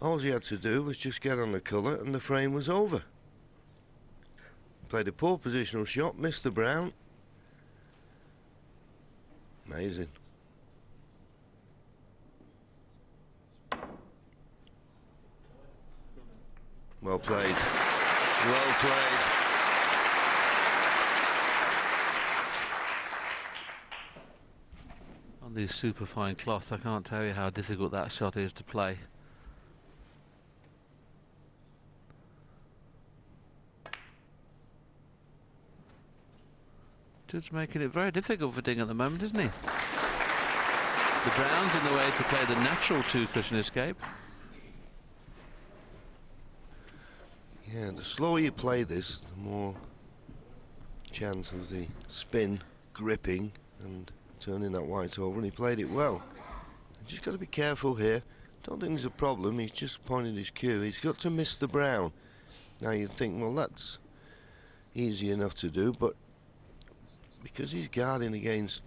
All he had to do was just get on the colour and the frame was over. Played a poor positional shot, missed the brown. Amazing. Well played. Well played. On these superfine cloths, I can't tell you how difficult that shot is to play. Judd's making it very difficult for Ding at the moment, isn't he? The brown's in the way to play the natural two-cushion escape. Yeah, the slower you play this, the more chance of the spin, gripping and turning that white over, and he played it well. Just got to be careful here. Don't think there's a problem, he's just pointed his cue. He's got to miss the brown. Now you'd think, well, that's easy enough to do, but because he's guarding against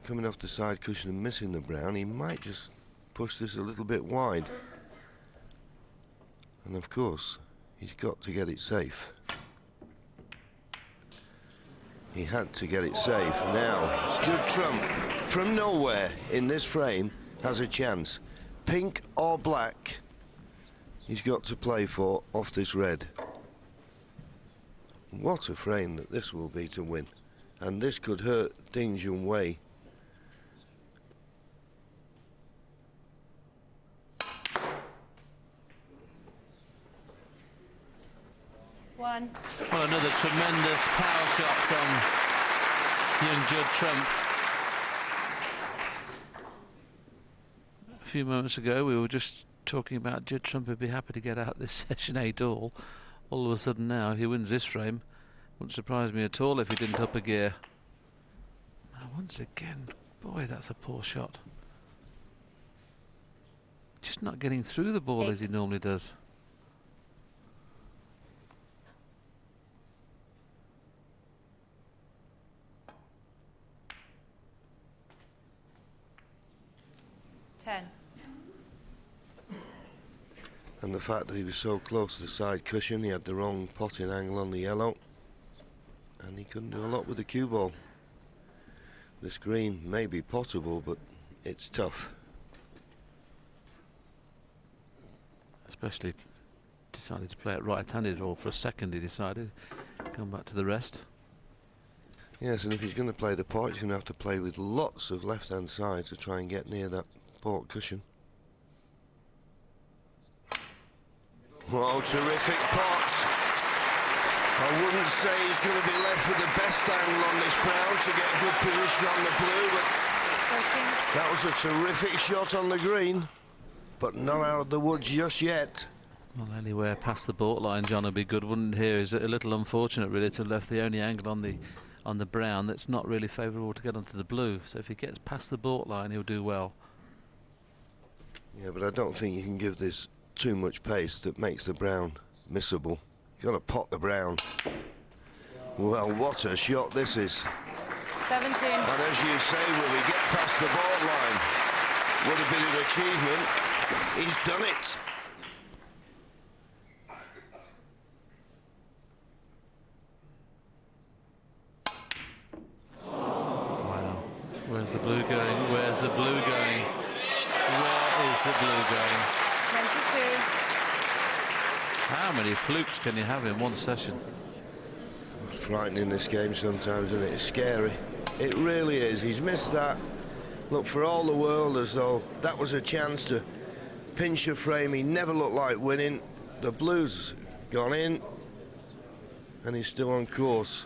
coming off the side cushion and missing the brown, he might just push this a little bit wide. And of course, he's got to get it safe. He had to get it safe. Now, Judd Trump, from nowhere in this frame, has a chance. Pink or black, he's got to play for off this red. What a frame that this will be to win. And this could hurt Ding Junhui. One. Well, another tremendous power shot from young Judd Trump. A few moments ago, we were just talking about Judd Trump would be happy to get out this session 8 all. All of a sudden now, if he wins this frame, wouldn't surprise me at all if he didn't up a gear. Now, once again, boy, that's a poor shot. Just not getting through the ball as he normally does. And the fact that he was so close to the side cushion, he had the wrong potting angle on the yellow, and he couldn't do a lot with the cue ball. This green may be potable, but it's tough. Especially decided to play it right-handed, or for a second he decided. Come back to the rest. Yes, and if he's going to play the pot, he's going to have to play with lots of left-hand side to try and get near that port cushion. Oh, terrific pot. I wouldn't say he's going to be left with the best angle on this brown to get good position on the blue, but that was a terrific shot on the green, but not out of the woods just yet. Well, anywhere past the baud line, John, would be good, wouldn't here? Is it a little unfortunate, really, to have left the only angle on the brown that's not really favourable to get onto the blue. So if he gets past the baud line, he'll do well. Yeah, but I don't think you can give this too much pace that makes the brown missable. You've got to pot the brown. Well, what a shot this is. 17. And as you say, will he get past the baud line? Would have been an achievement. He's done it. Wow. Where's the blue going? Where's the blue going? Where is the blue going? 22. How many flukes can you have in one session? It's frightening, this game sometimes, isn't it? It's scary. It really is. He's missed that. Look, for all the world, as though that was a chance to pinch a frame. He never looked like winning. The blue's gone in, and he's still on course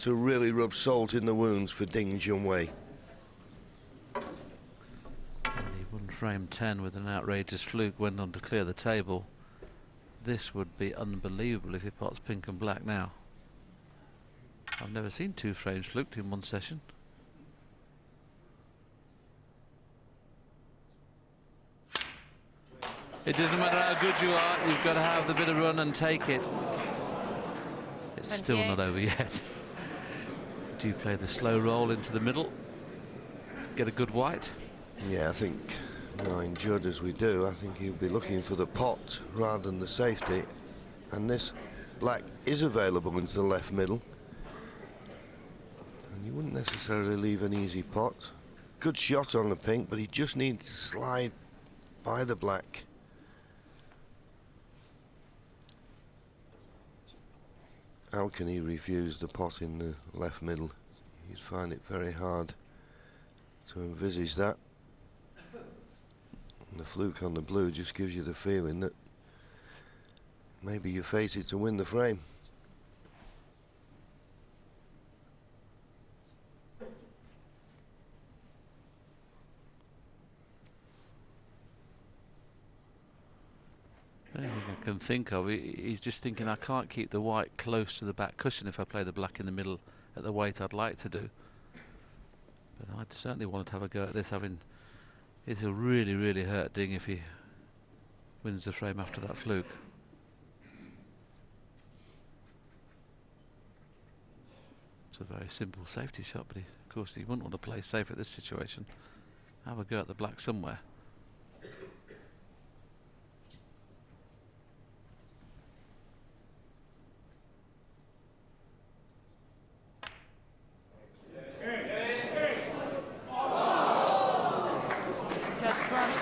to really rub salt in the wounds for Ding Junhui. And he won frame 10 with an outrageous fluke, went on to clear the table. This would be unbelievable if he pots pink and black now. I've never seen 2 frames fluked in one session. It doesn't matter how good you are, you've got to have the bit of run and take it. It's still not over yet. Do you play the slow roll into the middle? Get a good white? Yeah, I think, knowing Judd as we do, I think he'll be looking for the pot rather than the safety. And this black is available into the left middle. And you wouldn't necessarily leave an easy pot. Good shot on the pink, but he just needs to slide by the black. how can he refuse the pot in the left middle? You'd find it very hard to envisage that. And the fluke on the blue just gives you the feeling that maybe you face it to win the frame. Anything I can think of, he's just thinking, I can't keep the white close to the back cushion if I play the black in the middle at the weight I'd like to do. But I'd certainly want to have a go at this, it'll really, really hurt Ding if he wins the frame after that fluke. It's a very simple safety shot, but of course he wouldn't want to play safe at this situation. Have a go at the black somewhere.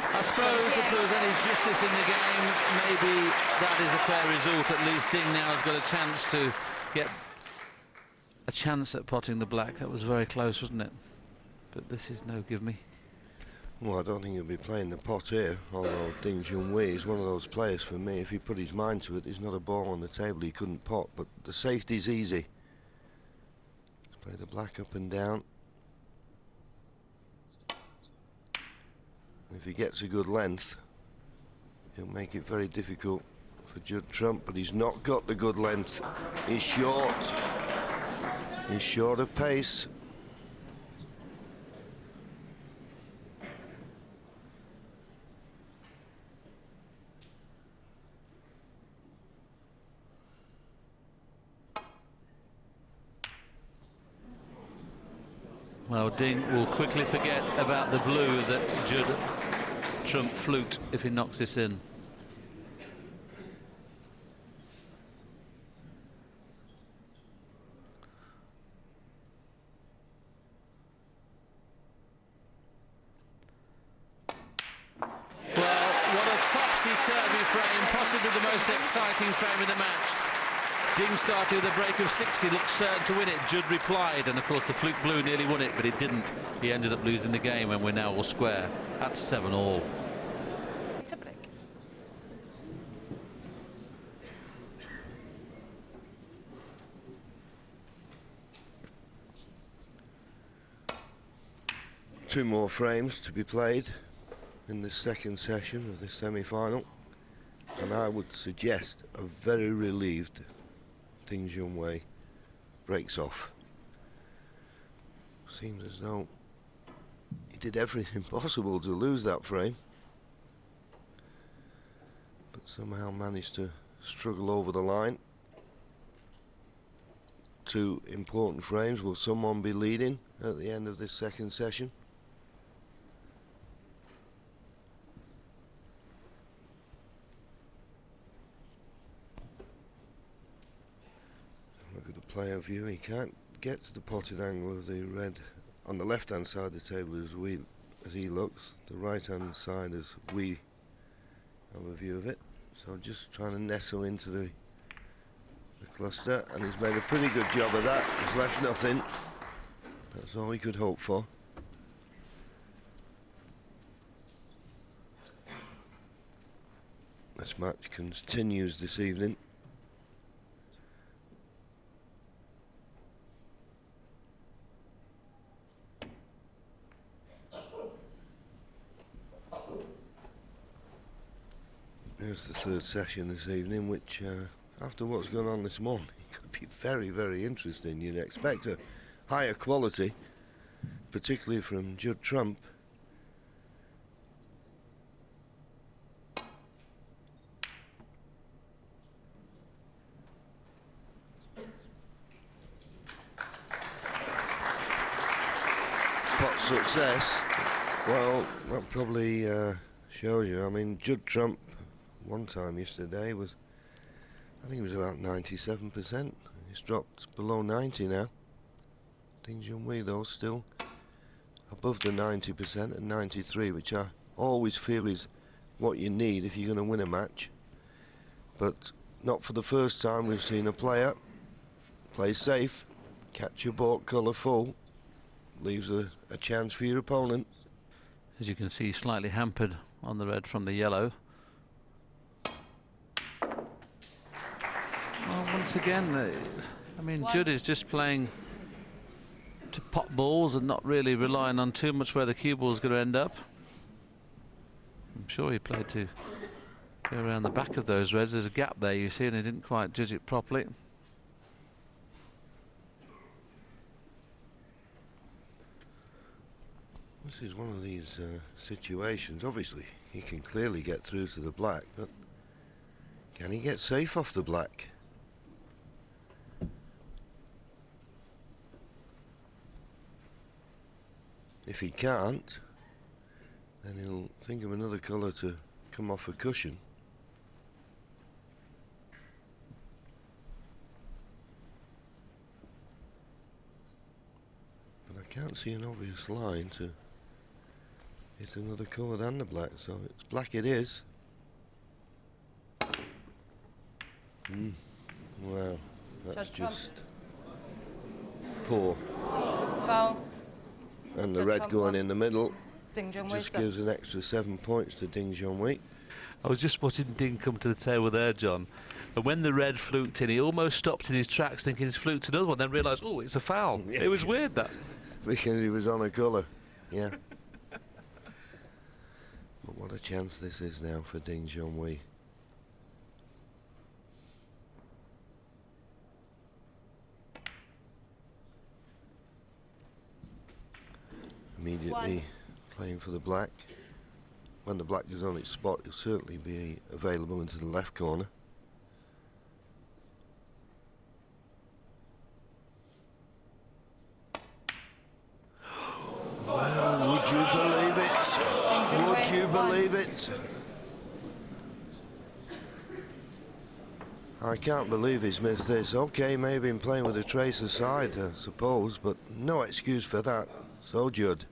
I suppose if there was any justice in the game, maybe that is a fair result. At least Ding now has got a chance to get a chance at potting the black. That was very close, wasn't it? But this is no give me. Well, I don't think he'll be playing the pot here, although Ding Junhui is one of those players for me. If he put his mind to it, there's not a ball on the table he couldn't pot, but the safety's easy. Let's play the black up and down. If he gets a good length, he'll make it very difficult for Judd Trump, but he's not got the good length. He's short. He's short of pace. Well, Ding will quickly forget about the blue that Judd Trump fluked if he knocks this in. Well, what a topsy-turvy frame, possibly the most exciting frame in the match. Ding started with a break of 60, looked certain to win it. Judd replied, and of course the fluke blue nearly won it, but it didn't. He ended up losing the game, and we're now all square. That's 7-all. It's a break. Two more frames to be played in the second session of the semi-final, and I would suggest a very relieved Ding Junhui breaks off. Seems as though he did everything possible to lose that frame, but somehow managed to struggle over the line. Two important frames. Will someone be leading at the end of this second session? Look at the player view. He can't get to the potted angle of the red on the left-hand side of the table as he looks. The right-hand side as we have a view of it. So just trying to nestle into the cluster, and he's made a pretty good job of that. He's left nothing. That's all he could hope for. This match continues this evening. Here's the third session this evening, which, after what's gone on this morning, could be very, very interesting. You'd expect a higher quality, particularly from Judd Trump. Pot success. Well, that probably shows you. I mean, Judd Trump one time yesterday was, I think it was about 97%. He's dropped below 90 now. Ding Junhui though still above the 90% and 93, which I always feel is what you need if you're going to win a match. But not for the first time we've seen a player Play safe, catch your baulk colour full, leaves a chance for your opponent. As you can see, slightly hampered on the red from the yellow. Well, once again, I mean, Judd is just playing to pot balls and not really relying on too much where the cue ball is going to end up. I'm sure he played to go around the back of those reds. There's a gap there, you see, and he didn't quite judge it properly. This is one of these situations. Obviously, he can clearly get through to the black, but can he get safe off the black? If he can't, then he'll think of another colour to come off a cushion. But I can't see an obvious line to hit another colour than the black, so it's black it is. Well, that's Judd just poor. Foul. And the Judd red Trump going one. in the middle Ding Junhui, just sir. gives an extra 7 points to Ding Junhui. I was just watching Ding come to the table there, John, and when the red fluked in, he almost stopped in his tracks thinking he's fluked another one, then realised, oh, it's a foul. Yeah. It was weird, that. Because he was on a colour, yeah. But what a chance this is now for Ding Junhui. Immediately playing for the black. When the black is on its spot, it'll certainly be available into the left corner. Well, would you believe it? Would you believe it? I can't believe he's missed this. Okay, maybe been playing with a trace aside, I suppose, but no excuse for that. So, Judd,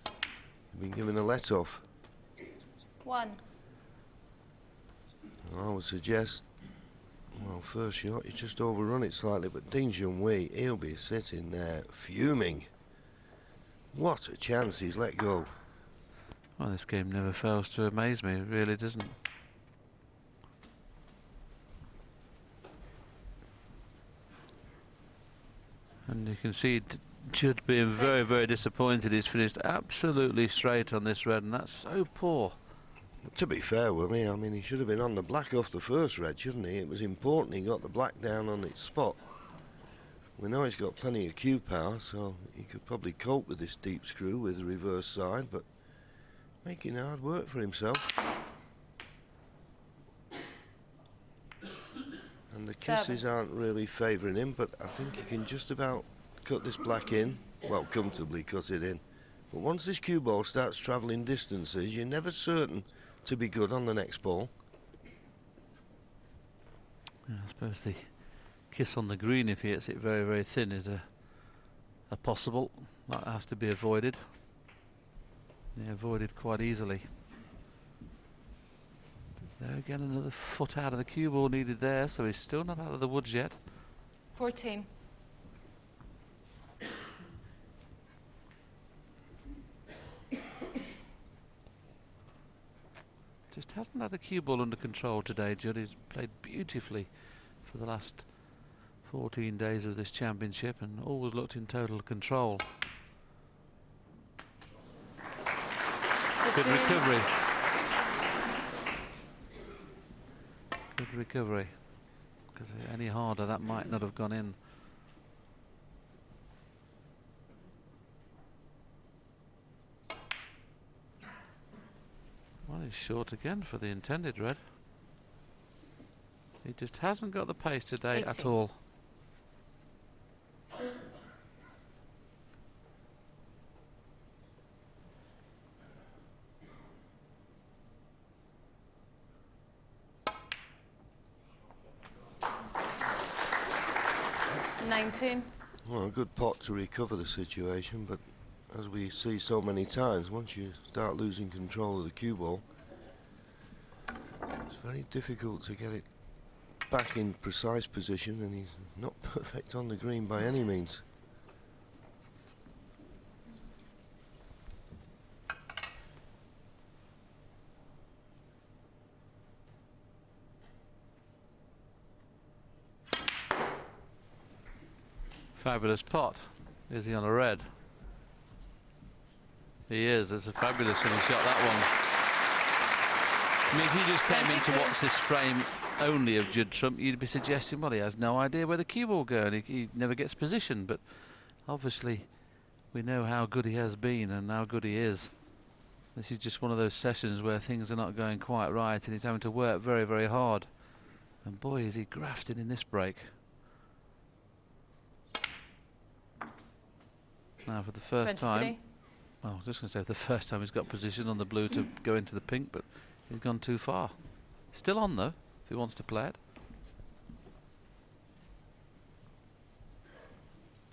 you've been given a let-off. 1. I would suggest, well, first shot, you just overrun it slightly, but Ding Junhui, he'll be sitting there fuming. What a chance he's let go. Well, this game never fails to amaze me, it really doesn't. And you can see Judd being very, very disappointed. He's finished absolutely straight on this red, and that's so poor. To be fair, Willie, I mean, he should have been on the black off the first red, shouldn't he? It was important he got the black down on its spot. We know he's got plenty of cue power, so he could probably cope with this deep screw with the reverse side, but making hard work for himself. And the kisses aren't really favouring him, but I think he can just about cut this black in. Well, comfortably cut it in. But once this cue ball starts travelling distances, you're never certain to be good on the next ball. Yeah, I suppose the kiss on the green, if he hits it very, very thin, is a possible. That has to be avoided. Yeah, avoided quite easily. There again, another foot out of the cue ball needed there, so he's still not out of the woods yet. 14. Just hasn't had the cue ball under control today, Judd. He's played beautifully for the last 14 days of this championship and always looked in total control. 15. Good recovery. Good recovery. Because any harder, that might not have gone in. Well, he's short again for the intended red. He just hasn't got the pace today 18. at all. Well, a good pot to recover the situation, but as we see so many times, once you start losing control of the cue ball, it's very difficult to get it back in precise position, and he's not perfect on the green by any means. Fabulous pot. Is he on a red? He is. It's a fabulous little shot, that one. I mean, if you just came in to watch this frame only of Judd Trump, you'd be suggesting, well, he has no idea where the cue ball going. He never gets positioned. But obviously, we know how good he has been and how good he is. This is just one of those sessions where things are not going quite right and he's having to work very, very hard. And boy, is he grafted in this break. Now for the first time, well, I was just going to say for the first time he's got position on the blue to go into the pink, but he's gone too far. Still on though, if he wants to play it.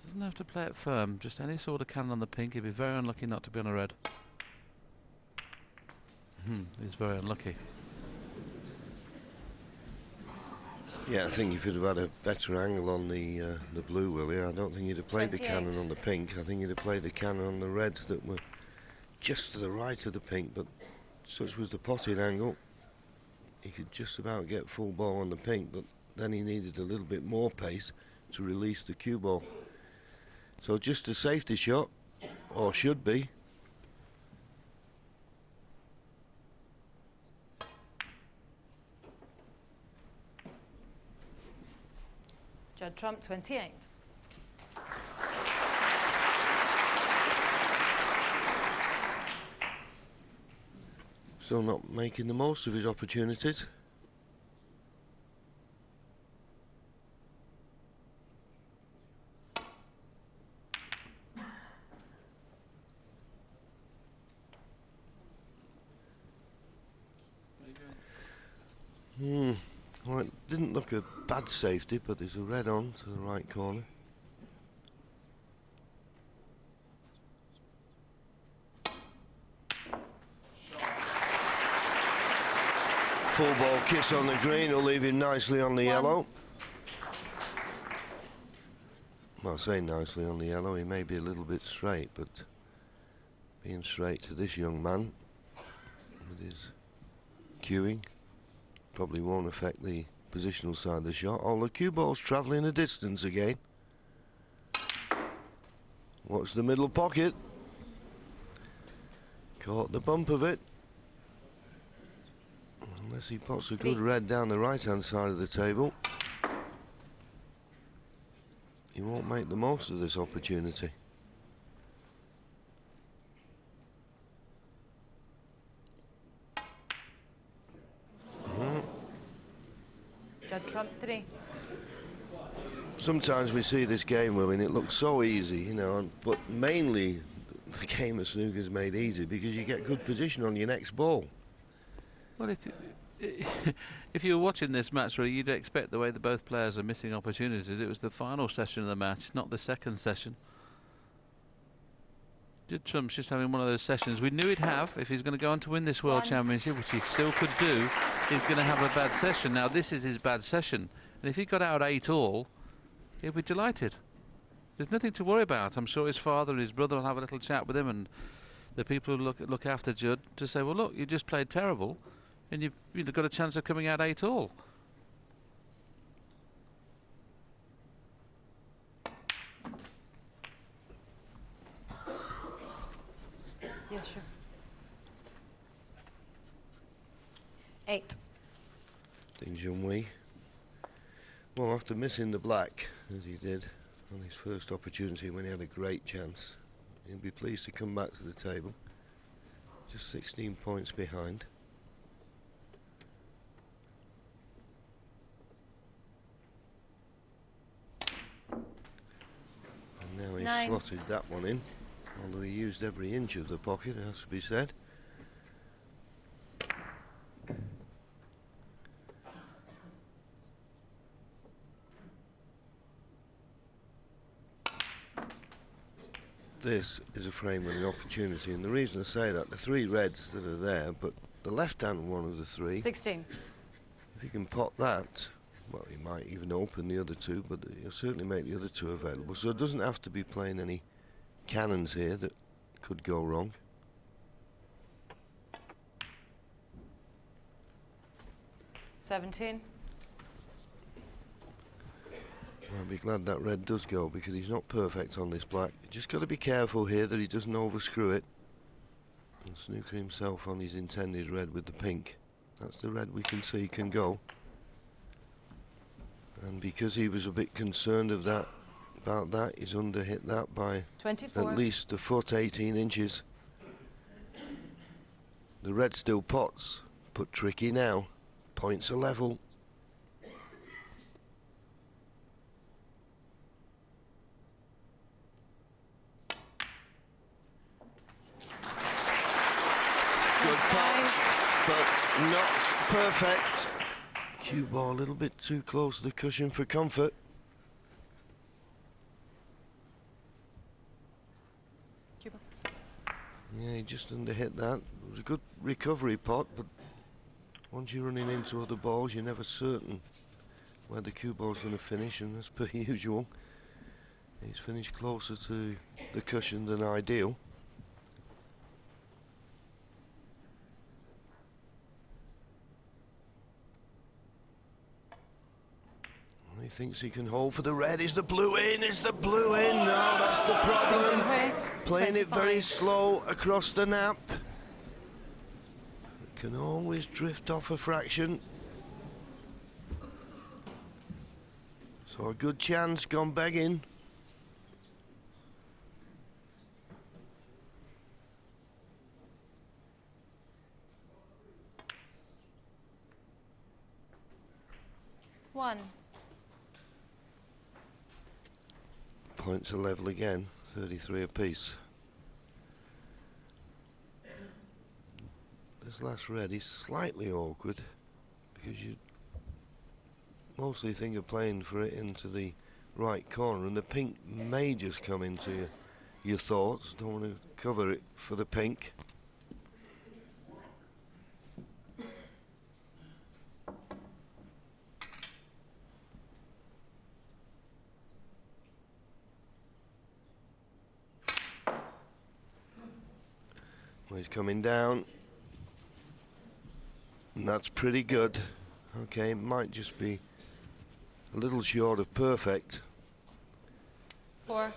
Doesn't have to play it firm, just any sort of cannon on the pink. He'd be very unlucky not to be on a red. He's very unlucky. Yeah, I think if he'd have had a better angle on the blue, Willie, I don't think he'd have played the cannon on the pink. I think he'd have played the cannon on the reds that were just to the right of the pink, but such was the potting angle. He could just about get full ball on the pink, but then he needed a little bit more pace to release the cue ball. So just a safety shot, or should be. Judd Trump, 28. Still not making the most of his opportunities. Well, it didn't look a bad safety, but there's a red on to the right corner. Full ball kiss on the green will leave him nicely on the yellow. Well, I say nicely on the yellow, he may be a little bit straight, but being straight to this young man with his cueing probably won't affect the positional side of the shot. Oh, the cue ball's travelling a distance again. Watch the middle pocket. Caught the bump of it. Unless he pots a good red down the right-hand side of the table, he won't make the most of this opportunity. Judd Trump, 3. Sometimes we see this game, Will, and it looks so easy, you know, but mainly the game of snooker is made easy because you get good position on your next ball. Well, if you were watching this match, where you'd expect the way that both players are missing opportunities, it was the final session of the match, not the second session. Judd Trump's just having one of those sessions we knew he'd have if he's going to go on to win this World Championship, which he still could do. He's going to have a bad session. Now, this is his bad session, and if he got out 8-all, he'll be delighted. There's nothing to worry about. I'm sure his father and his brother will have a little chat with him, and the people who look after Judd to say, well, look, you just played terrible, and you've got a chance of coming out 8-all. Yeah, sure. 8. Ding Junhui. Well, after missing the black, as he did on his first opportunity when he had a great chance, he'll be pleased to come back to the table. Just 16 points behind. And now he's 9. slotted that one in, although he used every inch of the pocket, it has to be said. This is a frame with an opportunity, and the reason I say that, the 3 reds that are there, but the left-hand one of the 3, 16. if you can pot that, Well, he might even open the other two, but he'll certainly make the other two available. So it doesn't have to be playing any cannons here that could go wrong. $17. I'll be glad that red does go, because he's not perfect on this black. Just got to be careful here that he doesn't overscrew it. And Snooker himself on his intended red with the pink. That's the red we can see can go. And because he was a bit concerned about that, he's underhit that by 24. at least a foot, 18 inches. The red still pots, but tricky now. Points are level. Good pot, but not perfect. Cue ball a little bit too close to the cushion for comfort. Cuba. Yeah, he just underhit that. It was a good recovery pot, but once you're running into other balls, you're never certain where the cue ball's going to finish, and as per usual, he's finished closer to the cushion than ideal. He thinks he can hold for the red. Is the blue in? Is the blue in? No, that's the problem. Junhui, Playing it very 25. slow across the nap. It can always drift off a fraction. So a good chance gone begging. One. Points are level again, 33 apiece. This last red is slightly awkward because you mostly think of playing for it into the right corner, and the pink may just come into your thoughts. Don't want to cover it for the pink. Well, he's coming down, and that's pretty good. Okay, it might just be a little short of perfect. 4.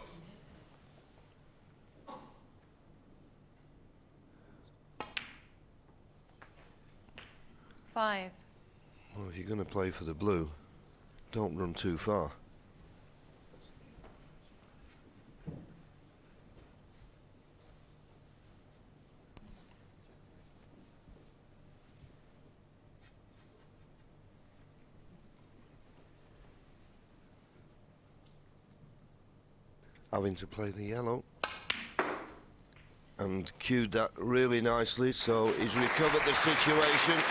Five. Well, if you're going to play for the blue, don't run too far. Having to play the yellow, and cued that really nicely, so he's recovered the situation.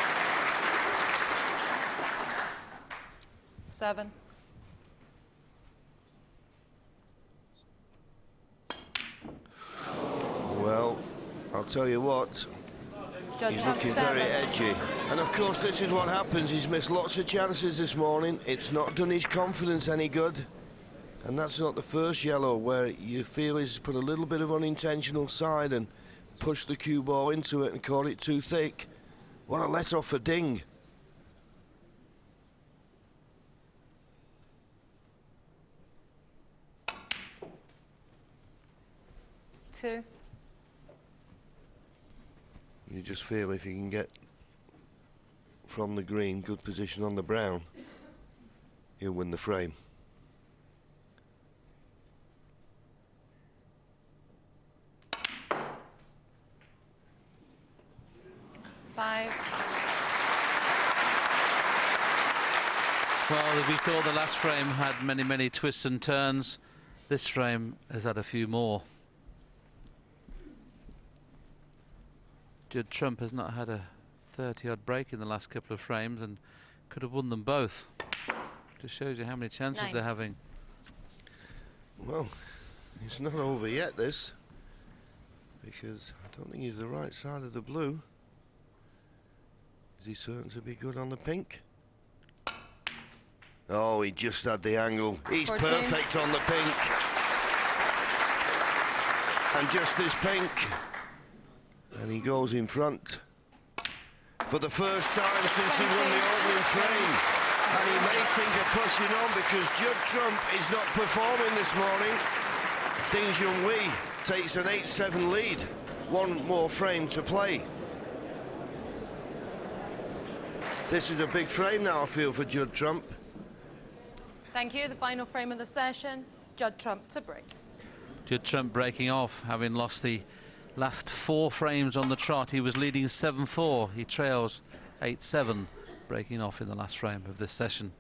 7. Well, I'll tell you what, Judd he's Trump, looking 7. very edgy. And of course this is what happens, he's missed lots of chances this morning. It's not done his confidence any good. And that's not the first yellow where you feel he's put a little bit of unintentional side and pushed the cue ball into it and caught it too thick. What a let off for Ding. Two. You just feel if you can get from the green, good position on the brown, he'll win the frame. Five. Well, we thought the last frame had many, many twists and turns. This frame has had a few more. Judd Trump has not had a 30-odd break in the last couple of frames and could have won them both. Just shows you how many chances 9. they're having. Well, it's not over yet, this, because I don't think he's the right side of the blue. Is he certain to be good on the pink? Oh, he just had the angle. He's 14. perfect on the pink. And just this pink. And he goes in front. For the first time since he won the opening frame. And he may think of pushing on because Judd Trump is not performing this morning. Ding Junhui takes an 8-7 lead. One more frame to play. This is a big frame now, I feel, for Judd Trump. Thank you. The final frame of the session, Judd Trump to break. Judd Trump breaking off, having lost the last 4 frames on the trot. He was leading 7-4. He trails 8-7, breaking off in the last frame of this session.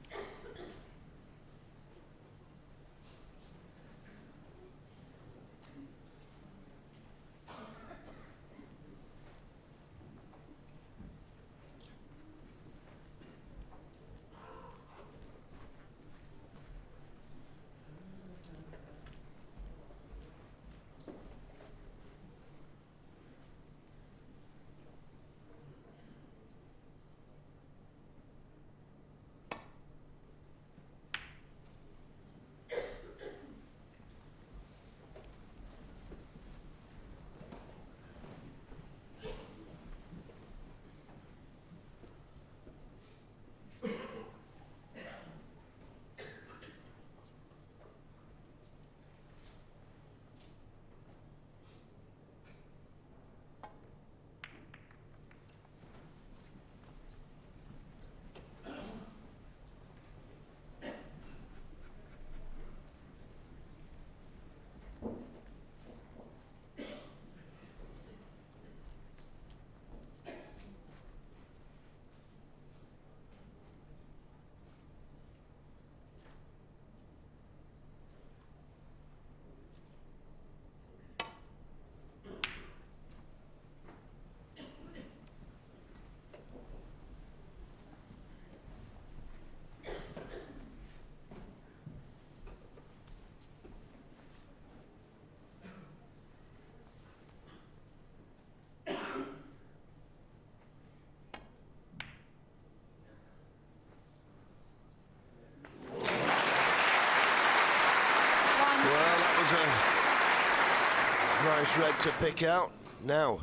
Nice red to pick out. Now,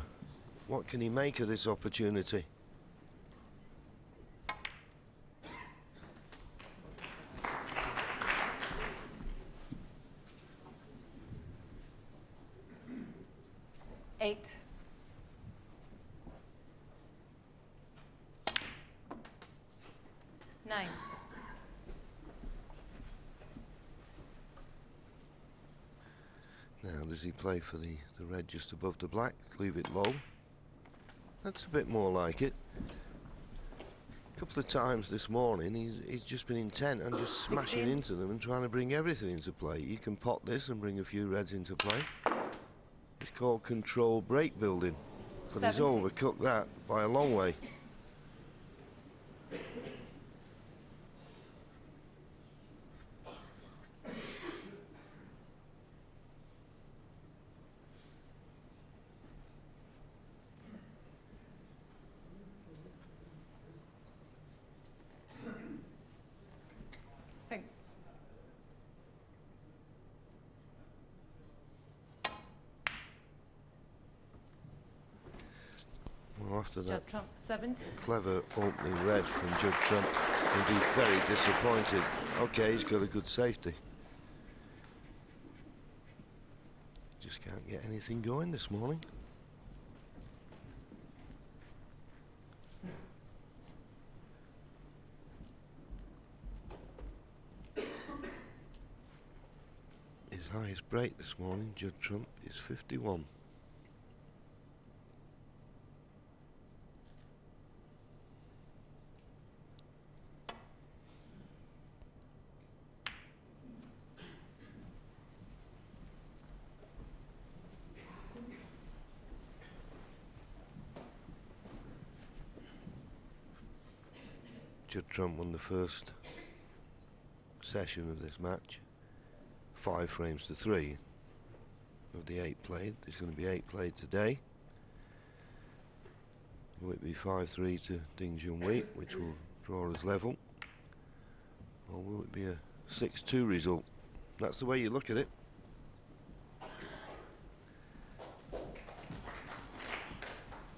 what can he make of this opportunity? Eight. Nine. Now, does he play for the red just above the black? Leave it low. That's a bit more like it. A couple of times this morning, he's just been intent on just smashing into them and trying to bring everything into play. You can pot this and bring a few reds into play. It's called controlled break building. But 70. he's overcooked that by a long way. Pink. Well, after that Judd Trump, 70. clever opening red from Judd Trump, he'll be very disappointed. Okay, he's got a good safety. Just can't get anything going this morning. His highest break this morning, Judd Trump, is 51. Judd Trump won the first session of this match, 5 frames to 3 of the 8 played. There's going to be 8 played today. Will it be 5-3 to Ding Junhui, which will draw us level? Or will it be a 6-2 result? That's the way you look at it.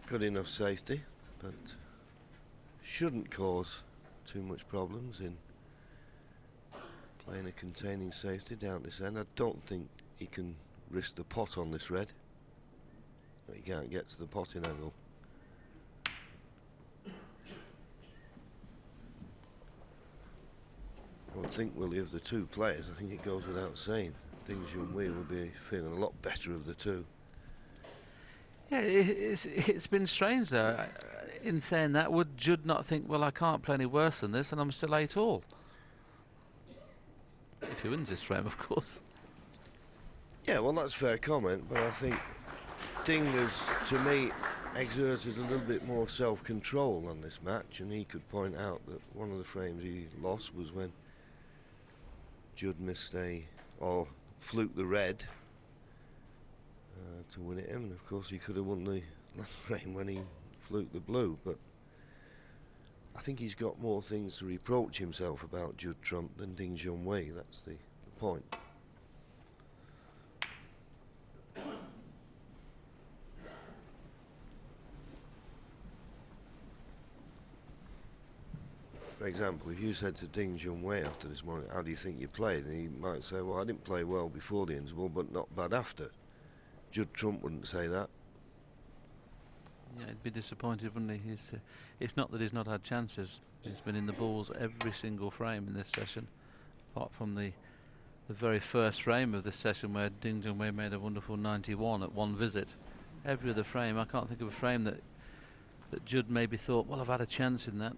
Good enough safety, but shouldn't cause too much problems in playing a containing safety down this end. I don't think he can risk the pot on this red. He can't get to the potting angle. I would think, Willie, of the two players, I think it goes without saying, Ding Junhui will be feeling a lot better of the two. Yeah, it's been strange though. In saying that, would Judd not think, well, I can't play any worse than this and I'm still 8-all? If he wins this frame, of course. Yeah, well, that's a fair comment, but I think Ding has, to me, exerted a little bit more self-control on this match, and he could point out that one of the frames he lost was when Judd missed or fluked the red to win it him, and of course he could have won the last frame when he fluked the blue, but I think he's got more things to reproach himself about, Judd Trump, than Ding Junhui. That's the point. For example, if you said to Ding Junhui after this morning, how do you think you played? And he might say, well, I didn't play well before the interval, but not bad after. Judd Trump wouldn't say that. Yeah, he'd be disappointed, wouldn't he? It's not that he's not had chances. He's been in the balls every single frame in this session, apart from the very first frame of this session where Ding Junhui made a wonderful 91 at one visit. Every other frame, I can't think of a frame that Judd maybe thought, well, I've had a chance in that.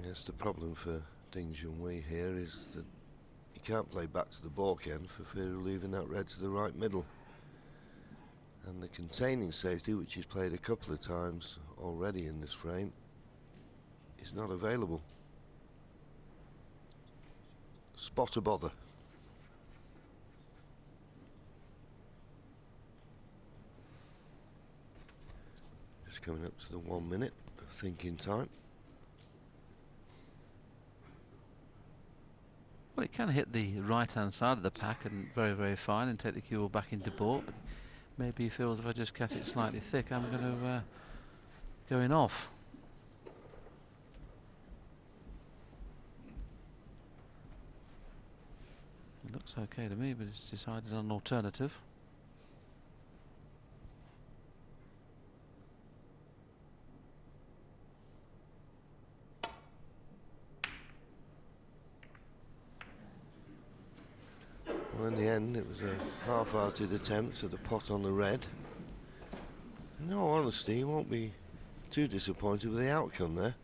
Yes, the problem for Ding Junhui here is that he can't play back to the balk end for fear of leaving that red to the right middle. And the containing safety, which he's played a couple of times already in this frame, is not available. Spot a bother. Just coming up to the 1 minute of thinking time. Well, it can hit the right-hand side of the pack and very, very fine and take the cue ball back into baulk. But maybe he feels if I just cut it slightly thick, I'm going to go in off. It looks okay to me, but it's decided on an alternative. Well, in the end, it was a half-hearted attempt at the pot on the red. In all honesty, he won't be too disappointed with the outcome there.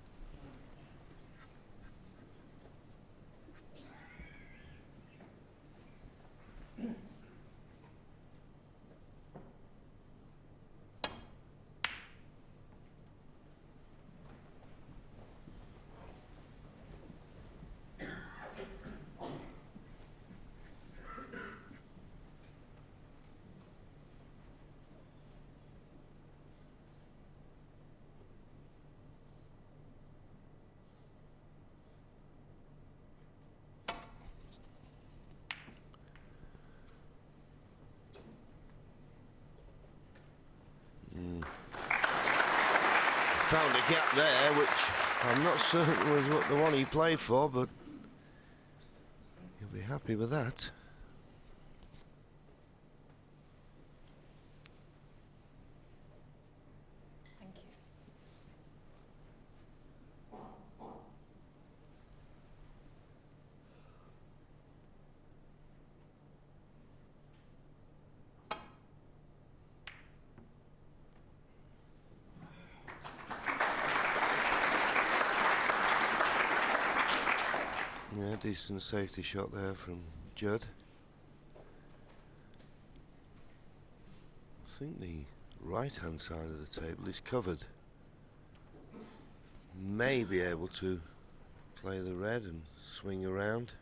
Found a gap there, which I'm not certain was what the one he played for, but he'll be happy with that. Thank you. Yeah, decent safety shot there from Judd. think the right-hand side of the table is covered. May be able to play the red and swing around.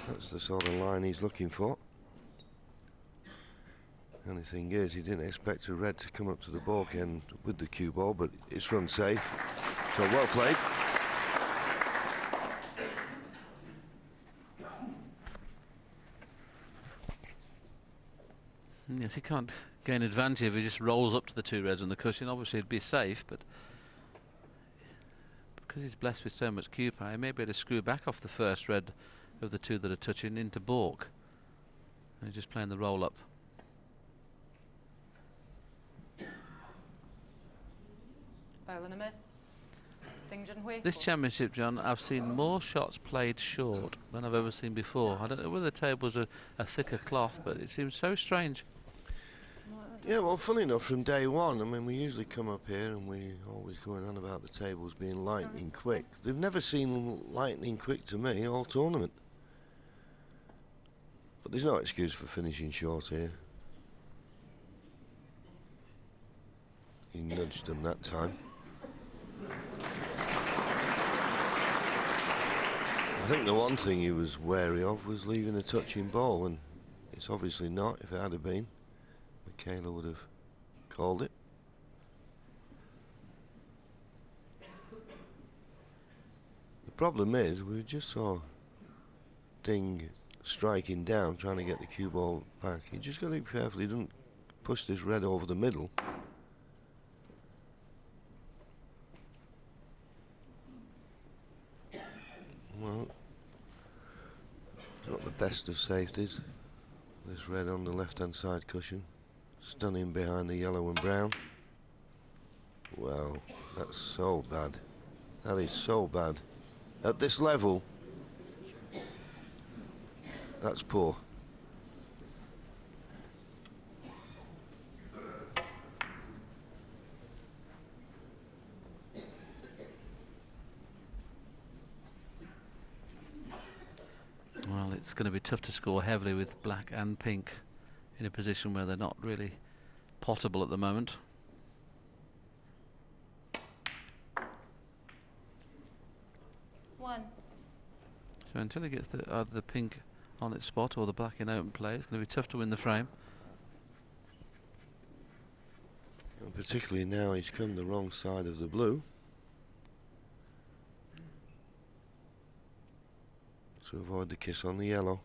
That's the sort of line he's looking for. The only thing is, he didn't expect a red to come up to the balk end with the cue ball, but it's run safe. So well played. Yes, he can't gain advantage if he just rolls up to the two reds on the cushion. Obviously, it'd be safe, but because he's blessed with so much cue power, he may be able to screw back off the first red of the two that are touching into balk. And he's just playing the roll up. Foul and a miss. Ding Junhui. This championship, John, I've seen more shots played short than I've ever seen before. I don't know whether the table's a thicker cloth, but it seems so strange. Yeah, well, funny enough, from day one, I mean, we usually come up here and we're always going on about the tables being lightning quick. They've never seen lightning quick to me all tournament. But there's no excuse for finishing short here. He nudged them that time. I think the one thing he was wary of was leaving a touching ball, and it's obviously not. If it had been, Michaela would have called it. The problem is, we just saw Ding striking down, trying to get the cue ball back. You just got to be careful he doesn't push this red over the middle. Well, not the best of safeties. This red on the left-hand side cushion, stunning behind the yellow and brown. Wow, that's so bad. That is so bad. At this level, that's poor. Well, it's going to be tough to score heavily with black and pink in a position where they're not really potable at the moment. One. So until he gets the pink on its spot or the black in open play, it's going to be tough to win the frame. And particularly now he's come the wrong side of the blue. To avoid the kiss on the yellow.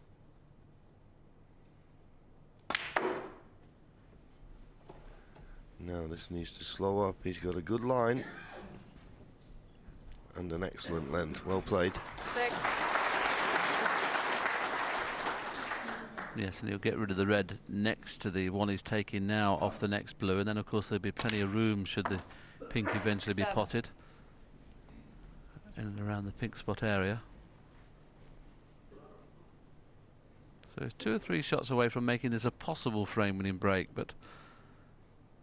Now this needs to slow up. He's got a good line and an excellent length. Well played. 6. Yes, and he'll get rid of the red next to the one he's taking now off the next blue, and then of course there'll be plenty of room should the pink eventually be potted in and around the pink spot area. So he's 2 or 3 shots away from making this a possible frame-winning break, but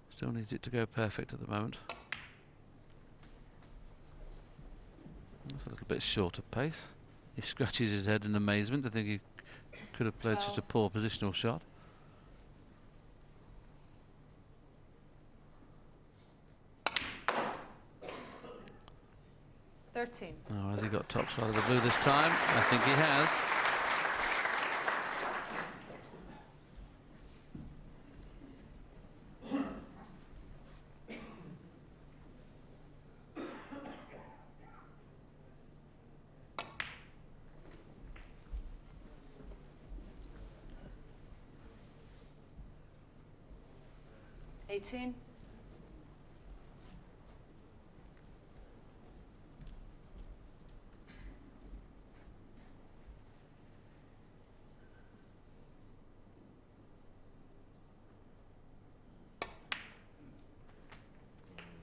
still needs it to go perfect at the moment. That's a little bit short of pace. He scratches his head in amazement to think he could have played such a poor positional shot. $13. Oh, has he got top side of the blue this time? I think he has. $18.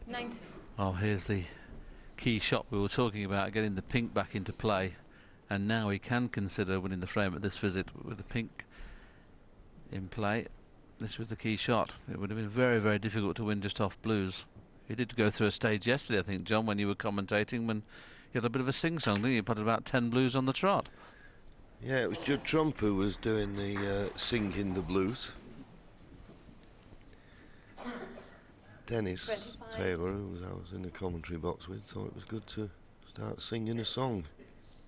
$19. Oh, here's the key shot we were talking about, getting the pink back into play. And now he can consider winning the frame at this visit with the pink in play. This was the key shot. It would have been very, very difficult to win just off blues. He did go through a stage yesterday, I think, John, when you were commentating, when You had a bit of a sing-song, didn't you? Put about 10 blues on the trot. Yeah, it was Judd Trump who was doing the singing the blues. Dennis 25. Taylor, who I was in the commentary box with, thought it was good to start singing a song.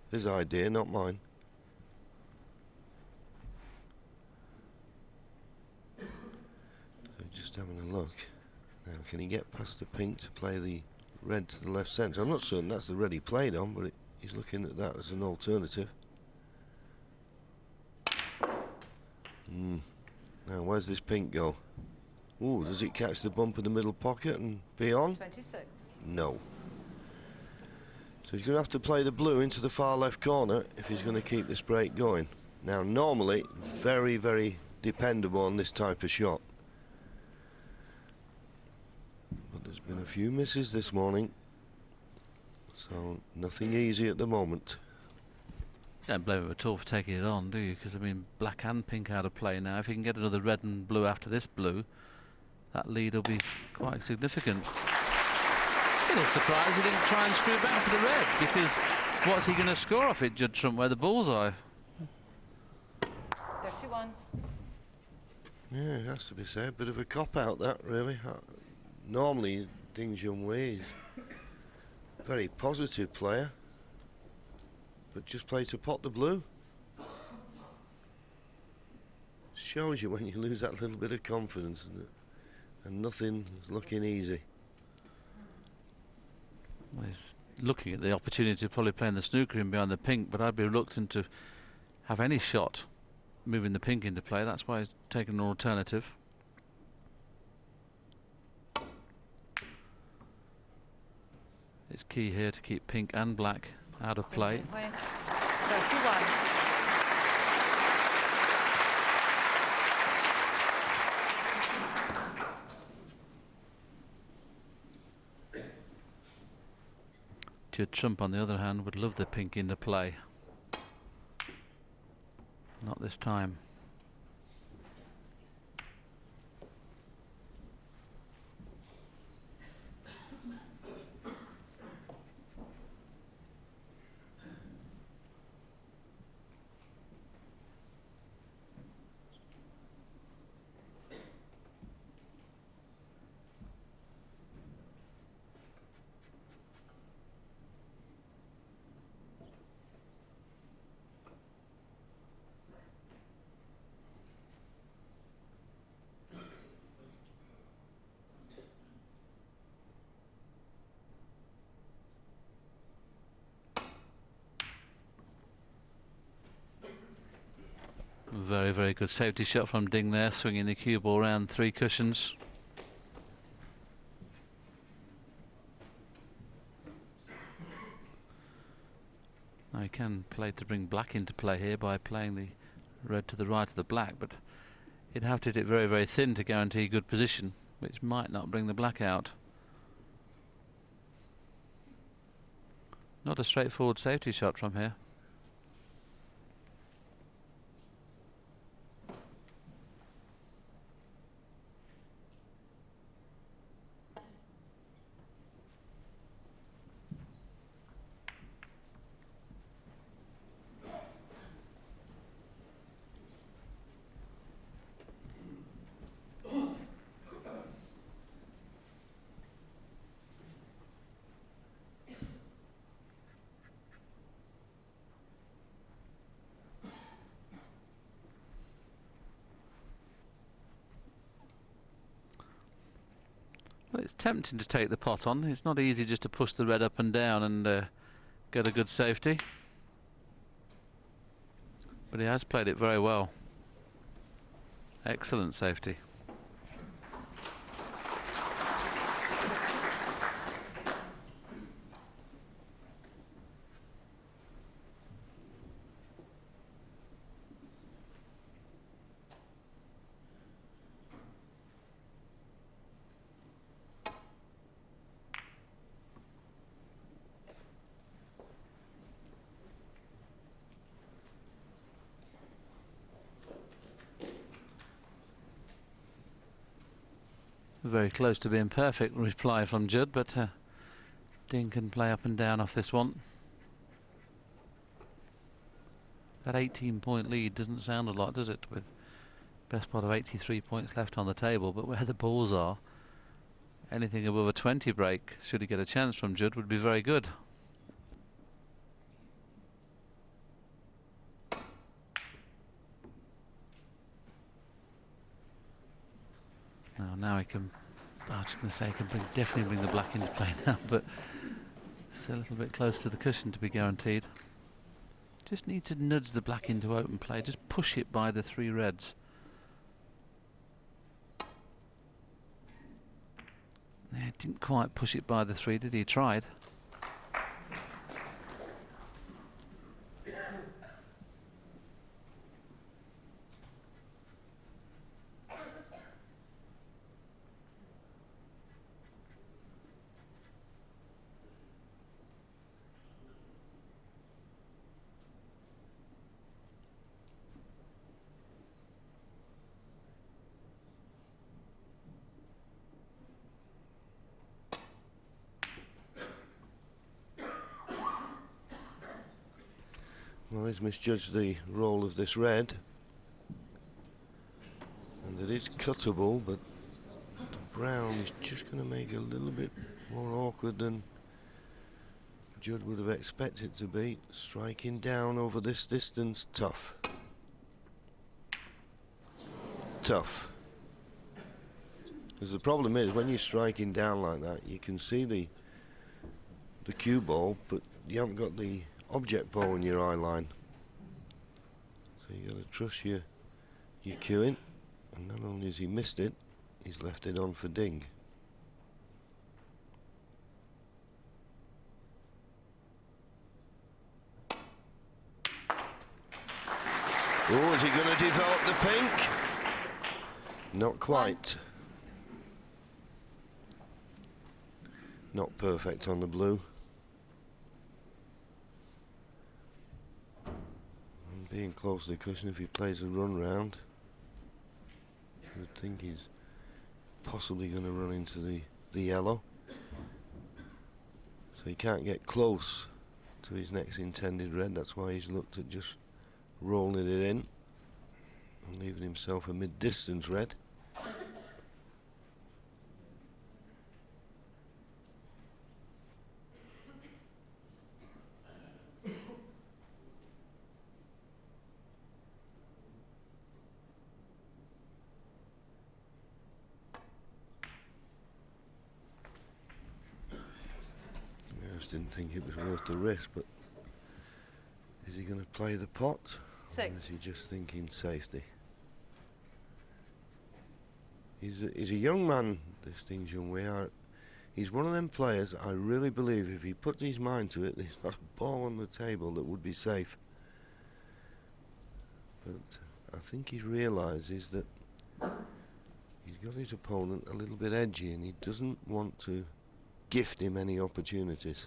His idea, not mine. So just having a look. Now, can he get past the pink to play the red to the left centre? I'm not certain that's the red he played on, but he's looking at that as an alternative. Now, where's this pink go? Ooh, does it catch the bump in the middle pocket and be on? 26. No. So he's going to have to play the blue into the far left corner if he's going to keep this break going. Now, normally, very, very dependable on this type of shot. But there's been a few misses this morning. So, nothing easy at the moment. Don't blame him at all for taking it on, do you? Because, I mean, black and pink out of play now. If he can get another red and blue after this blue, that lead will be quite significant. A little surprised he didn't try and screw back for the red, because what's he going to score off it, Judd Trump, where the bullseye? 31. Yeah, it has to be said. Bit of a cop-out, that, really. Normally, Junhui is a very positive player, but just play to pot the blue. Shows you when you lose that little bit of confidence, and nothing is looking easy. Well, he's looking at the opportunity to probably play in the snooker in behind the pink, but I'd be reluctant to have any shot moving the pink into play. That's why he's taken an alternative. It's key here to keep pink and black out of play. 31. Judd Trump, on the other hand, would love the pink into play. Not this time. Very, very good safety shot from Ding there, swinging the cue ball around 3 cushions. Now he can play to bring black into play here by playing the red to the right of the black, but he'd have to hit it very, very thin to guarantee good position, which might not bring the black out. Not a straightforward safety shot from here. Well, it's tempting to take the pot on. It's not easy just to push the red up and down and get a good safety. But he has played it very well. Excellent safety. Very close to being perfect reply from Judd, but Ding can play up and down off this one. That 18-point lead doesn't sound a lot, does it? With best part of 83 points left on the table, but where the balls are, anything above a 20 break, should he get a chance from Judd, would be very good. Now he can, I was just going to say, he can definitely bring the black into play now, but it's a little bit close to the cushion to be guaranteed. Just need to nudge the black into open play, just push it by the 3 reds. Yeah, didn't quite push it by the 3, did he? He tried. Well, he's misjudged the role of this red. And it is cuttable, but the brown is just going to make it a little bit more awkward than Judd would have expected to be. Striking down over this distance, tough. Tough. Because the problem is, when you're striking down like that, you can see the cue ball, but you haven't got the object ball in your eye line. So you got to trust your cueing. And not only has he missed it, he's left it on for ding. Oh, is he going to develop the pink? Not quite. Not perfect on the blue. And being close to the cushion, if he plays a run round, you would think he's possibly going to run into the yellow. So he can't get close to his next intended red. That's why he's looked at just rolling it in and leaving himself a mid-distance red. Didn't think it was worth the risk, but is he going to play the pot? 6. Or is he just thinking safety? He's a young man, this thing, Junhui. He's one of them players I really believe if he puts his mind to it, he's got a ball on the table that would be safe. But I think he realises that he's got his opponent a little bit edgy and he doesn't want to gift him any opportunities.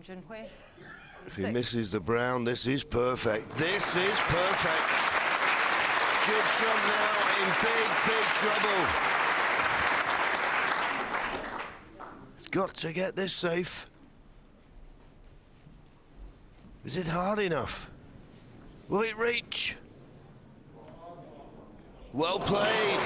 Junhui. If he misses the brown, this is perfect. This is perfect. Judd Trump now in big trouble. He's got to get this safe. Is it hard enough? Will it reach? Well played.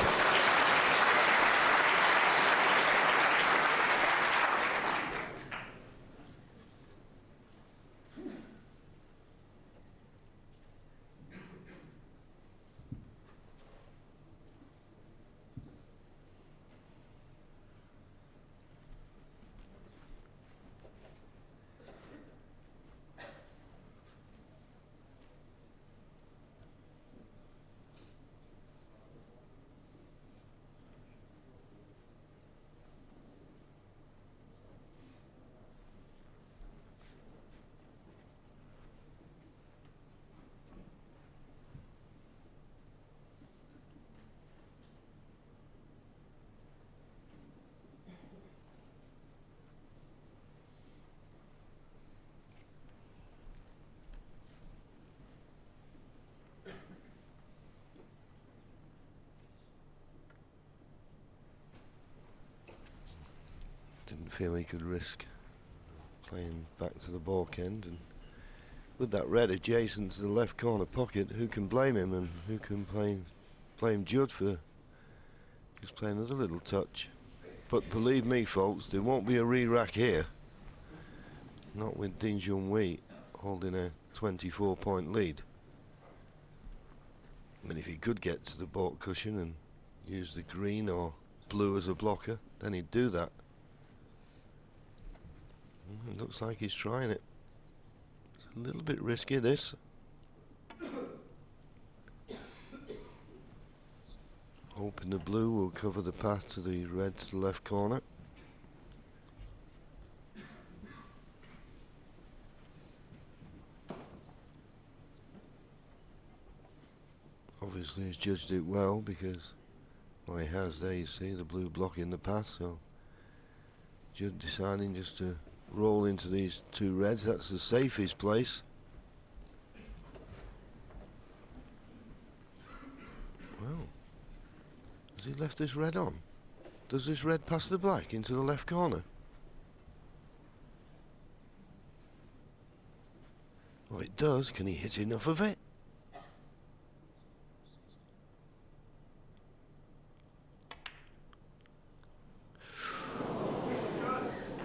Didn't feel he could risk playing back to the balk end, and with that red adjacent to the left corner pocket, who can blame him, and who can blame Judd for just playing another little touch? But believe me, folks, there won't be a re-rack here. Not with Junhui holding a 24-point lead. I mean, if he could get to the balk cushion and use the green or blue as a blocker, then he'd do that. It looks like he's trying it. It's a little bit risky, this. Hoping the blue will cover the path to the red to the left corner. Obviously he's judged it well, because, well, he has, there you see the blue blocking the path, so Judd deciding just to roll into these two reds. That's the safest place. Well, has he left this red on? Does this red pass the black into the left corner? Well, it does. Can he hit enough of it?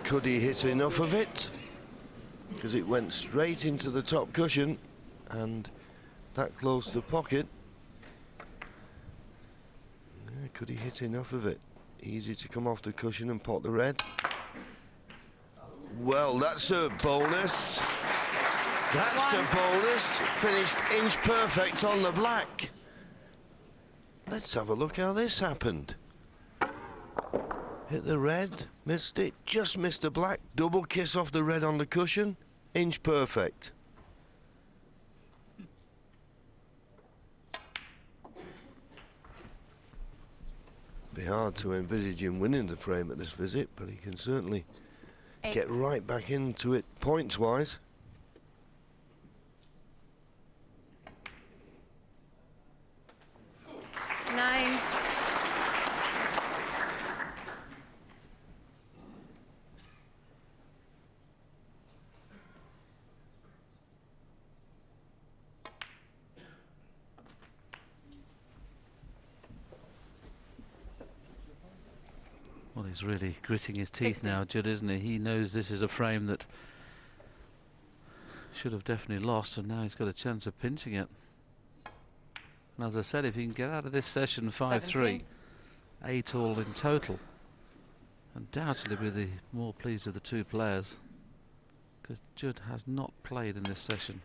Could he hit enough of it? Because it went straight into the top cushion, and that close to the pocket. Yeah, could he hit enough of it? Easy to come off the cushion and pot the red. Well, that's a bonus. That's a bonus. Finished inch perfect on the black. Let's have a look how this happened. Hit the red, missed it, just missed the black, double kiss off the red on the cushion, inch perfect. Be hard to envisage him winning the frame at this visit, but he can certainly get right back into it points-wise. Nine. Well, he's really gritting his teeth 60. now, Judd, isn't he? He knows this is a frame that should have definitely lost, and now he's got a chance of pinching it. And as I said, if he can get out of this session 5-3, 8 all in total, undoubtedly be the more pleased of the two players, because Judd has not played in this session.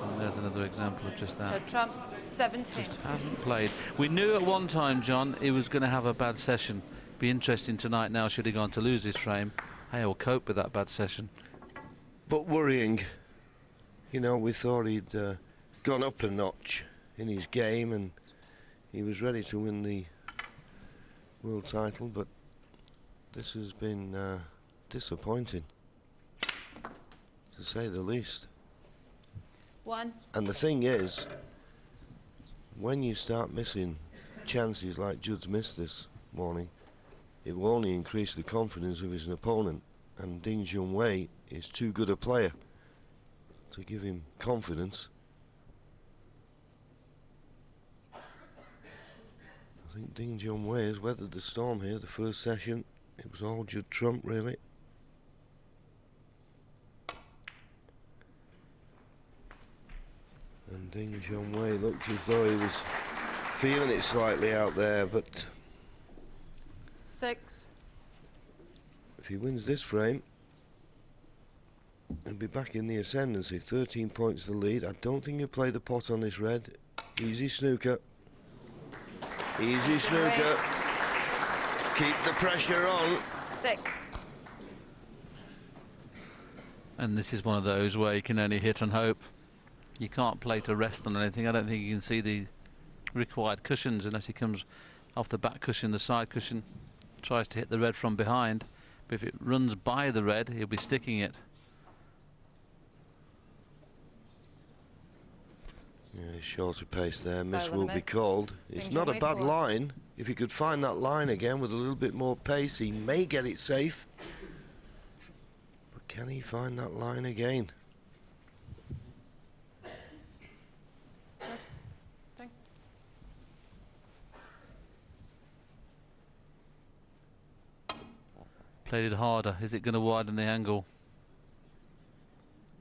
And there's another example of just that. Judd Trump, 17. Just hasn't played. We knew at one time, John, he was going to have a bad session. Be interesting tonight now, should he go on to lose his frame, how he'll cope with that bad session. But worrying. You know, we thought he'd gone up a notch in his game, and he was ready to win the world title, but this has been disappointing, to say the least. 1. And the thing is, when you start missing chances like Judd's missed this morning, it will only increase the confidence of his opponent, and Junhui is too good a player to give him confidence. I think Junhui has weathered the storm here. The first session, it was all Judd Trump, really. And Junhui looked as though he was feeling it slightly out there, but 6. if he wins this frame, he'll be back in the ascendancy. 13 points to the lead. I don't think he'll play the pot on this red. Easy snooker. Easy snooker. Keep the pressure on. 6. And this is one of those where you can only hit and hope. You can't play to rest on anything. I don't think you can see the required cushions unless he comes off the back cushion, the side cushion, tries to hit the red from behind. But if it runs by the red, he'll be sticking it. Yeah, shorter pace there. Miss Foul on will the be miss. called. It's Danger not a away bad for. line. If he could find that line again with a little bit more pace, he may get it safe. But can he find that line again? Thing. Played it harder. Is it going to widen the angle?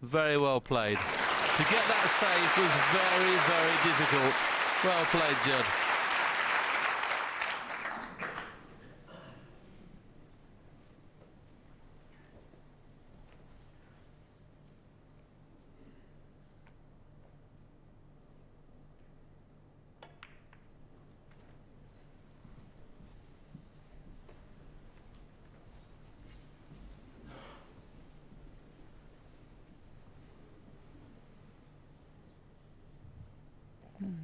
Very well played. To get that save was very, very difficult. Well played, Judd.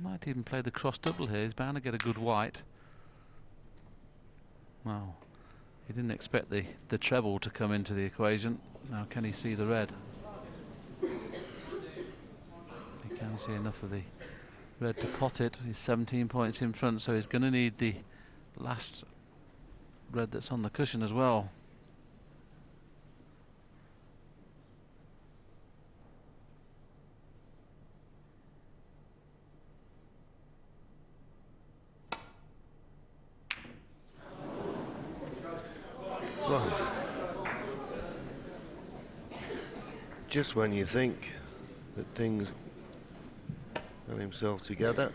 Might even play the cross double here. He's bound to get a good white. Well, he didn't expect the treble to come into the equation. Now can he see the red? He can see enough of the red to pot it. He's 17 points in front, so he's going to need the last red that's on the cushion as well. Well, just when you think that things got himself together,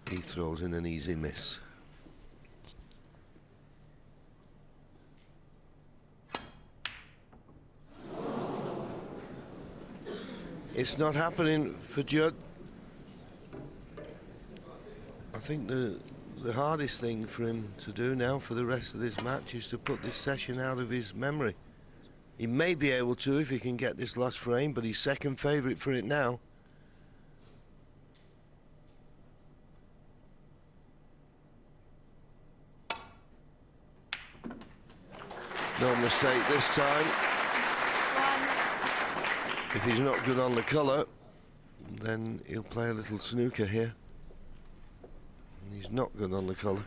he throws in an easy miss. It's not happening for Judd. I think the hardest thing for him to do now for the rest of this match is to put this session out of his memory. He may be able to if he can get this last frame, but he's second favourite for it now. No mistake this time. If he's not good on the colour, then he'll play a little snooker here. He's not good on the colour.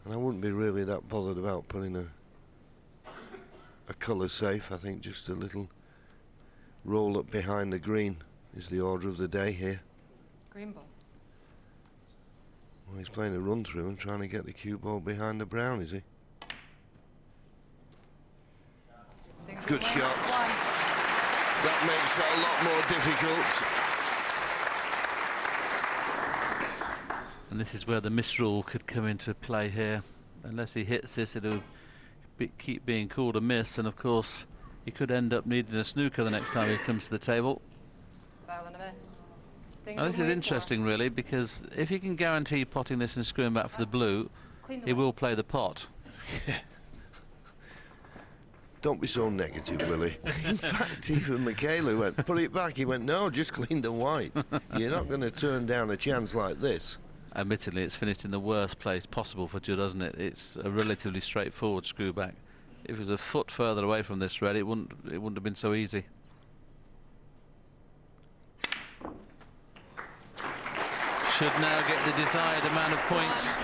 And I wouldn't be really that bothered about putting a colour safe. I think just a little roll up behind the green is the order of the day here. Green ball. Well, he's playing a run through and trying to get the cue ball behind the brown, is he? Good shot. That makes it a lot more difficult. And this is where the misrule could come into play here. Unless he hits this, it'll keep being called a miss, and of course he could end up needing a snooker the next time he comes to the table. Foul and a miss. Now, this is interesting really, because if he can guarantee potting this and screwing back for the blue, he will play the pot. Don't be so negative, Willie. In fact, even Michaela went, put it back. He went, no, just clean the white. You're not going to turn down a chance like this. Admittedly, it's finished in the worst place possible for Judd, hasn't it? It's a relatively straightforward screw back. If it was a foot further away from this red, it wouldn't have been so easy. Should now get the desired amount of points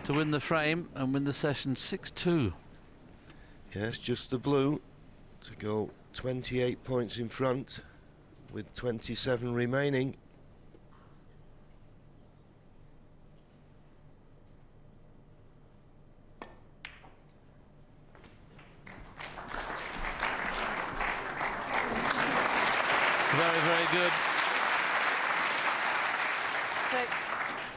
to win the frame and win the session 6-2. Yes, just the blue to go 28 points in front with 27 remaining. Very, very good. 6.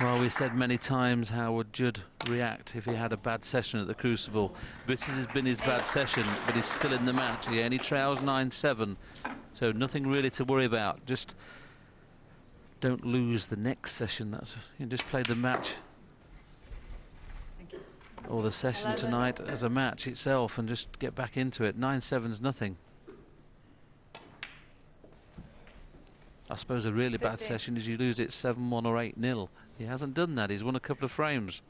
Well, we said many times how would Judd react if he had a bad session at the Crucible. This has been his bad session, but he's still in the match. He only trails 9-7, so nothing really to worry about. Just don't lose the next session. That's, you just play the match or the session 11. tonight as a match itself and just get back into it. 9-7's nothing. I suppose a really bad 15. session is you lose it 7-1 or 8-0. He hasn't done that. He's won a couple of frames.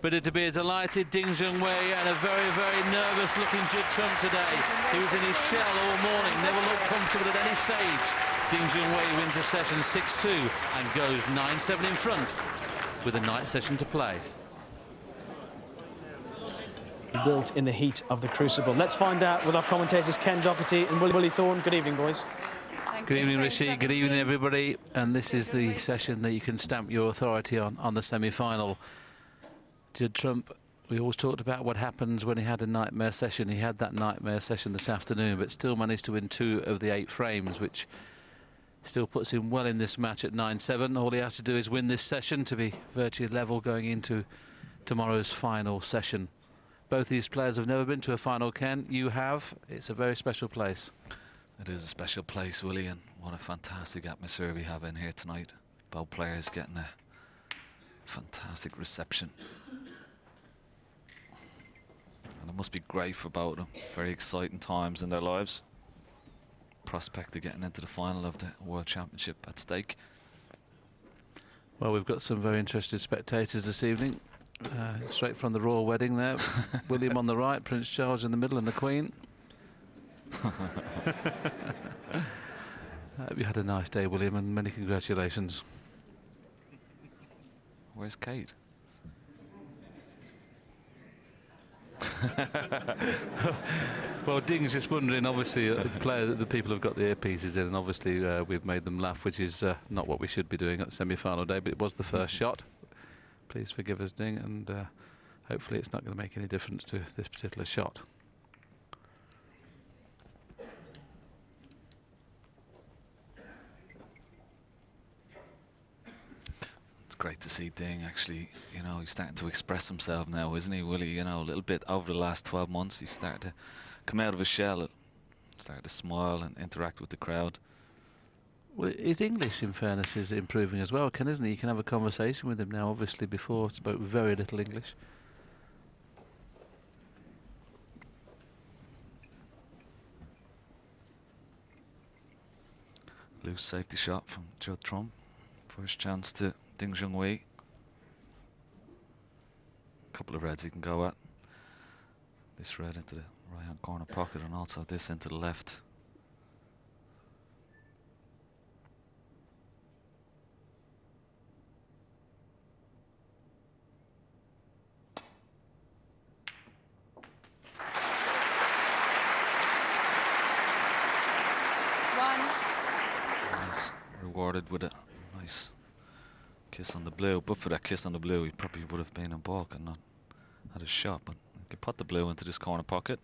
But it'd be a delighted Ding Junhui and a very, very nervous looking Judd Trump today. He was in his shell all morning, never looked comfortable at any stage. Ding Junhui wins the session 6-2 and goes 9-7 in front with a night session to play. Built in the heat of the crucible. Let's find out with our commentators Ken Doherty and Willie Thorne. Good evening, boys. Good evening, Rishi. Good evening, everybody. And this is the session that you can stamp your authority on the semi-final. Judd Trump, we always talked about what happens when he had a nightmare session. He had that nightmare session this afternoon, but still managed to win 2 of the 8 frames, which still puts him well in this match at 9-7. All he has to do is win this session to be virtually level going into tomorrow's final session. Both these players have never been to a final, Ken. You have. It's a very special place. It is a special place, Willie, and what a fantastic atmosphere we have in here tonight. Both players getting a fantastic reception. And it must be great for both of them. Very exciting times in their lives. Prospect of getting into the final of the World Championship at stake. Well, we've got some very interested spectators this evening. Straight from the royal wedding there. William on the right, Prince Charles in the middle, and the Queen. I hope you had a nice day, William, and many congratulations. Where's Kate? Well, Ding's just wondering, obviously, the people have got the earpieces in, and obviously we've made them laugh, which is not what we should be doing at the semi-final day, but it was the first shot. Please forgive us, Ding, and hopefully it's not going to make any difference to this particular shot. It's great to see Ding actually, you know, he's starting to express himself now, isn't he, Willie? You know, a little bit over the last 12 months, he's started to come out of his shell, started to smile and interact with the crowd. Well, his English, in fairness, is improving as well, Ken, isn't he? You can have a conversation with him now. Obviously, before spoke very little English. Loose safety shot from Judd Trump. First chance to Ding Junhui. Couple of reds he can go at. This red into the right-hand corner pocket, and also this into the left. Rewarded with a nice kiss on the blue, but for that kiss on the blue he probably would have been in balk and not had a shot, but you can put the blue into this corner pocket.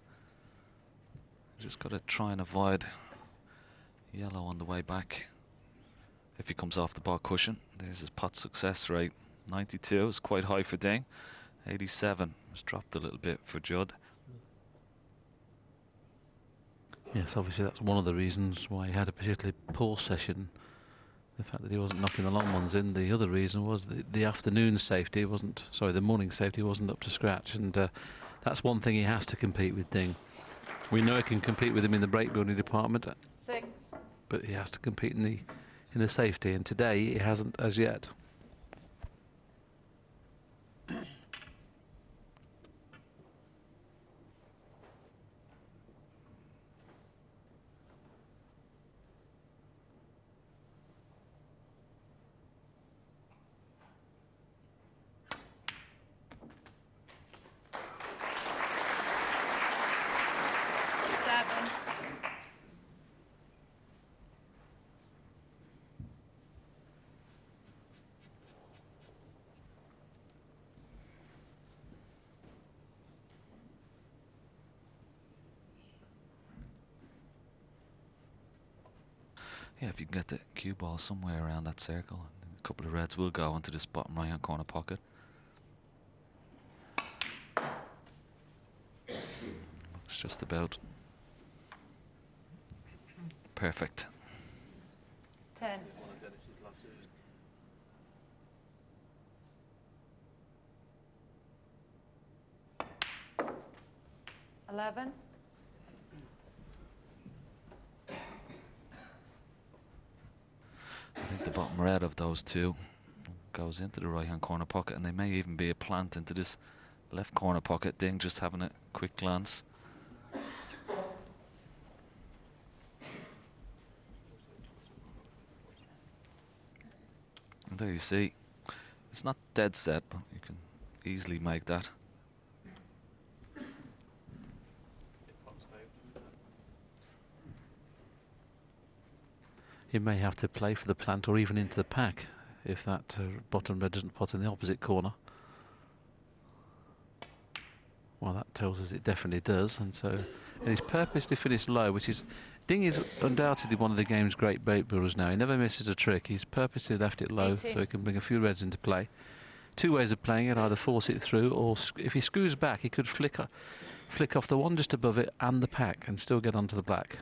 You just got to try and avoid yellow on the way back. If he comes off the ball cushion, there's his pot success rate. 92 is quite high for Ding. 87 has dropped a little bit for Judd. Yes, obviously that's one of the reasons why he had a particularly poor session. The fact that he wasn't knocking the long ones in. The other reason was the afternoon safety wasn't, sorry, the morning safety wasn't up to scratch, and that's one thing he has to compete with Ding. We know he can compete with him in the break building department, 6. but he has to compete in the safety, and today he hasn't as yet. Yeah, if you can get the cue ball somewhere around that circle, a couple of reds will go into this bottom right hand corner pocket. Looks just about perfect. 10. $11. I think the bottom red of those two goes into the right-hand corner pocket, and they may even be a plant into this left corner pocket. Ding just having a quick glance. And there you see, it's not dead set, but you can easily make that. You may have to play for the plant or even into the pack if that bottom red doesn't pot in the opposite corner. Well, that tells us it definitely does, and he's purposely finished low, which is, Ding is undoubtedly one of the game's great bait builders now. He never misses a trick. He's purposely left it low 18. so he can bring a few reds into play. Two ways of playing it: either force it through, or if he screws back, he could flick off the one just above it and the pack and still get onto the black.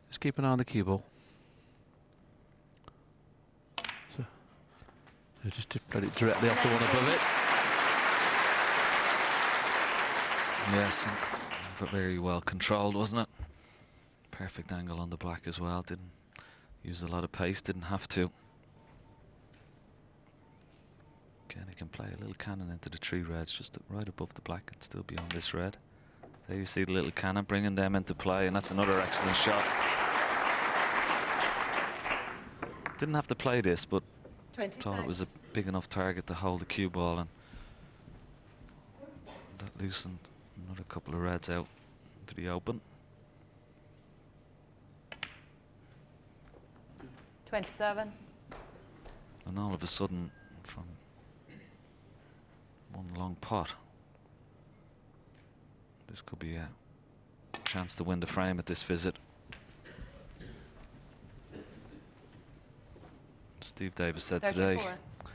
Just keep an eye on the cue ball. So just to put it directly off the one above it. Yes, very well controlled, wasn't it? Perfect angle on the black as well. Didn't use a lot of pace, didn't have to. Again, he can play a little cannon into the three reds just right above the black and still be on this red. There you see the little cannon, bringing them into play, and that's another excellent shot. Didn't have to play this, but 26. thought it was a big enough target to hold the cue ball, and that loosened another couple of reds out to the open. 27. And all of a sudden, from one long pot, this could be a chance to win the frame at this visit. Steve Davis said 34. today, I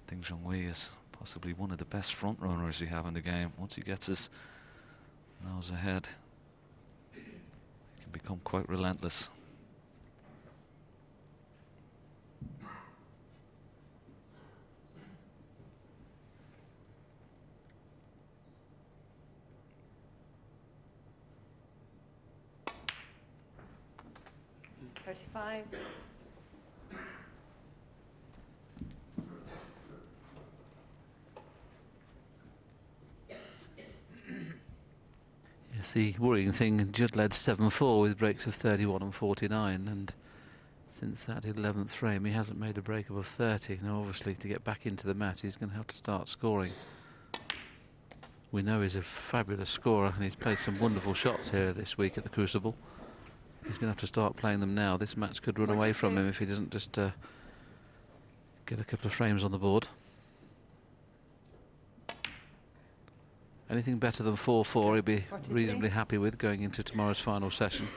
think Junhui is possibly one of the best front runners we have in the game. Once he gets his nose ahead, he can become quite relentless. Yes, the worrying thing, Judd led 7-4 with breaks of 31 and 49, and since that 11th frame he hasn't made a break above 30. Now obviously to get back into the match he's going to have to start scoring. We know he's a fabulous scorer and he's played some wonderful shots here this week at the Crucible. He's going to have to start playing them now. This match could run away from him if he doesn't just get a couple of frames on the board. Anything better than 4-4 he'll be reasonably happy with going into tomorrow's final session.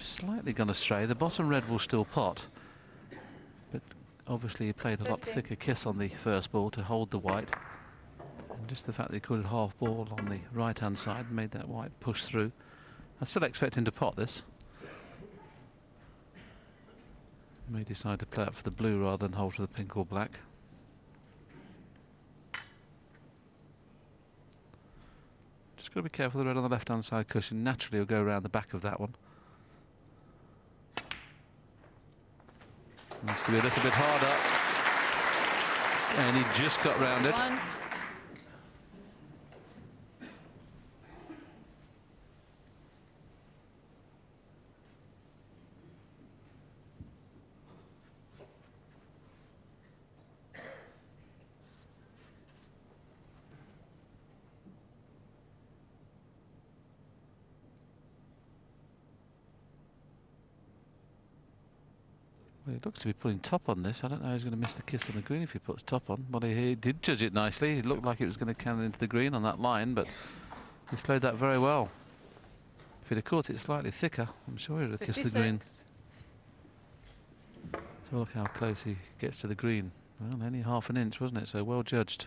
Slightly gone astray. The bottom red will still pot, but obviously he played a lot thicker kiss on the first ball to hold the white, and just the fact that he could half ball on the right hand side made that white push through. I still expect him to pot this. May decide to play up for the blue rather than hold for the pink or black. Just got to be careful. The red on the left hand side cushion naturally will go around the back of that one. Needs to be a little bit harder. And he just got round it. Well, he looks to be putting top on this. I don't know how he's going to miss the kiss on the green if he puts top on. But he did judge it nicely. It looked like it was going to cannon into the green on that line, but he's played that very well. If he'd have caught it slightly thicker, I'm sure he'd have kissed the green. So look how close he gets to the green. Well, only half an inch, wasn't it? So well judged.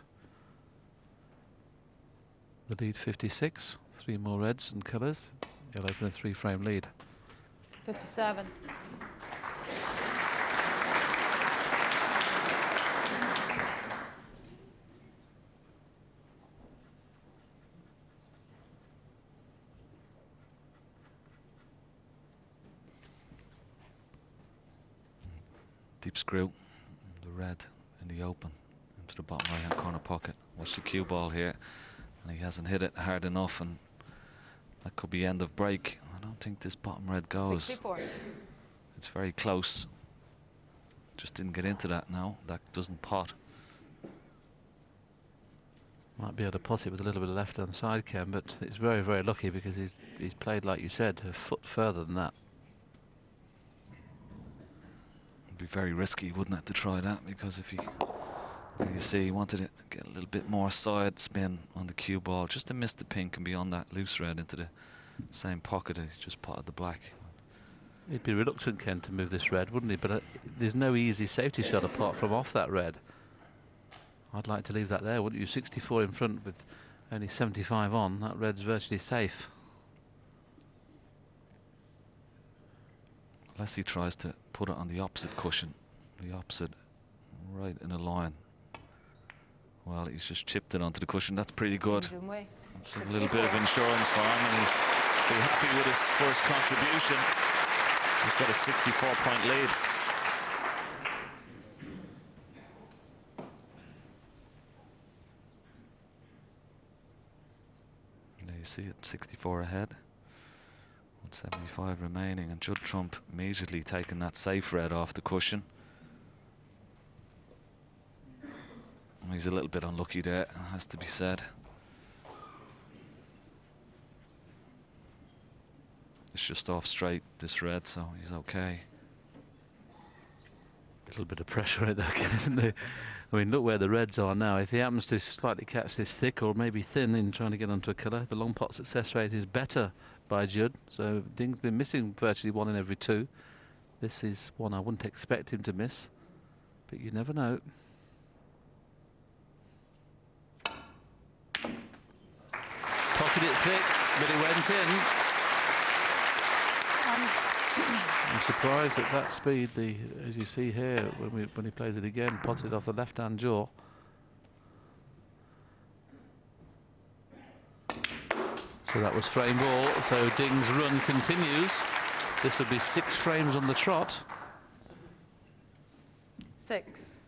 The lead 56, 3 more reds and colours. He'll open a 3-frame lead. 57. Deep screw, the red in the open, into the bottom right-hand corner pocket. Watch the cue ball here, and he hasn't hit it hard enough, and that could be end of break. I don't think this bottom red goes. 64. It's very close. Just didn't get into that now. That doesn't pot. Might be able to pot it with a little bit of left-hand side, Ken, but it's very, very lucky because he's played, like you said, a foot further than that. Be very risky, wouldn't it, to try that, because if there you see, he wanted to get a little bit more side spin on the cue ball just to miss the pink and be on that loose red into the same pocket as he's just potted the black. He'd be reluctant, Ken, to move this red, wouldn't he? But there's no easy safety shot apart from off that red. I'd like to leave that there, wouldn't you? 64 in front with only 75 on. That red's virtually safe. Unless he tries to put it on the opposite cushion, the opposite, right in a line. Well, he's just chipped it onto the cushion. That's pretty good. Junhui. It's a little bit of insurance for him, and he's be happy with his first contribution. He's got a 64-point lead. There you see it, 64 ahead. 175 remaining, and Judd Trump immediately taking that safe red off the cushion. He's a little bit unlucky there, has to be said. It's just off straight, this red, so he's okay. A little bit of pressure right there, isn't there? I mean, look where the reds are now. If he happens to slightly catch this thick or maybe thin in trying to get onto a colour, the long pot success rate is better by Judd. So Ding's been missing virtually 1 in every 2. This is one I wouldn't expect him to miss, but you never know. Potted it thick, but it went in. I'm surprised at that speed, as you see here, when he plays it again, potted off the left-hand jaw. So that was frame ball, so Ding's run continues. This will be 6 frames on the trot. 6.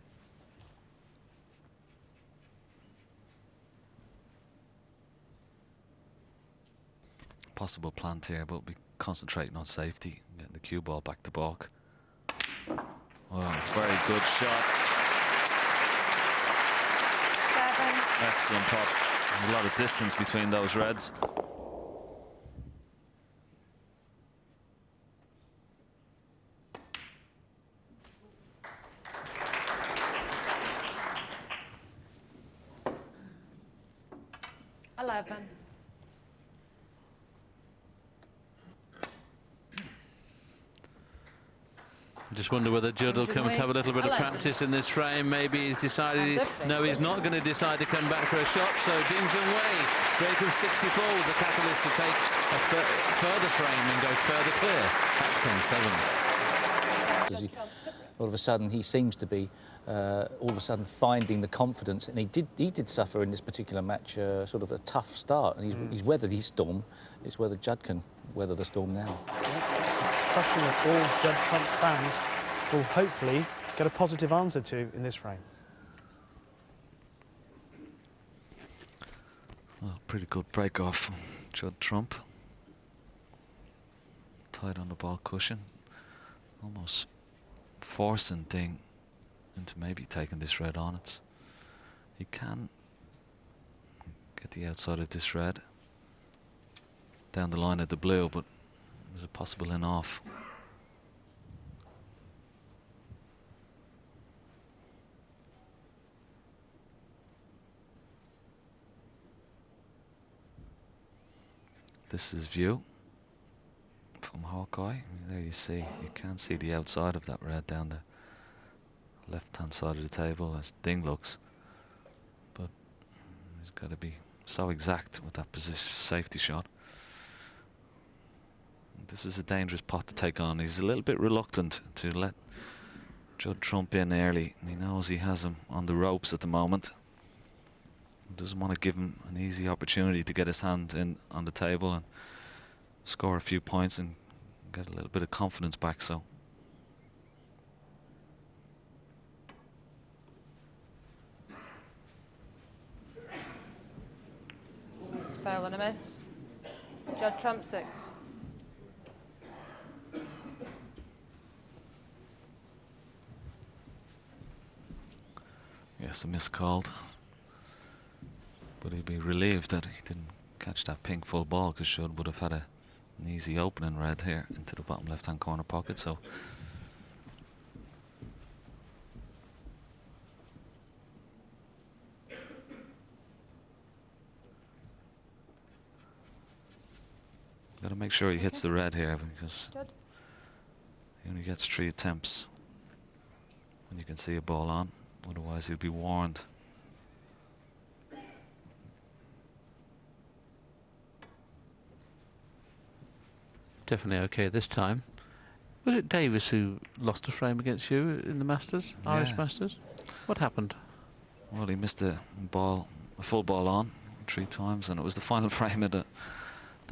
Possible plant here, but we'll be concentrating on safety, getting the cue ball back to balk. Well, very good shot. 7. Excellent pop. There's a lot of distance between those reds. I just wonder whether Judd will come and have a little bit of practice in this frame. Maybe he's decided, no, he's not going to decide to come back for a shot. So Junhui, break of 64 was a catalyst to take a further frame and go further clear. At 10-7. All of a sudden, he seems to be all of a sudden finding the confidence, and he did suffer in this particular match sort of a tough start, and he's weathered his storm. It's whether Judd can weather the storm now. Question that all Judd Trump fans will hopefully get a positive answer to in this frame. Well, pretty good break off from Judd Trump. Tight on the ball cushion. Almost forcing Ding into maybe taking this red on it. He can get the outside of this red down the line of the blue, but there's a possible in off. This is view from Hawkeye. There you see, you can see the outside of that red down the left-hand side of the table as Ding looks, but he's got to be so exact with that position safety shot. This is a dangerous pot to take on. He's a little bit reluctant to let Judd Trump in early. He knows he has him on the ropes at the moment. He doesn't want to give him an easy opportunity to get his hand in on the table and score a few points and get a little bit of confidence back. So foul and a miss. Judd Trump 6. yes, a miss called. But he'd be relieved that he didn't catch that pink full ball, because Judd would have had an easy opening red here into the bottom left-hand corner pocket. So got to make sure he hits the red here, because Judd. he only gets 3 attempts when you can see a ball on. Otherwise he'll be warned. Definitely okay this time. Was it Davis who lost a frame against you in the Masters, Irish Yeah. Masters? What happened? Well, he missed a full ball on 3 times, and it was the final frame of the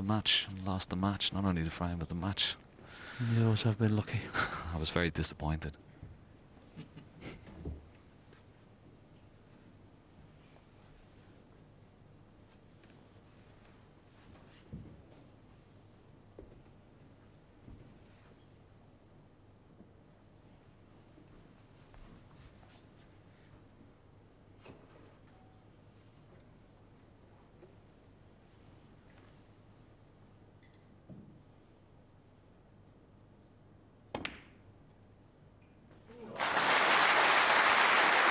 match, and lost the match. Not only the frame, but the match. You always have been lucky. I was very disappointed.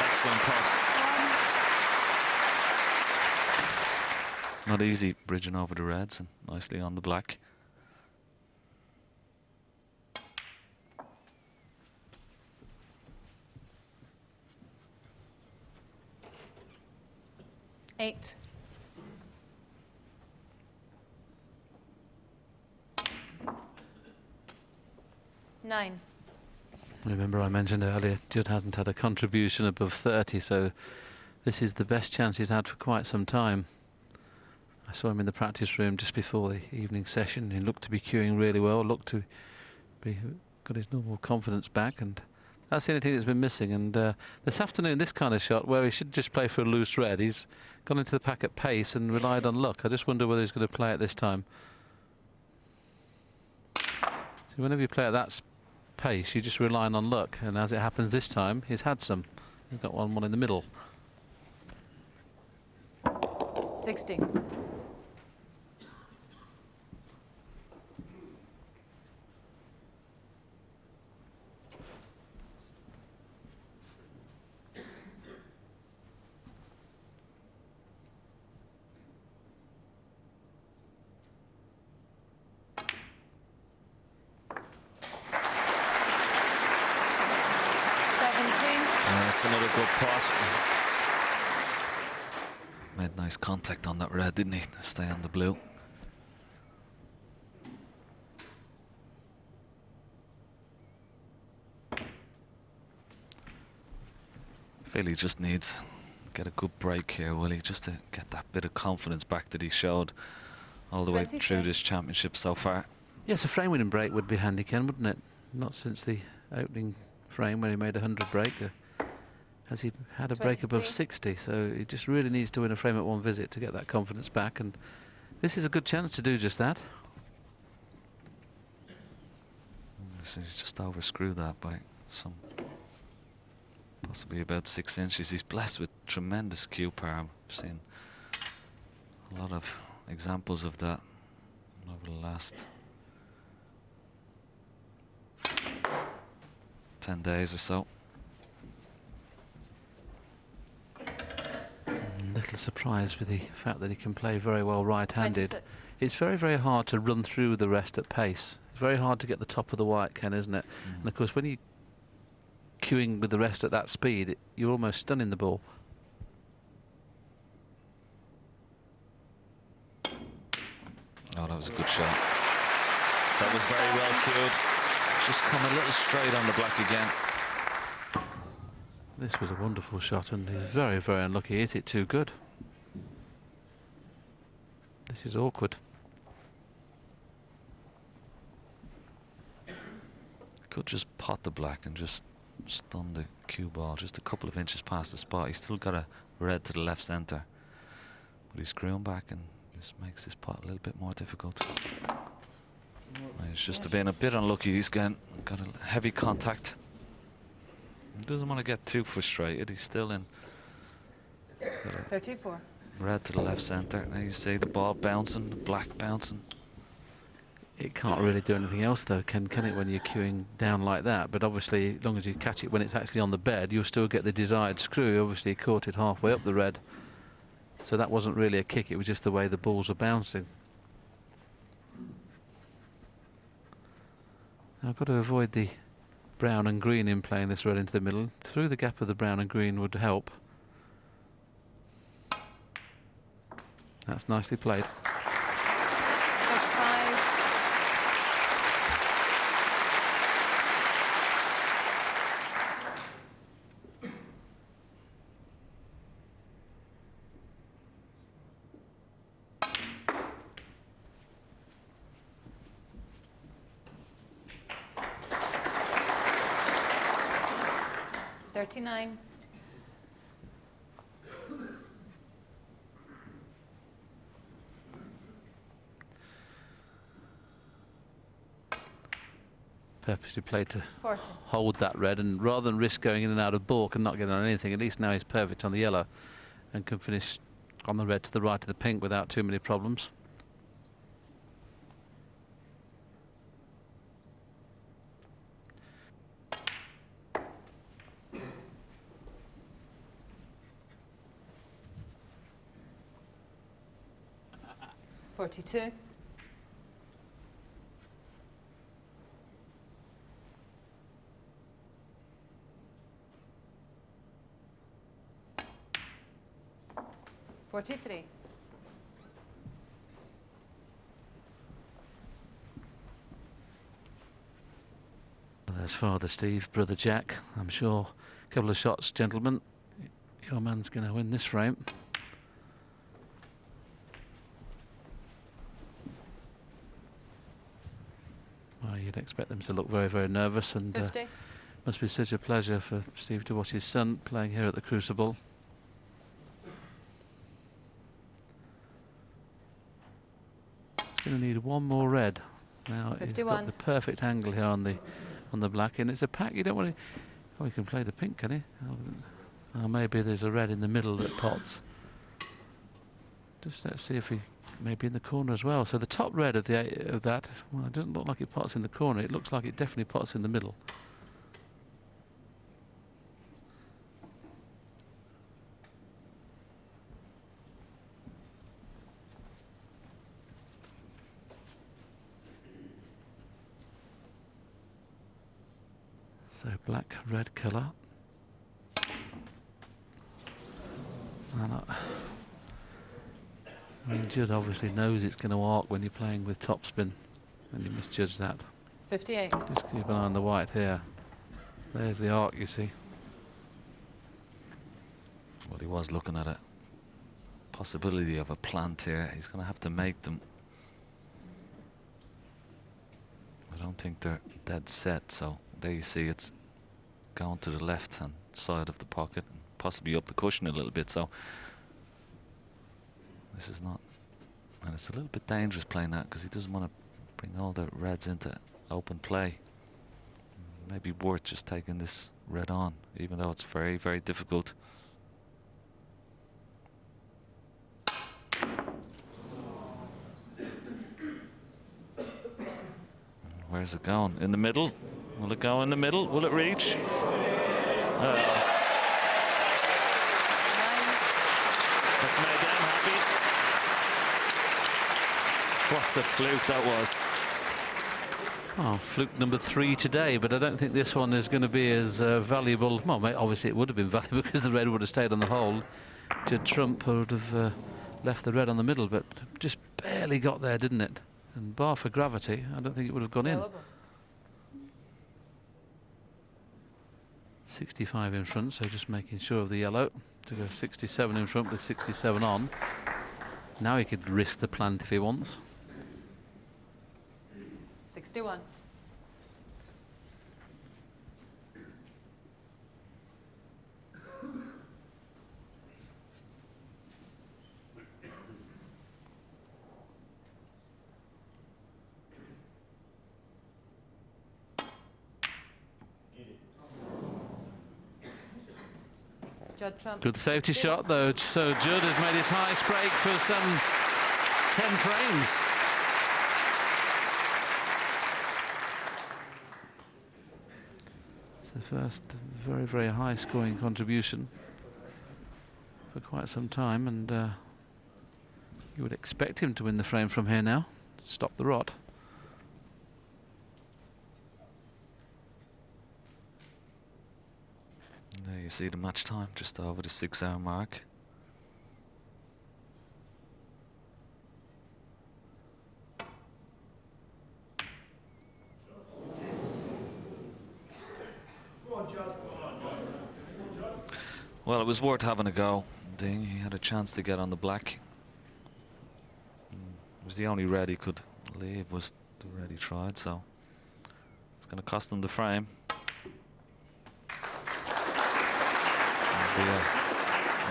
Excellent pot. Not easy bridging over the reds and nicely on the black. Eight. Nine. Remember I mentioned earlier, Judd hasn't had a contribution above 30, so this is the best chance he's had for quite some time. I saw him in the practice room just before the evening session. He looked to be cueing really well, looked to be got his normal confidence back, and that's the only thing that's been missing. And this afternoon, this kind of shot where he should just play for a loose red, he's gone into the pack at pace and relied on luck. I just wonder whether he's going to play it this time. So whenever you play at that pace, you're just relying on luck, and as it happens this time, he's had some. He's got one in the middle. 16. That's another good pot. Made nice contact on that red, didn't he? To stay on the blue. I feel he just needs to get a good break here, will he? Just to get that bit of confidence back that he showed all the way through this championship so far. Yes, a frame winning break would be handy, Ken, wouldn't it? Not since the opening frame when he made a 100 break. Has he had a break above 60? So he just really needs to win a frame at one visit to get that confidence back, and this is a good chance to do just that. He's just overscrewed that by some, possibly about 6 inches. He's blessed with tremendous cue power. I've seen a lot of examples of that over the last 10 days or so. Little surprised with the fact that he can play very well right-handed. 26. It's very, very hard to run through the rest at pace. It's very hard to get the top of the white, Ken, isn't it? And of course, when you're queuing with the rest at that speed, you're almost stunning the ball. Oh, that was a good shot. That was very well cued. Just come a little straight on the black again. This was a wonderful shot, and he's very, very unlucky. He hit it too good. This is awkward. Could just pot the black and just stun the cue ball just a couple of inches past the spot. He's still got a red to the left centre, but he's screwing back and just makes this pot a little bit more difficult. He's just been a bit unlucky. He's got a heavy contact. He doesn't want to get too frustrated. He's still in 34. red to the left centre. Now you see the ball bouncing, the black bouncing. It can't really do anything else, though, can it, when you're queuing down like that? But obviously, as long as you catch it when it's actually on the bed, you'll still get the desired screw. He obviously caught it halfway up the red. So that wasn't really a kick, it was just the way the balls were bouncing. I've got to avoid the brown and green in playing this red into the middle. Through the gap of the brown and green would help. That's nicely played. 39. Purposely played to 40. hold that red, and rather than risk going in and out of balk and not getting on anything, at least now he's perfect on the yellow and can finish on the red to the right of the pink without too many problems. .42. .43. There's Father Steve, Brother Jack. I'm sure a couple of shots, gentlemen. Your man's going to win this frame. Well, you'd expect them to look very, very nervous, and must be such a pleasure for Steve to watch his son playing here at the Crucible. He's going to need one more red. Now 51. He's got the perfect angle here on the black, and it's a pack. You don't want to. Oh, he can play the pink, can he? Oh, maybe there's a red in the middle that pots. Just let's see if he maybe in the corner as well. So the top red of that, well, it doesn't look like it pots in the corner. It looks like it definitely pots in the middle. So black, red colour. And I mean, Judd obviously knows it's going to arc when you're playing with topspin, and you misjudge that. 58. Just keep an eye on the white here. There's the arc, you see. Well, he was looking at a possibility of a plant here. He's going to have to make them. I don't think they're dead set, so there you see it's going to the left-hand side of the pocket, and possibly up the cushion a little bit, so this is not, and it's a little bit dangerous playing that because he doesn't want to bring all the reds into open play. Maybe worth just taking this red on, even though it's very, very difficult. Where's it going? In the middle? Will it go in the middle? Will it reach? That's made them happy. What's a fluke that was. Oh, fluke number 3 today, but I don't think this one is going to be as valuable. Well, obviously it would have been valuable because the red would have stayed on the hole. Judd Trump would have left the red on the middle, but just barely got there, didn't it? And bar for gravity, I don't think it would have gone in. 65 in front, so just making sure of the yellow to go 67 in front with 67 on. Now he could risk the plant if he wants. 61. Judd Trump. Good safety shot though, so Judd has made his highest break for some 10 frames. It's the first very, very high scoring contribution for quite some time, and you would expect him to win the frame from here now, stop the rot. There you see the match time, just over the 6-hour mark. Well, it was worth having a go. Ding, he had a chance to get on the black. It was the only red he could leave, was the red he tried, so it's going to cost him the frame.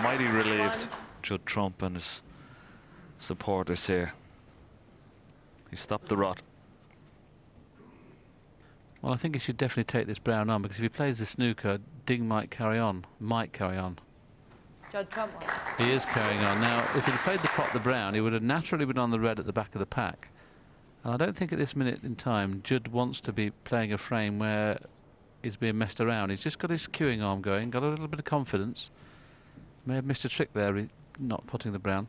Mighty relieved, Judd Trump and his supporters here. He stopped the rot. Well, I think he should definitely take this brown on, because if he plays the snooker, Ding might carry on. Judd Trump. He is carrying on. Now, if he'd played the pot the brown, he would have naturally been on the red at the back of the pack. And I don't think at this minute in time Judd wants to be playing a frame where he's being messed around. He's just got his queuing arm going, got a little bit of confidence. May have missed a trick there, not potting the brown.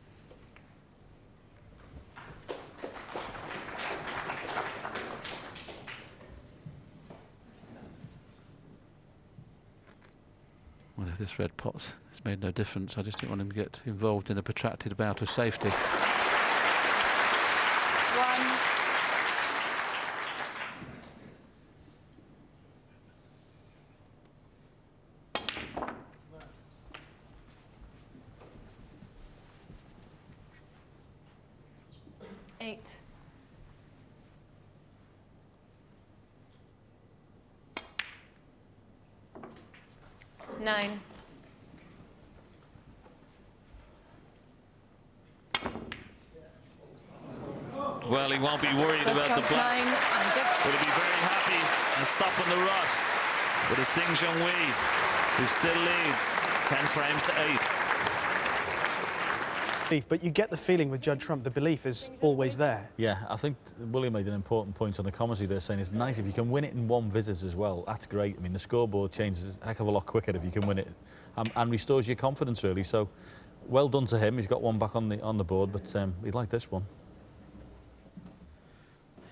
Well, if this red pots, it's made no difference. I just didn't want him to get involved in a protracted bout of safety. 1. Nine. Well, he won't be worried about the black. But he'll be very happy and stopping the rot. But it's Ding Junhui who still leads 10 frames to 8. But you get the feeling with Judd Trump, the belief is always there. Yeah, I think William made an important point on the commentary there, saying it's nice if you can win it in one visit as well. That's great. I mean, the scoreboard changes a heck of a lot quicker if you can win it, and restores your confidence really. So, well done to him. He's got one back on the board, but he'd like this one.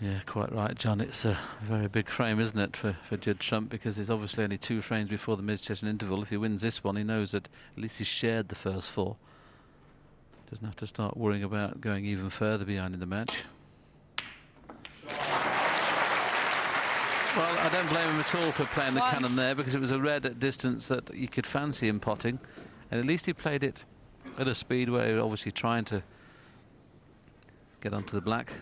Yeah, quite right, John. It's a very big frame, isn't it, for Judd Trump, because there's obviously only 2 frames before the mid-session interval. If he wins this one, he knows that at least he's shared the first 4. Doesn't have to start worrying about going even further behind in the match. Well, I don't blame him at all for playing the cannon there, because it was a red at distance that you could fancy him potting, and at least he played it at a speed where he was obviously trying to get onto the black.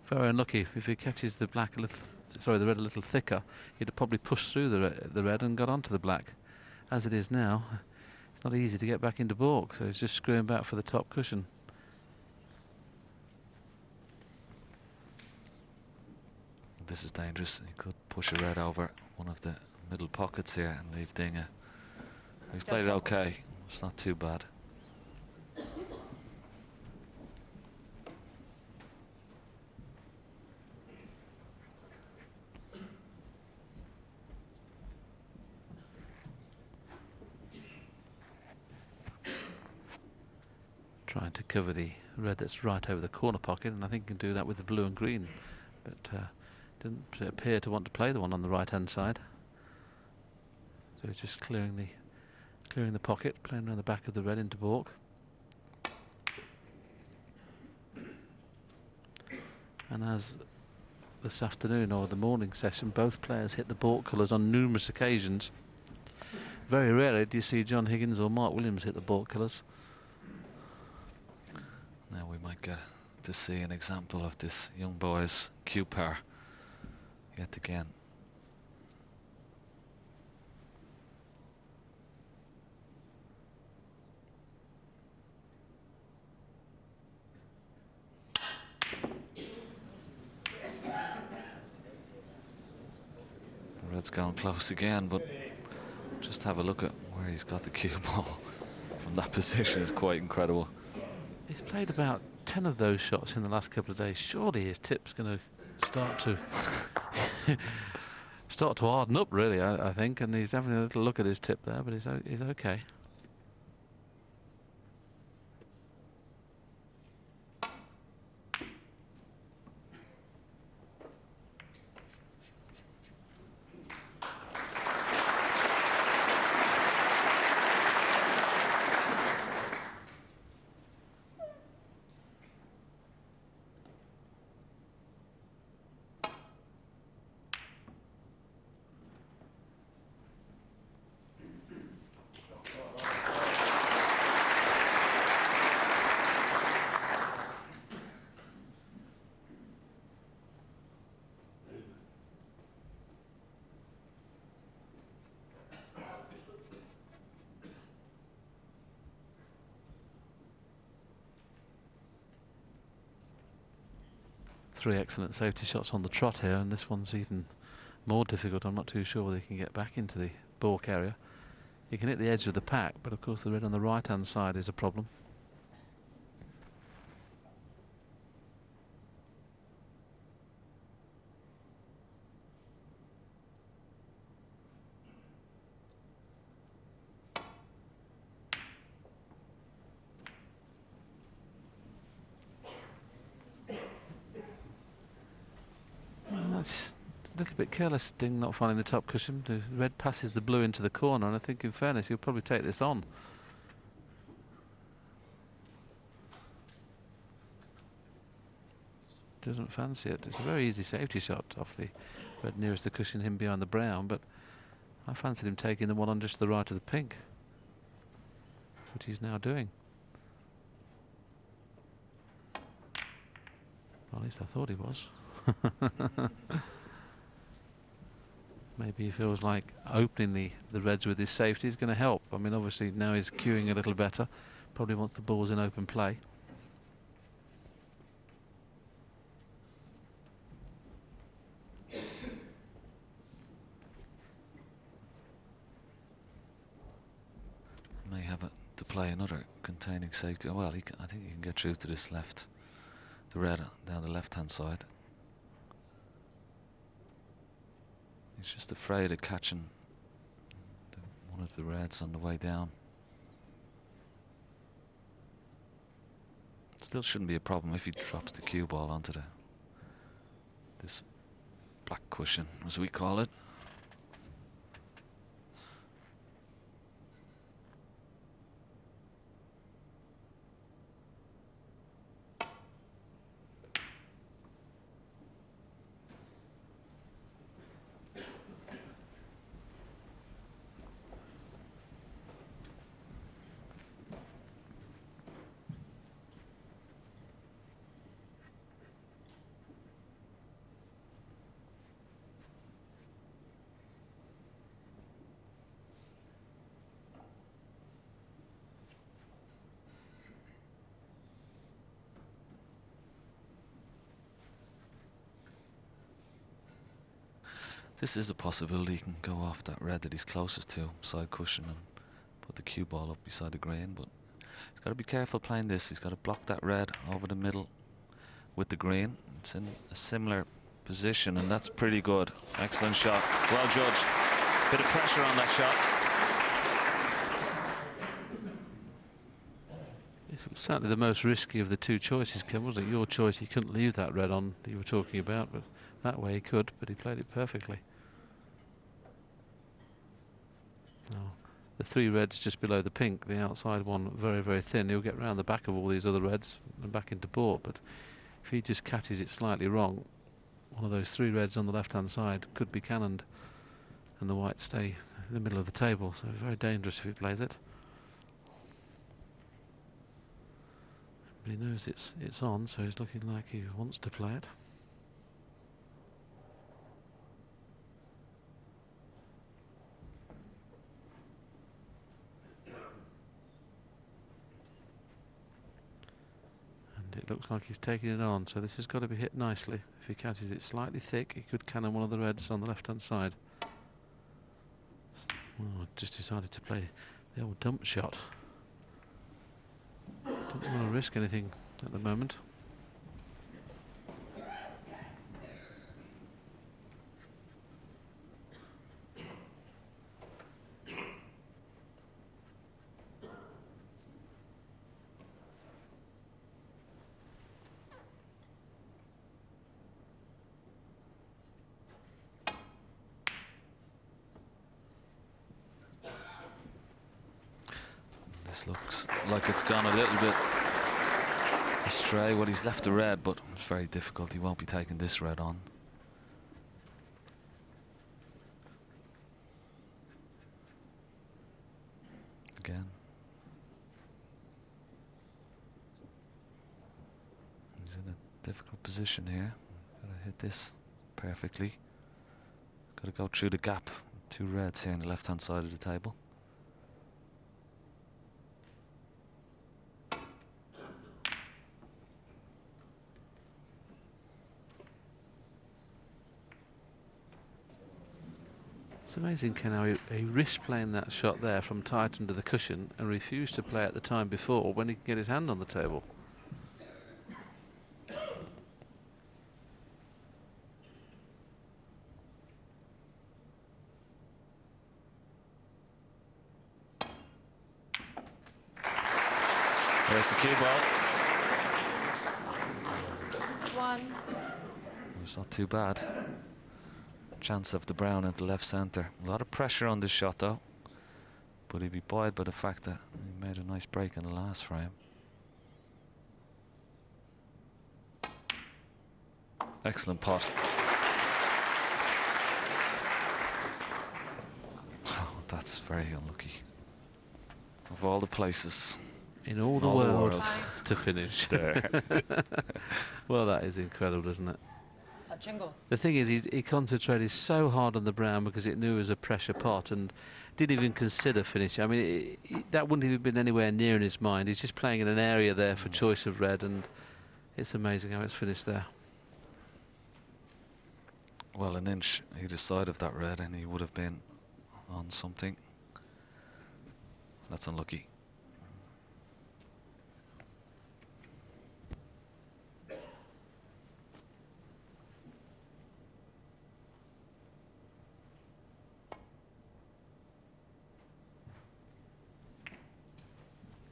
Very unlucky. If he catches the black a little, the red a little thicker, he'd have probably pushed through the red and got onto the black. As it is now, it's not easy to get back into baulk, so he's just screwing back for the top cushion. This is dangerous. He could push a red over one of the middle pockets here and leave Ding. He's played it okay. It's not too bad. Trying to cover the red that's right over the corner pocket, and I think he can do that with the blue and green, but didn't appear to want to play the one on the right hand side, so he's just clearing the pocket, playing around the back of the red into baulk. And as this afternoon or the morning session, both players hit the baulk colours on numerous occasions. Very rarely do you see John Higgins or Mark Williams hit the baulk colours. Now we might get to see an example of this young boy's cue power yet again. Red's gone close again, but just have a look at where he's got the cue ball from that position. Is quite incredible. He's played about 10 of those shots in the last couple of days. Surely his tip's going to start to harden up, really, I think. And he's having a little look at his tip there, but he's okay. Three excellent safety shots on the trot here, and this one's even more difficult. I'm not too sure whether he can get back into the baulk area. He can hit the edge of the pack, but of course the red on the right hand side is a problem. That's a little bit careless, Ding, not finding the top cushion. The red passes the blue into the corner, and I think in fairness he'll probably take this on. Doesn't fancy it. It's a very easy safety shot off the red nearest the cushion, him behind the brown, but I fancied him taking the one on just to the right of the pink, which he's now doing. Well, at least I thought he was. Maybe he feels like opening the reds with his safety is going to help. I mean, obviously now he's cueing a little better. Probably wants the balls in open play. May have it to play another containing safety. Oh, well, I think he can get through to this left, the red down the left-hand side. He's just afraid of catching one of the reds on the way down. Still shouldn't be a problem if he drops the cue ball onto this black cushion, as we call it. This is a possibility. He can go off that red that he's closest to, side cushion, and put the cue ball up beside the green, but he's got to be careful playing this. He's got to block that red over the middle with the green. It's in a similar position, and that's pretty good. Excellent shot. Well judged. Bit of pressure on that shot. It's certainly the most risky of the two choices, Ken, wasn't it? Your choice, he couldn't leave that red on that you were talking about, but that way he could, but he played it perfectly. Oh, the three reds just below the pink, the outside one very, very thin. He'll get round the back of all these other reds and back into baulk, but if If he just catches it slightly wrong, one of those 3 reds on the left-hand side could be cannoned, and the whites stay in the middle of the table. So very dangerous if he plays it. But he knows it's on, so he's looking like he wants to play it. And it looks like he's taking it on, so this has got to be hit nicely. If he catches it slightly thick, he could cannon one of the reds on the left-hand side. Oh, just decided to play the old dump shot. Don't want to risk anything at the moment. This looks like it's gone a little bit astray. Well, he's left the red, but it's very difficult. He won't be taking this red on. Again. He's in a difficult position here. Gotta hit this perfectly. Gotta go through the gap. 2 reds here on the left-hand side of the table. It's amazing, Ken, how he risked playing that shot there from tight under the cushion and refused to play at the time before when he could get his hand on the table. There's the cue ball. 1. It's not too bad. Chance of the brown at the left centre. A lot of pressure on this shot though, but he'd be buoyed by the fact that he made a nice break in the last frame. Excellent pot. Oh, that's very unlucky. Of all the places in all the world to finish there. Well, that is incredible, isn't it? Touch and go. The thing is, he concentrated so hard on the brown because it knew it was a pressure pot and didn't even consider finishing. I mean, that wouldn't have been anywhere near in his mind. He's just playing in an area there for choice of red, and it's amazing how it's finished there. Well, an inch either side of that red and he would have been on something. That's unlucky.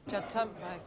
Judd Trump 5.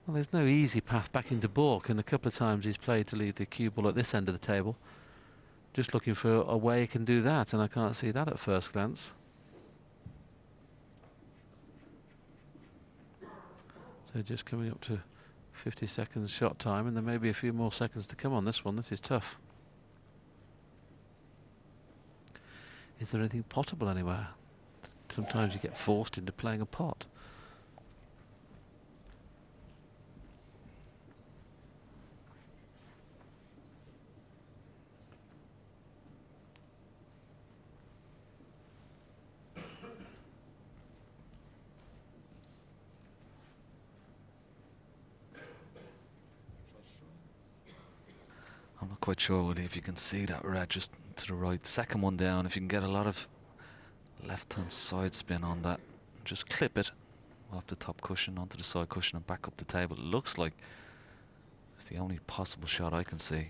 Well, there's no easy path back into baulk, and a couple of times he's played to leave the cue ball at this end of the table. Just looking for a way he can do that, and I can't see that at first glance. So just coming up to 50 seconds shot time, and there may be a few more seconds to come on this one. This is tough. Is there anything potable anywhere? Sometimes you get forced into playing a pot. I'm not quite sure, Woody, if you can see that red just to the right. Second one down, if you can get a lot of left-hand side spin on that, just clip it off the top cushion onto the side cushion and back up the table. It looks like it's the only possible shot I can see.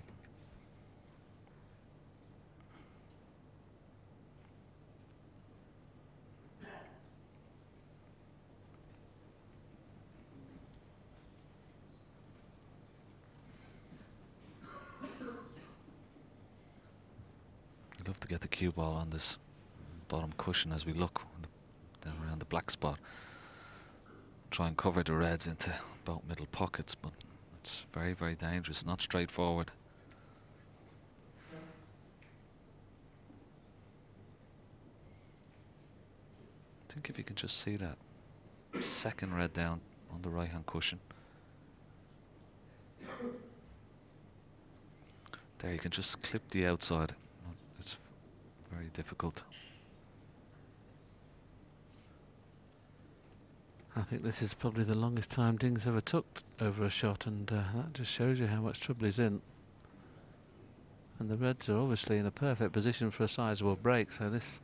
I'd love to get the cue ball on this bottom cushion as we look down around the black spot. Try and cover the reds into both middle pockets, but it's very, very dangerous, not straightforward. I think if you can just see that second red down on the right hand cushion. There, you can just clip the outside. It's very difficult. I think this is probably the longest time Ding's ever took over a shot, and that just shows you how much trouble he's in. And the reds are obviously in a perfect position for a sizable break, so this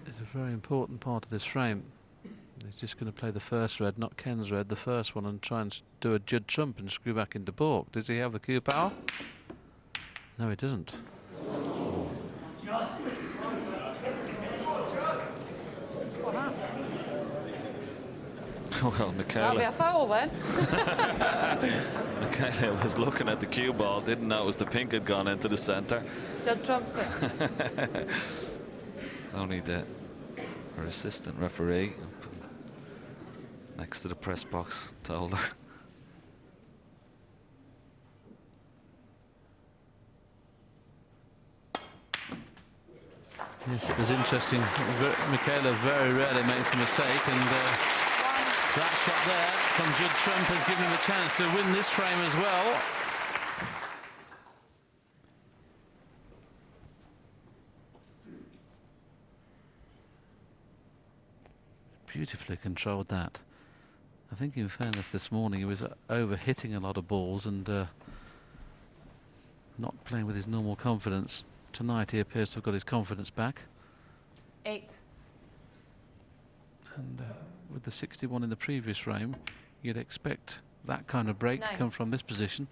is a very important part of this frame. He's just going to play the first red, not Ken's red, the first one, and try and do a Judd trump and screw back into baulk. Does he have the cue power? No, he doesn't. What happened? Well, That'll be a foul then. Michaela was looking at the cue ball, didn't notice the pink had gone into the centre. Judd trumps it. Only her assistant referee next to the press box told her. Yes, it was interesting. Michaela very rarely makes a mistake, and that shot there from Judd Trump has given him a chance to win this frame as well. Beautifully controlled that. I think in fairness this morning he was over-hitting a lot of balls and not playing with his normal confidence. Tonight he appears to have got his confidence back. 8. And with the 61 in the previous frame, you'd expect that kind of break to come from this position.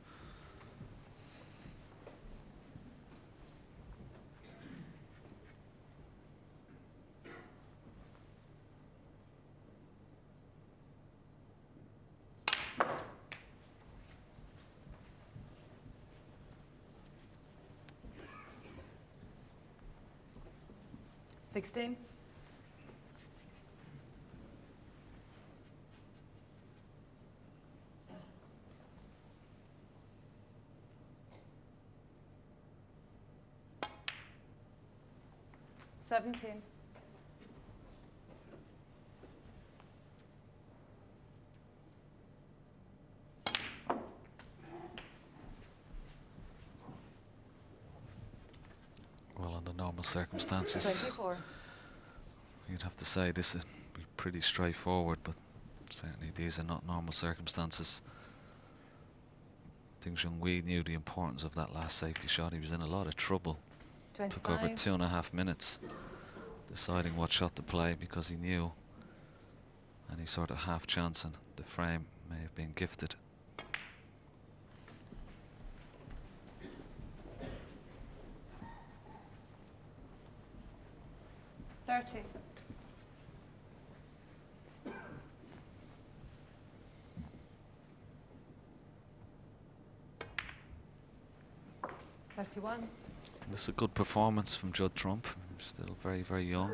$16. $17. Well, under normal circumstances, 24. you'd have to say this would be pretty straightforward, but certainly these are not normal circumstances. I think Junhui knew the importance of that last safety shot. He was in a lot of trouble. 25. Took over 2.5 minutes deciding what shot to play because he knew any sort of half chance in the frame may have been gifted. $30. 31. This is a good performance from Judd Trump. He's still very, very young.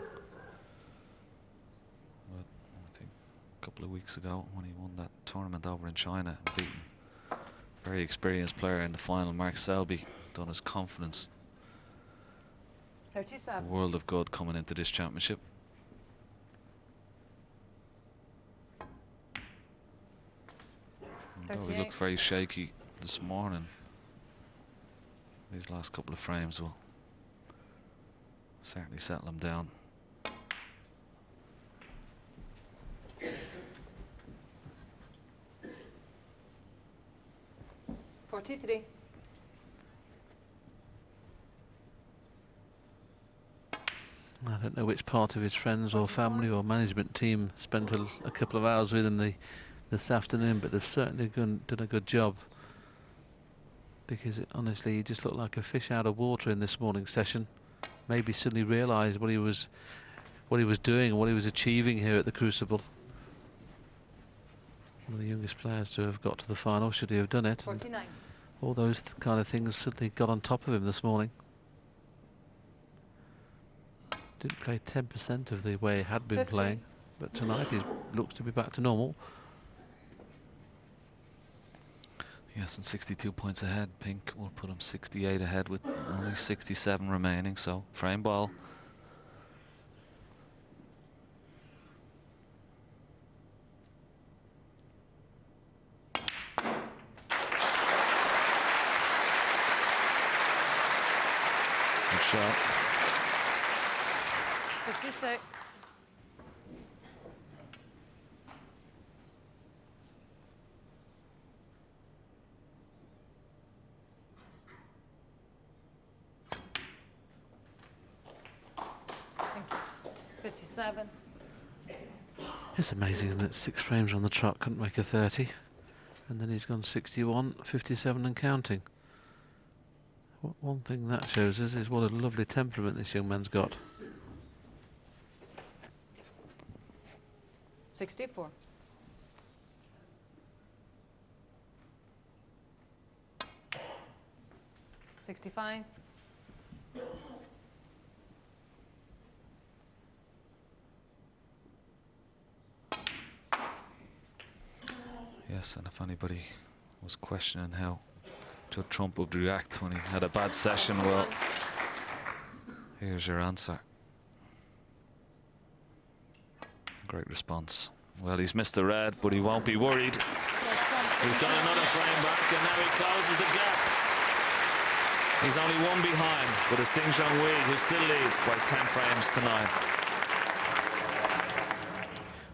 But I think a couple of weeks ago when he won that tournament over in China and beaten a very experienced player in the final, Mark Selby, done his confidence 37. a world of good coming into this championship. Although he looked very shaky this morning, these last couple of frames will certainly settle him down. .43. I don't know which part of his friends or family or management team spent a couple of hours with him this afternoon, but they've certainly done a good job, because honestly he just looked like a fish out of water in this morning's session. Maybe suddenly realised what he was doing and what he was achieving here at the Crucible. One of the youngest players to have got to the final, should he have done it. 49. All those kind of things suddenly got on top of him this morning. Didn't play 10% of the way he had been 50. playing, but tonight he looks to be back to normal. Yes, and 62 points ahead. Pink will put him 68 ahead with only 67 remaining, so frame ball. Good shot. 56. Thank you. 57. It's amazing, isn't it? 6 frames on the trot, couldn't make a 30. And then he's gone 61, 57 and counting. One thing that shows us is what a lovely temperament this young man's got. 64. .65. Yes, and if anybody was questioning how Judd Trump would react when he had a bad session, well, here's your answer. Great response. Well, he's missed the red, but he won't be worried. He's got another frame back, and now he closes the gap. He's only one behind, but it's Junhui who still leads by 10 frames to 9.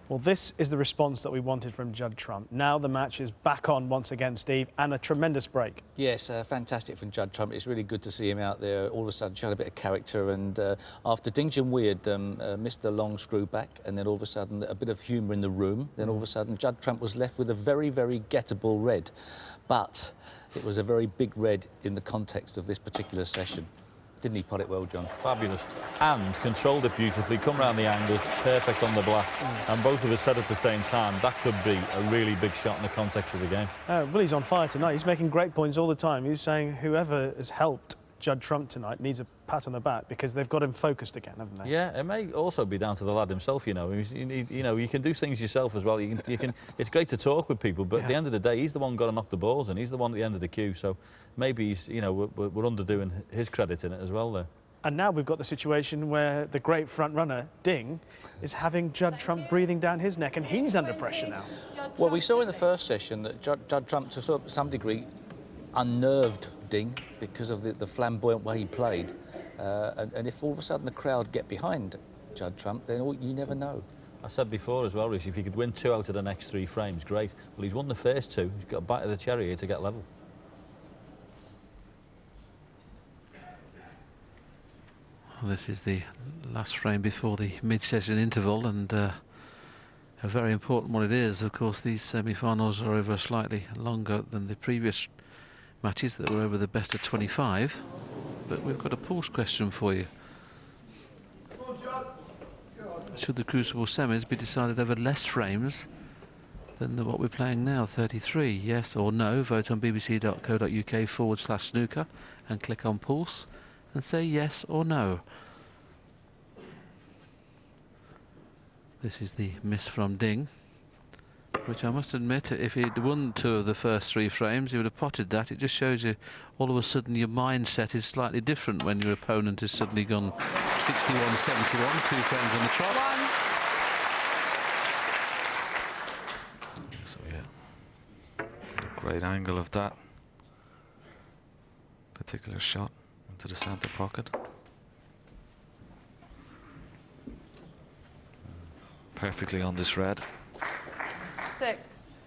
Well, this is the response that we wanted from Judd Trump. Now the match is back on once again, Steve, and a tremendous break. Yes, fantastic from Judd Trump. It's really good to see him out there all of a sudden showing a bit of character. And after Junhui had missed the long screw back, and then all of a sudden a bit of humour in the room, then all of a sudden Judd Trump was left with a very, very gettable red. But it was a very big red in the context of this particular session. Didn't he pot it well, John? Fabulous. And controlled it beautifully, come round the angles, perfect on the black. And both of us said at the same time, that could be a really big shot in the context of the game. Well, he's on fire tonight. He's making great points all the time. He was saying whoever has helped Judd Trump tonight needs a pat on the back, because they've got him focused again, haven't they? Yeah, it may also be down to the lad himself, you know. You can do things yourself as well. You can. It's great to talk with people, but at the end of the day, he's the one got to knock the balls in. He's the one at the end of the queue, so maybe he's, we're underdoing his credit in it as well there. And now we've got the situation where the great front runner, Ding, is having Judd Trump breathing down his neck, and he's under pressure now. Well, we saw in the first session that Judd Trump, to some degree, unnerved Ding because of the flamboyant way he played. And if all of a sudden the crowd get behind Judd Trump, then you never know. I said before as well, Rich, if he could win 2 out of the next 3 frames, great. Well, he's won the first 2. He's got a bite of the cherry here to get level. Well, this is the last frame before the mid-session interval, and a very important one it is. Of course, these semi-finals are over slightly longer than the previous matches that were over the best of 25. But we've got a pulse question for you. Should the Crucible semis be decided over less frames than what we're playing now, 33. Yes or no, vote on bbc.co.uk/snooker and click on pulse and say yes or no. This is the miss from Ding, which I must admit, if he'd won 2 of the first 3 frames, he would have potted that. It just shows you all of a sudden your mindset is slightly different when your opponent has suddenly gone 61-71, 2 frames on the trot. So yeah, a great angle of that particular shot into the centre pocket. Perfectly on this red. 6.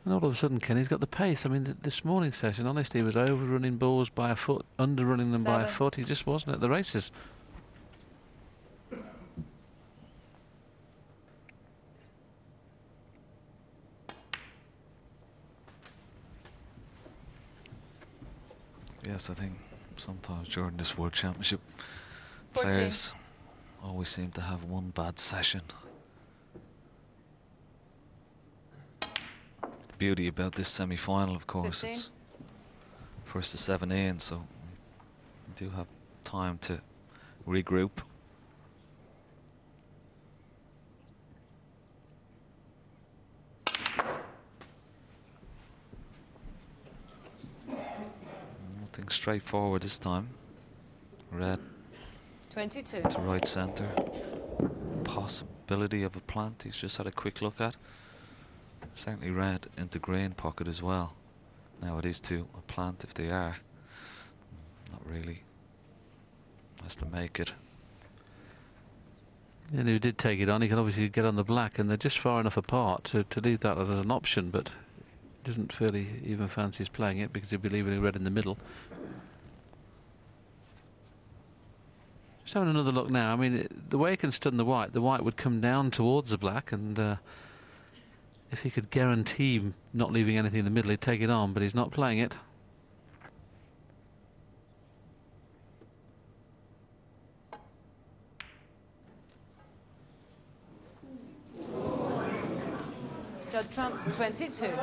And all of a sudden, Kenny's got the pace. I mean, this morning's session, honestly, he was overrunning balls by a foot, underrunning them by a 7. foot. He just wasn't at the races. Yes, I think sometimes during this World Championship, 14. players always seem to have one bad session. The beauty about this semi-final, of course, 15. it's first to 7 in, so you do have time to regroup. Nothing straightforward this time. Red 22. to right centre. Possibility of a plant he's just had a quick look at. Certainly red into green pocket as well. Now it is to a plant if they are. Not really. Has to make it. And if he did take it on, he can obviously get on the black, and they're just far enough apart to leave that as an option, but he doesn't feel he even fancies playing it because he'll be leaving red in the middle. Just having another look now. I mean, the way he can stun the white would come down towards the black, and if he could guarantee not leaving anything in the middle, he'd take it on, but he's not playing it. Judd Trump, 22.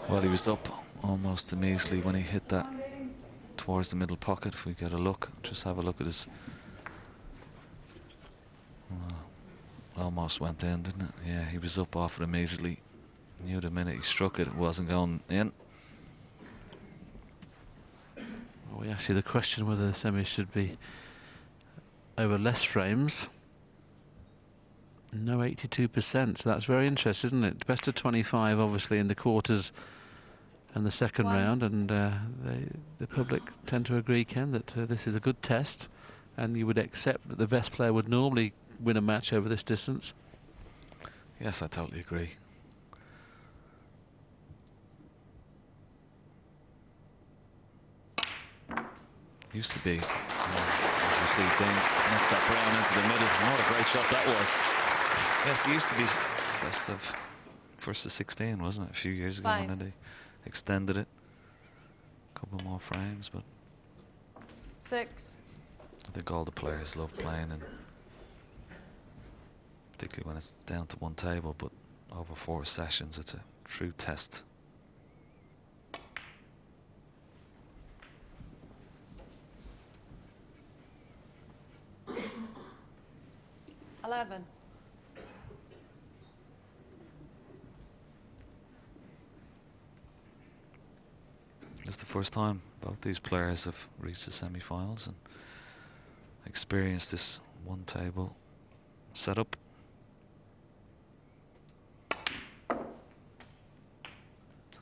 Well, he was up almost immediately when he hit that towards the middle pocket. If we get a look, just have a look at his. Almost went in, didn't it? Yeah, he was up off it immediately. Knew the minute he struck it, it wasn't going in. Well, we asked you the question whether the semis should be over less frames. No, 82%, so that's very interesting, isn't it? Best of 25, obviously, in the quarters and the second round, and the public tend to agree, Ken, that this is a good test, and you would accept that the best player would normally win a match over this distance. Yes, I totally agree. Used to be, as you see, Ding knocked that brown into the middle. What a great shot that was. Yes, it used to be best of first to 16, wasn't it? A few years ago, 5. when they extended it. A couple more frames, but 6. I think all the players love playing, and particularly when it's down to one table, but over 4 sessions, it's a true test. It's the first time both these players have reached the semi-finals and experienced this one table setup.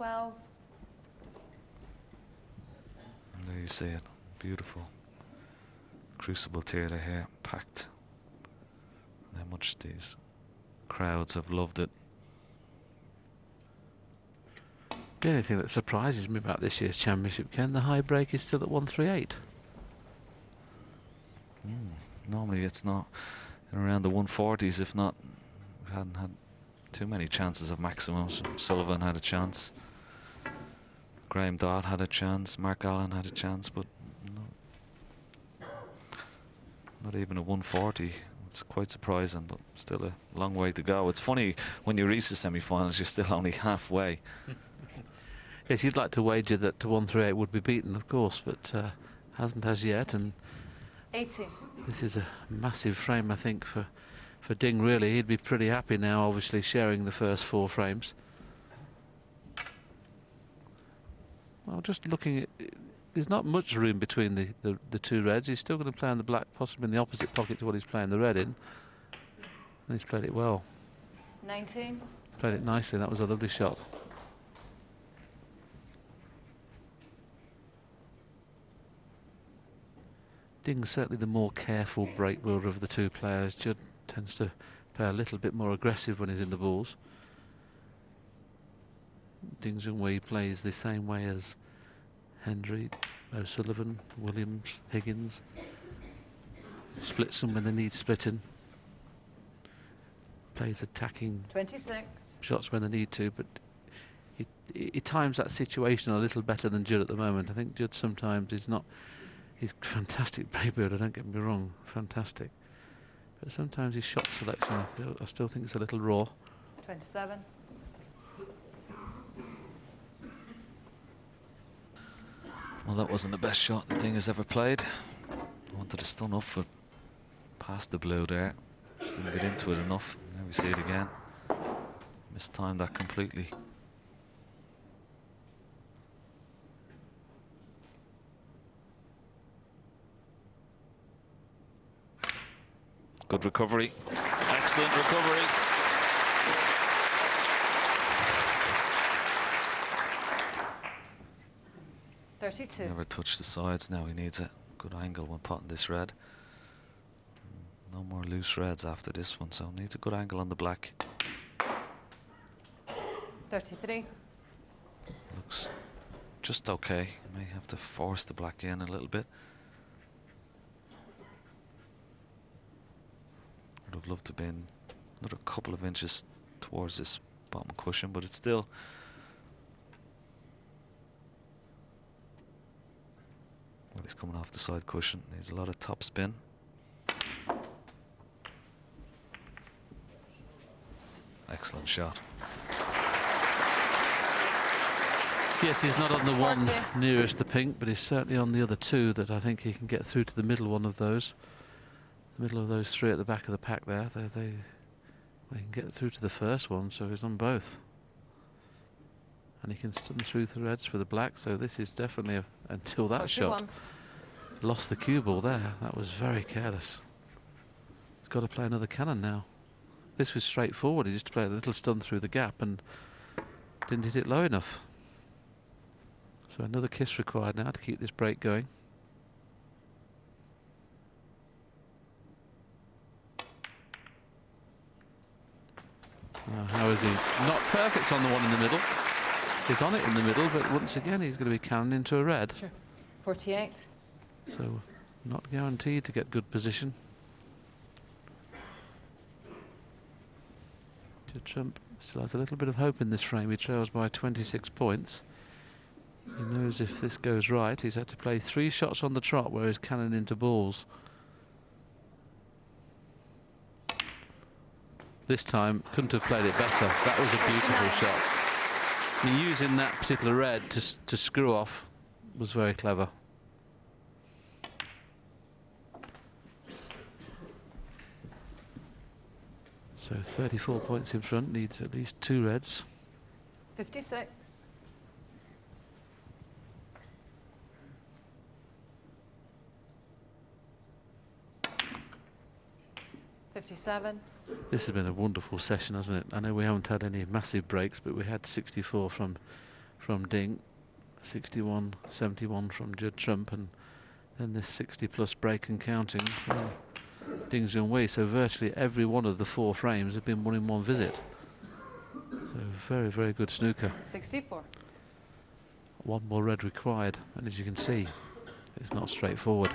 And there you see it, beautiful Crucible Theatre here, packed. And how much these crowds have loved it. The only thing that surprises me about this year's championship, Ken, the high break is still at 138. Normally it's not around the 140s, if not. We hadn't had too many chances of maximums. Sullivan had a chance. Graham Dodd had a chance. Mark Allen had a chance, but not even a 140 we've It's quite surprising, but still a long way to go. It's funny, when you reach the semi-finals, you're still only halfway. Yes, you'd like to wager that 138 would be beaten, of course, but hasn't as yet. And 80. this is a massive frame, I think, for Ding, really. He'd be pretty happy now, obviously, sharing the first 4 frames. Well, just looking at... There's not much room between the 2 reds. He's still going to play on the black, possibly in the opposite pocket to what he's playing the red in. And he's played it well. 19. Played it nicely. That was a lovely shot. Ding's certainly the more careful break builder of the 2 players. Judd tends to play a little bit more aggressive when he's in the balls. Ding Junhui plays the same way as Hendry, O'Sullivan, Williams, Higgins. Splits them when they need splitting. Plays attacking 26. shots when they need to, but he times that situation a little better than Judd at the moment. I think Judd sometimes is not... He's a fantastic break builder, don't get me wrong, fantastic. But sometimes his shot selection, I still think it's a little raw. 27. Well, that wasn't the best shot the Ding has ever played. I wanted to stun up for past the blue there. Just didn't get into it enough. Now we see it again. Mistimed that completely. Good recovery. Excellent recovery. Never touched the sides. Now he needs a good angle when potting this red. No more loose reds after this one, so needs a good angle on the black. 33. Looks just okay. May have to force the black in a little bit. Would have loved to have been another couple of inches towards this bottom cushion, but it's still... Well, he's coming off the side cushion. Needs a lot of top spin. Excellent shot. Yes, he's not on the one nearest the pink, but he's certainly on the other 2 that I think he can get through to the middle one of those. The middle of those 3 at the back of the pack there. Well, he can get through to the first one, so he's on both. And he can stun through the reds for the black, so this is definitely until that 41. shot. Lost the cue ball there. That was very careless. He's got to play another cannon now. This was straightforward. He just played a little stun through the gap and didn't hit it low enough. So another kiss required now to keep this break going. Now, how is he? Not perfect on the one in the middle. He's on it in the middle, but once again he's going to be cannon into a red. Sure. 48. So not guaranteed to get good position. Judd Trump still has a little bit of hope in this frame. He trails by 26 points. He knows if this goes right, he's had to play 3 shots on the trot where he's cannon into balls. This time, couldn't have played it better. That was a beautiful shot. And using that particular red to screw off was very clever. So 34 points in front, needs at least 2 reds. 56. 57. This has been a wonderful session, hasn't it? I know we haven't had any massive breaks, but we had 64 from Ding, 61, 71 from Judd Trump, and then this 60-plus break and counting from Ding Junhui. So virtually every one of the 4 frames have been won in one visit. So very, very good snooker. 64. 1 more red required, and as you can see, it's not straightforward.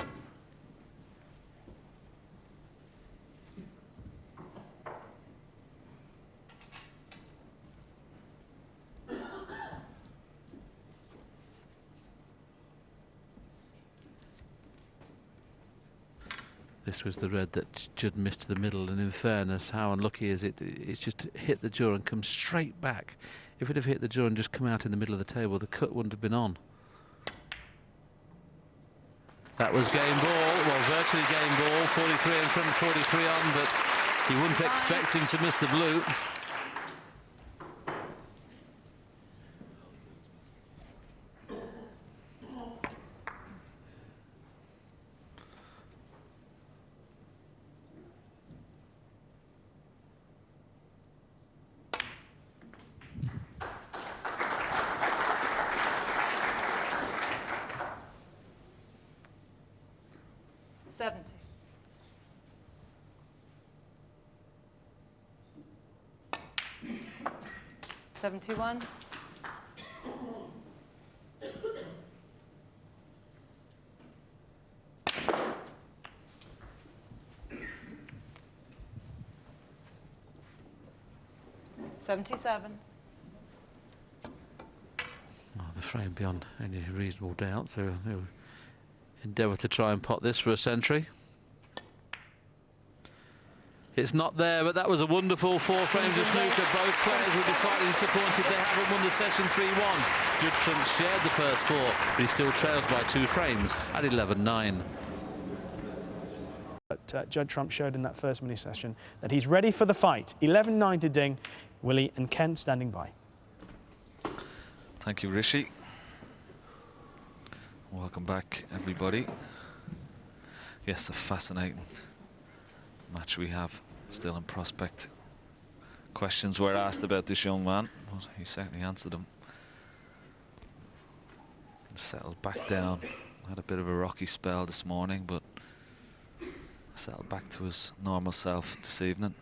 This was the red that Judd missed to the middle, and in fairness, how unlucky is it? It's just hit the jaw and come straight back. If it had hit the jaw and just come out in the middle of the table, the cut wouldn't have been on. That was game ball, well, virtually game ball, 43 in front, 43 on, but you wouldn't expect him to miss the blue. $71. $77. Oh, the frame beyond any reasonable doubt, so he'll endeavour to try and pot this for a century. It's not there, but that was a wonderful 4 frames of snooker. Both players were decidedly disappointed. They haven't won the session 3-1. Judd Trump shared the first 4, but he still trails by 2 frames at 11-9. But Judd Trump showed in that first mini session that he's ready for the fight. 11-9 to Ding. Willie and Ken standing by. Thank you, Rishi. Welcome back, everybody. Yes, a fascinating match we have still in prospect. Questions were asked about this young man, but he certainly answered them. Settled back down. Had a bit of a rocky spell this morning, but settled back to his normal self this evening.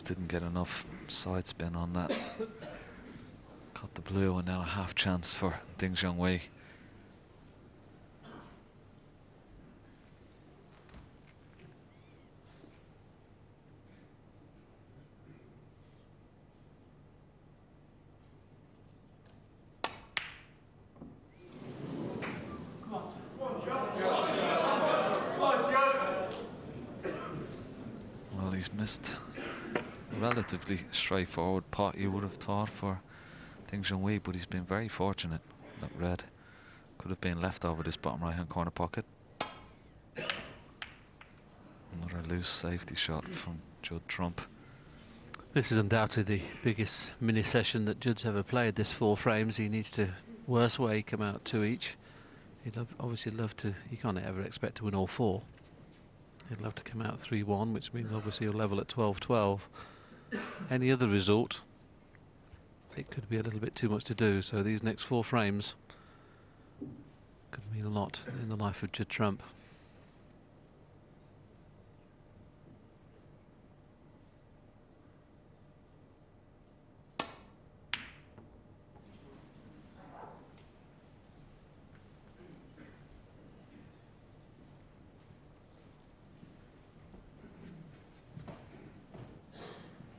Didn't get enough side spin on that. Got the blue and now a half chance for Ding Junhui. Well, he's missed relatively straightforward pot, you would have thought, for Ding Junhui, but he's been very fortunate. That red could have been left over this bottom right hand corner pocket. Another loose safety shot from Judd Trump. This is undoubtedly the biggest mini session that Judd's ever played, this 4 frames. He needs to, worst way, come out 2 each. He'd obviously love to, you can't ever expect to win all 4. He'd love to come out 3-1, which means obviously he'll level at 12-12. Any other result, it could be a little bit too much to do. So these next 4 frames could mean a lot in the life of Judd Trump.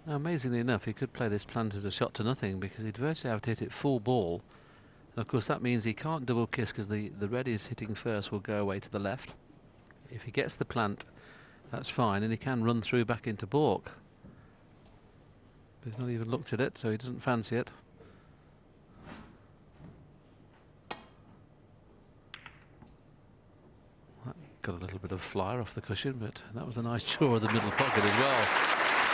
Now, amazingly enough, he could play this plant as a shot to nothing because he'd virtually have to hit it full ball. And of course, that means he can't double kiss because the red he's hitting first will go away to the left. If he gets the plant, that's fine, and he can run through back into balk. But he's not even looked at it, so he doesn't fancy it. That got a little bit of flyer off the cushion, but that was a nice draw of the middle pocket as well.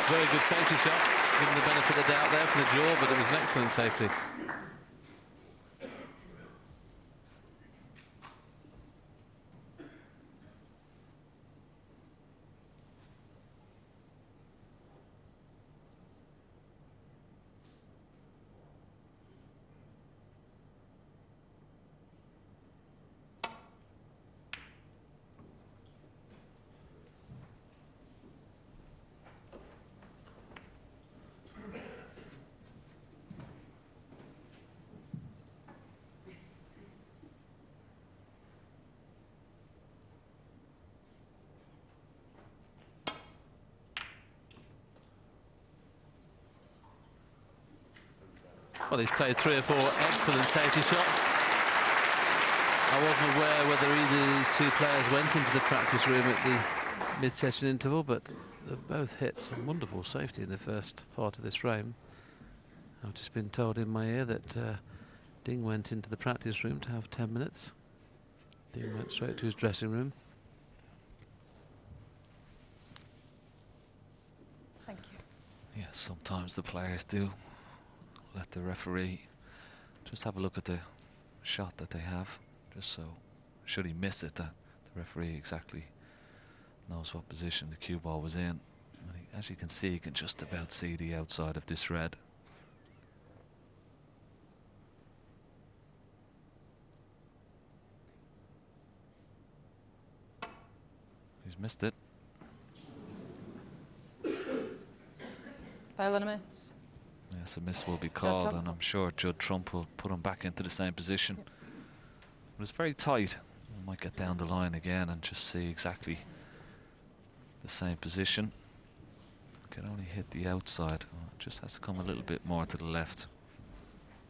Very good safety shot, given the benefit of the doubt there for the jaw, but it was an excellent safety. Well, he's played 3 or 4 excellent safety shots. I wasn't aware whether either of these two players went into the practice room at the mid-session interval, but they've both hit some wonderful safety in the first part of this frame. I've just been told in my ear that Ding went into the practice room to have 10 minutes. Ding went straight to his dressing room. Thank you. Yeah, sometimes the players do let the referee just have a look at the shot that they have, just so should he miss it, that the referee exactly knows what position the cue ball was in. And as you can see, you can just about see the outside of this red. He's missed it. Foul and a miss. Yes, a miss will be called, and I'm sure Judd Trump will put him back into the same position. Yep. But it's very tight. We might get down the line again and just see exactly the same position. Can only hit the outside. Oh, it just has to come a little bit more to the left.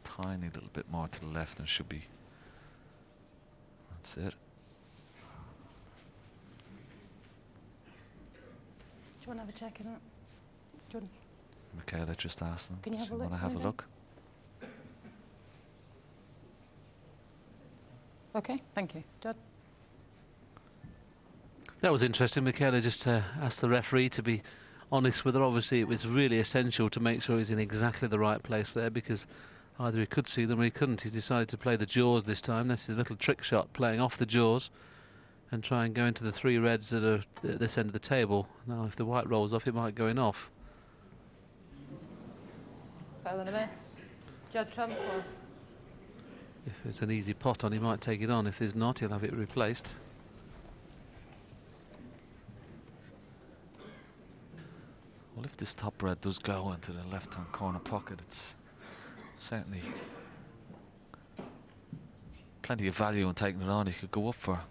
Tiny little bit more to the left, and should be. That's it. Do you want to have a check in it? Jordan? Michaela just asked them. Can you have a look? Want to have a look? Okay, thank you. Judd? That was interesting. Michaela just asked the referee to be honest with her. Obviously, it was really essential to make sure he's in exactly the right place there, because either he could see them or he couldn't. He decided to play the jaws this time. This is a little trick shot, playing off the jaws and try and go into the 3 reds that are at this end of the table. Now, if the white rolls off, it might go in off. Foul and a miss. Judd Trump for. If it's an easy pot on, he might take it on. If there's not, he'll have it replaced. Well, if this top red does go into the left-hand corner pocket, it's certainly plenty of value in taking it on. He could go up for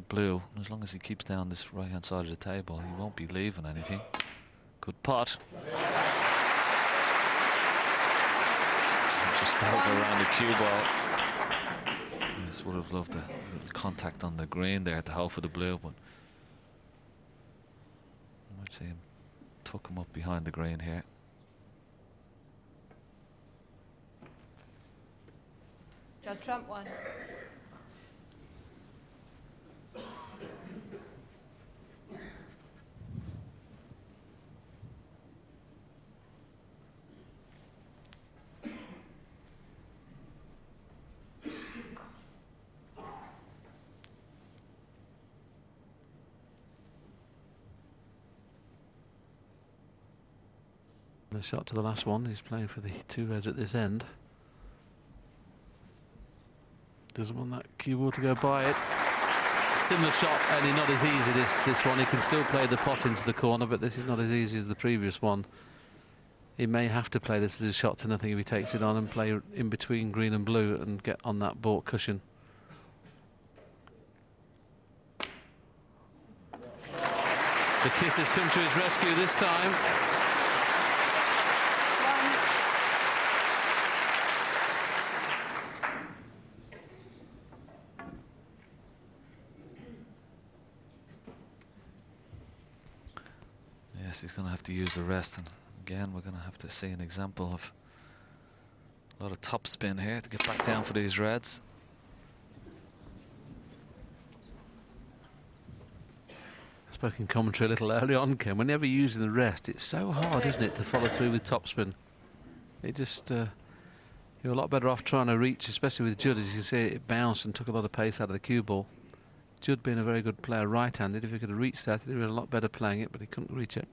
blue, and as long as he keeps down this right-hand side of the table, he won't be leaving anything. Good pot. Just over around the cue ball. Yes, would have loved a little contact on the green there to hold for the blue, but I might see him tuck him up behind the green here. Judd Trump one. The shot to the last one. He's playing for the 2 reds at this end. Doesn't want that cue ball to go by it. Similar shot, only not as easy this one. He can still play the pot into the corner, but this is not as easy as the previous one. He may have to play this as a shot to nothing if he takes it on and play in between green and blue and get on that baulk cushion. The kiss has come to his rescue this time. He's going to have to use the rest, and again we're going to have to see an example of a lot of top spin here to get back down for these reds. I spoke in commentary a little early on, Ken. Whenever you're using the rest, it's so hard, isn't it, to follow through with topspin. It just you're a lot better off trying to reach, especially with Judd. As you see, it bounced and took a lot of pace out of the cue ball. Judd being a very good player right-handed, if he could have reached that, he'd have been a lot better playing it, but he couldn't reach it.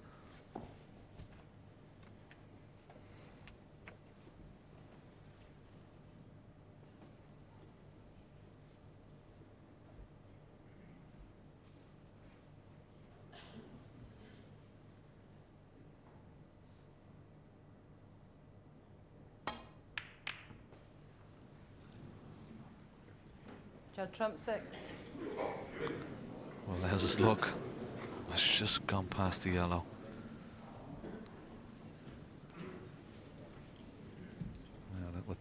Judd Trump 6. Well, there's his luck. It's just gone past the yellow.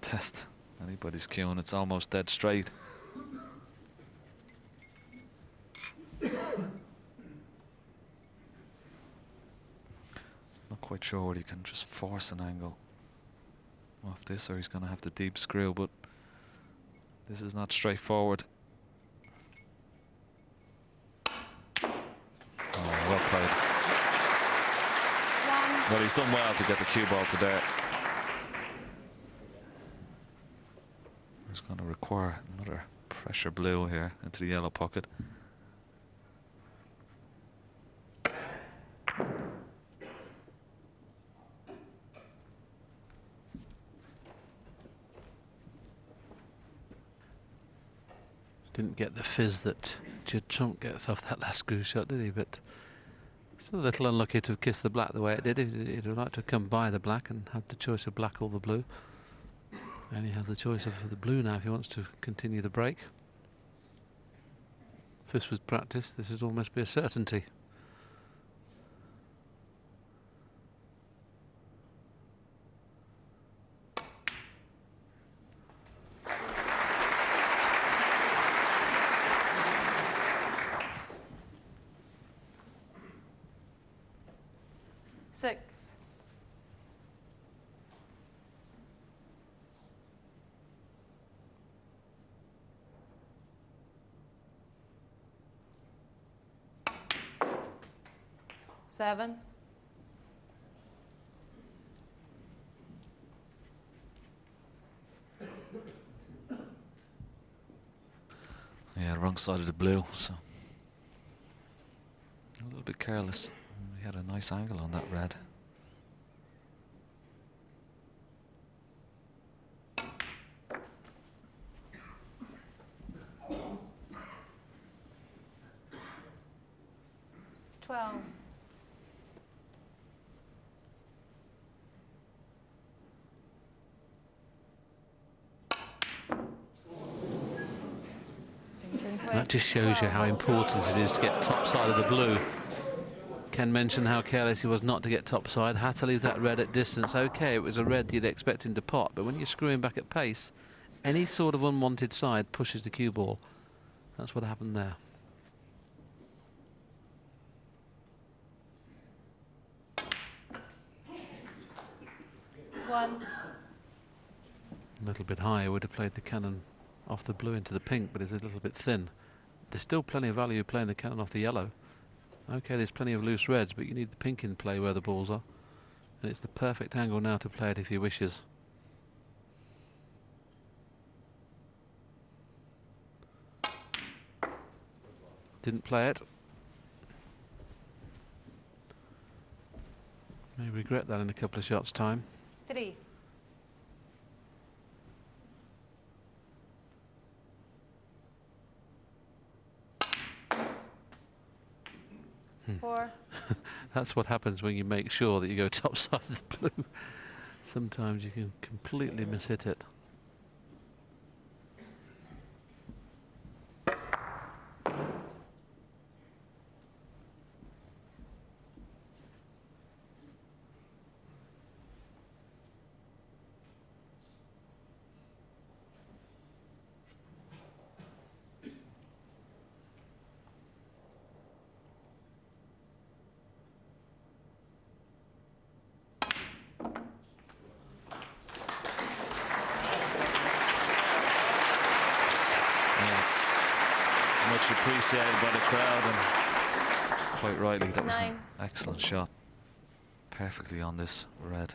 contest. Anybody's cue, and it's almost dead straight. Not quite sure whether he can just force an angle off this, or he's going to have to deep screw, but this is not straightforward. Oh, well played. Well, he's done well to get the cue ball to there. He's going to require another pressure blue here into the yellow pocket. Didn't get the fizz that Judd Trump gets off that last screw shot, did he? But it's a little unlucky to have kissed the black the way it did. He'd like to have come by the black and had the choice of black or the blue. And he has the choice of the blue now if he wants to continue the break. If this was practice, this would almost be a certainty. Six. Seven. Yeah, wrong side of the blue, so a little bit careless. He had a nice angle on that red. That just shows you how important it is to get top side of the blue. Ken mentioned how careless he was not to get top side. Had to leave that red at distance. OK, it was a red you'd expect him to pot, but when you're screwing back at pace, any sort of unwanted side pushes the cue ball. That's what happened there. One. A little bit higher would have played the cannon off the blue into the pink, but it's a little bit thin. There's still plenty of value playing the cannon off the yellow. OK, there's plenty of loose reds, but you need the pink in play where the balls are. And it's the perfect angle now to play it if he wishes. Didn't play it. May regret that in a couple of shots' time. Three. Four. That's what happens when you make sure that you go top side of the blue. Sometimes you can completely miss-hit it. Appreciated by the crowd, and quite rightly, that was an excellent shot. Perfectly on this red.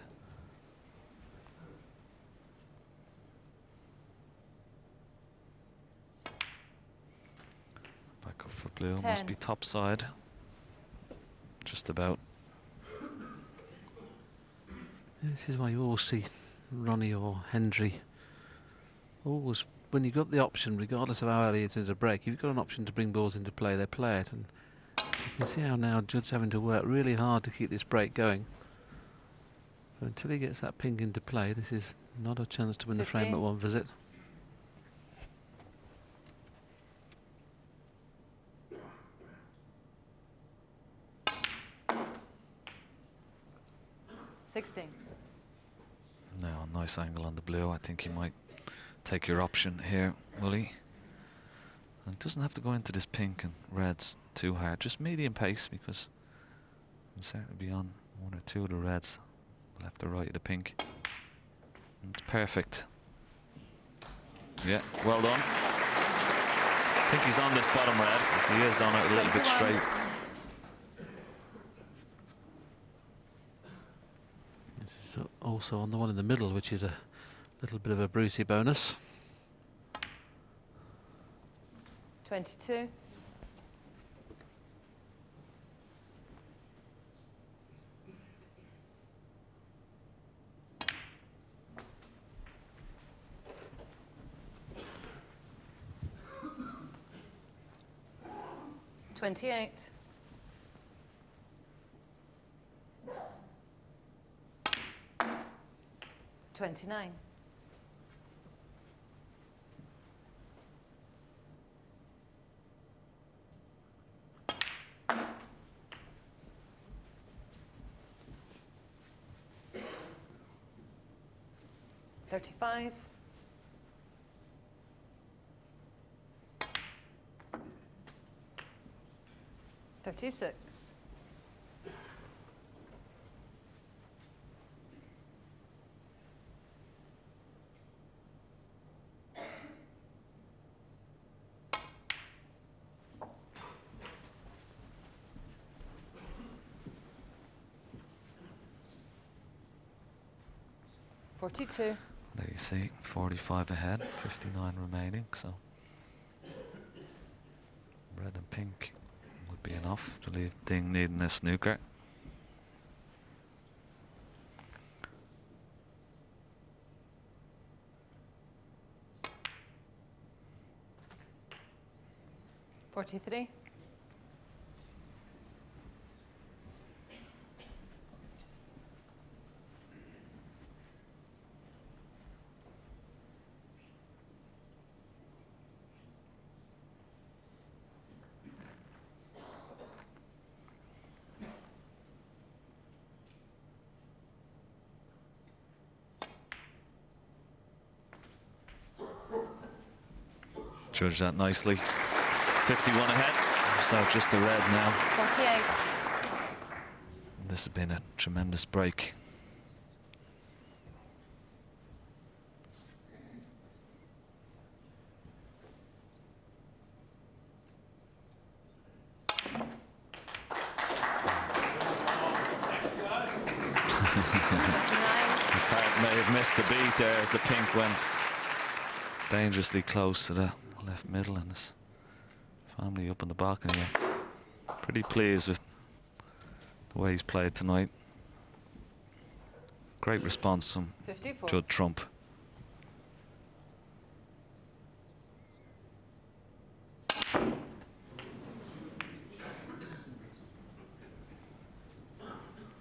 Back up for blue. 10. Must be top side. Just about. This is why you always see Ronnie or Hendry always, when you've got the option, regardless of how early it is a break, if you've got an option to bring balls into play, they play it. And you can see how now Judd's having to work really hard to keep this break going. So until he gets that pink into play, this is not a chance to win 15. the frame at one visit. Now, nice angle on the blue. I think he might take your option here, will he? And doesn't have to go into this pink and reds too hard. Just medium pace, because he'll certainly be on one or two of the reds, left or right of the pink. And it's perfect. Yeah, well done. I think he's on this bottom red. If he is on it a little bit straight. This is also on the one in the middle, which is a little bit of a Brucey bonus. 22. $28. $29. $35. $36. $42. There you see, 45 ahead, 59 remaining, so red and pink would be enough to leave Ding needing a snooker. $43. Judge that nicely. 51 ahead, so just the red now. 48. This has been a tremendous break. His heart may have missed the beat there as the pink went dangerously close to the left middle, and his family up on the balcony are pretty pleased with the way he's played tonight. Great response from 54. Judd Trump.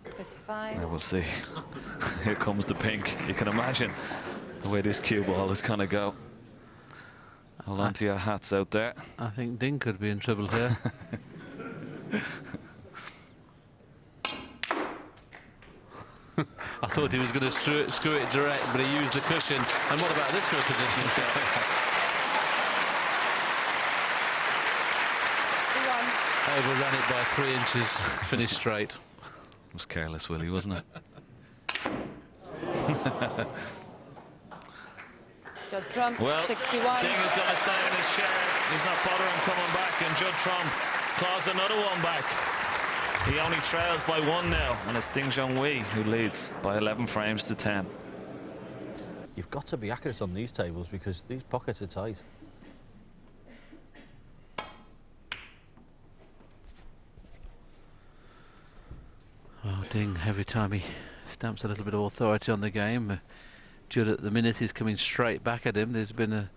$55. We'll see. Here comes the pink. You can imagine the way this cue ball is going to go. Hold on to your hats out there. I think Ding could be in trouble here. I thought he was going to screw it direct, but he used the cushion. And what about this for a position shot? Overran it by 3 inches, finished straight. It was careless, Willie, wasn't it? Judd Trump, Well, 61. Ding is going to stay in his chair. He's not bothering coming back, and Judd Trump claws another one back. He only trails by 1 now, and it's Ding Junhui who leads by 11 frames to 10. You've got to be accurate on these tables because these pockets are tight. Oh, Ding, every time he stamps a little bit of authority on the game, Judd at the minute is coming straight back at him. There's been a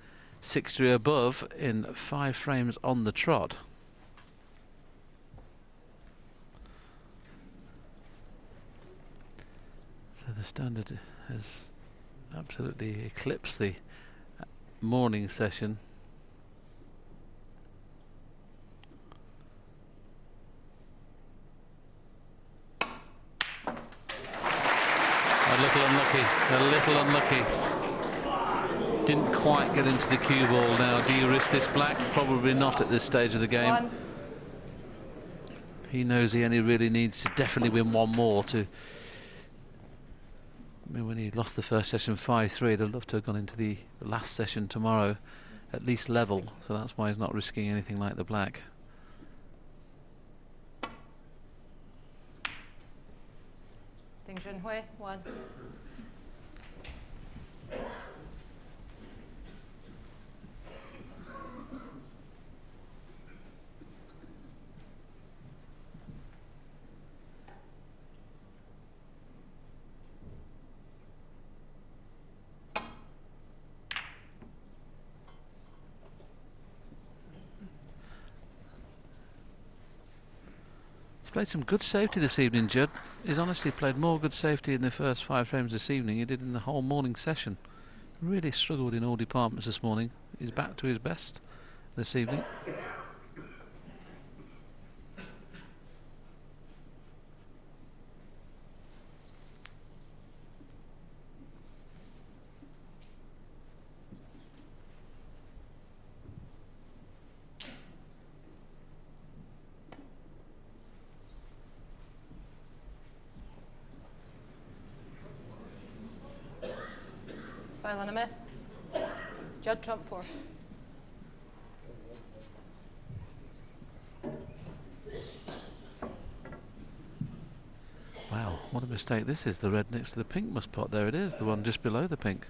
6-3 above in 5 frames on the trot. So the standard has absolutely eclipsed the morning session. A little unlucky. A little unlucky. Didn't quite get into the cue ball. Now, do you risk this black? Probably not at this stage of the game. 1. He knows he only really needs to definitely win one more to... I mean, when he lost the first session 5-3, he'd have loved to have gone into the last session tomorrow at least level. So that's why he's not risking anything like the black. Ding Junhui, 1. Played some good safety this evening, Judd. He's honestly played more good safety in the first 5 frames this evening he did in the whole morning session. Really struggled in all departments this morning. He's back to his best this evening. File on a miss. Judd trump 4. Wow, what a mistake this is. The red next to the pink must pot. There it is, the one just below the pink.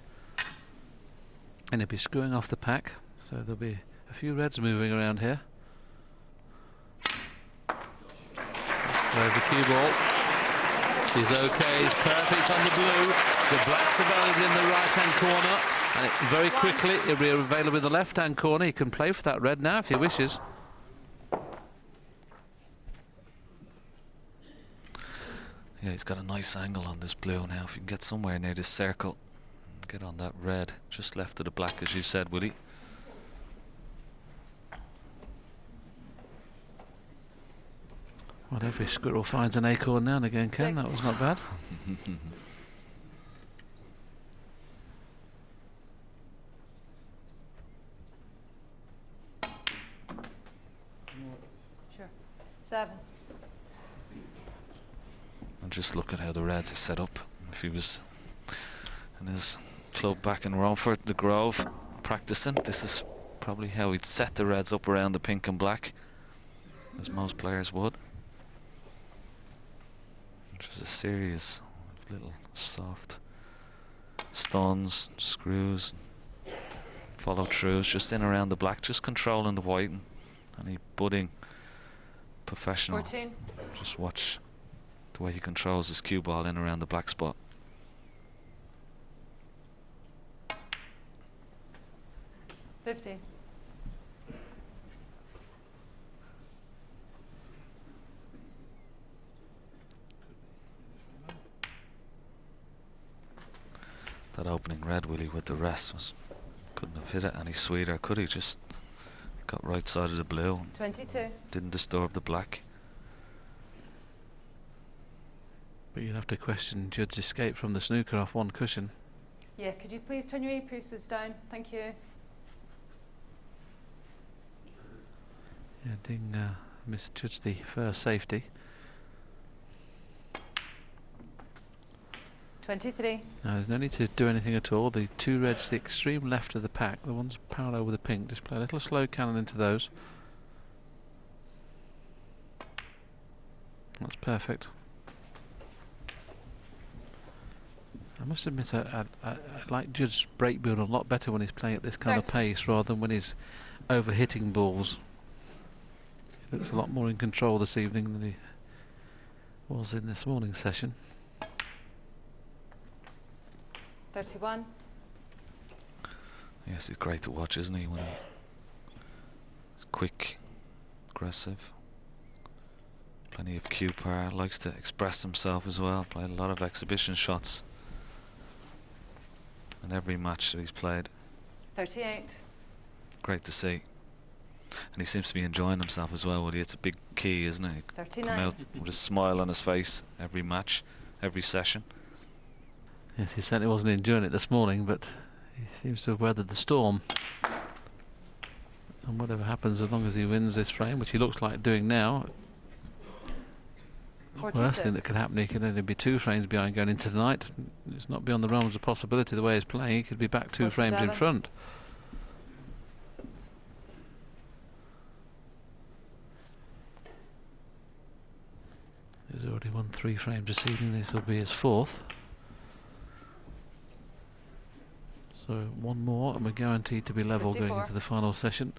And he'll be screwing off the pack, so there'll be a few reds moving around here. There's the cue ball. He's okay, he's perfect on the blue. The black's available in the right-hand corner, and it, very quickly it'll be available in the left-hand corner. He can play for that red now if he wishes. Yeah, he's got a nice angle on this blue now. If you can get somewhere near this circle, get on that red, just left of the black, as you said, Willie. Well, every squirrel finds an acorn now and again, Ken. That was not bad. Sure. 7. And just look at how the reds are set up. If he was in his club back in Romford, the Grove, practicing, this is probably how he'd set the reds up around the pink and black, as most players would. Just a series of little soft stuns, screws, follow throughs, just in around the black, just controlling the white, and any budding professional. 14. Just watch the way he controls his cue ball in around the black spot. 50. That opening red, Willie, with the rest was couldn't have hit it any sweeter, could he? Just got right side of the blue. 22. Didn't disturb the black. But you'll have to question Judd's escape from the snooker off one cushion. Yeah, could you please turn your earpieces down? Thank you. Yeah, Ding misjudged the first safety. 23. Now, there's no need to do anything at all. The 2 reds to the extreme left of the pack, the ones parallel with the pink, just play a little slow cannon into those. That's perfect. I must admit, I like Judd's break build a lot better when he's playing at this kind of pace rather than when he's over-hitting balls. He looks a lot more in control this evening than he was in this morning's session. 31. Yes, he's great to watch, isn't he? When he's quick, aggressive, plenty of cue power, likes to express himself as well. Played a lot of exhibition shots in every match that he's played. 38. Great to see. And he seems to be enjoying himself as well, Woody. It's a big key, isn't it? 39. Come out with a smile on his face every match, every session. Yes, he certainly wasn't enjoying it this morning, but he seems to have weathered the storm. And whatever happens, as long as he wins this frame, which he looks like doing now, the worst thing that could happen, he could only be 2 frames behind going into tonight. It's not beyond the realms of possibility the way he's playing. He could be back 2 frames in front. He's already won 3 frames this evening. This will be his 4th. So 1 more and we're guaranteed to be level 54. Going into the final session.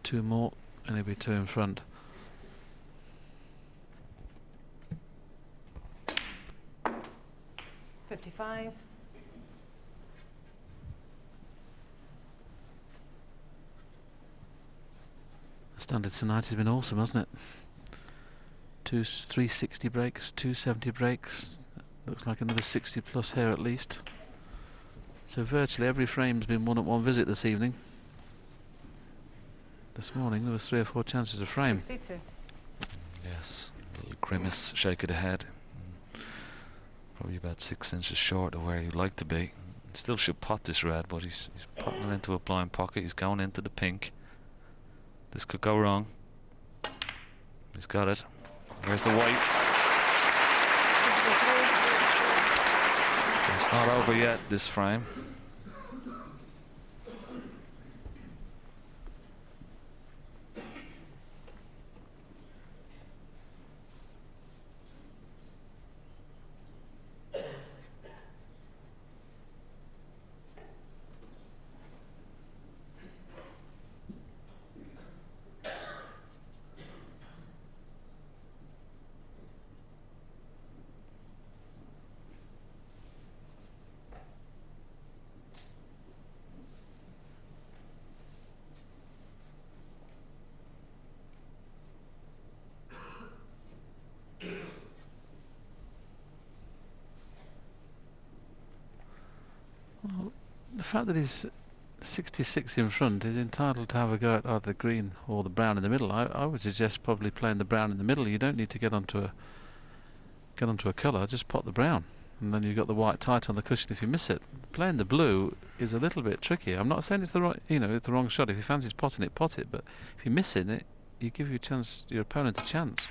2 more and he'll be 2 in front. $55. The standard tonight has been awesome, hasn't it? 360 breaks, 270 breaks. Looks like another 60 plus here at least. So virtually every frame's been won at one visit this evening. This morning there was 3 or 4 chances of frame. 62. Yes, a little grimace, shake of the head. Probably about 6 inches short of where he'd like to be. Still should pot this red, but he's potting it into a blind pocket. He's going into the pink. This could go wrong. He's got it. Where's the white? It's not over yet, this frame. Well, the fact that he's 66 in front is entitled to have a go at either the green or the brown in the middle. I would suggest probably playing the brown in the middle. You don't need to get onto a colour, just pot the brown and then you've got the white tight on the cushion if you miss it. Playing the blue is a little bit tricky. I'm not saying it's the right, it's the wrong shot. If he fancies potting it, pot it, but if you miss it, you give your opponent a chance.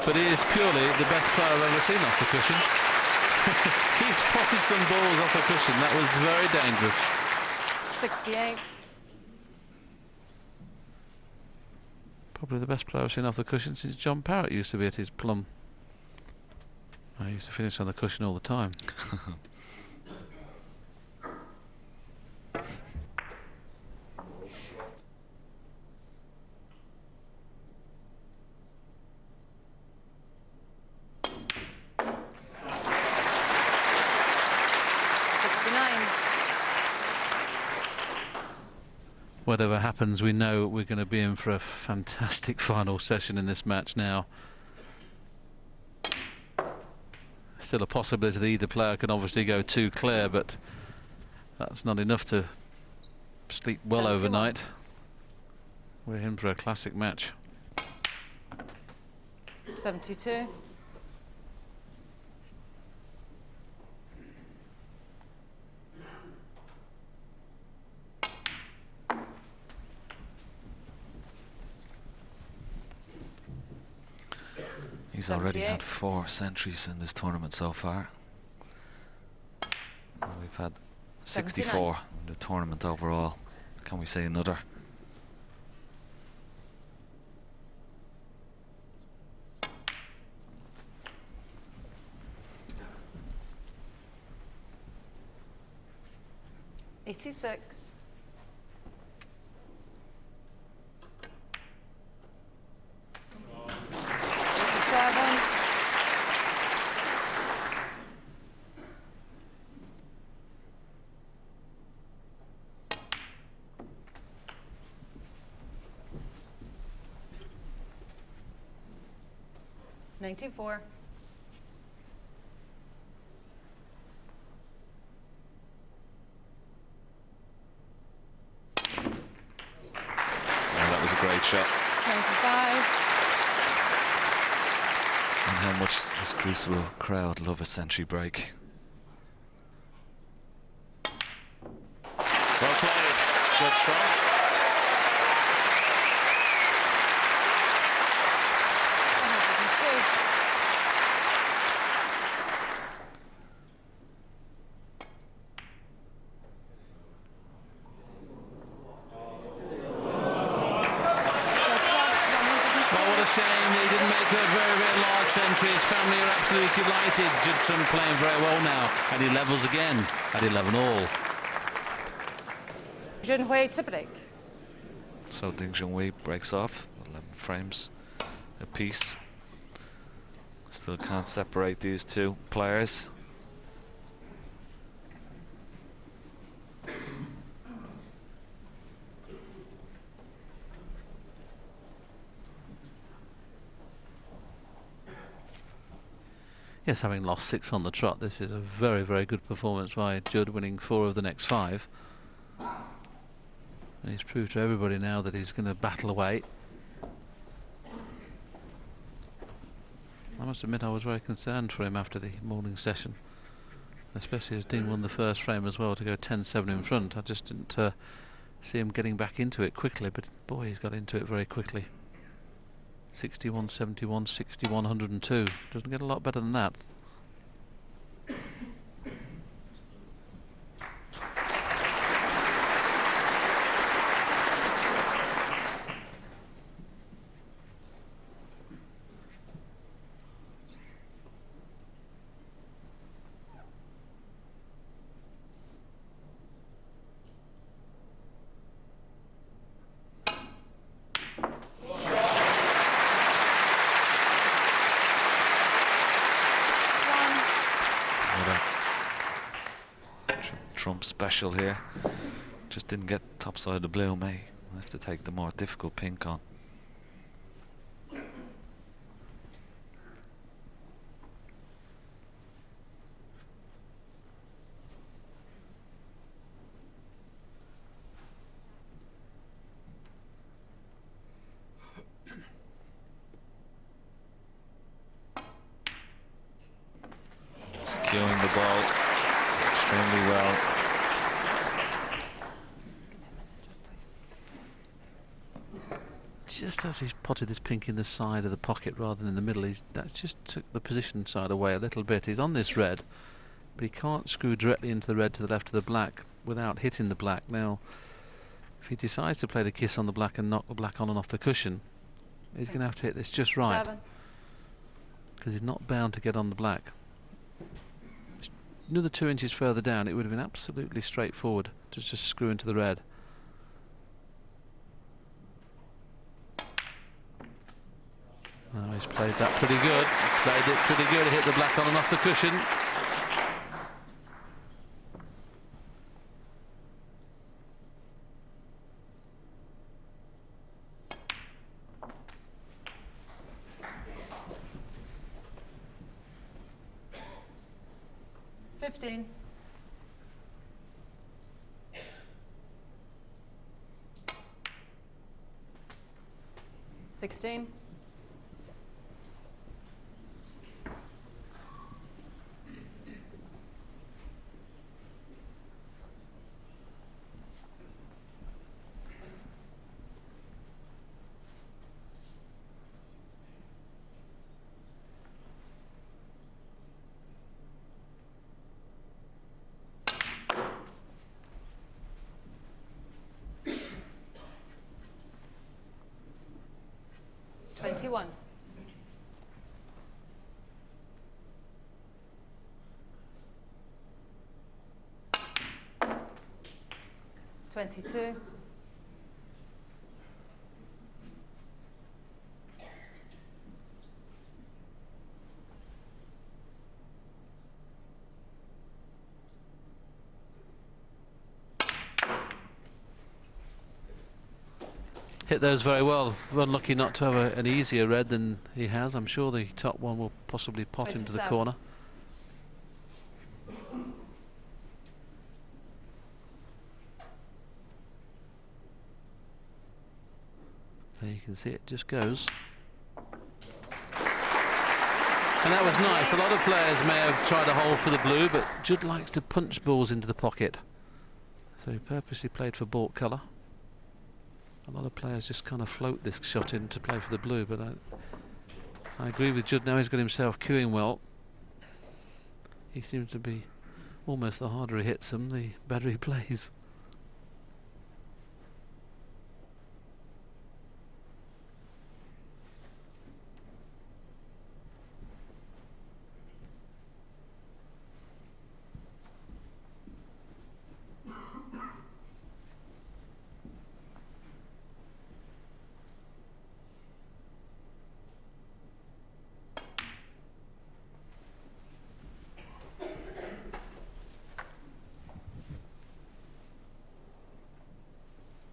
But he is purely the best player I've ever seen off the cushion. He's potted some balls off the cushion. That was very dangerous. 68. Probably the best player I've seen off the cushion since John Parrott used to be at his plum. I used to finish on the cushion all the time. Whatever happens, we know we're going to be in for a fantastic final session in this match now. Still a possibility that either player can obviously go 2 clear, but that's not enough to sleep well 71. Overnight. We're in for a classic match. 72. He's already had 4 centuries in this tournament so far. We've had 64 in the tournament overall. Can we say another? $86. 94. That was a great shot. 95. And how much this Crucible crowd love a century break. make a very, very large century. His family are absolutely delighted. Judd Trump playing very well now, and he levels again at 11 all. Junhui to break. So Ding Junhui breaks off, 11 frames apiece. Still can't separate these two players. Yes, having lost 6 on the trot, this is a very, very good performance by Judd, winning 4 of the next 5. And he's proved to everybody now that he's going to battle away. I must admit I was very concerned for him after the morning session, especially as Ding won the first frame as well to go 10-7 in front. I just didn't see him getting back into it quickly, but boy, he's got into it very quickly. 61-71, 61-102. Doesn't get a lot better than that. Trump special here. Just didn't get top side of the blue. May have to take the more difficult pink on. Securing the ball extremely well. Just as he's potted this pink in the side of the pocket rather than in the middle, that's just took the position side away a little bit. He's on this red, but he can't screw directly into the red to the left of the black without hitting the black. Now, if he decides to play the kiss on the black and knock the black on and off the cushion, he's going to have to hit this just right, because he's not bound to get on the black. Another 2 inches further down, it would have been absolutely straightforward to just screw into the red. Oh, he's played that pretty good. Played it pretty good. Hit the black on and off the cushion. $15. 16. 21. 22. 'Hit those very well. Unlucky not to have an easier red than he has. I'm sure the top one will possibly pot into the corner. There you can see it just goes. And that was nice. A lot of players may have tried to hold for the blue, but Judd likes to punch balls into the pocket. So he purposely played for baulk colour. A lot of players just kind of float this shot in to play for the blue, but I agree with Judd. Now he's got himself queuing well. He seems to be almost the harder he hits them, the better he plays.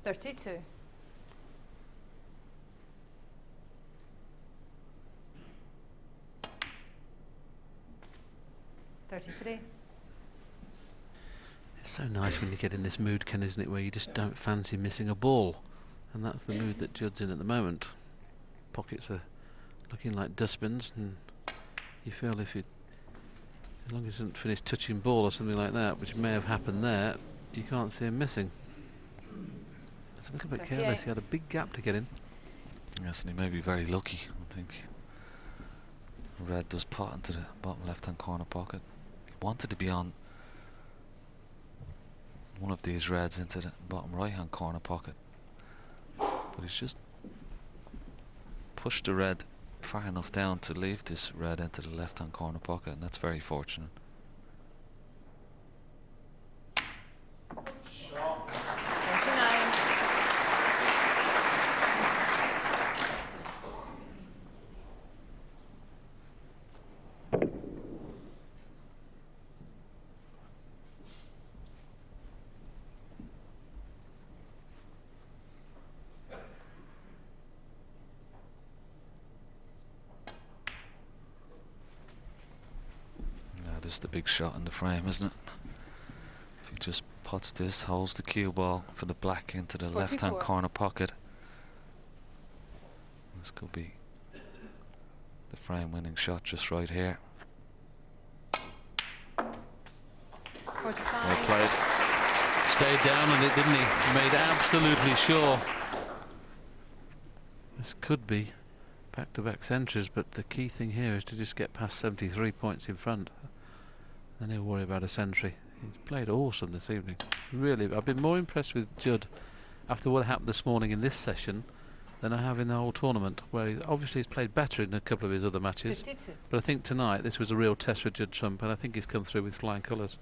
32. 33. It's so nice when you get in this mood, Ken, isn't it, where you just don't fancy missing a ball. And that's the mood that Judd's in at the moment. Pockets are looking like dustbins, and you feel if you, as long as he doesn't finish touching ball or something like that, which may have happened there, you can't see him missing. It's a little bit 38. careless. He had a big gap to get in. Yes, and he may be very lucky. I think red does pot into the bottom left-hand corner pocket. He wanted to be on one of these reds into the bottom right-hand corner pocket, but he's just pushed the red far enough down to leave this red into the left-hand corner pocket, and that's very fortunate. 29. This is the big shot in the frame, isn't it? If he just pots this, holds the cue ball for the black into the 44. left-hand corner pocket, this could be the frame-winning shot just right here. 45. Well played. Stayed down on it, didn't he? Made absolutely sure. This could be back-to-back centuries, but the key thing here is to just get past 73 points in front. Then he'll worry about a century. He's played awesome this evening. Really, I've been more impressed with Judd after what happened this morning in this session than I have in the whole tournament, where he's played better in a couple of his other matches. 52. But I think tonight this was a real test for Judd Trump, and I think he's come through with flying colours.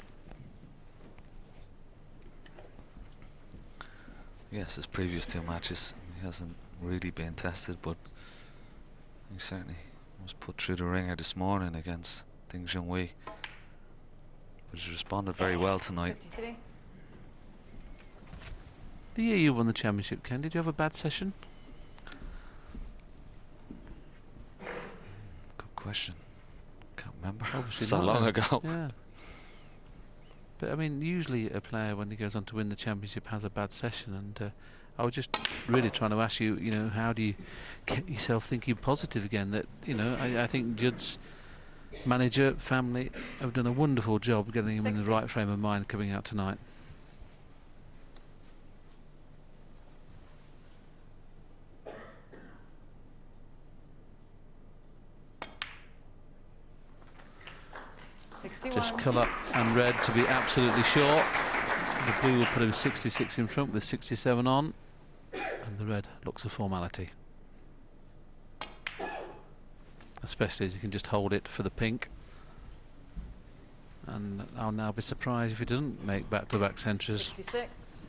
Yes, his previous two matches, he hasn't really been tested, but he certainly was put through the ringer this morning against Junhui. But he's responded very well tonight. 53. The year you won the championship, Ken, did you have a bad session? Good question. Can't remember. Obviously So not, long then. ago. Yeah. But I mean, usually a player, when he goes on to win the championship, has a bad session. And I was just really trying to ask you, how do you get yourself thinking positive again? That, I think Judd's manager, family have done a wonderful job getting him 60. in the right frame of mind coming out tonight. Just colour and red to be absolutely sure. The blue will put him 66 in front with 67 on, and the red looks a formality. Especially as you can just hold it for the pink. And I'll now be surprised if he doesn't make back-to-back centuries. 66.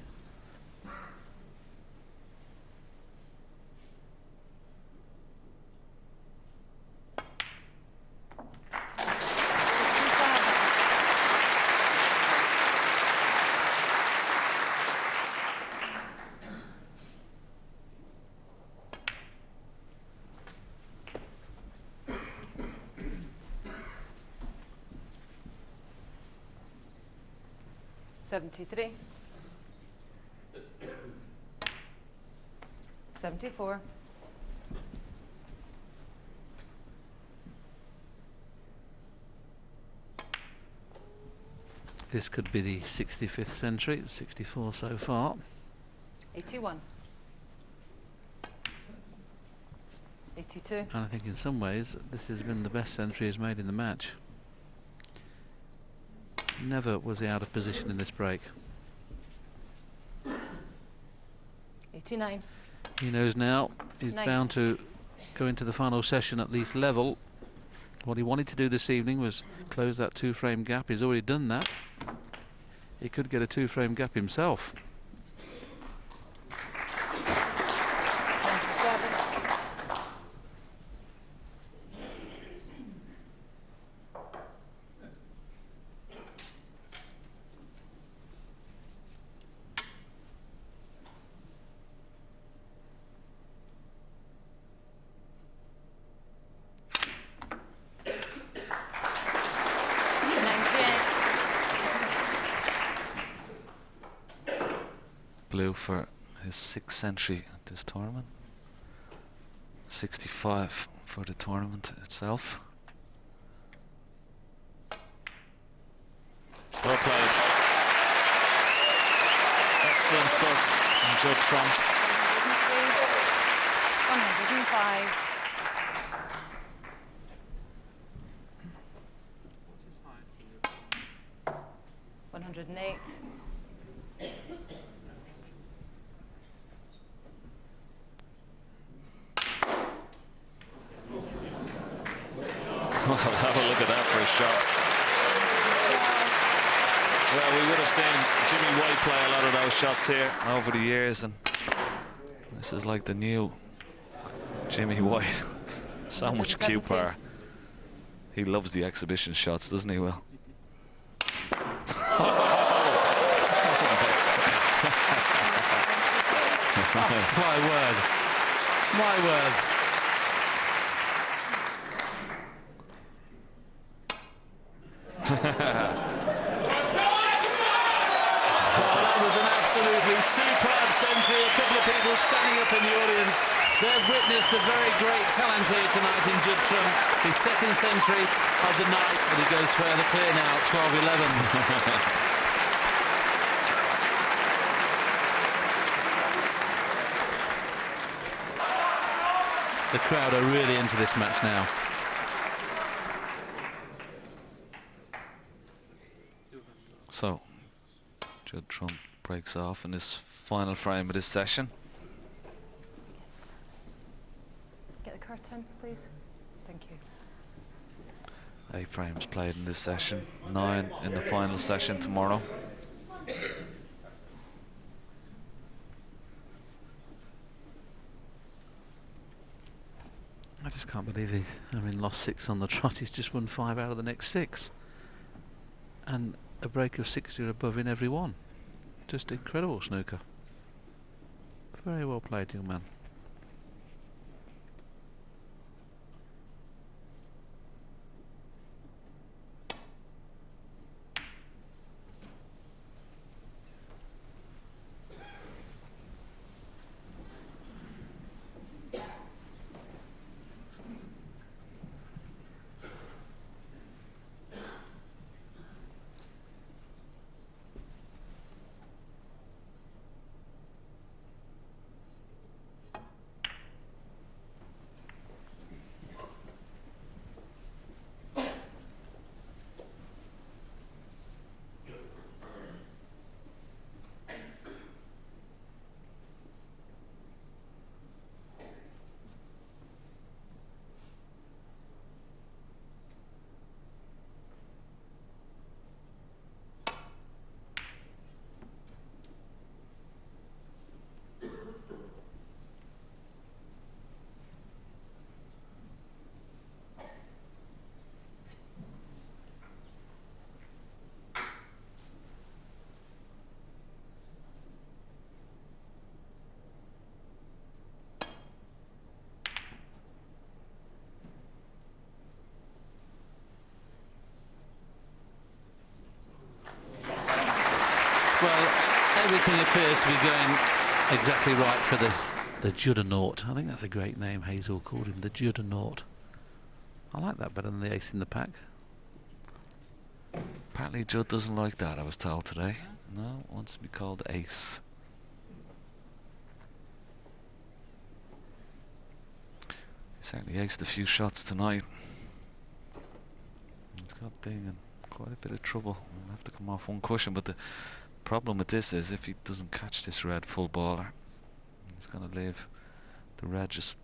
$73. 74. This could be the 65th century, 64 so far. 81. 82. And I think in some ways this has been the best century he's made in the match. Never was he out of position in this break. 89. He knows now he's 90. bound to go into the final session at least level. What he wanted to do this evening was close that two-frame gap. He's already done that. He could get a two-frame gap himself. 27. blue for his 6th century at this tournament. 65 for the tournament itself. Well played. Excellent stuff from Judd Trump. 105. 108. Have a look at that for a shot. Well, we would have seen Jimmy White play a lot of those shots here over the years, and this is like the new Jimmy White. So much cue power. He loves the exhibition shots, doesn't he, Will? My word. My word. That was an absolutely superb century. A couple of people standing up in the audience. They've witnessed a very great talent here tonight in Judd Trump. His 2nd century of the night, and he goes further clear now, 12-11. The crowd are really into this match now. So, Judd Trump breaks off in this final frame of this session. Get the curtain, please. Thank you. 8 frames played in this session, 9 in the final session tomorrow. I just can't believe he's lost 6 on the trot. He's just won 5 out of the next 6. And a break of 60 or above in every one. Just incredible snooker. Very well played, young man. Well, everything appears to be going exactly right for the Juddernaut. I think that's a great name. Hazel called him the Juddernaut. I like that better than the ace in the pack. Apparently Judd doesn't like that, I was told today. No, wants to be called ace. He certainly aced a few shots tonight. He's got Ding in quite a bit of trouble. He'll have to come off one cushion, but the problem with this is if he doesn't catch this red full baller, he's going to leave the red just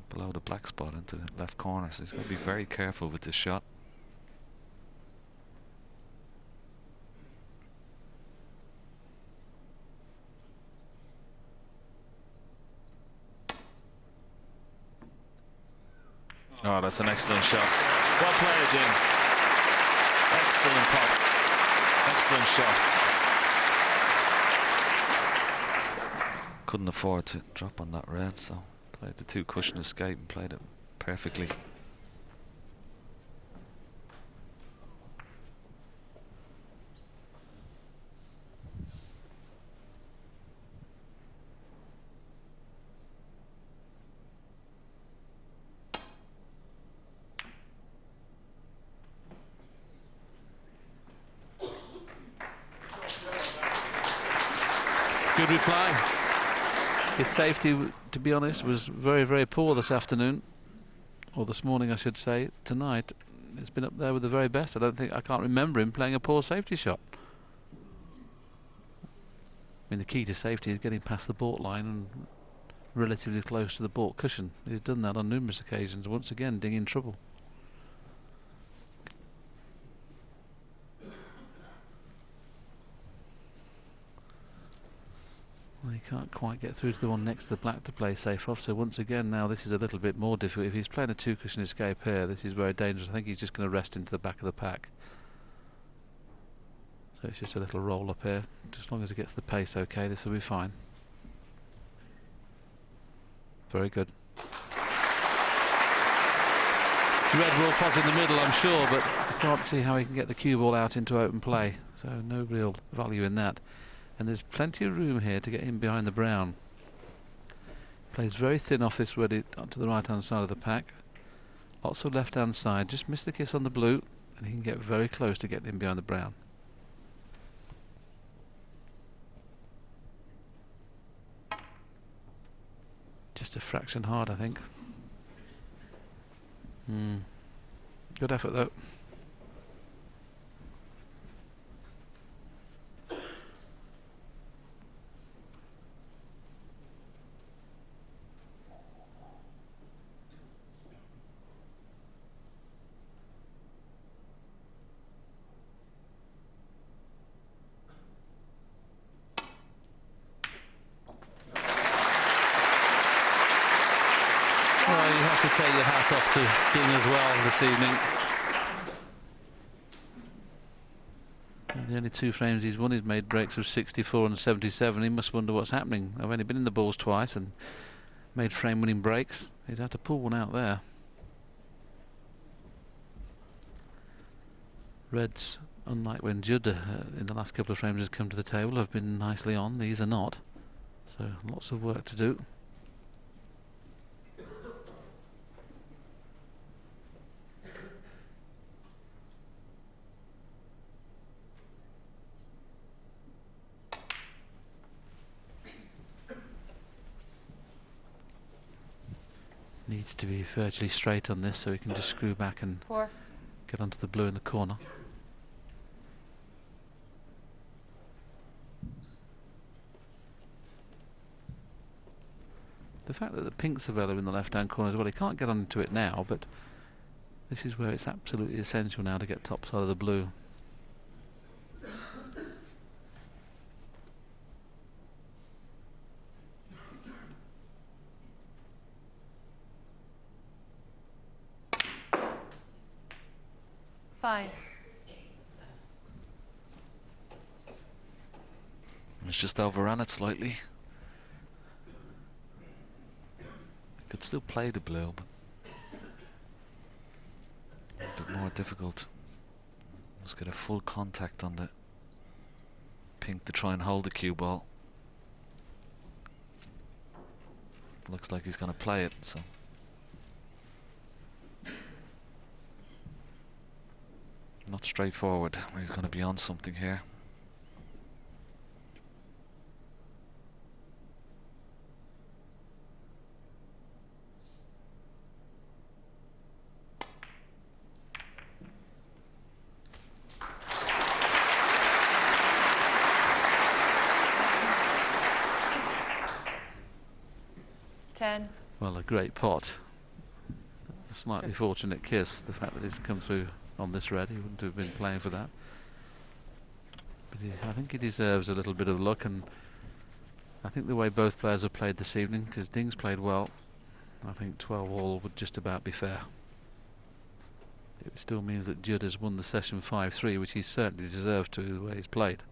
below the black spot into the left corner, so he's got to be very careful with this shot. Oh, that's an excellent shot. Well played, Jim. Excellent pop. Excellent shot. Couldn't afford to drop on that red, so played the 2 cushion escape and played it perfectly. good reply. His safety, to be honest, was very, very poor this afternoon. Or this morning, I should say. Tonight, it's been up there with the very best. I can't remember him playing a poor safety shot. I mean, the key to safety is getting past the baulk line and relatively close to the baulk cushion. He's done that on numerous occasions. Once again, Ding in trouble. Well, he can't quite get through to the one next to the black to play safe off. So once again, now this is a little bit more difficult. If he's playing a two-cushion escape here, this is very dangerous. I think he's just going to rest into the back of the pack. So it's just a little roll up here. As long as he gets the pace okay, this will be fine. Very good. Red will pot in the middle, I'm sure, but I can't see how he can get the cue ball out into open play. So no real value in that. And there's plenty of room here to get in behind the brown. Plays very thin off this ready up to the right hand side of the pack. Lots of left hand side. Just missed the kiss on the blue, and he can get very close to getting in behind the brown. Just a fraction hard, I think. Good effort though. To take your hat off to Ding as well this evening. And the only two frames he's won, he's made breaks of 64 and 77. He must wonder what's happening. I've only been in the balls twice and made frame winning breaks. He's had to pull one out there. Reds, unlike when Judd in the last couple of frames has come to the table, have been nicely on. These are not. So lots of work to do. Needs to be virtually straight on this so he can just screw back and get onto the blue in the corner. The fact that the pink's available in the left hand corner as well, he can't get onto it now, but this is where it's absolutely essential now to get top side of the blue. It's just overrun it slightly. Could still play the blue, but a bit more difficult. Let's get a full contact on the pink to try and hold the cue ball. Looks like he's going to play it, so. Not straightforward. He's going to be on something here. Well, a great pot. A slightly fortunate kiss, the fact that he's come through on this red. He wouldn't have been playing for that. But I think he deserves a little bit of luck, and I think the way both players have played this evening, because Ding's played well, I think 12 all would just about be fair. It still means that Judd has won the session 5-3, which he certainly deserved to, the way he's played.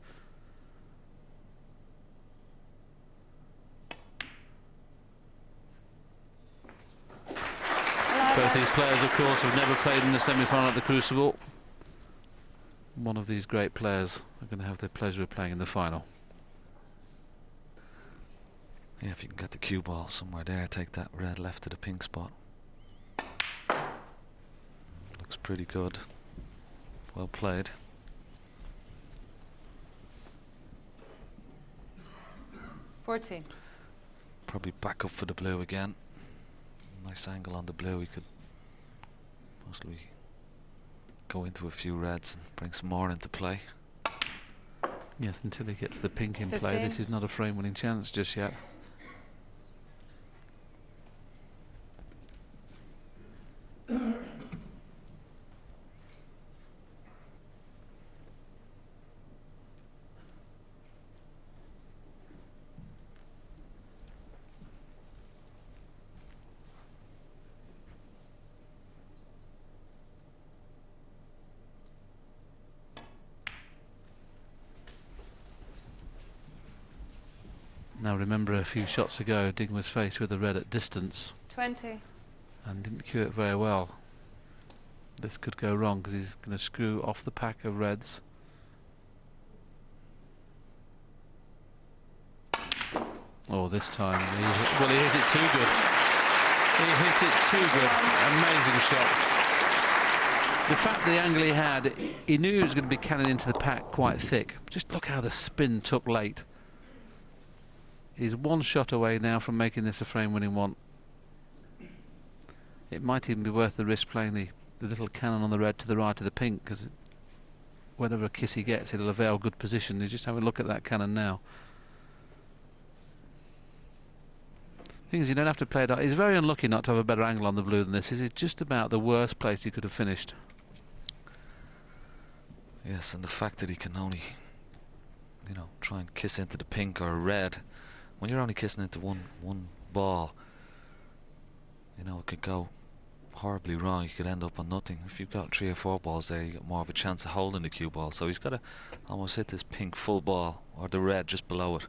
Both these players, of course, have never played in the semi-final at the Crucible. One of these great players are going to have the pleasure of playing in the final. Yeah, if you can get the cue ball somewhere there, take that red left to the pink spot. Looks pretty good. Well played. 14. Probably back up for the blue again. Nice angle on the blue. He could possibly go into a few reds and bring some more into play. Yes, until he gets the pink in 15. play, this is not a frame-winning chance just yet. Now remember, a few shots ago, Ding was faced with a red at distance 20. and didn't cue it very well. This could go wrong because he's going to screw off the pack of reds. Oh, this time, he hit it too good. He hit it too good. Amazing shot. The fact the angle he had, he knew he was going to be cannon into the pack quite thick. Just look how the spin took late. He's one shot away now from making this a frame-winning one. It might even be worth the risk playing the little cannon on the red to the right of the pink, because whatever kiss he gets, it'll avail good position. You just have a look at that cannon now. The thing is, you don't have to play it. He's very unlucky not to have a better angle on the blue than this. This is just about the worst place he could have finished. Yes, and the fact that he can only, you know, try and kiss into the pink or red. When you're only kissing into one ball, you know, it could go horribly wrong. You could end up on nothing. If you've got 3 or 4 balls there, you get more of a chance of holding the cue ball. So he's got to almost hit this pink full ball or the red just below it.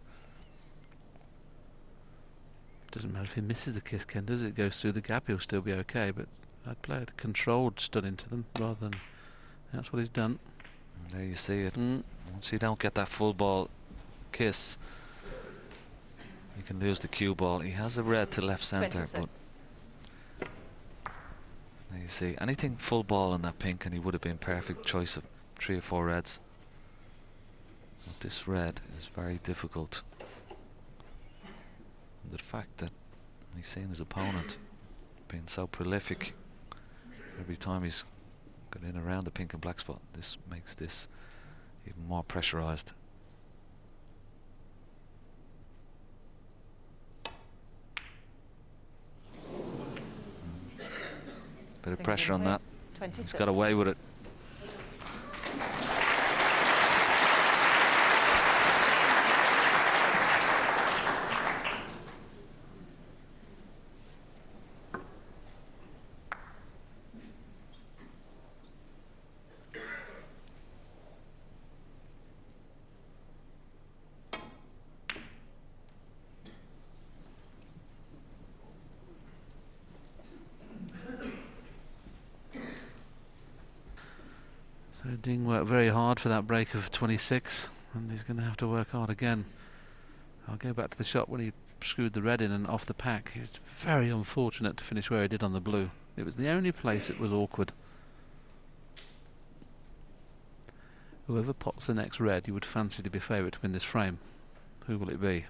Doesn't matter if he misses the kiss, Ken, does it? It goes through the gap, he'll still be okay. But I'd play a controlled stud into them rather than. That's what he's done. And there you see it. Once you don't get that full ball kiss, you can lose the cue ball. He has a red to left centre, but there you see, anything full ball on that pink and he would have been perfect choice of 3 or 4 reds. But this red is very difficult. And the fact that he's seen his opponent being so prolific every time he's got in around the pink and black spot, this makes this even more pressurised. Bit of pressure on that. 26. He's got away with it. So Ding worked very hard for that break of 26, and he's going to have to work hard again. I'll go back to the shot when he screwed the red in and off the pack. He was very unfortunate to finish where he did on the blue. It was the only place it was awkward. Whoever pots the next red, you would fancy to be favourite to win this frame. Who will it be?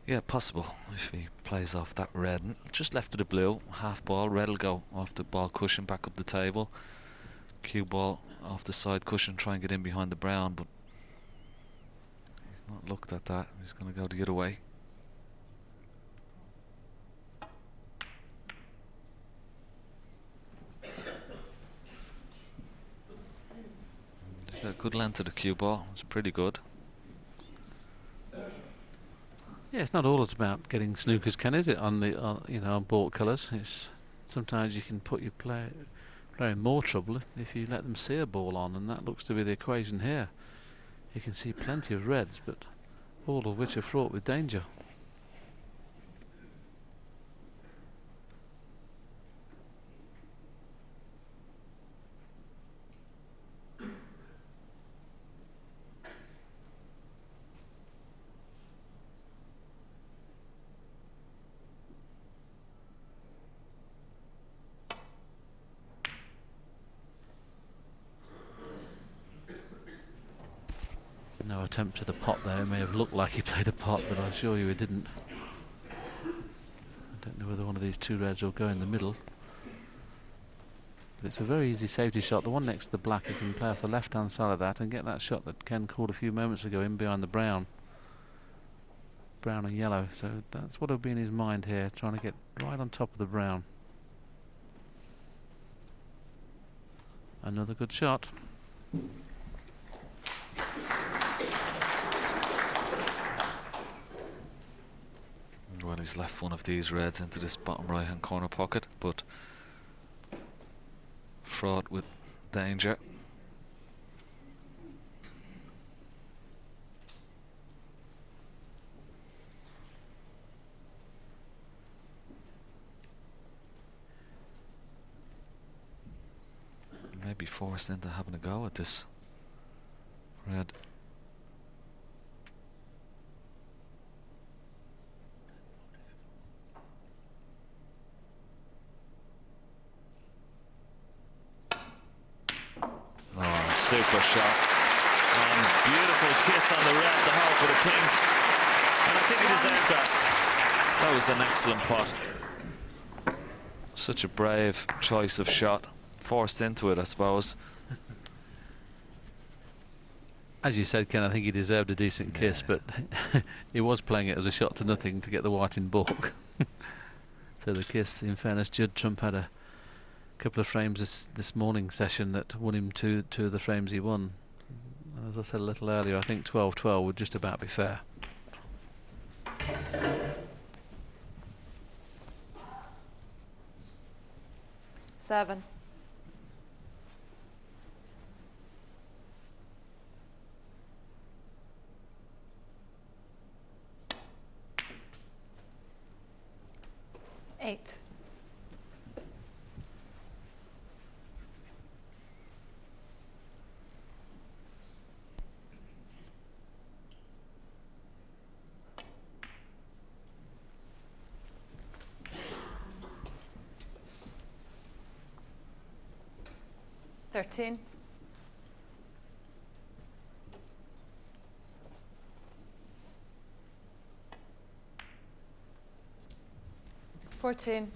Yeah, possible if he plays off that red. And just left of the blue, half ball. Red will go off the ball cushion, back up the table. Cue ball off the side cushion, try and get in behind the brown, but he's not looked at that. He's going to go the other way. He's got a good length of the cue ball. It's pretty good. Yeah, it's not always about getting snookers, Ken, is it? On the on bought colours, it's sometimes you can put your player in more trouble if you let them see a ball on, and that looks to be the equation here. You can see plenty of reds, but all of which are fraught with danger. No attempt at a pot there. It may have looked like he played a pot, but I assure you he didn't. I don't know whether one of these two reds will go in the middle. But it's a very easy safety shot. The one next to the black, you can play off the left-hand side of that and get that shot that Ken called a few moments ago in behind the brown. Brown and yellow. So that's what will be in his mind here, trying to get right on top of the brown. Another good shot. Well, he's left one of these reds into this bottom right hand corner pocket, but fraught with danger. Maybe forced into having a go at this red. Super shot. And beautiful kiss on the red, the hole for the pink. And I think he deserved that. That was an excellent pot. Such a brave choice of shot. Forced into it, I suppose. As you said, Ken, I think he deserved a decent kiss, but he was playing it as a shot to nothing to get the white in baulk. So the kiss, in fairness, Judd Trump had a couple of frames this morning session that won him two of the frames he won. As I said a little earlier, I think 12-12 would just about be fair. Seven. Eight. Thirteen. 14.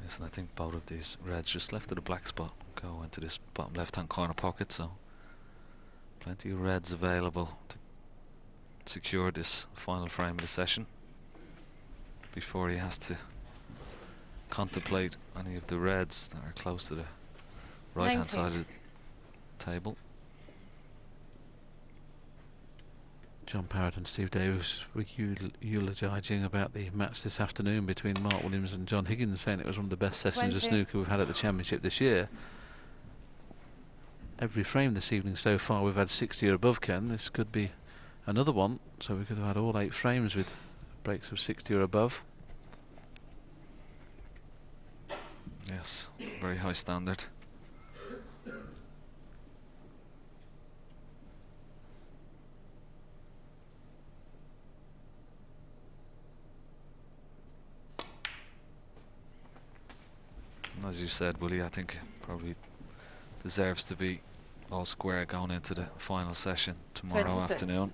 Yes, and I think both of these reds just left of the black spot go into this bottom left-hand corner pocket, so plenty of reds available to secure this final frame of the session before he has to contemplate any of the reds that are close to the right-hand side of the table. John Parrott and Steve Davis were eulogising about the match this afternoon between Mark Williams and John Higgins, saying it was one of the best sessions of snooker we've had at the championship this year. Every frame this evening so far we've had 60 or above, Ken. This could be another one, so we could have had all 8 frames with breaks of 60 or above. Yes, very high standard. As you said, Willie, I think probably deserves to be all square going into the final session tomorrow 26. afternoon.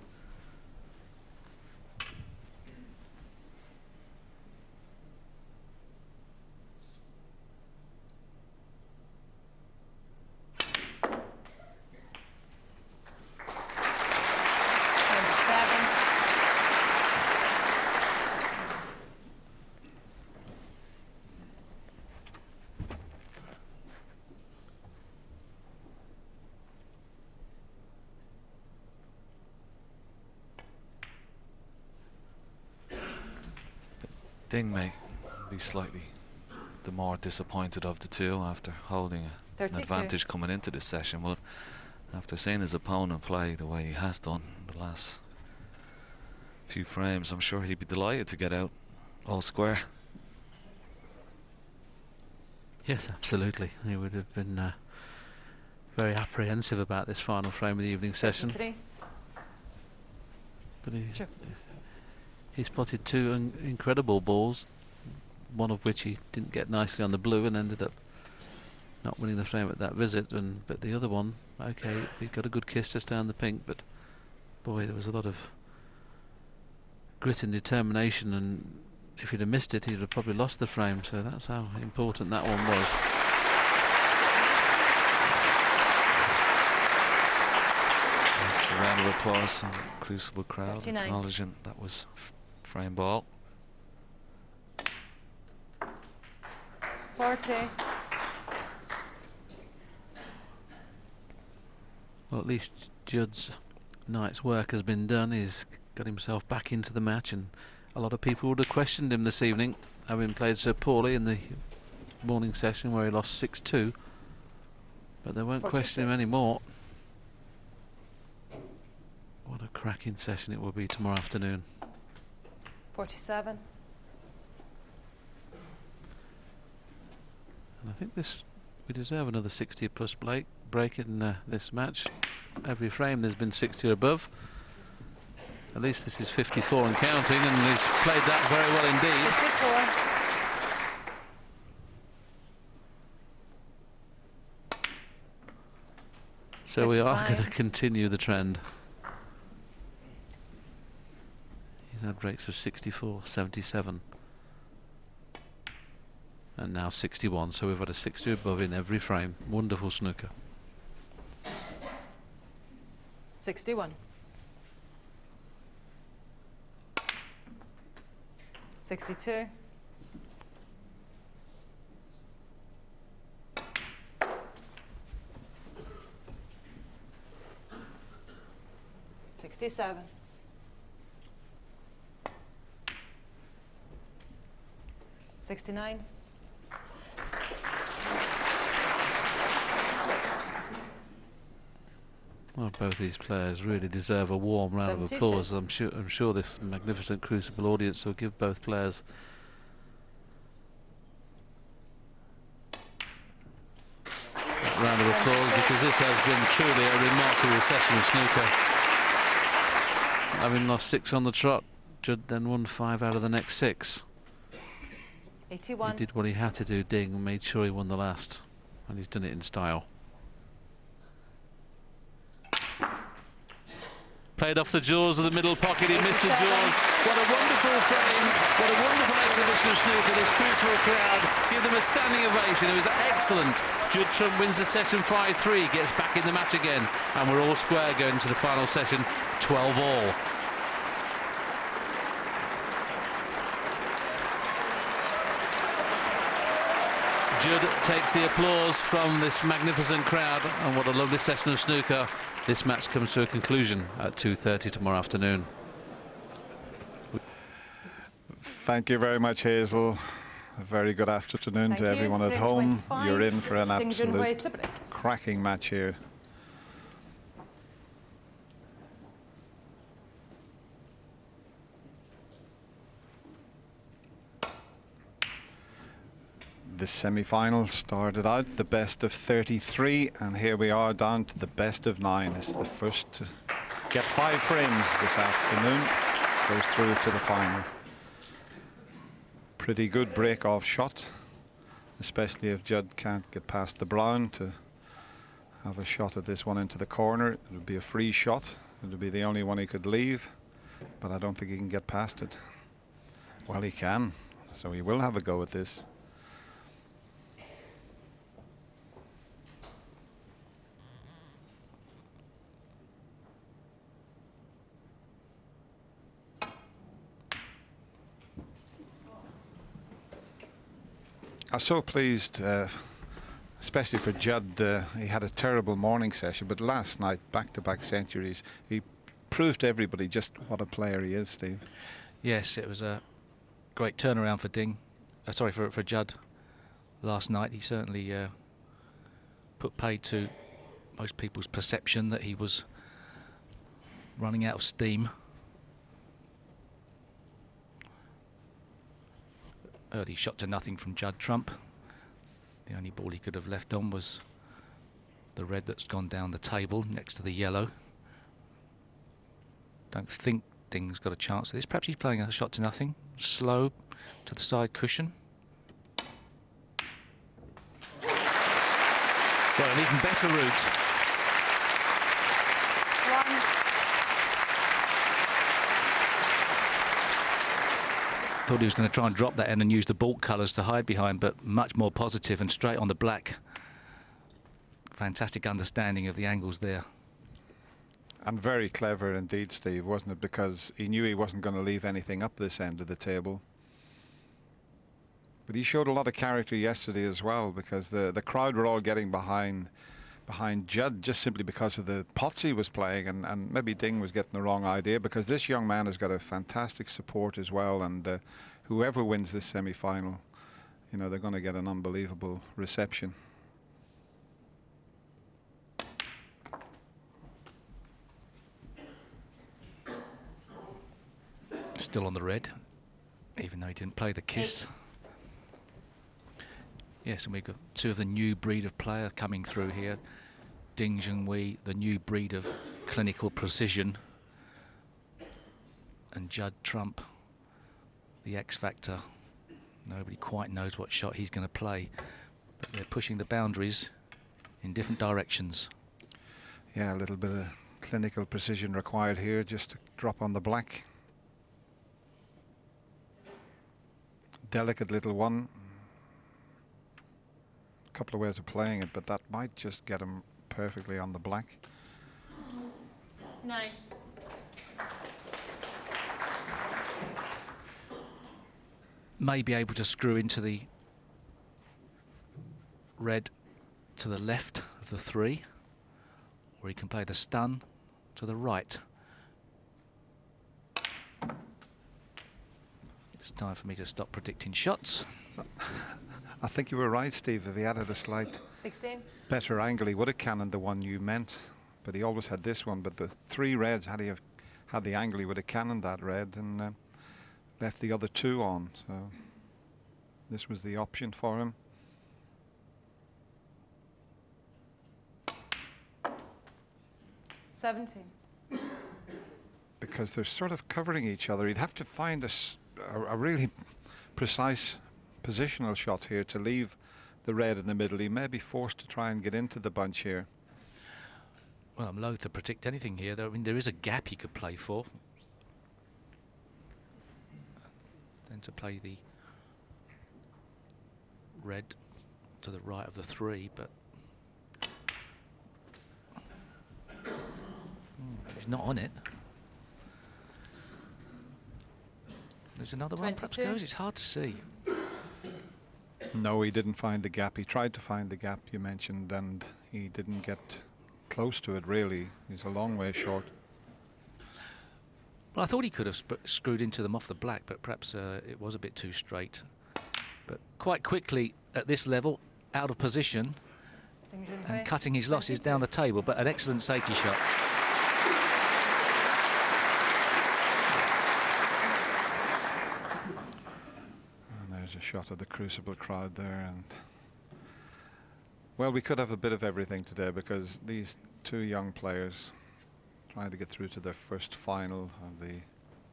Ding may be slightly the more disappointed of the two after holding an 32. advantage coming into this session, but after seeing his opponent play the way he has done the last few frames, I'm sure he'd be delighted to get out all square. Yes, absolutely. He would have been very apprehensive about this final frame of the evening session. 33. But Sure. he spotted two incredible balls, one of which he didn't get nicely on the blue and ended up not winning the frame at that visit. But the other one, okay, he got a good kiss just down the pink, but boy, there was a lot of grit and determination, and if he'd have missed it, he'd have probably lost the frame. So that's how important that one was. Yes, a round of applause from the Crucible crowd 39. acknowledging that was frame ball. 40. Well, at least Judd's night's work has been done. He's got himself back into the match, and a lot of people would have questioned him this evening, having played so poorly in the morning session where he lost 6-2. But they won't question him 46. anymore. What a cracking session it will be tomorrow afternoon. 47. And I think we deserve another 60-plus break in this match. Every frame there's been 60 or above. At least this is 54 and counting, and he's played that very well indeed. 54. So we are 55. going to continue the trend. He's had breaks of 64, 77. And now 61, so we've had a 60 above in every frame. Wonderful snooker. 61. 62. 67. 69. Well, both these players really deserve a warm round of 72. applause. I'm sure this magnificent Crucible audience will give both players a round of applause, because this has been truly a remarkable session of snooker. Having lost 6 on the trot, Judd then won 5 out of the next 6. 81. He did what he had to do, Ding, and made sure he won the last, and he's done it in style. Played off the jaws of the middle pocket, he missed the jaws. What a wonderful frame, what a wonderful exhibition of snooker. This Crucible crowd give them a standing ovation. It was excellent. Judd Trump wins the session 5-3, gets back in the match again, and we're all square going to the final session, 12 all. Judd takes the applause from this magnificent crowd, and what a lovely session of snooker. This match comes to a conclusion at 2:30 tomorrow afternoon. Thank you very much, Hazel. A very good afternoon to everyone at home. You're in for an absolute cracking match here. The semi-final started out the best of 33, and here we are down to the best of 9. It's the first to get 5 frames this afternoon, goes through to the final. Pretty good break-off shot, especially if Judd can't get past the brown to have a shot at this one into the corner. It would be a free shot. It would be the only one he could leave, but I don't think he can get past it. Well, he can, so he will have a go at this. I was so pleased, especially for Judd. He had a terrible morning session, but last night, back-to-back centuries, he proved to everybody just what a player he is, Steve. Yes, it was a great turnaround for Ding. Sorry, for Judd last night. He certainly put paid to most people's perception that he was running out of steam. Early shot to nothing from Judd Trump. The only ball he could have left on was the red that's gone down the table next to the yellow. Don't think Ding's got a chance at this. Perhaps he's playing a shot to nothing. Slow to the side cushion. Well, an even better route. Thought he was going to try and drop that end and use the baulk colours to hide behind, but much more positive and straight on the black. Fantastic understanding of the angles there. And very clever indeed, Steve, wasn't it? Because he knew he wasn't going to leave anything up this end of the table. But he showed a lot of character yesterday as well, because the crowd were all getting behind Judd just simply because of the pots he was playing, and maybe Ding was getting the wrong idea, because this young man has got a fantastic support as well, and whoever wins this semi-final, you know, they're going to get an unbelievable reception. Still on the red, even though he didn't play the kiss. Yes, and we've got two of the new breed of player coming through here. Ding Junhui, the new breed of clinical precision, and Judd Trump, the X factor. Nobody quite knows what shot he's going to play, but they're pushing the boundaries in different directions. Yeah, a little bit of clinical precision required here, just to drop on the black. Delicate little one. A couple of ways of playing it, but that might just get him perfectly on the black. 9. May be able to screw into the red to the left of the 3, or he can play the stun to the right. It's time for me to stop predicting shots. I think you were right, Steve. If he added a slight 16. better angle, he would have cannoned the one you meant. But he always had this one. But the 3 reds, had he have had the angle, he would have cannoned that red and left the other 2 on. So this was the option for him. $17. Because they're sort of covering each other. He'd have to find a really precise positional shot here to leave the red in the middle. He may be forced to try and get into the bunch here. Well, I'm loath to predict anything here, though. I mean, there is a gap he could play for. Then to play the red to the right of the 3, but he's not on it. There's another 22. one perhaps goes. It's hard to see. No, he didn't find the gap. He tried to find the gap you mentioned, and he didn't get close to it, really. He's a long way short. Well, I thought he could have screwed into them off the black, but perhaps it was a bit too straight. But quite quickly at this level, out of position, and cutting his losses down the table, but an excellent safety shot. A shot of the Crucible crowd there, and well, we could have a bit of everything today, because these 2 young players trying to get through to their first final of the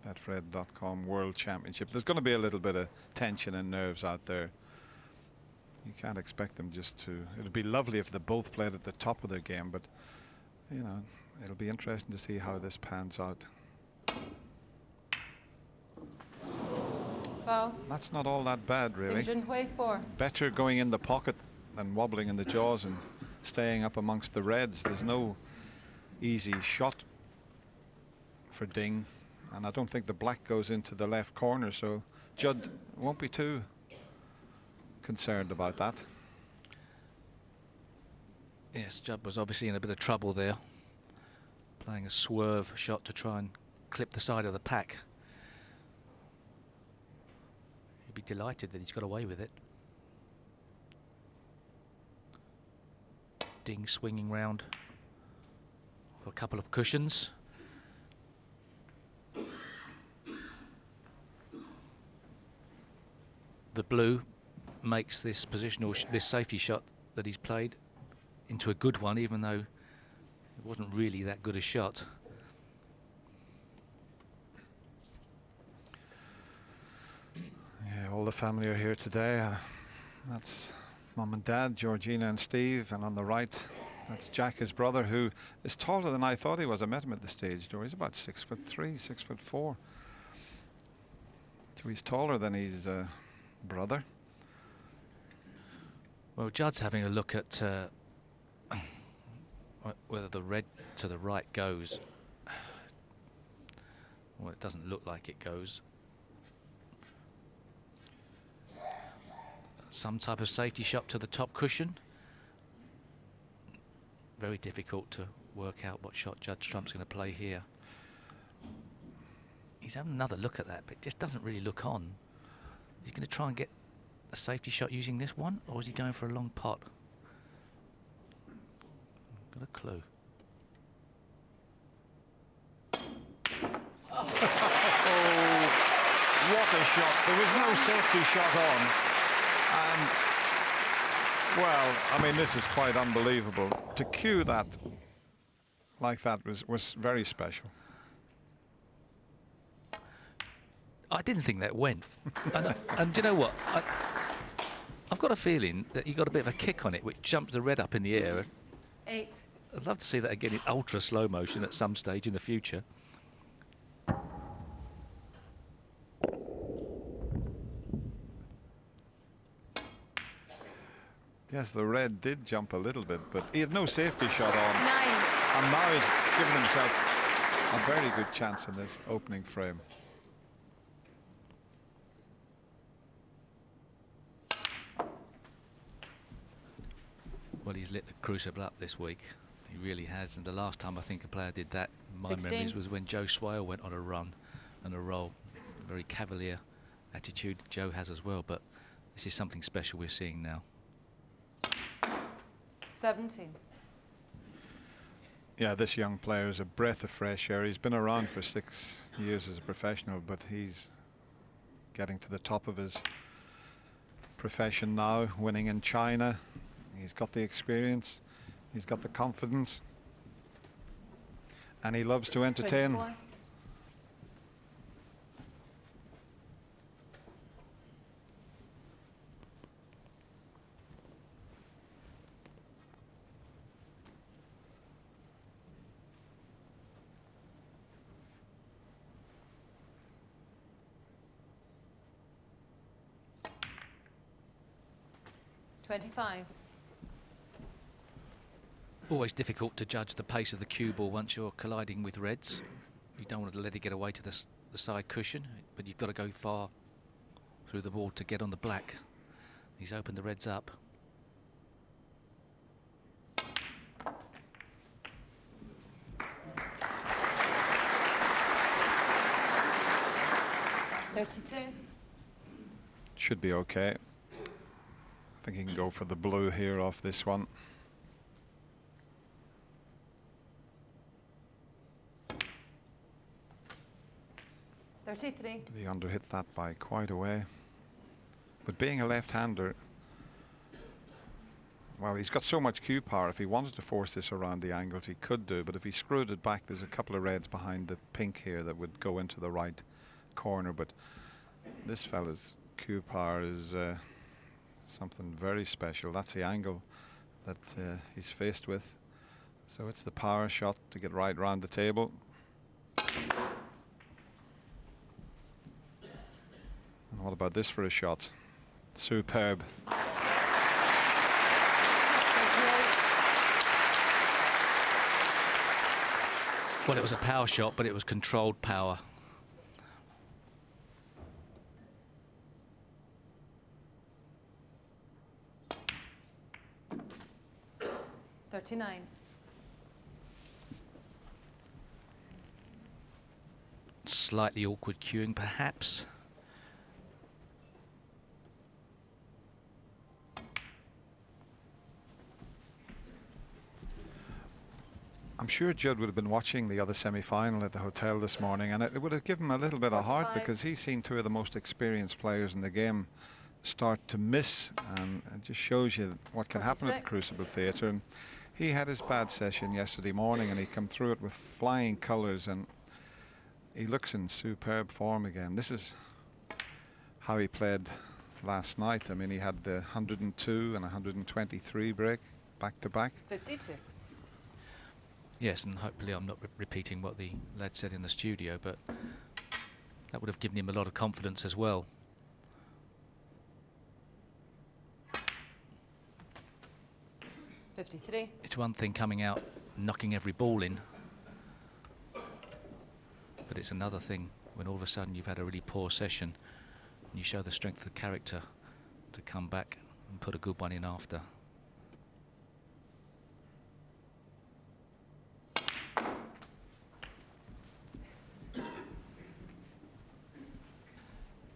Betfred.com World Championship. There's going to be a little bit of tension and nerves out there. You can't expect them just to. It'd be lovely if they both played at the top of their game, but you know, it'll be interesting to see how this pans out. Foul. That's not all that bad, really. Junhui 4. Better going in the pocket than wobbling in the jaws and staying up amongst the reds. There's no easy shot for Ding, and I don't think the black goes into the left corner, so Judd won't be too concerned about that. Yes, Judd was obviously in a bit of trouble there, playing a swerve shot to try and clip the side of the pack. delighted that he's got away with it. Ding swinging round for a couple of cushions. The blue makes this positional, this safety shot that he's played into a good one, even though it wasn't really that good a shot. Yeah, all the family are here today. That's Mum and Dad, Georgina and Steve, and on the right, that's Jack, his brother, who is taller than I thought he was. I met him at the stage door. He's about 6'3", 6'4". So he's taller than his brother. Well, Judd's having a look at whether the red to the right goes. Well, it doesn't look like it goes. Some type of safety shot to the top cushion. Very difficult to work out what shot Judd Trump's going to play here. He's having another look at that, but it just doesn't really look on. Is he going to try and get a safety shot using this one, or is he going for a long pot? Got a clue. Oh, what a shot. There was no safety shot on. And, well, I mean, this is quite unbelievable. To cue that like that was very special. I didn't think that went. And do you know what? I've got a feeling that you got a bit of a kick on it, which jumped the red up in the air. 8. I'd love to see that again in ultra slow motion at some stage in the future. Yes, the red did jump a little bit, but he had no safety shot on. 9. And now he's given himself a very good chance in this opening frame. Well, he's lit the crucible up this week. He really has. And the last time I think a player did that, in my 16. memories, was when Joe Swale went on a run and a roll. Very cavalier attitude Joe has as well, but this is something special we're seeing now. 17. Yeah, this young player is a breath of fresh air. He's been around for 6 years as a professional, but he's getting to the top of his profession now, winning in China. He's got the experience, he's got the confidence, and he loves to entertain. 24. $25. Always difficult to judge the pace of the cue ball once you're colliding with reds. You don't want to let it get away to the side cushion, but you've got to go far through the board to get on the black. He's opened the reds up. $32. Should be okay. I think he can go for the blue here off this one. $33. But he underhit that by quite a way. But being a left-hander, well, he's got so much cue power. If he wanted to force this around the angles, he could do. But if he screwed it back, there's a couple of reds behind the pink here that would go into the right corner. But this fella's cue power is something very special. That's the angle that he's faced with. So it's the power shot to get right round the table. And what about this for a shot? Superb. Well, it was a power shot, but it was controlled power. $39. Slightly awkward cueing, perhaps. I'm sure Judd would have been watching the other semi-final at the hotel this morning, and it would have given him a little bit of heart, because he's seen two of the most experienced players in the game start to miss, and it just shows you what can happen at the Crucible Theatre. And he had his bad session yesterday morning, and he come through it with flying colours, and he looks in superb form again. This is how he played last night. I mean, he had the 102 and 123 break back to back. 52. Yes, and hopefully I'm not repeating what the lad said in the studio, but that would have given him a lot of confidence as well. $53. It's one thing coming out, knocking every ball in, but it's another thing when all of a sudden you've had a really poor session and you show the strength of character to come back and put a good one in after.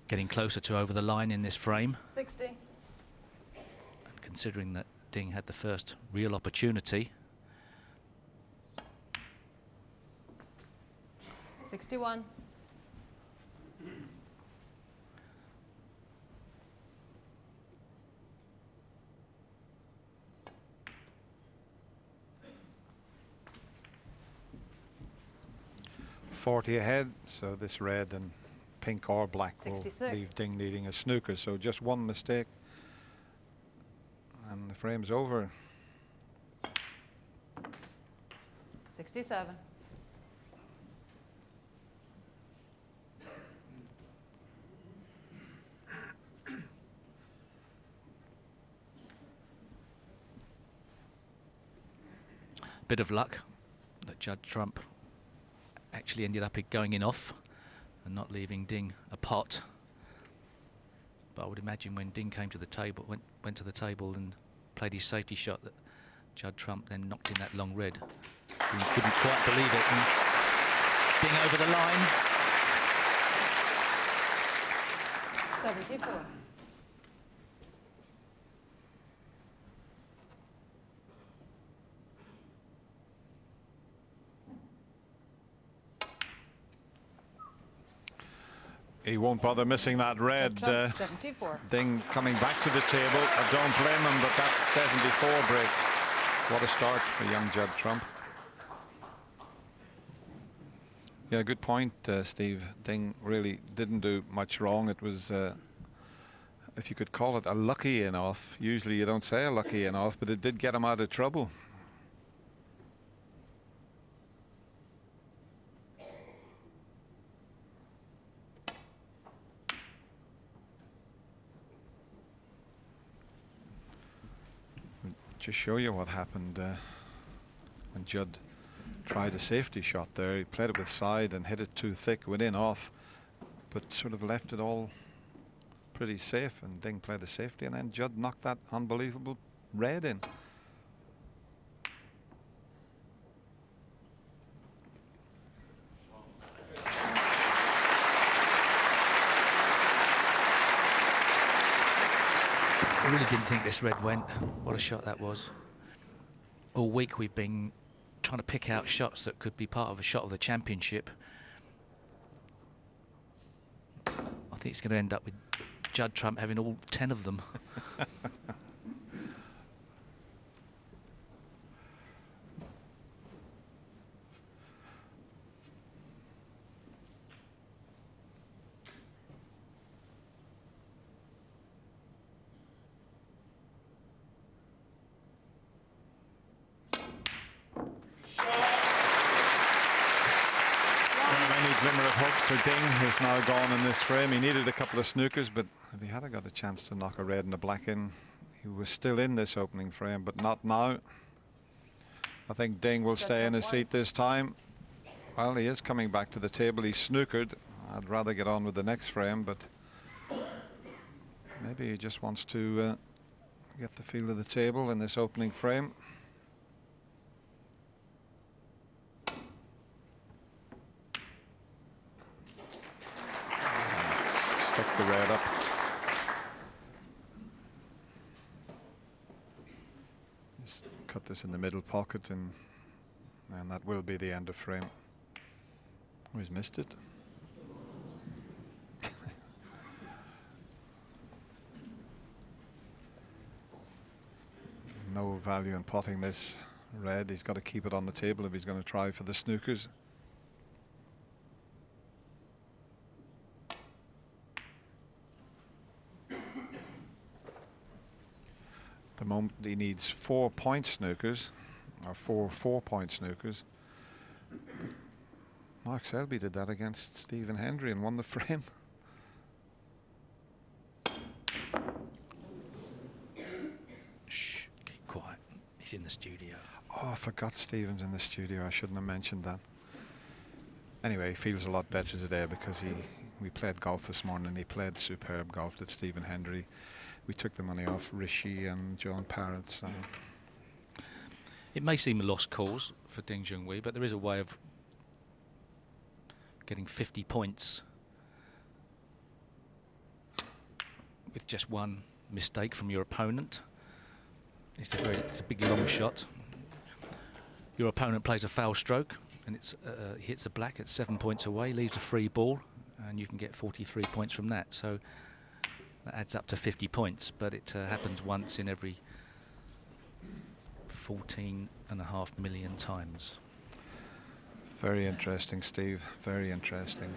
Getting closer to over the line in this frame. 60. And considering that Ding had the first real opportunity. 61. .40 ahead, so this red and pink or black 66. will leave Ding needing a snooker. So just one mistake and the frame's over. 67. Bit of luck that Judd Trump actually ended up going in off and not leaving Ding a pot. But I would imagine when Ding came to the table, went to the table and played his safety shot, that Judd Trump then knocked in that long red. He couldn't quite believe it, and Ding over the line. 74. He won't bother missing that red. 74. Ding coming back to the table. I don't blame him, but that 74 break, what a start for young Judd Trump. Yeah, good point, Steve. Ding really didn't do much wrong. It was, if you could call it, a lucky in-off. Usually you don't say a lucky in-off, but it did get him out of trouble. Just show you what happened when Judd tried a safety shot there. He played it with side and hit it too thick, went in off, but sort of left it all pretty safe, and Ding played the safety, and then Judd knocked that unbelievable red in. I really didn't think this red went. What a shot that was. All week we've been trying to pick out shots that could be part of a shot of the championship. I think it's going to end up with Judd Trump having all 10 of them. Glimmer of hope for Ding has now gone in this frame. He needed a couple of snookers, but if he had got a chance to knock a red and a black in, he was still in this opening frame, but not now. I think Ding will stay in his seat this time. Well, he is coming back to the table. He's snookered. I'd rather get on with the next frame, but maybe he just wants to get the feel of the table in this opening frame. Stuck the red up. Just cut this in the middle pocket and And that will be the end of frame. Oh, he's missed it. No value in potting this red. He's got to keep it on the table if he's going to try for the snookers. The moment he needs 4-point snookers, or 4-4-point snookers. Mark Selby did that against Stephen Hendry and won the frame. Shh, keep quiet. He's in the studio. Oh, I forgot Stephen's in the studio. I shouldn't have mentioned that. Anyway, he feels a lot better today because we played golf this morning and he played superb golf with Stephen Hendry. We took the money off Rishi and John Parrott. So. It may seem a lost cause for Ding Junhui, but there is a way of getting 50 points with just one mistake from your opponent. It's a big long shot. Your opponent plays a foul stroke and hits a black at 7 points away, leaves a free ball, and you can get 43 points from that. So that adds up to 50 points, but it happens once in every 14.5 million times. Very interesting, Steve. Very interesting.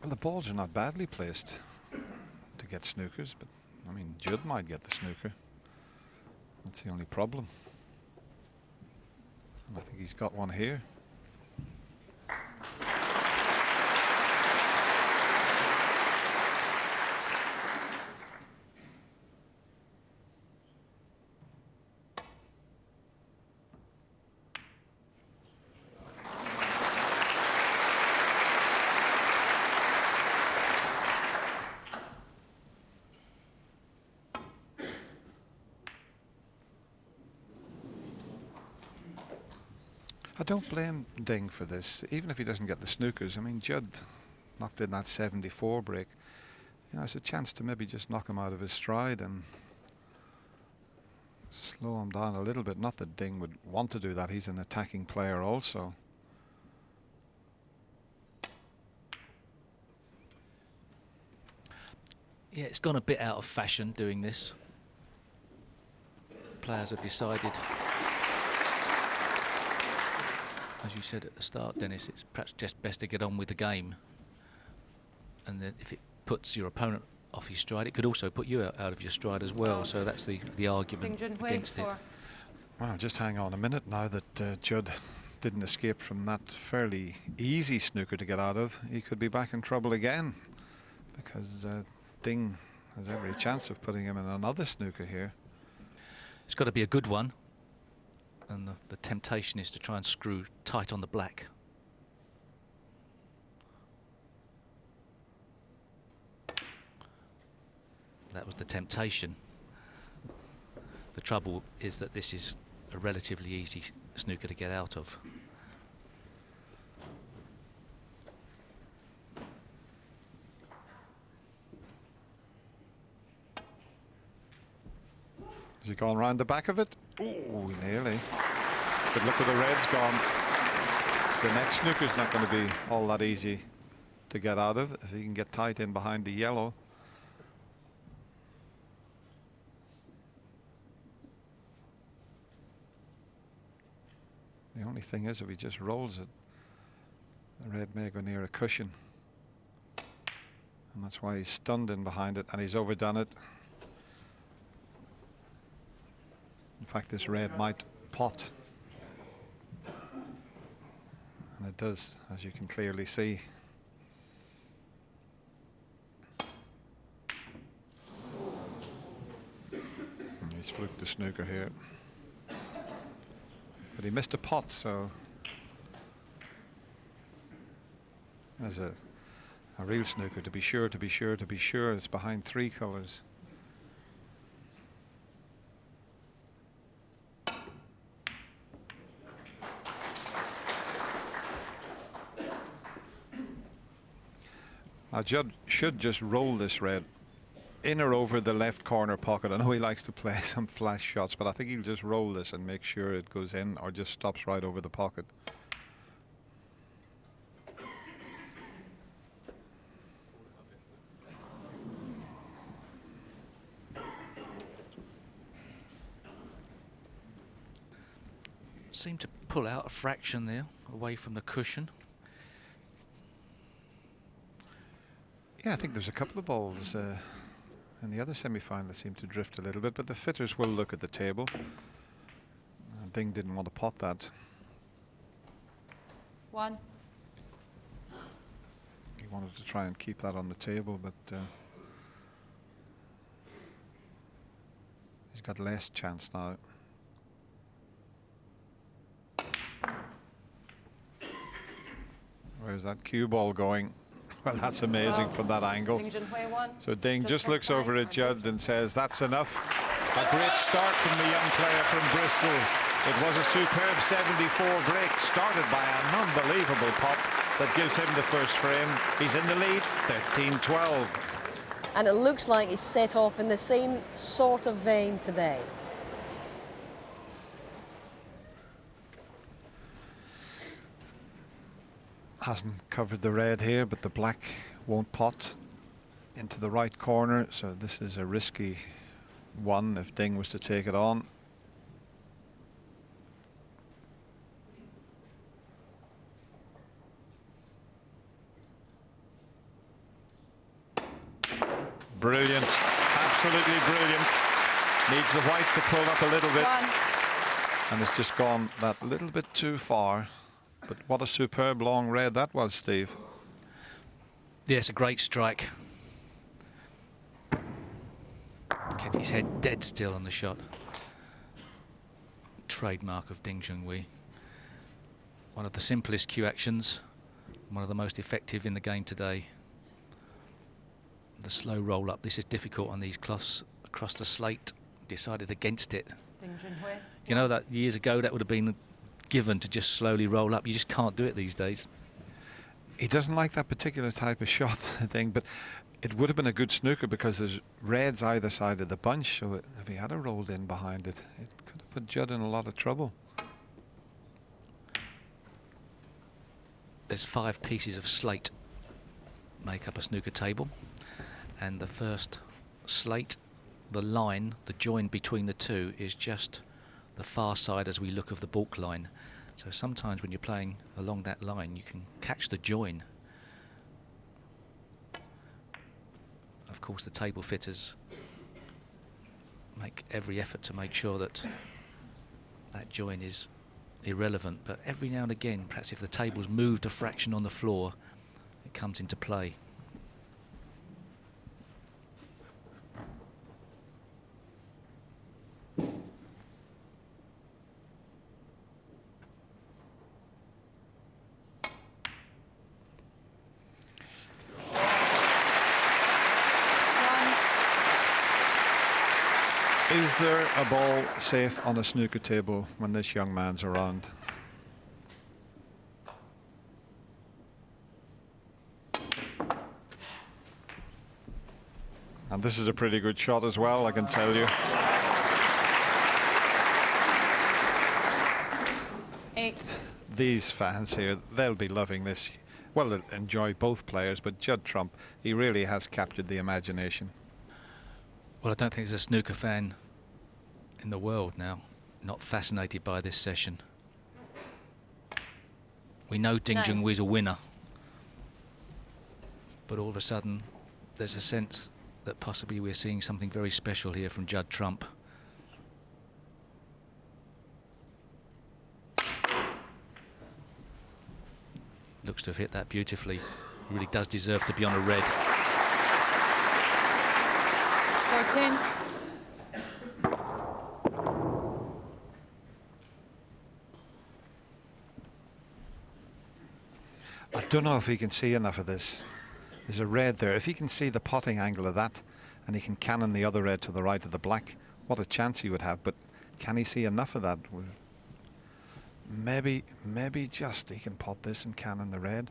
Well, the balls are not badly placed to get snookers, but I mean, Judd might get the snooker. That's the only problem. And I think he's got one here. I don't blame Ding for this, even if he doesn't get the snookers. I mean, Judd knocked in that 74 break. You know, it's a chance to maybe just knock him out of his stride and slow him down a little bit. Not that Ding would want to do that. He's an attacking player also. Yeah, it's gone a bit out of fashion doing this. Players have decided, as you said at the start, Dennis, it's perhaps just best to get on with the game. And then if it puts your opponent off his stride, it could also put you out of your stride as well. So that's the argument against it. Well, just hang on a minute now that Judd didn't escape from that fairly easy snooker to get out of. He could be back in trouble again because Ding has every chance of putting him in another snooker here. It's got to be a good one. And the temptation is to try and screw tight on the black. That was the temptation. The trouble is that this is a relatively easy snooker to get out of. Has he gone round the back of it? Ooh, nearly. But look where the red's gone. The next snooker's not going to be all that easy to get out of if he can get tight in behind the yellow. The only thing is, if he just rolls it, the red may go near a cushion. And that's why he's stunned in behind it, and he's overdone it. In fact, this red might pot. And it does, as you can clearly see. And he's fluked the snooker here. But he missed a pot, so as a real snooker, to be sure, it's behind 3 colours. Now Judd should just roll this red in or over the left corner pocket. I know he likes to play some flash shots, but I think he'll just roll this and make sure it goes in or just stops right over the pocket. Seemed to pull out a fraction there, away from the cushion. Yeah, I think there's a couple of balls in the other semi-final that seemed to drift a little bit, but the fitters will look at the table. Ding didn't want to pot that. 1. He wanted to try and keep that on the table, but he's got less chance now. Where's that cue ball going? Well, that's amazing from that angle. Junhui 1. So Ding Judd just Trump looks 5, over at and Judd and says, that's enough. A great start from the young player from Bristol. It was a superb 74 break, started by an unbelievable pot that gives him the first frame. He's in the lead, 13-12. And it looks like he's set off in the same sort of vein today. Hasn't covered the red here, but the black won't pot into the right corner, so this is a risky one if Ding was to take it on. Brilliant, absolutely brilliant. Needs the white to pull up a little bit. 1. And it's just gone that little bit too far. But what a superb long red that was, Steve. Yeah, it's a great strike. Kept his head dead still on the shot. Trademark of Ding Junhui. One of the simplest cue actions, one of the most effective in the game today. The slow roll up, this is difficult on these cloths across the slate. Decided against it. Ding Junhui. You know that years ago that would have been given to just slowly roll up. You just can't do it these days. He doesn't like that particular type of shot thing, but it would have been a good snooker because there's reds either side of the bunch, so if he had a rolled in behind it, it could have put Judd in a lot of trouble. There's 5 pieces of slate make up a snooker table, and the first slate, the line, the join between the two is just the far side as we look of the balk line. So sometimes when you're playing along that line you can catch the join. Of course the table fitters make every effort to make sure that that join is irrelevant, but every now and again, perhaps if the table's moved a fraction on the floor, it comes into play. Is there a ball safe on a snooker table when this young man's around? And this is a pretty good shot as well, I can tell you. 8. These fans here, they'll be loving this. Well, they'll enjoy both players, but Judd Trump, he really has captured the imagination. Well, I don't think there's a snooker fan in the world now not fascinated by this session. We know Ding No. Junhui's a winner. But all of a sudden, there's a sense that possibly we're seeing something very special here from Judd Trump. Looks to have hit that beautifully. He really does deserve to be on a red. 14. I don't know if he can see enough of this. There's a red there. If he can see the potting angle of that, and he can cannon the other red to the right of the black, what a chance he would have. But can he see enough of that? Maybe just he can pot this and cannon the red.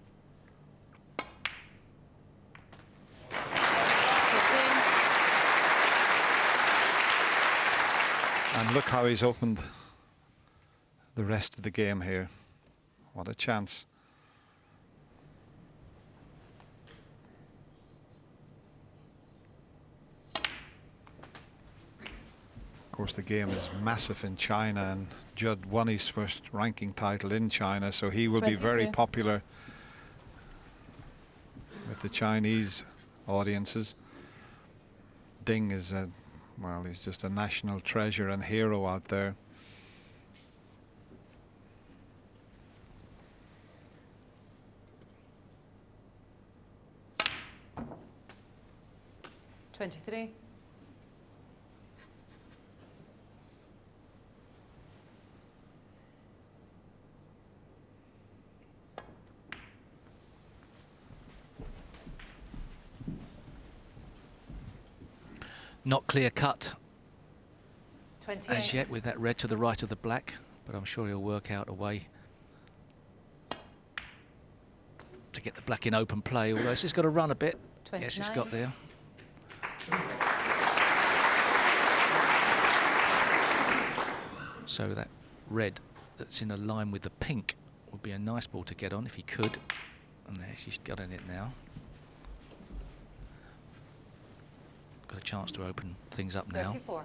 15. And look how he's opened the rest of the game here. What a chance. Of course, the game is massive in China, and Judd won his first ranking title in China, so he will be very 22. popular with the Chinese audiences. Ding is well, he's just a national treasure and hero out there. $23. Not clear cut 28. as yet with that red to the right of the black, but I'm sure he'll work out a way to get the black in open play, although it's just got to run a bit. 29. Yes, it's got there. So that red that's in a line with the pink would be a nice ball to get on if he could. And there, she's got in it now. Got a chance to open things up now. 34.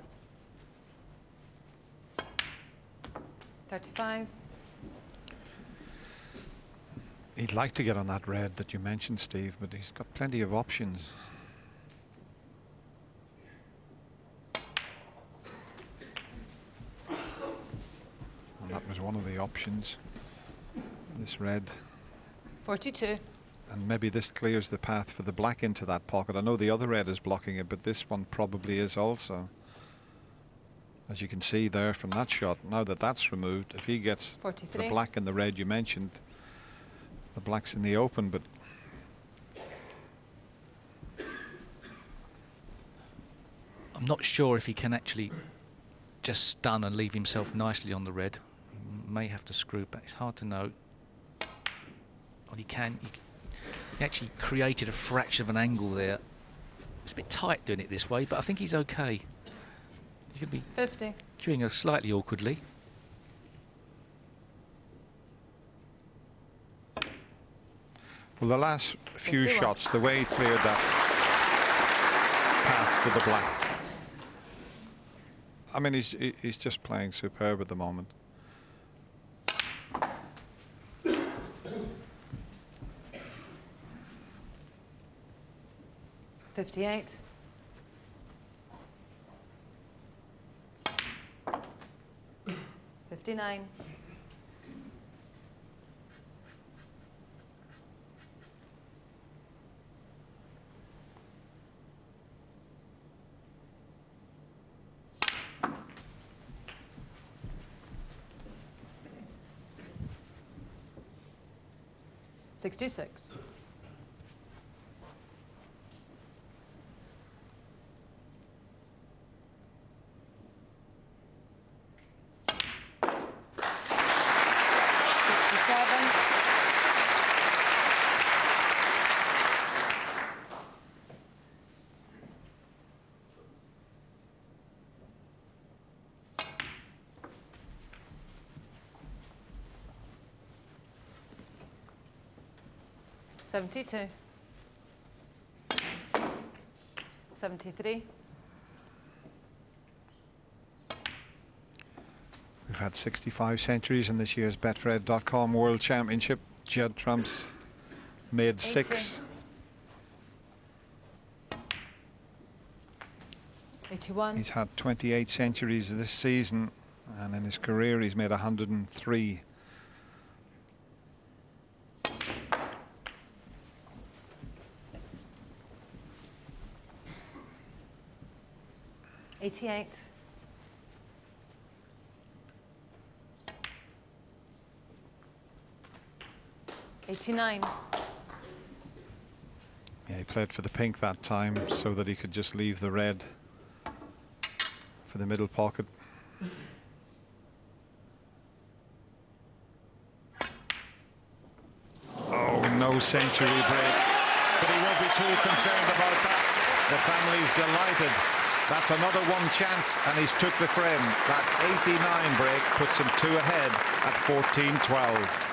35. He'd like to get on that red that you mentioned, Steve, but he's got plenty of options. And that was one of the options, this red. 42. And maybe this clears the path for the black into that pocket. I know the other red is blocking it, but this one probably is also. As you can see there from that shot, now that that's removed, if he gets 43. the black and the red you mentioned, the black's in the open, but I'm not sure if he can actually just stun and leave himself nicely on the red. He may have to screw back. It's hard to know. Well, he can. He actually created a fraction of an angle there. It's a bit tight doing it this way, but I think he's okay. He's going to be 50. queuing her slightly awkwardly. well, the last few 51. shots, the way he cleared that path to the black. I mean, he's just playing superb at the moment. $58. $59. $66. $72. 73. We've had 65 centuries in this year's Betfred.com World Championship. Judd Trump's made 6. 81. He's had 28 centuries this season, and in his career he's made 103. $88. 89. Yeah, he played for the pink that time so that he could just leave the red for the middle pocket. Oh, no century break, but he won't be too concerned about that. The family's delighted. That's another one chance, and he's took the frame. That 89 break puts him 2 ahead at 14-12.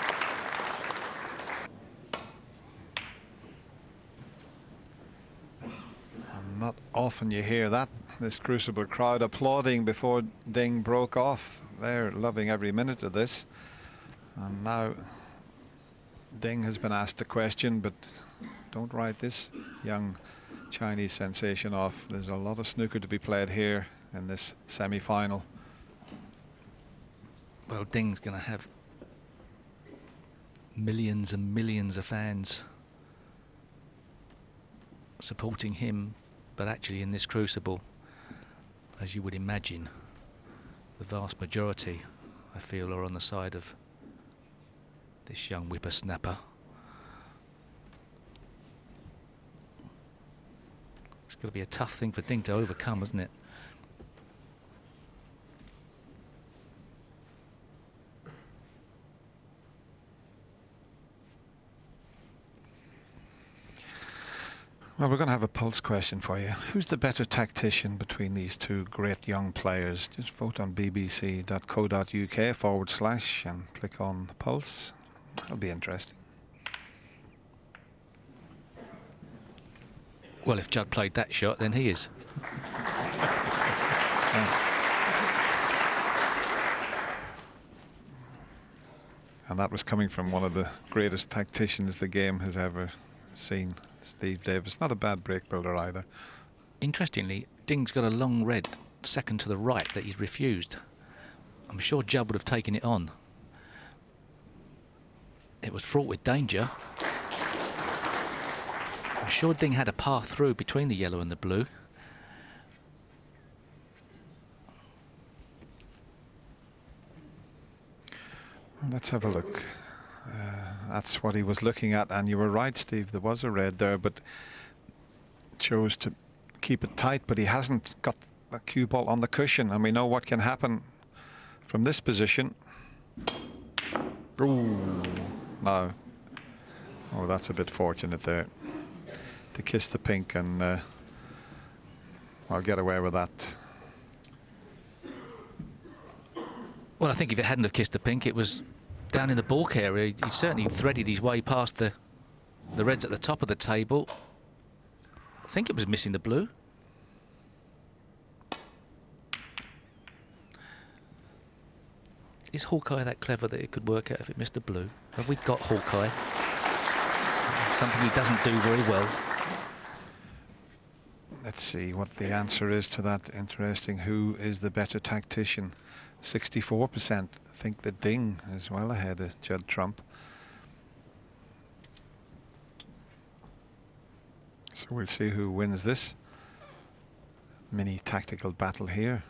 Not often you hear that, this Crucible crowd applauding before Ding broke off. They're loving every minute of this. And now Ding has been asked a question, but don't write this young Chinese sensation off. There's a lot of snooker to be played here in this semi-final. Well, Ding's going to have millions and millions of fans supporting him, but actually in this Crucible, as you would imagine, the vast majority, I feel, are on the side of this young whippersnapper. It's going to be a tough thing for Ding to overcome, isn't it? Well, we're going to have a pulse question for you. Who's the better tactician between these two great young players? Just vote on bbc.co.uk/ and click on the pulse. That'll be interesting. Well, if Judd played that shot, then he is. And that was coming from one of the greatest tacticians the game has ever seen, Steve Davis. Not a bad break builder either. Interestingly, Ding's got a long red second to the right that he's refused. I'm sure Judd would have taken it on. It was fraught with danger. I'm sure Ding had a path through between the yellow and the blue. Let's have a look. That's what he was looking at, and you were right, Steve. There was a red there, but chose to keep it tight, but he hasn't got the cue ball on the cushion, and we know what can happen from this position. Ooh, no. Oh, that's a bit fortunate there to kiss the pink, and I'll get away with that. Well, I think if it hadn't have kissed the pink, it was down in the balk area. He certainly threaded his way past the reds at the top of the table. I think it was missing the blue. Is Hawkeye that clever that it could work out if it missed the blue? Have we got Hawkeye? Something he doesn't do very well. Let's see what the answer is to that. Interesting. Who is the better tactician? 64% think that Ding is well ahead of Judd Trump. So we'll see who wins this mini tactical battle here.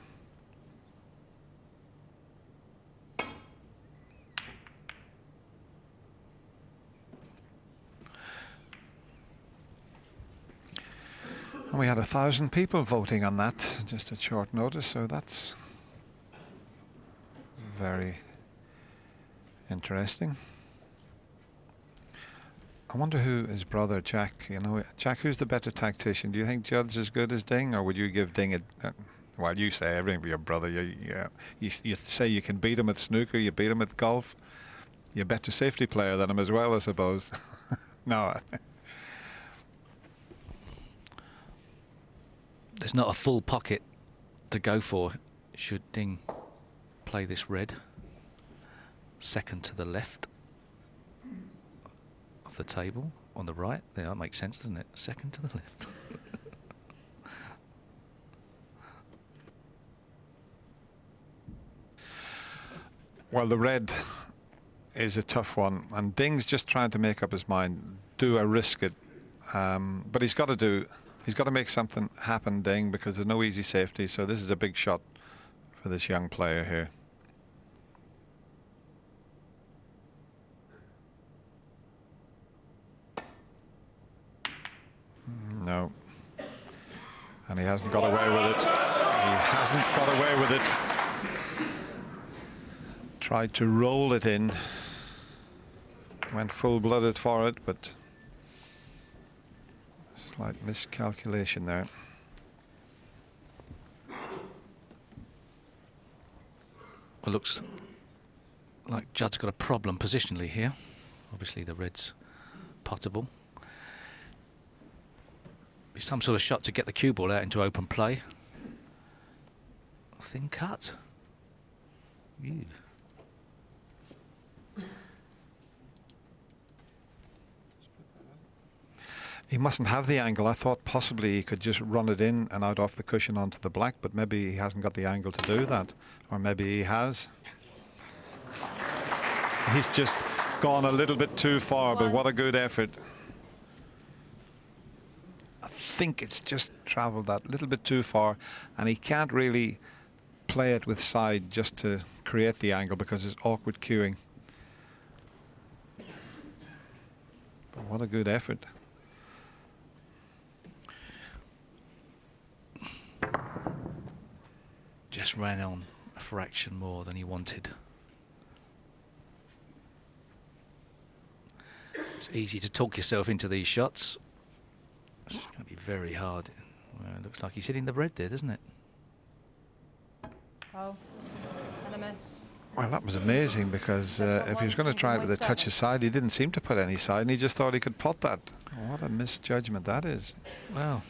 And we had 1,000 people voting on that just at short notice, so that's very interesting. I wonder who his brother Jack, you know, Jack, who's the better tactician? Do you think Judd's as good as Ding, or would you give Ding a well, you say everything for your brother. You say you can beat him at snooker, you beat him at golf. You're a better safety player than him as well, I suppose. No. There's not a full pocket to go for should Ding play this red. Second to the left. off the table on the right. Yeah, that makes sense, doesn't it? Second to the left. Well, the red is a tough one, and Ding's just trying to make up his mind. Do I risk it? But he's got to make something happen, Ding, because there's no easy safety. So this is a big shot for this young player here. No. And he hasn't got away with it. He hasn't got away with it. Tried to roll it in. Went full-blooded for it, but slight miscalculation there. Well, looks like Judd's got a problem positionally here. Obviously the red's potable. Be some sort of shot to get the cue ball out into open play. Thin cut. Ew. He mustn't have the angle. I thought possibly he could just run it in and out off the cushion onto the black, but maybe he hasn't got the angle to do that. Or maybe he has. He's just gone a little bit too far, but what a good effort. I think it's just travelled that little bit too far, and he can't really play it with side just to create the angle because it's awkward cueing. But what a good effort. Just ran on a fraction more than he wanted. It's easy to talk yourself into these shots. It's going to be very hard. Well, it looks like he's hitting the red there, doesn't it? Oh, and a miss. Well, that was amazing because if he was going to try it with a touch of side, he didn't seem to put any side, and he just thought he could pot that. What a misjudgment that is. Wow.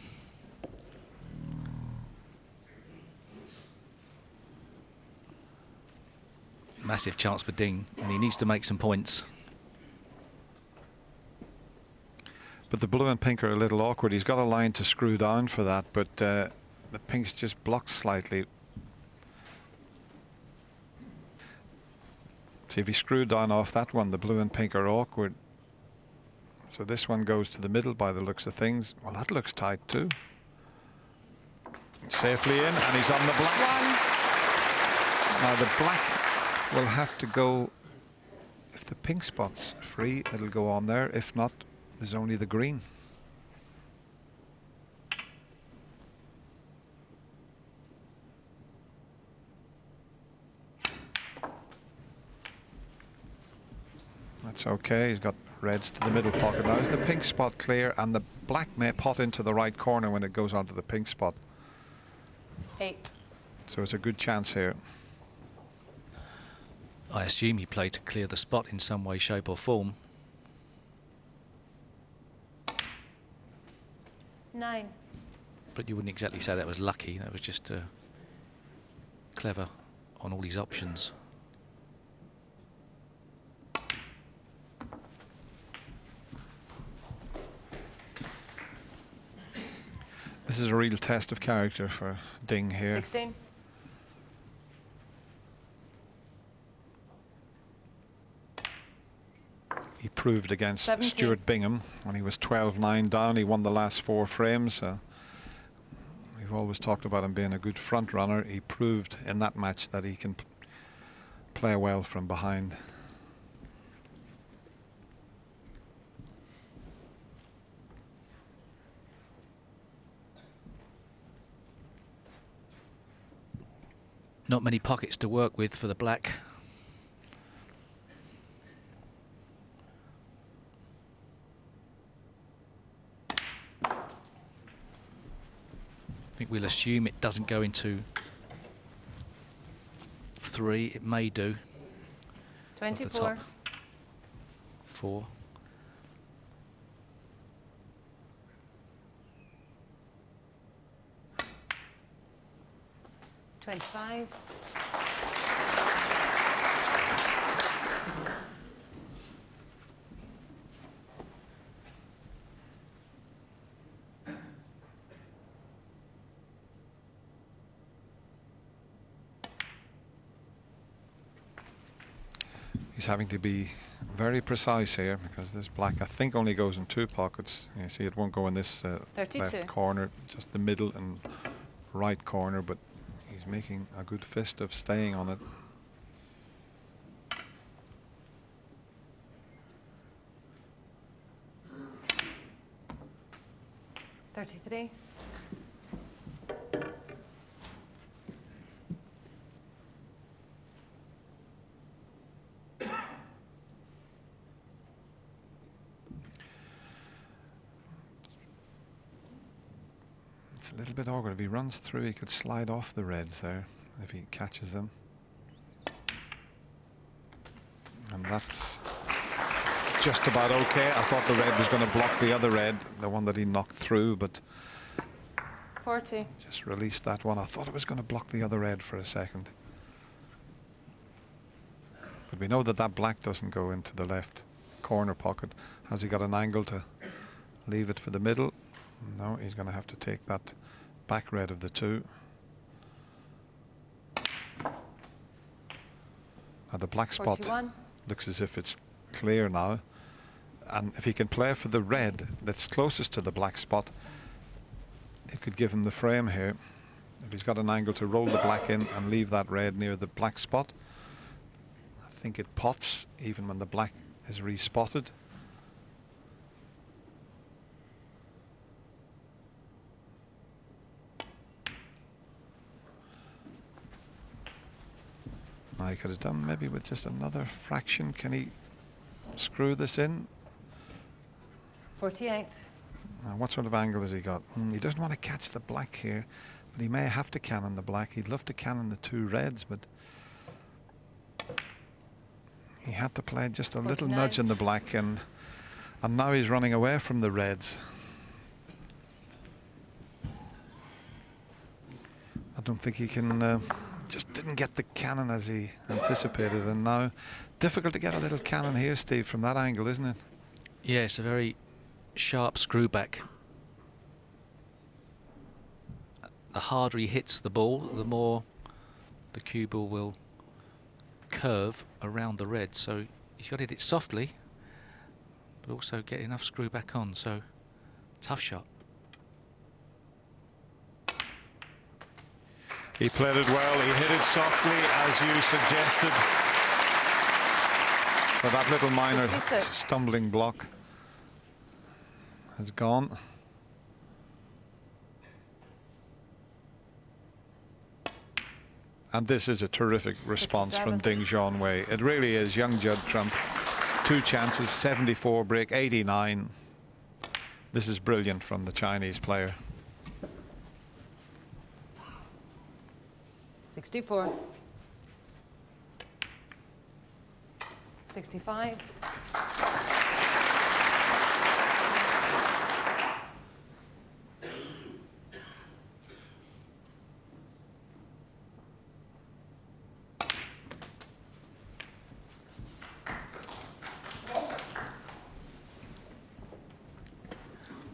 Massive chance for Ding, and he needs to make some points. But the blue and pink are a little awkward. He's got a line to screw down for that, but the pink's just blocked slightly. See, if he screwed down off that one, the blue and pink are awkward. So this one goes to the middle by the looks of things. Well, that looks tight too. Safely in, and he's on the black. Now the black will have to go. If the pink spot's free, it'll go on there. If not, there's only the green. That's okay. He's got reds to the middle pocket. Now is the pink spot clear, and the black may pot into the right corner when it goes onto the pink spot. 8. So it's a good chance here. I assume he played to clear the spot in some way, shape or form. 9. But you wouldn't exactly say that was lucky. That was just clever on all his options. This is a real test of character for Ding here. 16. He proved against 17. Stuart Bingham when he was 12-9 down. He won the last 4 frames. We've always talked about him being a good front runner. He proved in that match that he can play well from behind. Not many pockets to work with for the black. I think we'll assume it doesn't go into 3. It may do. 24. 4. 25. He's having to be very precise here because this black, I think, only goes in 2 pockets. You see, it won't go in this 32. left corner, just the middle and right corner, but he's making a good fist of staying on it. $33. It's a little bit awkward. If he runs through, he could slide off the reds there if he catches them. And that's just about okay. I thought the red was going to block the other red, the one that he knocked through, but 40. just released that one. I thought it was going to block the other red for a second. But we know that that black doesn't go into the left corner pocket. Has he got an angle to leave it for the middle? No, he's going to have to take that back red of the 2. Now the black spot 41. looks as if it's clear now. And if he can play for the red that's closest to the black spot, it could give him the frame here. If he's got an angle to roll the black in and leave that red near the black spot, I think it pots even when the black is respotted. I could have done maybe with just another fraction. Can he screw this in? 48. Now, what sort of angle has he got? He doesn't want to catch the black here, but he may have to cannon the black. He'd love to cannon the 2 reds, but he had to play just a 49. little nudge in the black, and now he's running away from the reds. I don't think he can. Just didn't get the cannon as he anticipated, and now difficult to get a little cannon here, Steve, from that angle, isn't it? Yeah, it's a very sharp screw back. The harder he hits the ball, the more the cue ball will curve around the red. So he's got to hit it softly, but also get enough screw back on. So tough shot. He played it well. He hit it softly, as you suggested. So that little minor 56. stumbling block has gone. And this is a terrific response 57. from Ding Junhui. It really is. Young Judd Trump, 2 chances, 74 break, 89. This is brilliant from the Chinese player. 64. 65.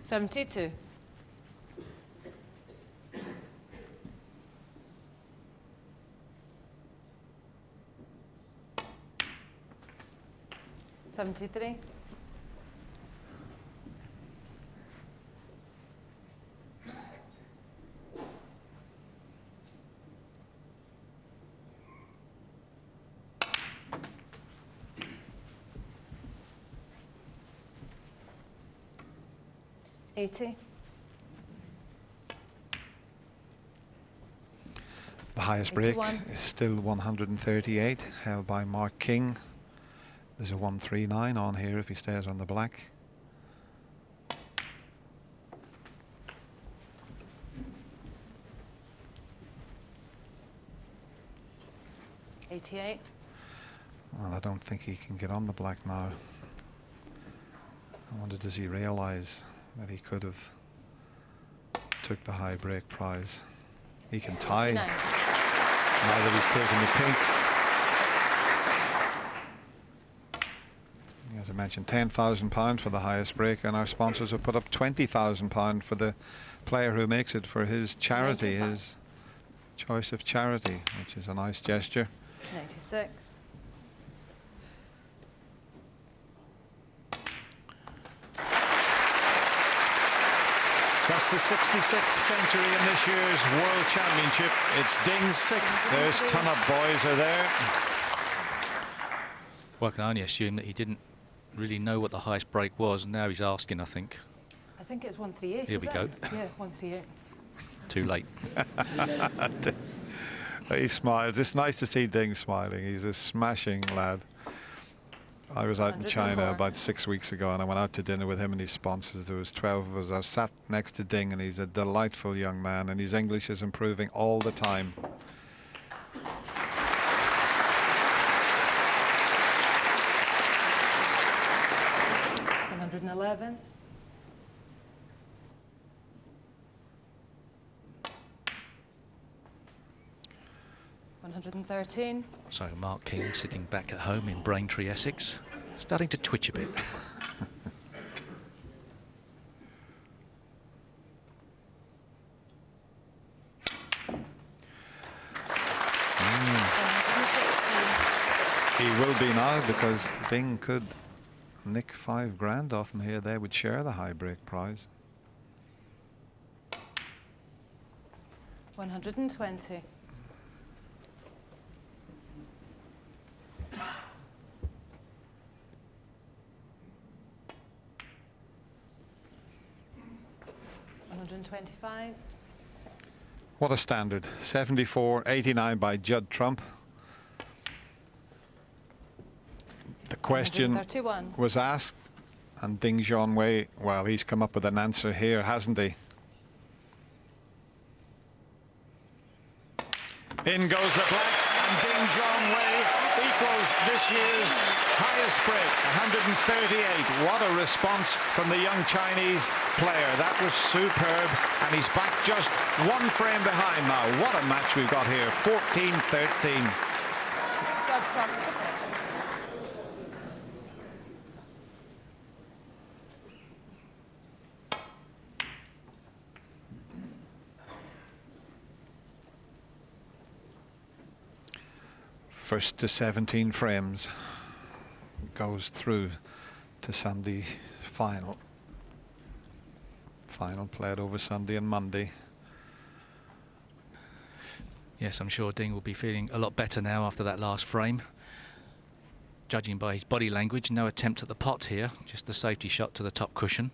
$72. 73. $80. The highest break 81. is still 138, held by Mark King. There's a 139 on here if he stays on the black. $88. Well, I don't think he can get on the black now. I wonder, does he realize that he could have took the high break prize? He can tie 89. now that he's taken the pink. As I mentioned, £10,000 for the highest break, and our sponsors have put up £20,000 for the player who makes it for his charity, 95. his choice of charity, which is a nice gesture. 96. Just the 66th century in this year's World Championship. It's Ding's 6th. There's ton of boys are there. Well, I can only assume that he didn't really know what the highest break was. Now he's asking, I think. I think it's 138. Here we go. Yeah, 138. Too late. He smiles. It's nice to see Ding smiling. He's a smashing lad. I was out in China about 6 weeks ago, and I went out to dinner with him and his sponsors. There was 12 of us. I sat next to Ding, and he's a delightful young man, and his English is improving all the time. 111. $113. So Mark King sitting back at home in Braintree, Essex, starting to twitch a bit. He will be now, because Ding could nick $5 off him here. They would share the high break prize. 120. $125. What a standard. 74.89 by Judd Trump. The question 131. was asked, and Ding Junhui, well, he's come up with an answer here, hasn't he? In goes the black, and Ding Junhui equals this year's highest break, 138. What a response from the young Chinese player. That was superb, and he's back just 1 frame behind now. What a match we've got here, 14-13. Judd Trump. First to 17 frames goes through to Sunday final. Final played over Sunday and Monday. Yes, I'm sure Ding will be feeling a lot better now after that last frame. Judging by his body language, no attempt at the pot here, just a safety shot to the top cushion.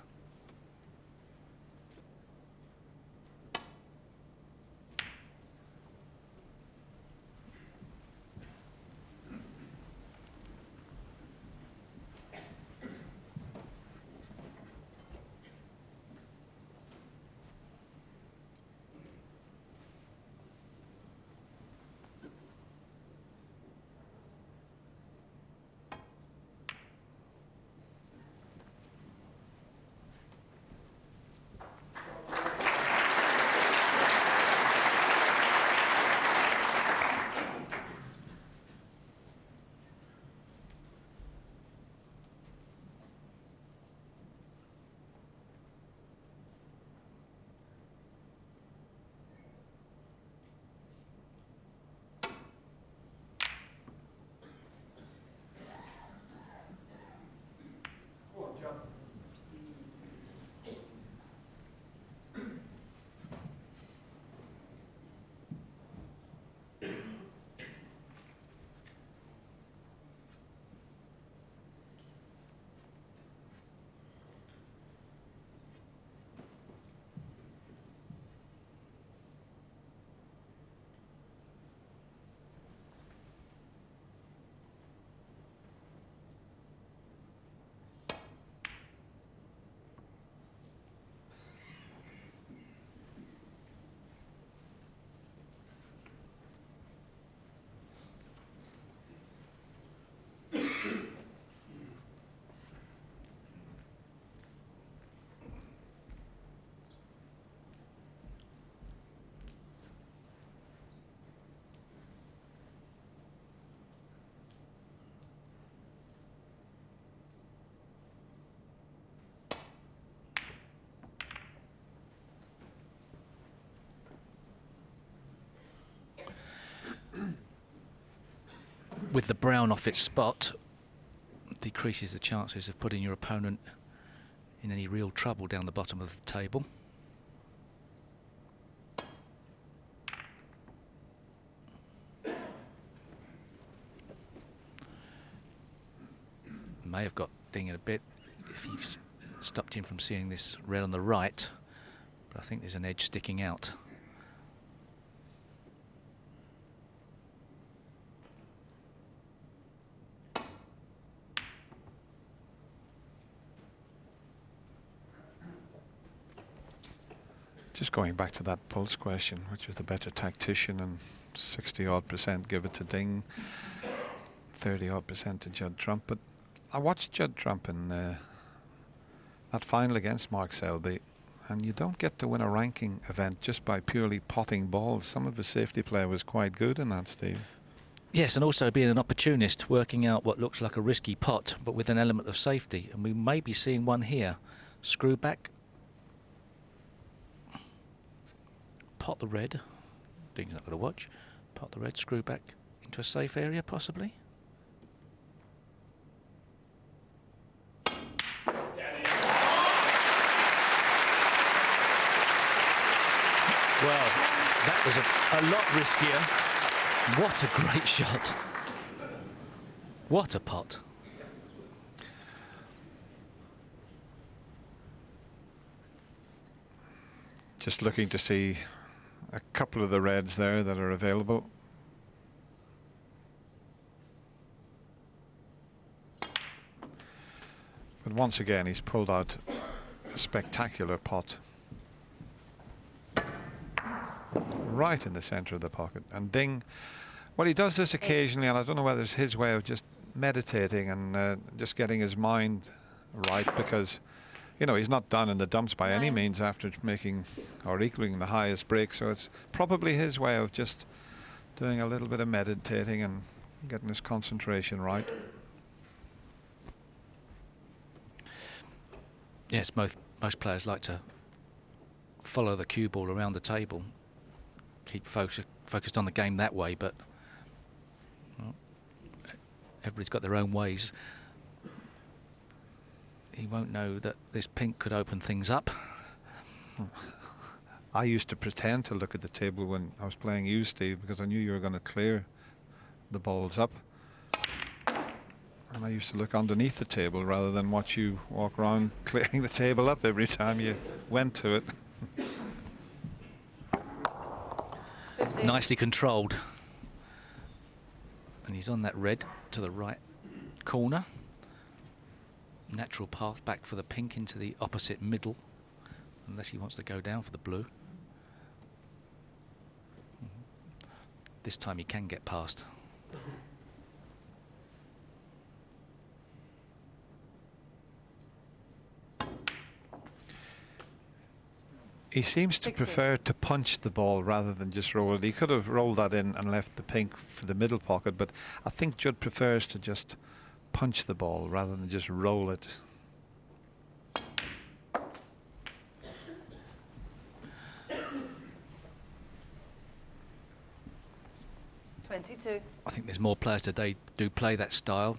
With the brown off its spot, decreases the chances of putting your opponent in any real trouble down the bottom of the table. may have got Ding in a bit if he's stopped him from seeing this red on the right, but I think there's an edge sticking out. Just going back to that pulse question, which was the better tactician, and 60-odd% give it to Ding, 30-odd% to Judd Trump. But I watched Judd Trump in that final against Mark Selby, and you don't get to win a ranking event just by purely potting balls. Some of his safety play was quite good in that, Steve. Yes, and also being an opportunist, working out what looks like a risky pot, but with an element of safety. And we may be seeing one here. Screw back. Pot the red. Ding's not going to watch. Pot the red, screw back into a safe area, possibly. Well, that was a lot riskier. What a great shot. What a pot. Just looking to see a couple of the reds there that are available. But once again, he's pulled out a spectacular pot. Right in the centre of the pocket. And Ding, well, he does this occasionally, and I don't know whether it's his way of just meditating and just getting his mind right, because, you know, he's not down in the dumps by any means after making or equaling the highest break. So it's probably his way of just doing a little bit of meditating and getting his concentration right. Yes, most players like to follow the cue ball around the table, keep focused on the game that way, but well, everybody's got their own ways. He won't know that this pink could open things up. I used to pretend to look at the table when I was playing you, Steve, because I knew you were going to clear the balls up. And I used to look underneath the table rather than watch you walk around clearing the table up every time you went to it. 50. Nicely controlled. And he's on that red to the right corner. Natural path back for the pink into the opposite middle, unless he wants to go down for the blue. This time he can get past. He seems to 60. prefer to punch the ball rather than just roll it. He could have rolled that in and left the pink for the middle pocket, but I think Judd prefers to just punch the ball rather than just roll it. $22. I think there's more players today do play that style.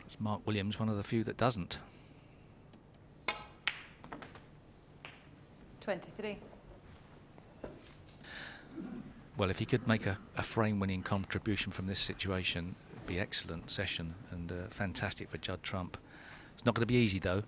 It's Mark Williams, one of the few that doesn't. 23. Well, if he could make a frame-winning contribution from this situation, it'd be excellent session and fantastic for Judd Trump. It's not going to be easy, though.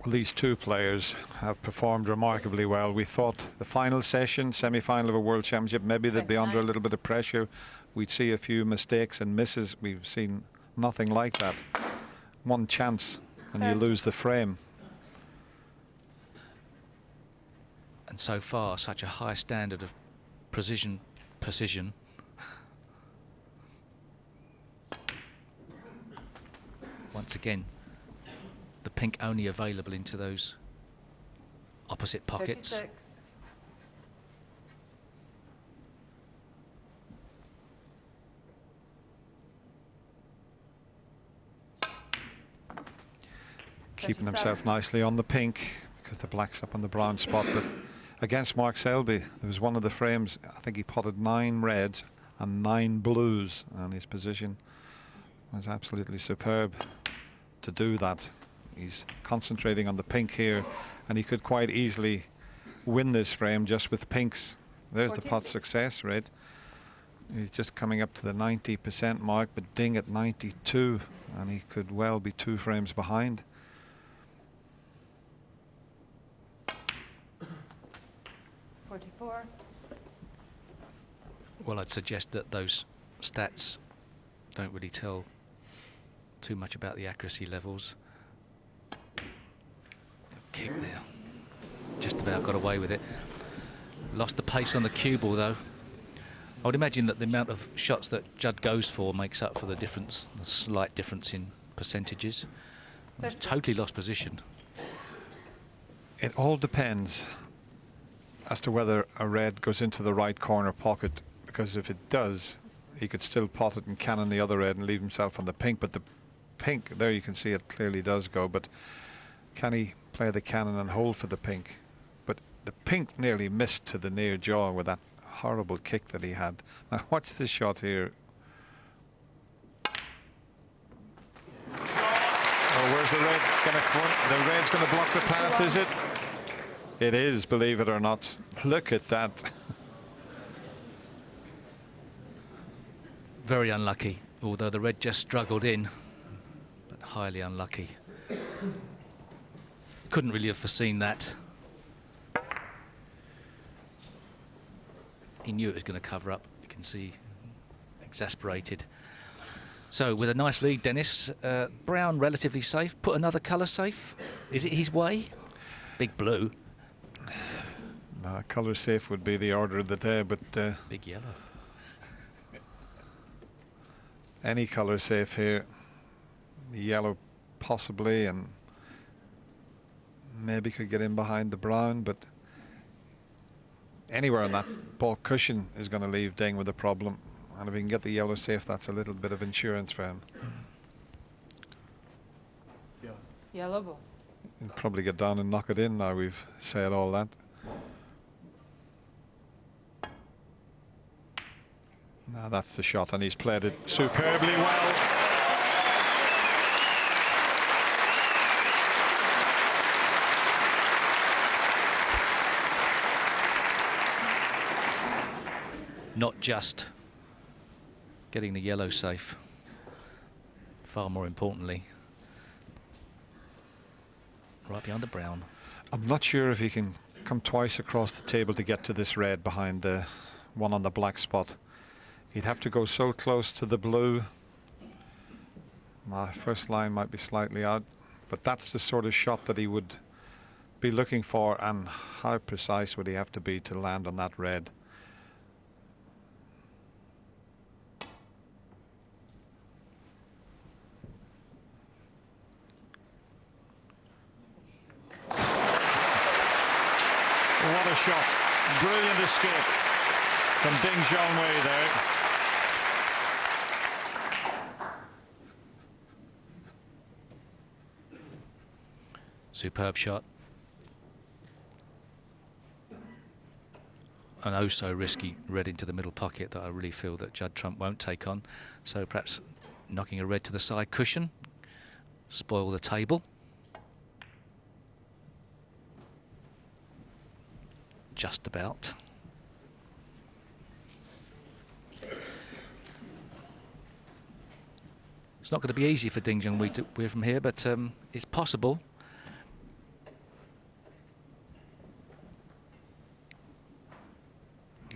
Well, these two players have performed remarkably well. We thought the final session, semi-final of a World Championship, maybe they'd be under a little bit of pressure. We'd see a few mistakes and misses. We've seen nothing like that. One chance and you lose the frame. And so far, such a high standard of precision. Once again, the pink only available into those opposite pockets. 36. Keeping himself nicely on the pink because the black's up on the brown spot. But against Mark Selby, there was one of the frames, I think he potted 9 reds and 9 blues, and his position was absolutely superb to do that. He's concentrating on the pink here, and he could quite easily win this frame just with pinks. There's the pot success rate. He's just coming up to the 90% mark, but Ding at 92, and he could well be 2 frames behind. Well, I'd suggest that those stats don't really tell too much about the accuracy levels. Kick there. Just about got away with it. Lost the pace on the cue ball, though. I would imagine that the amount of shots that Judd goes for makes up for the difference, the slight difference in percentages. He's totally lost position. It all depends as to whether a red goes into the right corner pocket, because if it does, he could still pot it and cannon the other red and leave himself on the pink. But the pink, there you can see it clearly does go, but can he play the cannon and hold for the pink? But the pink nearly missed to the near jaw with that horrible kick that he had. Now watch this shot here. Oh, where's the red gonna front? The red's gonna block the path, is it? It is, believe it or not. Look at that. Very unlucky, although the red just struggled in, but highly unlucky. Couldn't really have foreseen that. He knew it was going to cover up. You can see, exasperated. So with a nice lead, Dennis, brown relatively safe. Put another colour safe. Is it his way? Big blue. No, colour safe would be the order of the day, but big yellow. Any colour safe here. Yellow possibly, and maybe could get in behind the brown, but anywhere on that ball cushion is going to leave Ding with a problem. And if he can get the yellow safe, that's a little bit of insurance for him. Yellow ball. He'll probably get down and knock it in now we've said all that. Now that's the shot, and he's played it superbly well. Not just getting the yellow safe, far more importantly, right behind the brown. I'm not sure if he can come twice across the table to get to this red behind the one on the black spot. He'd have to go so close to the blue. My first line might be slightly out, but that's the sort of shot that he would be looking for, and how precise would he have to be to land on that red? What a shot. Brilliant escape from Ding Junhui there. Superb shot. An oh so risky red into the middle pocket that I really feel that Judd Trump won't take on. So perhaps knocking a red to the side cushion, spoil the table. Just about. It's not going to be easy for Ding Junhui to win from here, but it's possible.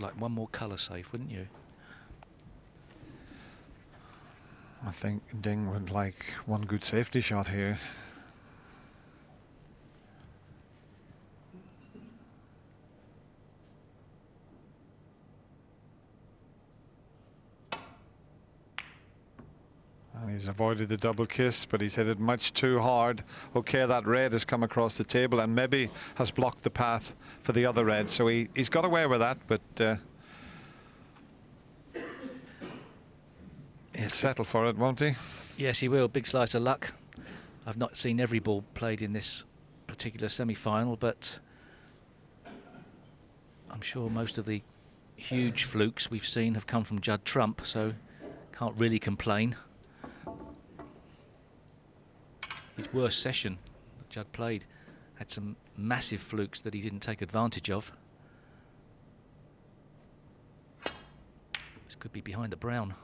Like one more colour safe, wouldn't you? I think Ding would like one good safety shot here. And he's avoided the double kiss, but he's hit it much too hard. Okay, that red has come across the table and maybe has blocked the path for the other red. So he's got away with that, but he'll settle for it, won't he? Yes, he will. Big slice of luck. I've not seen every ball played in this particular semi-final, but I'm sure most of the huge flukes we've seen have come from Judd Trump, so can't really complain. His worst session that Judd played Had some massive flukes that he didn't take advantage of. This could be behind the brown.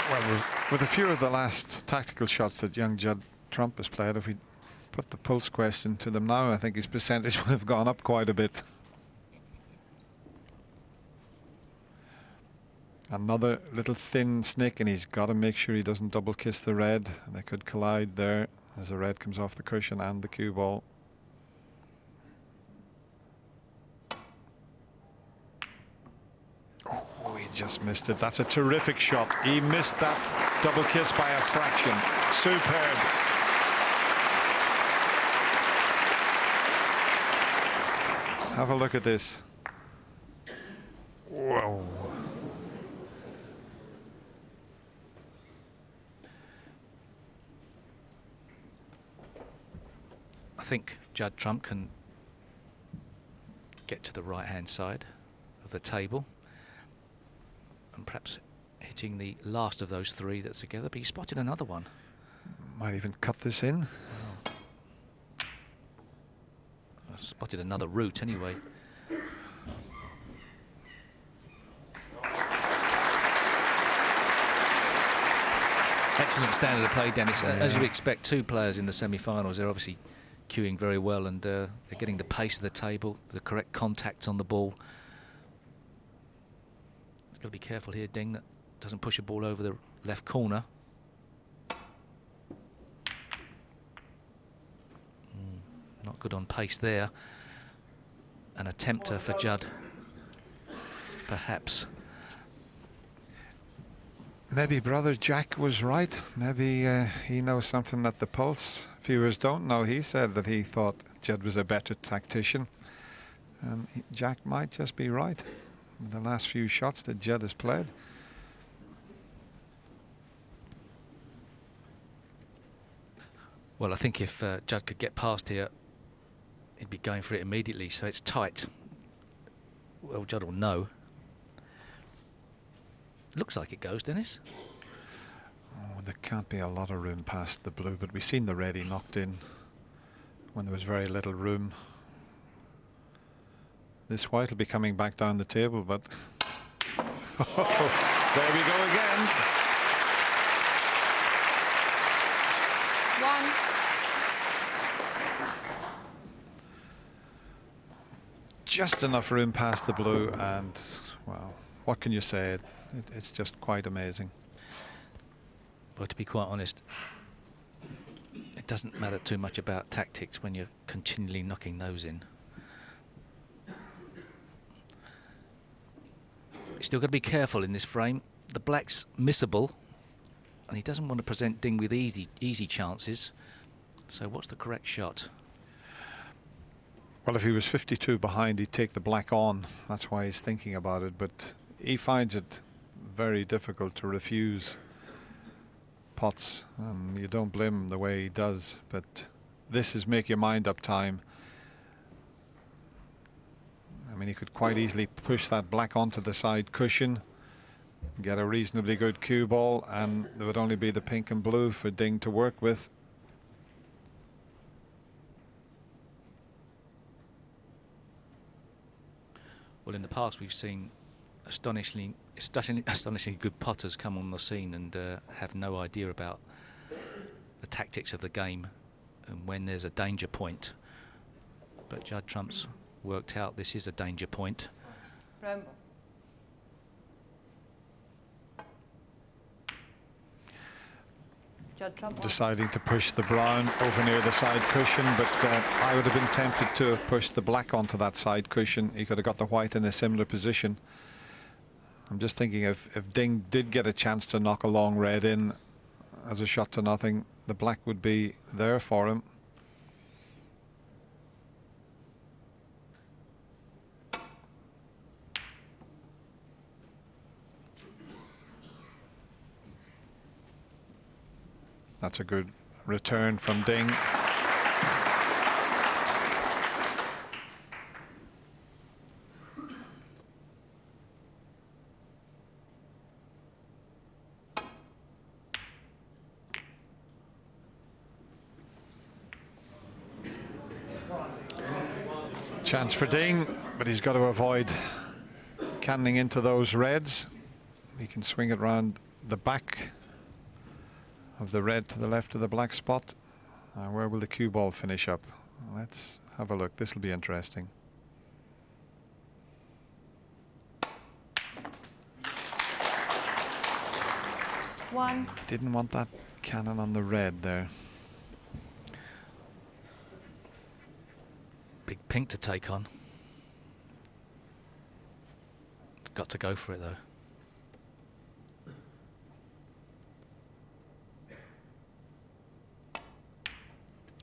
Well, with a few of the last tactical shots that young Judd Trump has played, if we put the pulse question to them now, I think his percentage would have gone up quite a bit. Another little thin snick, and he's got to make sure he doesn't double kiss the red. They could collide there as the red comes off the cushion and the cue ball. Oh, he just missed it. That's a terrific shot. He missed that double kiss by a fraction. Superb. Have a look at this. Whoa. I think Judd Trump can get to the right-hand side of the table and perhaps hitting the last of those three that's together, but he spotted another one. Might even cut this in. Oh. I spotted another route anyway. Excellent standard of play, Dennis. Yeah. As you expect, two players in the semi-finals, they're obviously cueing very well, and they're getting the pace of the table, the correct contact on the ball. He's got to be careful here, Ding, that doesn't push a ball over the left corner. Not good on pace there. An attempter for Judd, perhaps. Maybe brother Jack was right. Maybe he knows something that the Pulse viewers don't know. He said that he thought Judd was a better tactician. And Jack might just be right. The last few shots that Judd has played. Well, I think if Judd could get past here, he'd be going for it immediately, so it's tight. Well, Judd will know. Looks like it goes, Dennis. Oh, there can't be a lot of room past the blue, but we've seen the red he knocked in when there was very little room. This white will be coming back down the table, but there we go again. One. Just enough room past the blue, and well, what can you say? It's just quite amazing. Well, to be quite honest, it doesn't matter too much about tactics when you're continually knocking those in. You've still got to be careful in this frame. The black's missable, and he doesn't want to present Ding with easy chances. So what's the correct shot? Well, if he was 52 behind, he'd take the black on. That's why he's thinking about it, but he finds it very difficult to refuse pots, and you don't blame him the way he does, but this is make your mind up time. I mean, he could quite easily push that black onto the side cushion, get a reasonably good cue ball, and there would only be the pink and blue for Ding to work with. Well, in the past we've seen astonishingly good potters come on the scene and have no idea about the tactics of the game and when there's a danger point. But Judd Trump's worked out this is a danger point. Rambo. Judd Trump. Deciding to push the brown over near the side cushion, but I would have been tempted to have pushed the black onto that side cushion. He could have got the white in a similar position. I'm just thinking if Ding did get a chance to knock a long red in as a shot to nothing, the black would be there for him. That's a good return from Ding. chance for Ding, but he's got to avoid cannoning into those reds. He can swing it round the back of the red to the left of the black spot. Where will the cue ball finish up? Let's have a look. This will be interesting. One. Didn't want that cannon on the red there. Big pink to take on. Got to go for it though.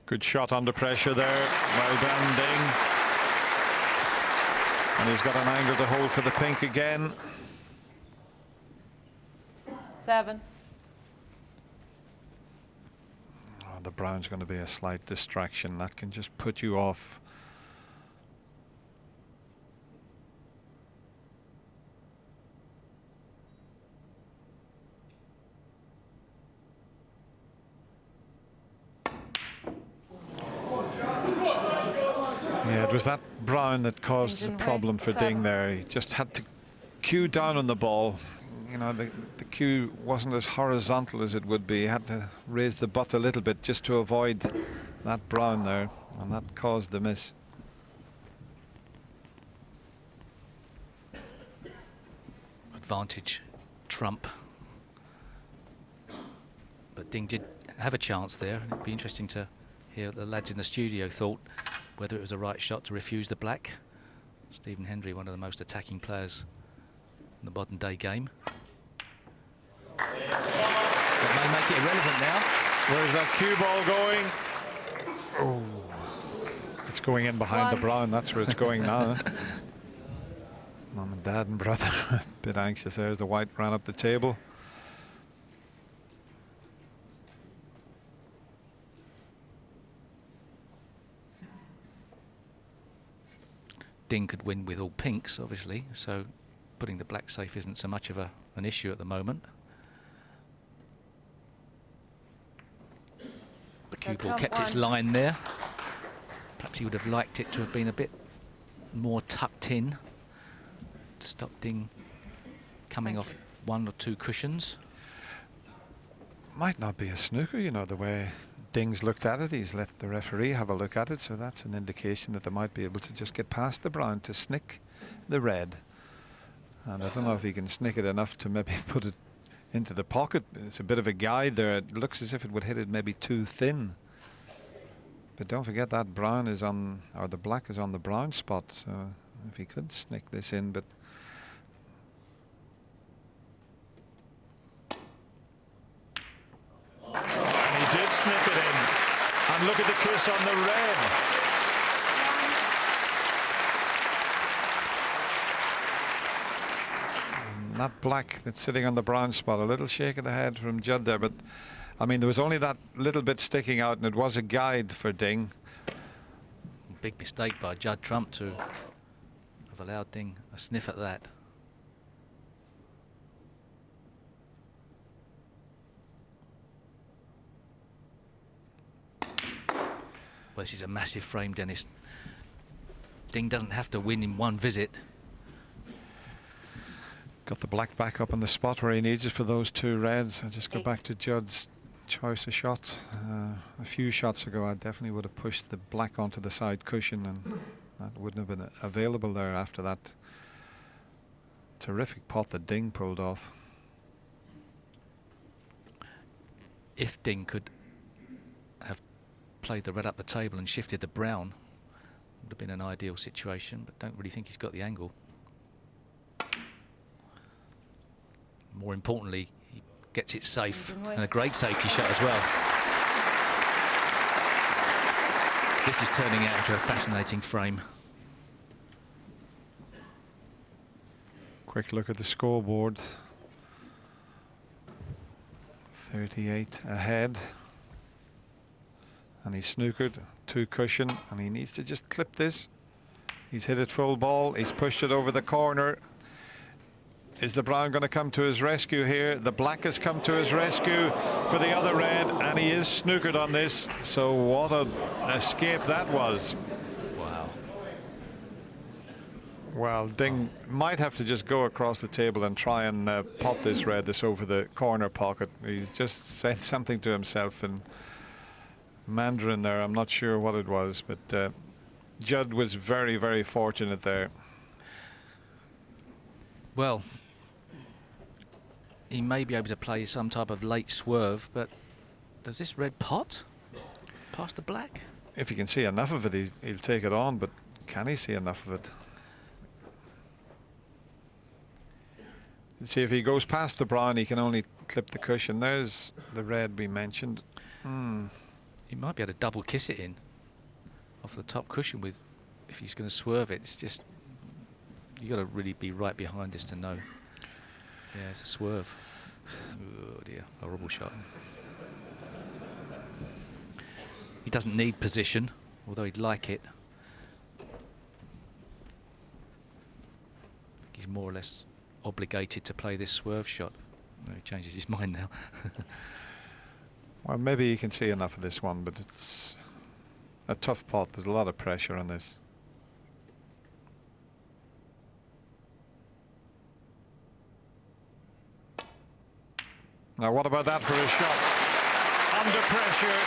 Good shot under pressure there. Well done, Ding. And he's got an angle to hold for the pink again. 7. Oh, the brown's going to be a slight distraction. That can just put you off. Yeah, it was that brown that caused the problem for Ding there. He just had to cue down on the ball. You know, the cue wasn't as horizontal as it would be. He had to raise the butt a little bit just to avoid that brown there, and that caused the miss. Advantage trump. But Ding did have a chance there. It'd be interesting to hear what the lads in the studio thought, whether it was the right shot to refuse the black. Stephen Hendry, one of the most attacking players in the modern day game. That may make it irrelevant now. Where's that cue ball going? Oh, it's going in behind the brown. That's where it's going now. Mum and Dad and brother a bit anxious there as the white ran up the table. Ding could win with all pinks, obviously, so putting the black safe isn't so much of an issue at the moment. The cue ball kept its line there. Perhaps he would have liked it to have been a bit more tucked in to stop Ding coming off 1 or 2 cushions. Might not be a snooker, you know, the way Ding's looked at it. He's let the referee have a look at it, so that's an indication that they might be able to just get past the brown to snick the red. And I don't know if he can snick it enough to maybe put it into the pocket. It's a bit of a guide there. It looks as if it would hit it maybe too thin. But don't forget that brown is on, or the black is on the brown spot. So if he could snick this in, but and he did snick it in. And look at the kiss on the red. That black that's sitting on the brown spot, a little shake of the head from Judd there, but I mean there was only that little bit sticking out and it was a guide for Ding. Big mistake by Judd Trump to have allowed Ding a sniff at that. Well, this is a massive frame, Dennis. Ding doesn't have to win in one visit. Got the black back up on the spot where he needs it for those 2 reds. I'll just go back to Judd's choice of shots. A few shots ago, I definitely would have pushed the black onto the side cushion, and that wouldn't have been available there after that terrific pot that Ding pulled off. If Ding could have played the red up the table and shifted the brown, would have been an ideal situation, but don't really think he's got the angle. More importantly, he gets it safe, and a great safety shot as well. This is turning out into a fascinating frame. Quick look at the scoreboard. 38 ahead. And he snookered 2 cushion, and he needs to just clip this. He's hit it full ball. He's pushed it over the corner. Is the brown going to come to his rescue here? The black has come to his rescue for the other red, and he is snookered on this. So what an escape that was. Wow. Well, Ding might have to just go across the table and try and pot this red, this over the corner pocket. He's just said something to himself in Mandarin there. I'm not sure what it was, but Judd was very, very fortunate there. Well, he may be able to play some type of late swerve, but does this red pot past the black? If he can see enough of it, he'll take it on, but can he see enough of it? See, if he goes past the brown, he can only clip the cushion. There's the red we mentioned. He might be able to double kiss it in off the top cushion with, if he's going to swerve it. It's just, you got to really be right behind this to know. Yeah, it's a swerve. Oh dear, horrible shot. He doesn't need position, although he'd like it. He's more or less obligated to play this swerve shot. No, he changes his mind now. Well, maybe you can see enough of this one, but it's a tough pot. There's a lot of pressure on this. Now, what about that for a shot? Under pressure.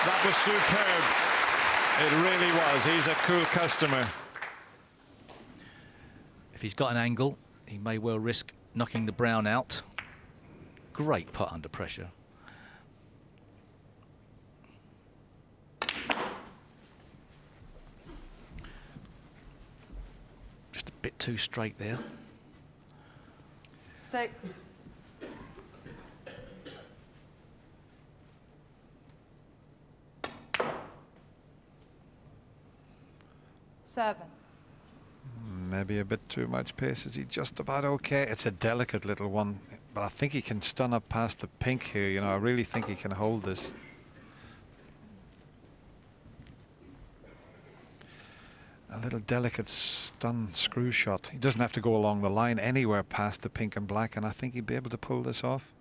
That was superb. It really was. He's a cool customer. If he's got an angle, he may well risk knocking the brown out. Great pot under pressure. Just a bit too straight there. 6. 7. Maybe a bit too much pace. Is he just about okay? It's a delicate little one, but I think he can stun up past the pink here. You know, I really think he can hold this. A little delicate stun screw shot. He doesn't have to go along the line anywhere past the pink and black, and I think he'd be able to pull this off.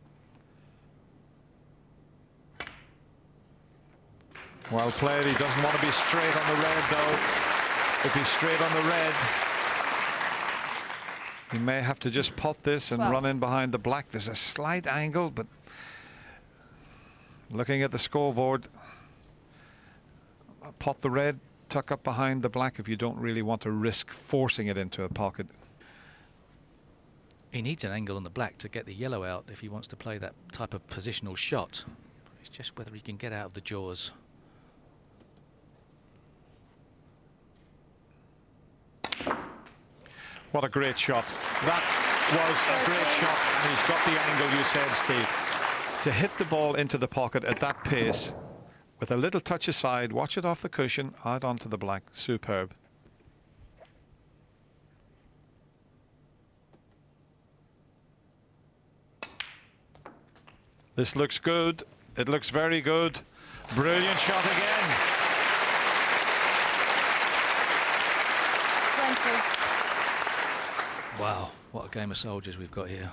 Well played. He doesn't want to be straight on the red, though. If he's straight on the red, he may have to just pot this and run in behind the black. There's a slight angle, but looking at the scoreboard, pot the red, tuck up behind the black if you don't really want to risk forcing it into a pocket. He needs an angle on the black to get the yellow out if he wants to play that type of positional shot. It's just whether he can get out of the jaws. What a great shot. That was a great shot, and he's got the angle you said, Steve. To hit the ball into the pocket at that pace, with a little touch aside, watch it off the cushion, out onto the black. Superb. This looks good. It looks very good. Brilliant shot again. 20. Wow, what a game of soldiers we've got here.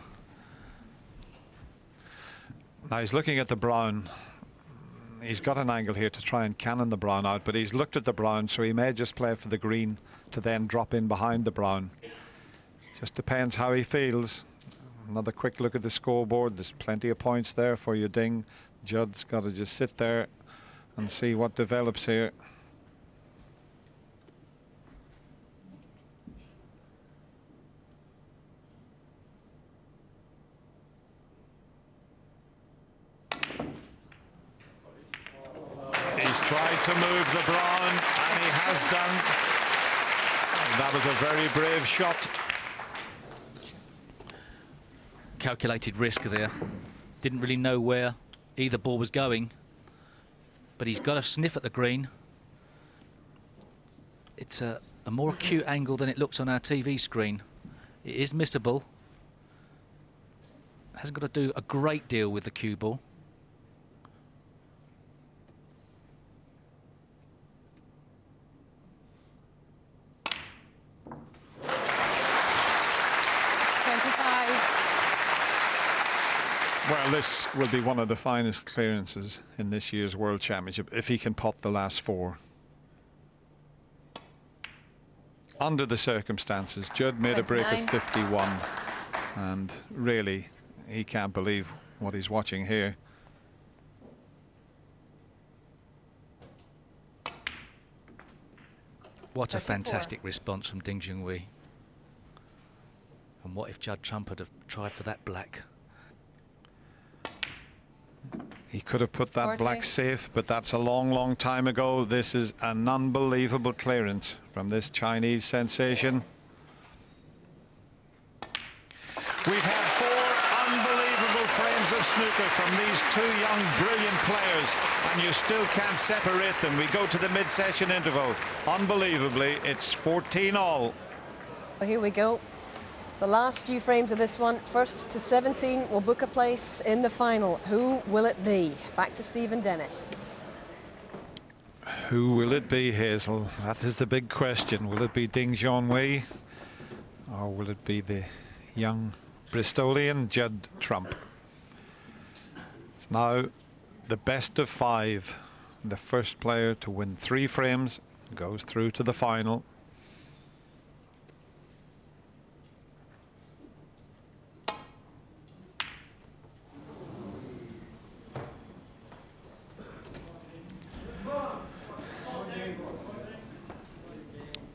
Now he's looking at the brown. He's got an angle here to try and cannon the brown out, but he's looked at the brown, so he may just play for the green to then drop in behind the brown. Just depends how he feels. Another quick look at the scoreboard. There's plenty of points there for you, Ding. Judd's got to just sit there and see what develops here. He's tried to move the brown, and he has done. That was a very brave shot. Calculated risk there. Didn't really know where either ball was going, but he's got a sniff at the green. It's a more acute angle than it looks on our TV screen. It is missable. Hasn't got to do a great deal with the cue ball. Well, this will be one of the finest clearances in this year's World Championship if he can pot the last 4. under the circumstances. Judd made a break of 29. 51, and really, he can't believe what he's watching here. What a 34. fantastic response from Junhui. And what if Judd Trump had have tried for that black? He could have put that 40. black safe, but that's a long, long time ago. This is an unbelievable clearance from this Chinese sensation. We've had 4 unbelievable frames of snooker from these 2 young, brilliant players, and you still can't separate them. We go to the mid-session interval. Unbelievably, it's 14-all. Here we go. The last few frames of this one, first to 17, will book a place in the final. Who will it be? Back to Stephen Dennis. Who will it be, Hazel? That is the big question. Will it be Junhui, or will it be the young Bristolian Judd Trump? It's now the best of 5. The first player to win 3 frames goes through to the final.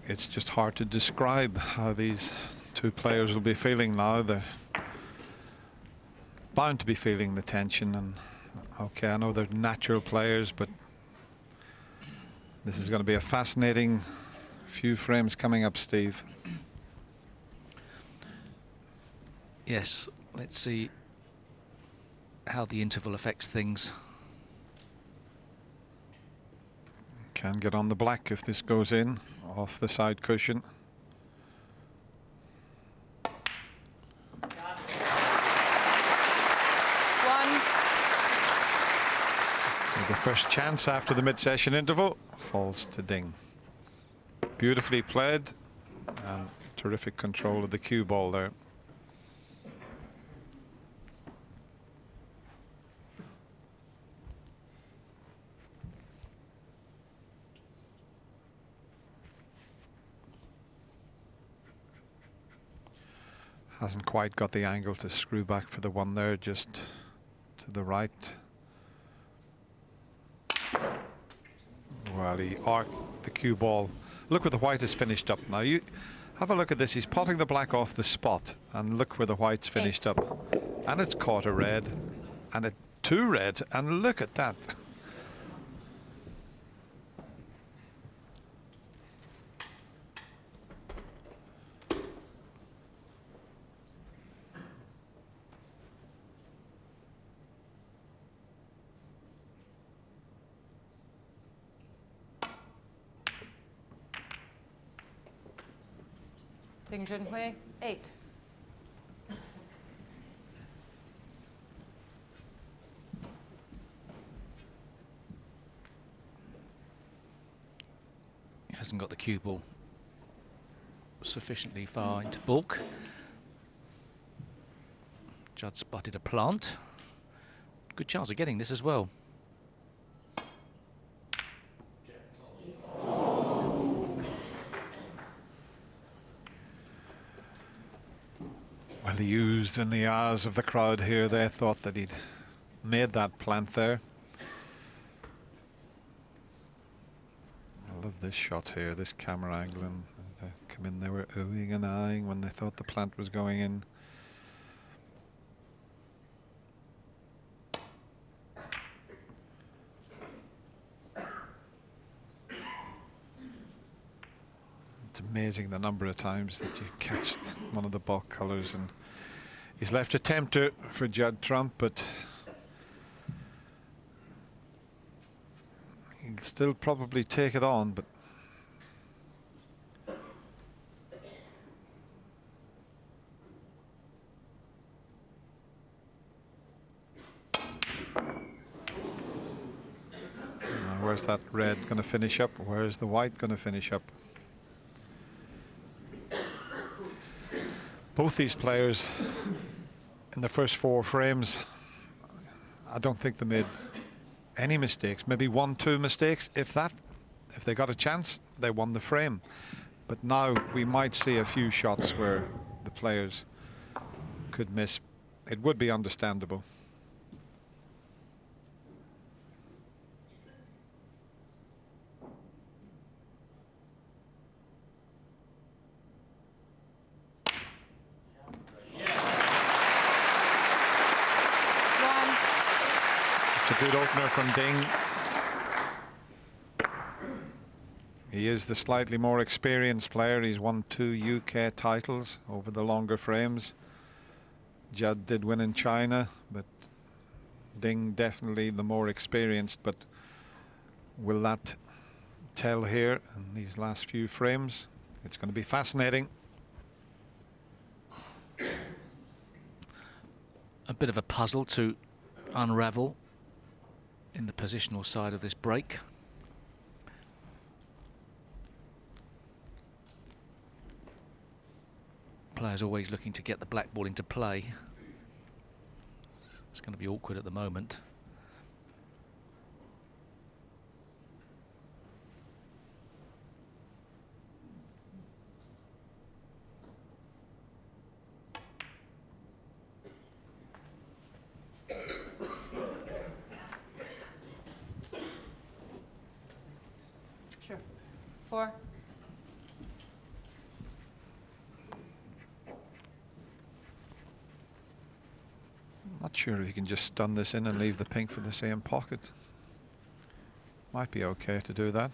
It's just hard to describe how these 2 players will be feeling now. They're bound to be feeling the tension, and okay, I know they're natural players, but this is going to be a fascinating few frames coming up, Steve. Yes, let's see how the interval affects things. Can get on the black if this goes in off the side cushion. So the first chance after the mid-session interval falls to Ding. Beautifully played, and terrific control of the cue ball there. Hasn't quite got the angle to screw back for the one there, just to the right. Well, he arced the cue ball. Look where the white is finished up now. You have a look at this. He's potting the black off the spot, and look where the white's finished up. And it's caught a red, and 2 reds, and look at that. Junhui, 8. He hasn't got the cue ball sufficiently far into bulk. Judd spotted a plant. Good chance of getting this as well. Well, he used in the eyes of the crowd here. They thought that he'd made that plant there. I love this shot here, this camera angle. And as they come in, they were oohing and eyeing when they thought the plant was going in. It's amazing the number of times that you catch one of the balk colours, and he's left a tempter for Judd Trump, but he'll still probably take it on. But where's that red going to finish up? Where's the white going to finish up? Both these players in the first 4 frames, I don't think they made any mistakes. Maybe 1, 2 mistakes, if that. If they got a chance, they won the frame. But now we might see a few shots where the players could miss. It would be understandable. It's a good opener from Ding. He is the slightly more experienced player. He's won 2 UK titles over the longer frames. Judd did win in China, but Ding definitely the more experienced. But will that tell here in these last few frames? It's going to be fascinating. A bit of a puzzle to unravel in the positional side of this break. Players always looking to get the black ball into play. It's going to be awkward at the moment. Sure. 4. Not sure if you can just stun this in and leave the pink for the same pocket. Might be okay to do that.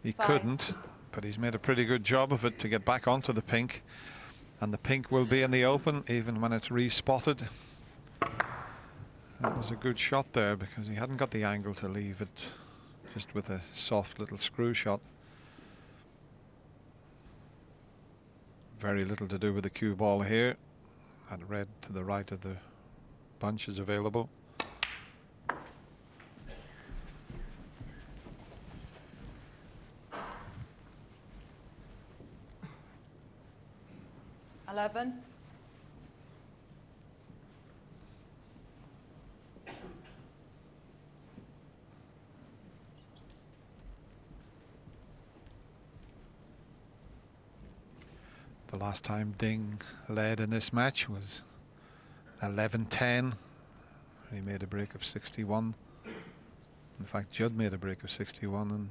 He 5. couldn't, but he's made a pretty good job of it to get back onto the pink. And the pink will be in the open even when it's respotted. That was a good shot there because he hadn't got the angle to leave it just with a soft little screw shot. Very little to do with the cue ball here. And red to the right of the bunch is available. Eleven. The last time Ding led in this match was 11-10. He made a break of 61. In fact, Judd made a break of 61 and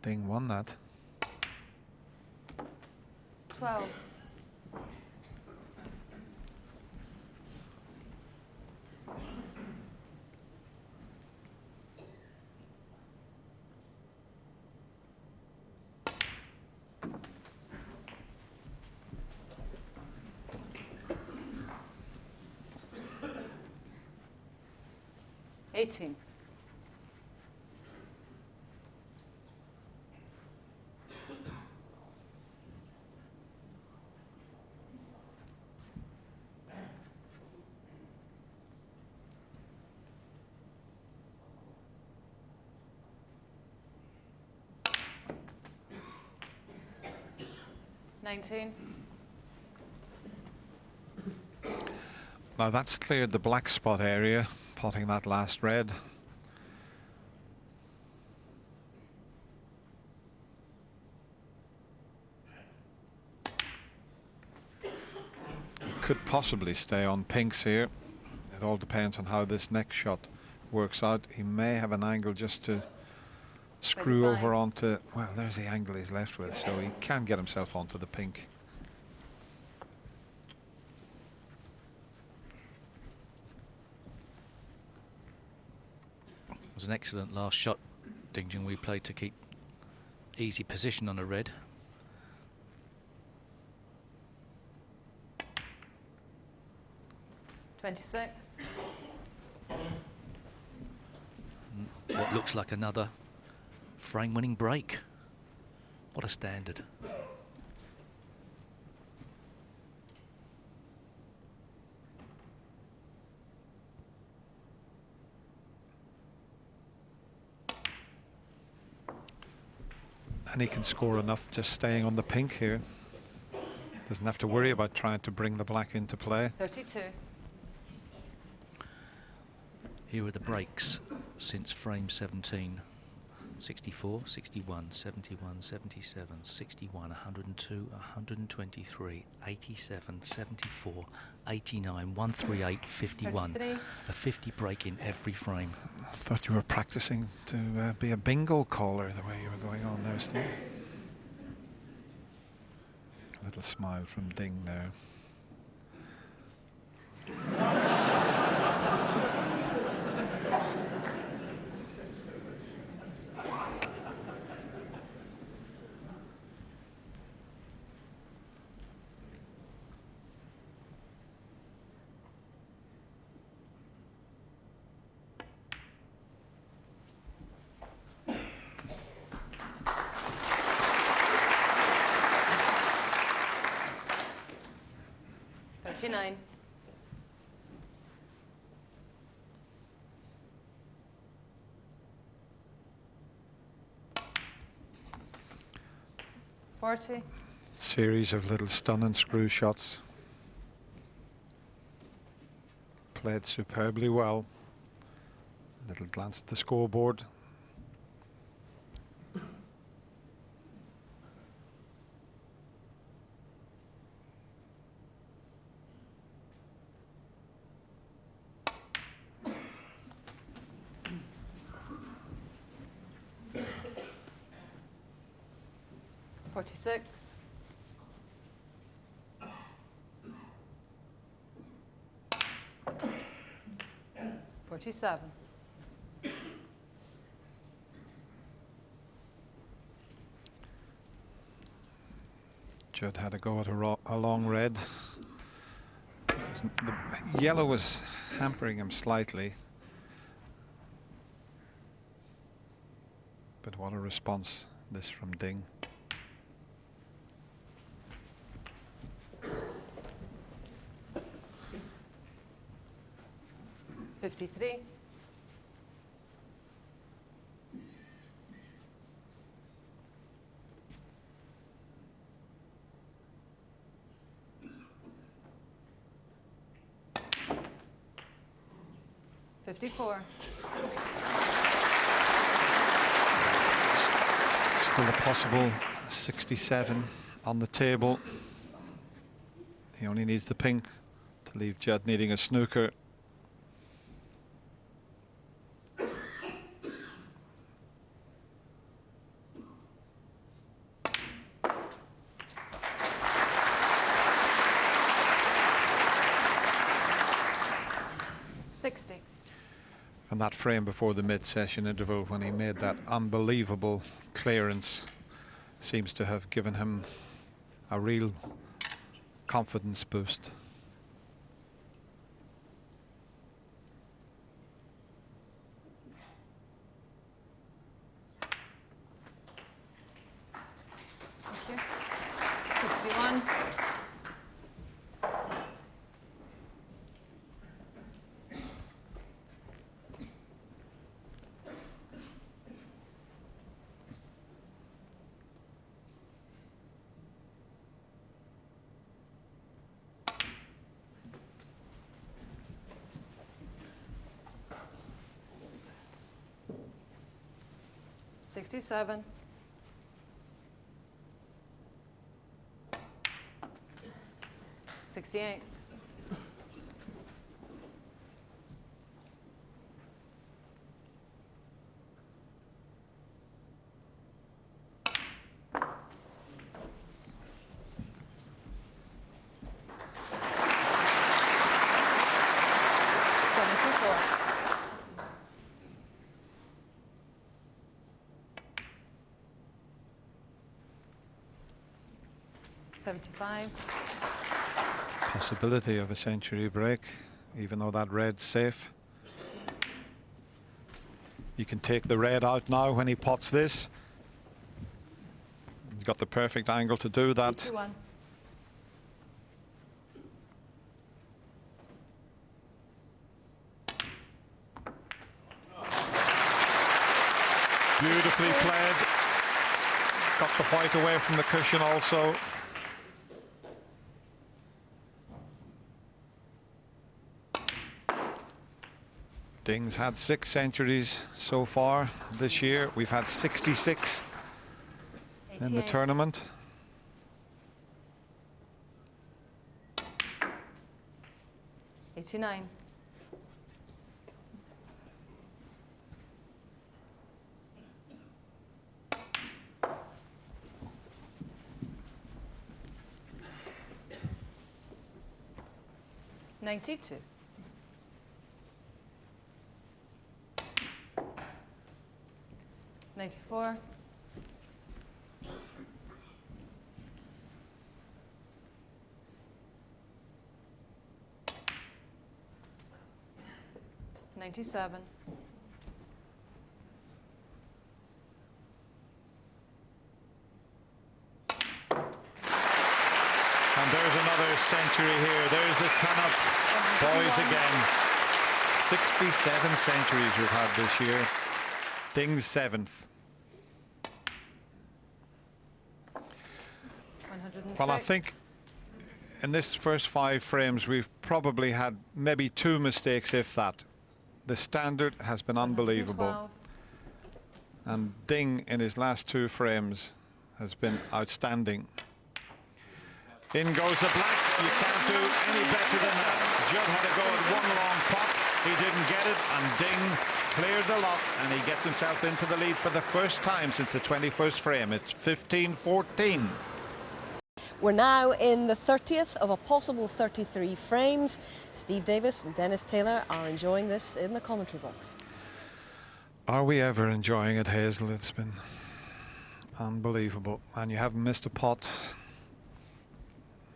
Ding won that. 12. Eighteen. Nineteen. Now that's cleared the black spot area, potting that last red. He could possibly stay on pinks here. It all depends on how this next shot works out. He may have an angle just to screw 25. over onto, well, there's the angle he's left with, so he can get himself onto the pink. It was an excellent last shot Junhui played to keep easy position on a red. 26. What looks like another frame-winning break. What a standard. And he can score enough just staying on the pink here. Doesn't have to worry about trying to bring the black into play. 32. Here are the breaks since frame 17. 64, 61, 71, 77, 61, 102, 123, 87, 74, 89, 138, 51. 33. A 50 break in every frame. I thought you were practicing to be a bingo caller the way you were going on there, Steve. A little smile from Ding there. Nine. Series of little stun and screw shots. Played superbly well. Little glance at the scoreboard. Six. 47. Judd had a go at a long red. The yellow was hampering him slightly. But what a response this from Ding. 53. 54. Still a possible 67 on the table. He only needs the pink to leave Judd needing a snooker. And that frame before the mid-session interval when he made that unbelievable clearance seems to have given him a real confidence boost. Thank you. 61. 67. 68. 75. Possibility of a century break, even though that red's safe. You can take the red out now when he pots this. He's got the perfect angle to do that. 81. Beautifully played. Got the white away from the cushion also. Ding's had 6 centuries so far this year. We've had 66 in the 88. tournament. '89. '92. 94. 97. And there's another century here. There's the ton-up boys again. 67 centuries we've had this year. Ding's 7th. 106. Well, I think in this first 5 frames we've probably had maybe 2 mistakes, if that. The standard has been unbelievable. 112. And Ding in his last 2 frames has been outstanding. In goes the black. You can't do any better than that. Judd had to go at 1 long pot. He didn't get it, and Ding cleared the lot, and he gets himself into the lead for the first time since the 21st frame. It's 15-14. We're now in the 30th of a possible 33 frames. Steve Davis and Dennis Taylor are enjoying this in the commentary box. Are we ever enjoying it, Hazel? It's been unbelievable. And you haven't missed a pot.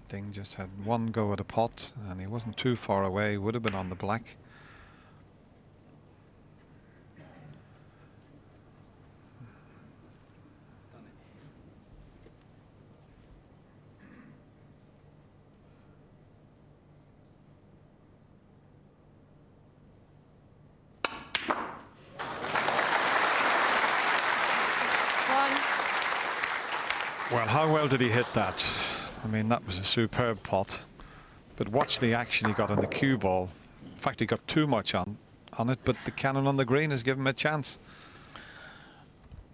Ding just had 1 go at a pot, and he wasn't too far away. Would have been on the black. Well, how well did he hit that? I mean, that was a superb pot. But watch the action he got on the cue ball. In fact, he got too much on it, but the cannon on the green has given him a chance.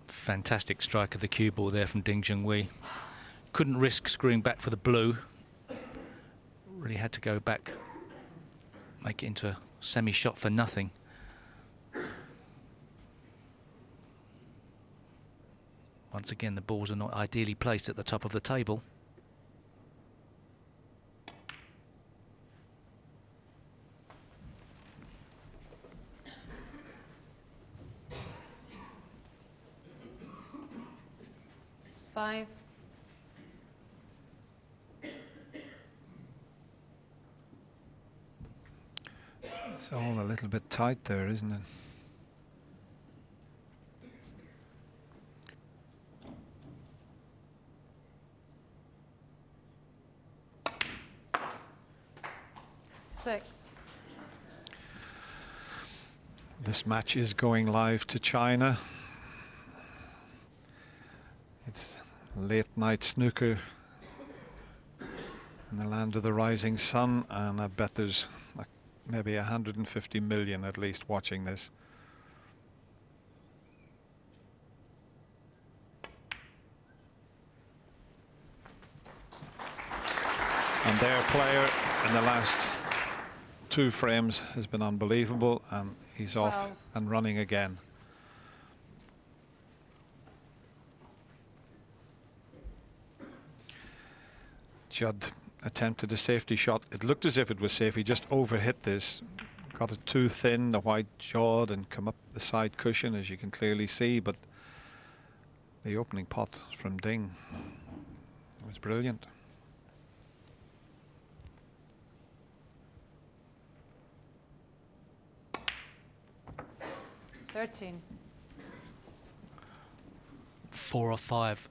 Fantastic strike of the cue ball there from Ding Junhui. Couldn't risk screwing back for the blue. Really had to go back, make it into a semi-shot for nothing. Once again, the balls are not ideally placed at the top of the table. Five. It's all a little bit tight there, isn't it? Six. This match is going live to China. It's late night snooker in the land of the rising sun, and I bet there's like maybe 150 million at least watching this. And their player in the last 2 frames has been unbelievable, and he's 12. off and running again. Judd attempted a safety shot. It looked as if it was safe. He just overhit this, got it too thin, the white jawed, and come up the side cushion, as you can clearly see. But the opening pot from Ding was brilliant. $13. 4 or 5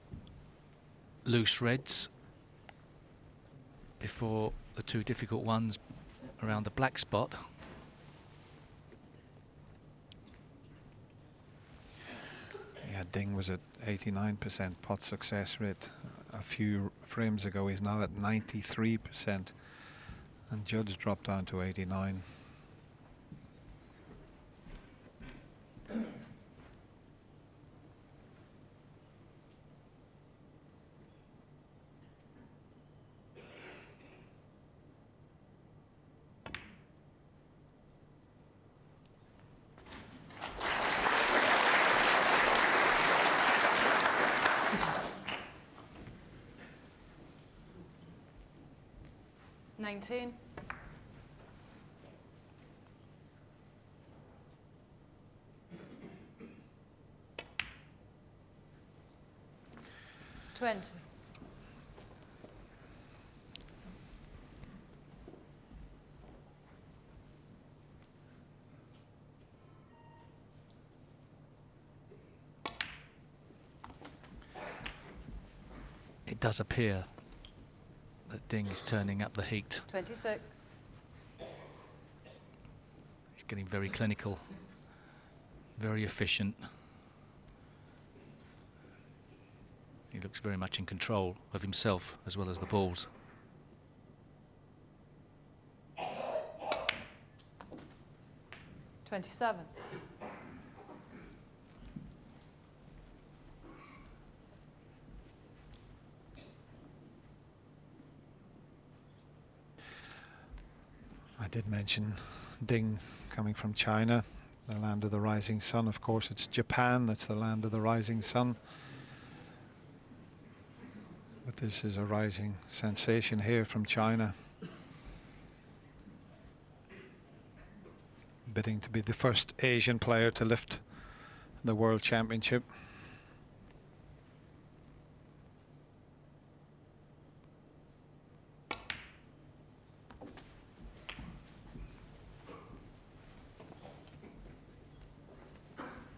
loose reds before the 2 difficult ones around the black spot. Yeah, Ding was at 89% pot success rate a few frames ago. He's now at 93%, and Judd's dropped down to 89. 19. $20. It does appear that Ding is turning up the heat. 26. He's getting very clinical, very efficient. He looks very much in control of himself as well as the balls. $27. I did mention Ding coming from China, the land of the rising sun. Of course, it's Japan that's the land of the rising sun. But this is a rising sensation here from China, bidding to be the first Asian player to lift the World Championship.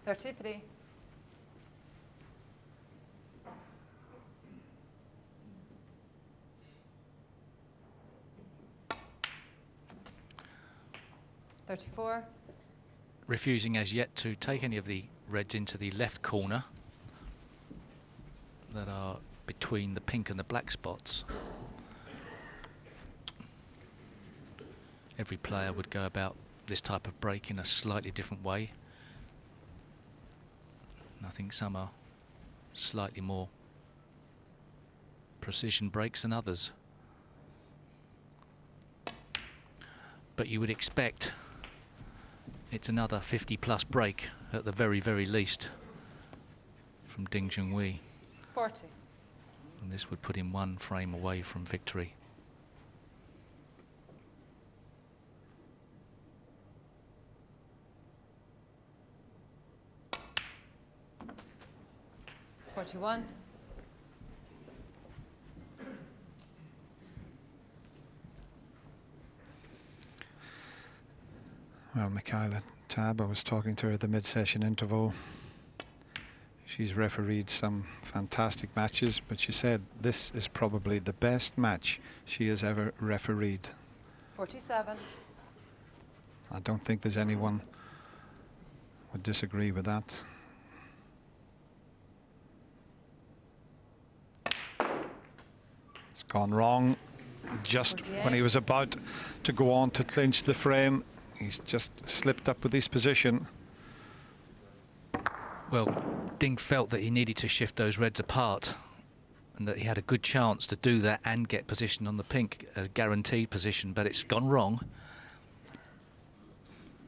$33. $34. Refusing as yet to take any of the reds into the left corner that are between the pink and the black spots. Every player would go about this type of break in a slightly different way. And I think some are slightly more precision breaks than others. But you would expect it's another 50-plus break at the very, very least from Ding Junhui. 40. And this would put him one frame away from victory. $41. Well, Michaela Tab, I was talking to her at the mid-session interval. She's refereed some fantastic matches, but she said this is probably the best match she has ever refereed. 47. I don't think there's anyone would disagree with that. It's gone wrong just 48. when he was about to go on to clinch the frame. He's just slipped up with his position. Well, Ding felt that he needed to shift those reds apart and that he had a good chance to do that and get position on the pink, a guaranteed position, but it's gone wrong.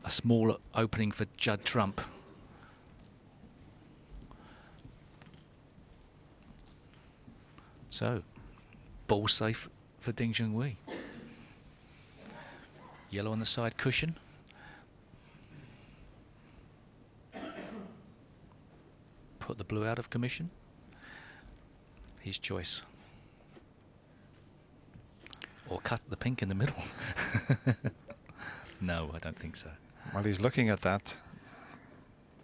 A small opening for Judd Trump. So, ball safe for Ding Junhui. Yellow on the side cushion. Put the blue out of commission. His choice. Or cut the pink in the middle. No, I don't think so. Well, he's looking at that.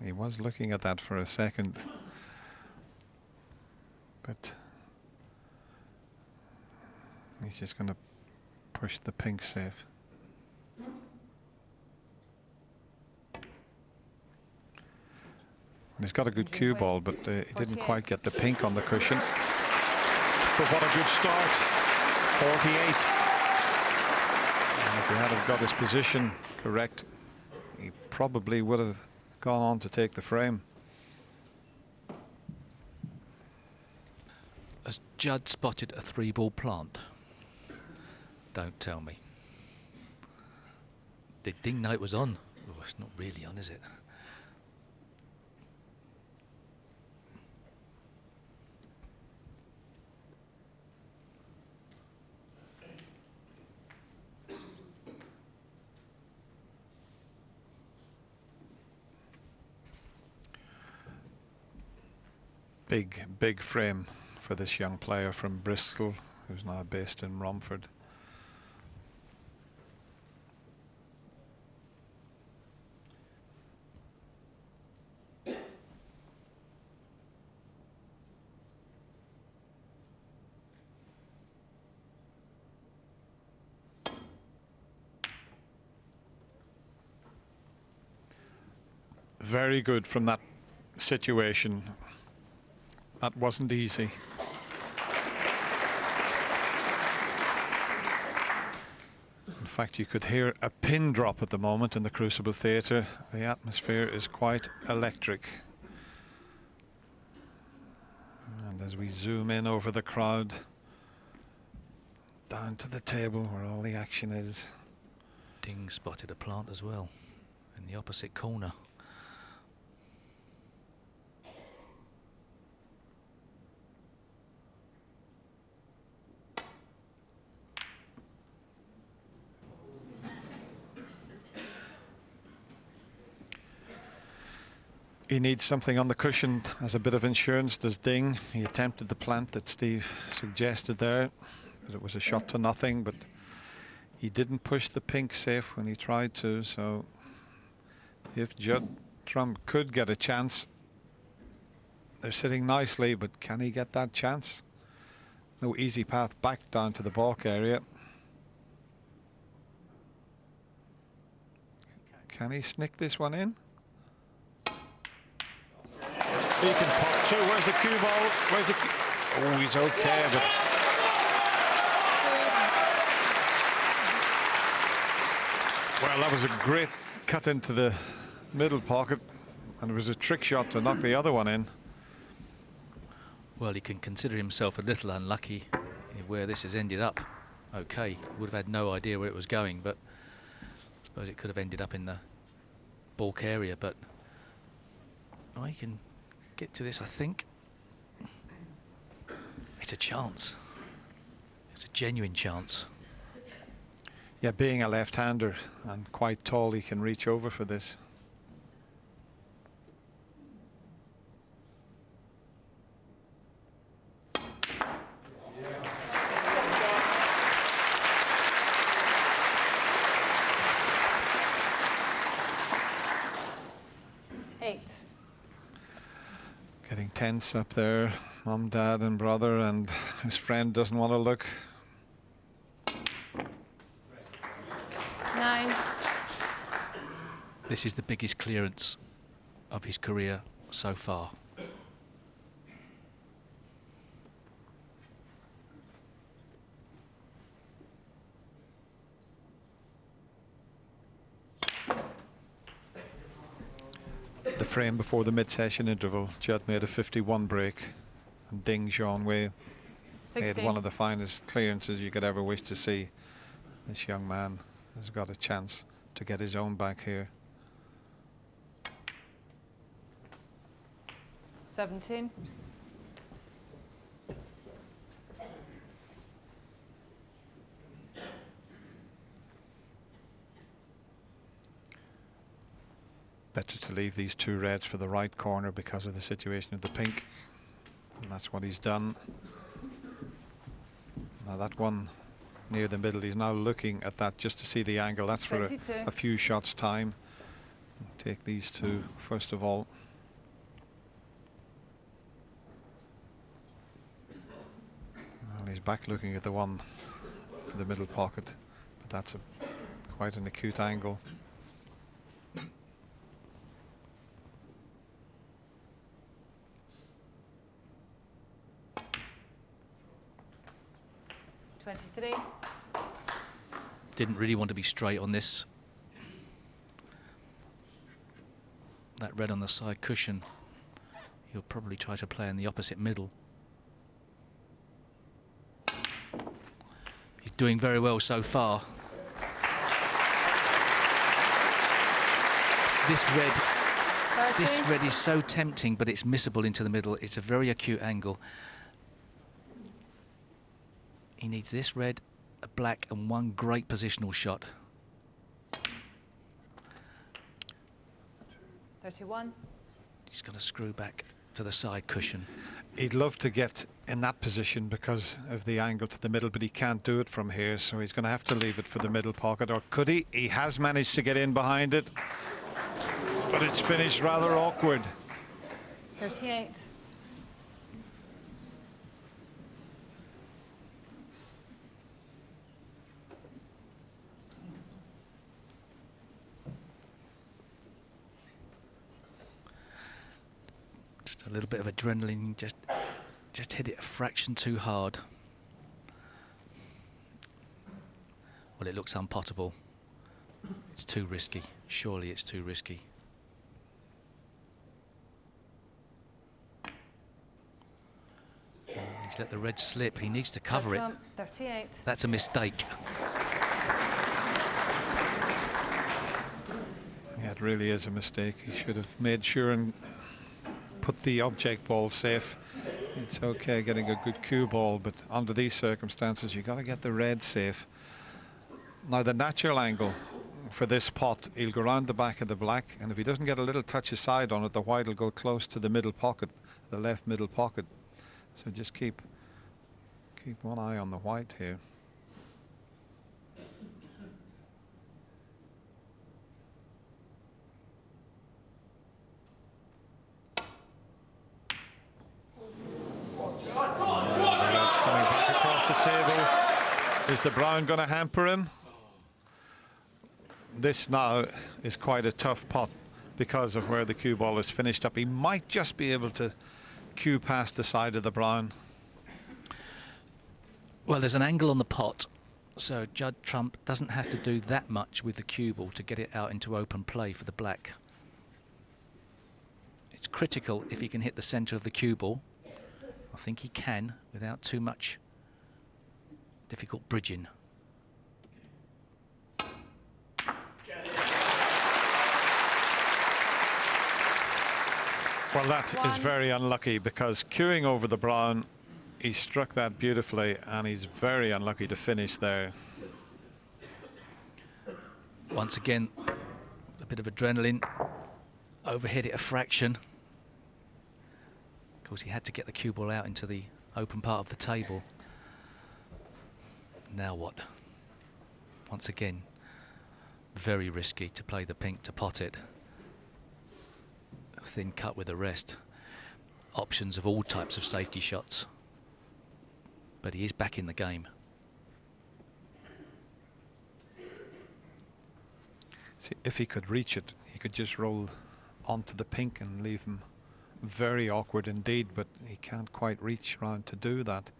He was looking at that for a second. But he's just going to push the pink safe. And he's got a good cue ball, but he didn't quite get the pink on the cushion. But what a good start. 48. And if he had have got his position correct, he probably would have gone on to take the frame. Has Judd spotted a 3-ball plant? Don't tell me. Did Ding know it was on? Oh, it's not really on, is it? big frame for this young player from Bristol, who's now based in Romford. Very good from that situation. That wasn't easy. In fact, you could hear a pin drop at the moment in the Crucible Theatre. The atmosphere is quite electric. And as we zoom in over the crowd, down to the table where all the action is. Ding spotted a plant as well in the opposite corner. He needs something on the cushion as a bit of insurance, does Ding. He attempted the plant that Steve suggested there, but it was a shot to nothing, but he didn't push the pink safe when he tried to, so if Judd Trump could get a chance, they're sitting nicely, but can he get that chance? No easy path back down to the balk area. Can he snick this one in? He can pop two. Where's the cue ball? Where's the cue? Oh, he's okay, but well, that was a great cut into the middle pocket, and it was a trick shot to knock the other one in. Well, he can consider himself a little unlucky where this has ended up. Okay, he would have had no idea where it was going, but I suppose it could have ended up in the balk area, but I can get to this, I think. It's a chance. It's a genuine chance. Yeah, being a left-hander and quite tall, he can reach over for this. Getting tense up there, mum, dad and brother, and his friend doesn't want to look. 9. This is the biggest clearance of his career so far. The frame before the mid-session interval, Judd made a 51 break, and Ding Junhui made one of the finest clearances you could ever wish to see. This young man has got a chance to get his own back here. 17. Better to leave these two reds for the right corner because of the situation of the pink, and that's what he's done. Now that one near the middle, he's now looking at that just to see the angle. That's for a few shots time. Take these two first of all. Well, he's back looking at the one for the middle pocket, but that's quite an acute angle. Didn't really want to be straight on this. That red on the side cushion, he'll probably try to play in the opposite middle. He's doing very well so far. This red is so tempting, but it's missable into the middle. It's a very acute angle. He needs this red, a black, and one great positional shot. 31. He's got to screw back to the side cushion. He'd love to get in that position because of the angle to the middle, but he can't do it from here, so he's going to have to leave it for the middle pocket. Or could he? He has managed to get in behind it, but it's finished rather awkward. 38. Just a little bit of adrenaline, just hit it a fraction too hard. Well, it looks unpottable. It's too risky. Surely it's too risky. He's let the red slip. He needs to cover it. 38. That's a mistake. Yeah, it really is a mistake. He should have made sure and put the object ball safe. It's okay getting a good cue ball, but under these circumstances you've got to get the red safe. Now the natural angle for this pot, he'll go around the back of the black, and if he doesn't get a little touch aside on it, the white will go close to the middle pocket, the left middle pocket. So just keep one eye on the white here. Is the brown going to hamper him? This now is quite a tough pot because of where the cue ball is finished up. He might just be able to cue past the side of the brown. Well, there's an angle on the pot, so Judd Trump doesn't have to do that much with the cue ball to get it out into open play for the black. It's critical if he can hit the centre of the cue ball. I think he can without too much difficult bridging. Well, that is very unlucky because cueing over the brown, he struck that beautifully, and he's very unlucky to finish there. Once again, a bit of adrenaline, overhit it a fraction. Of course, he had to get the cue ball out into the open part of the table. Now what? Once again, very risky to play the pink to pot it. A thin cut with the rest. Options of all types of safety shots. But he is back in the game. See, if he could reach it, he could just roll onto the pink and leave him very awkward indeed, but he can't quite reach round to do that.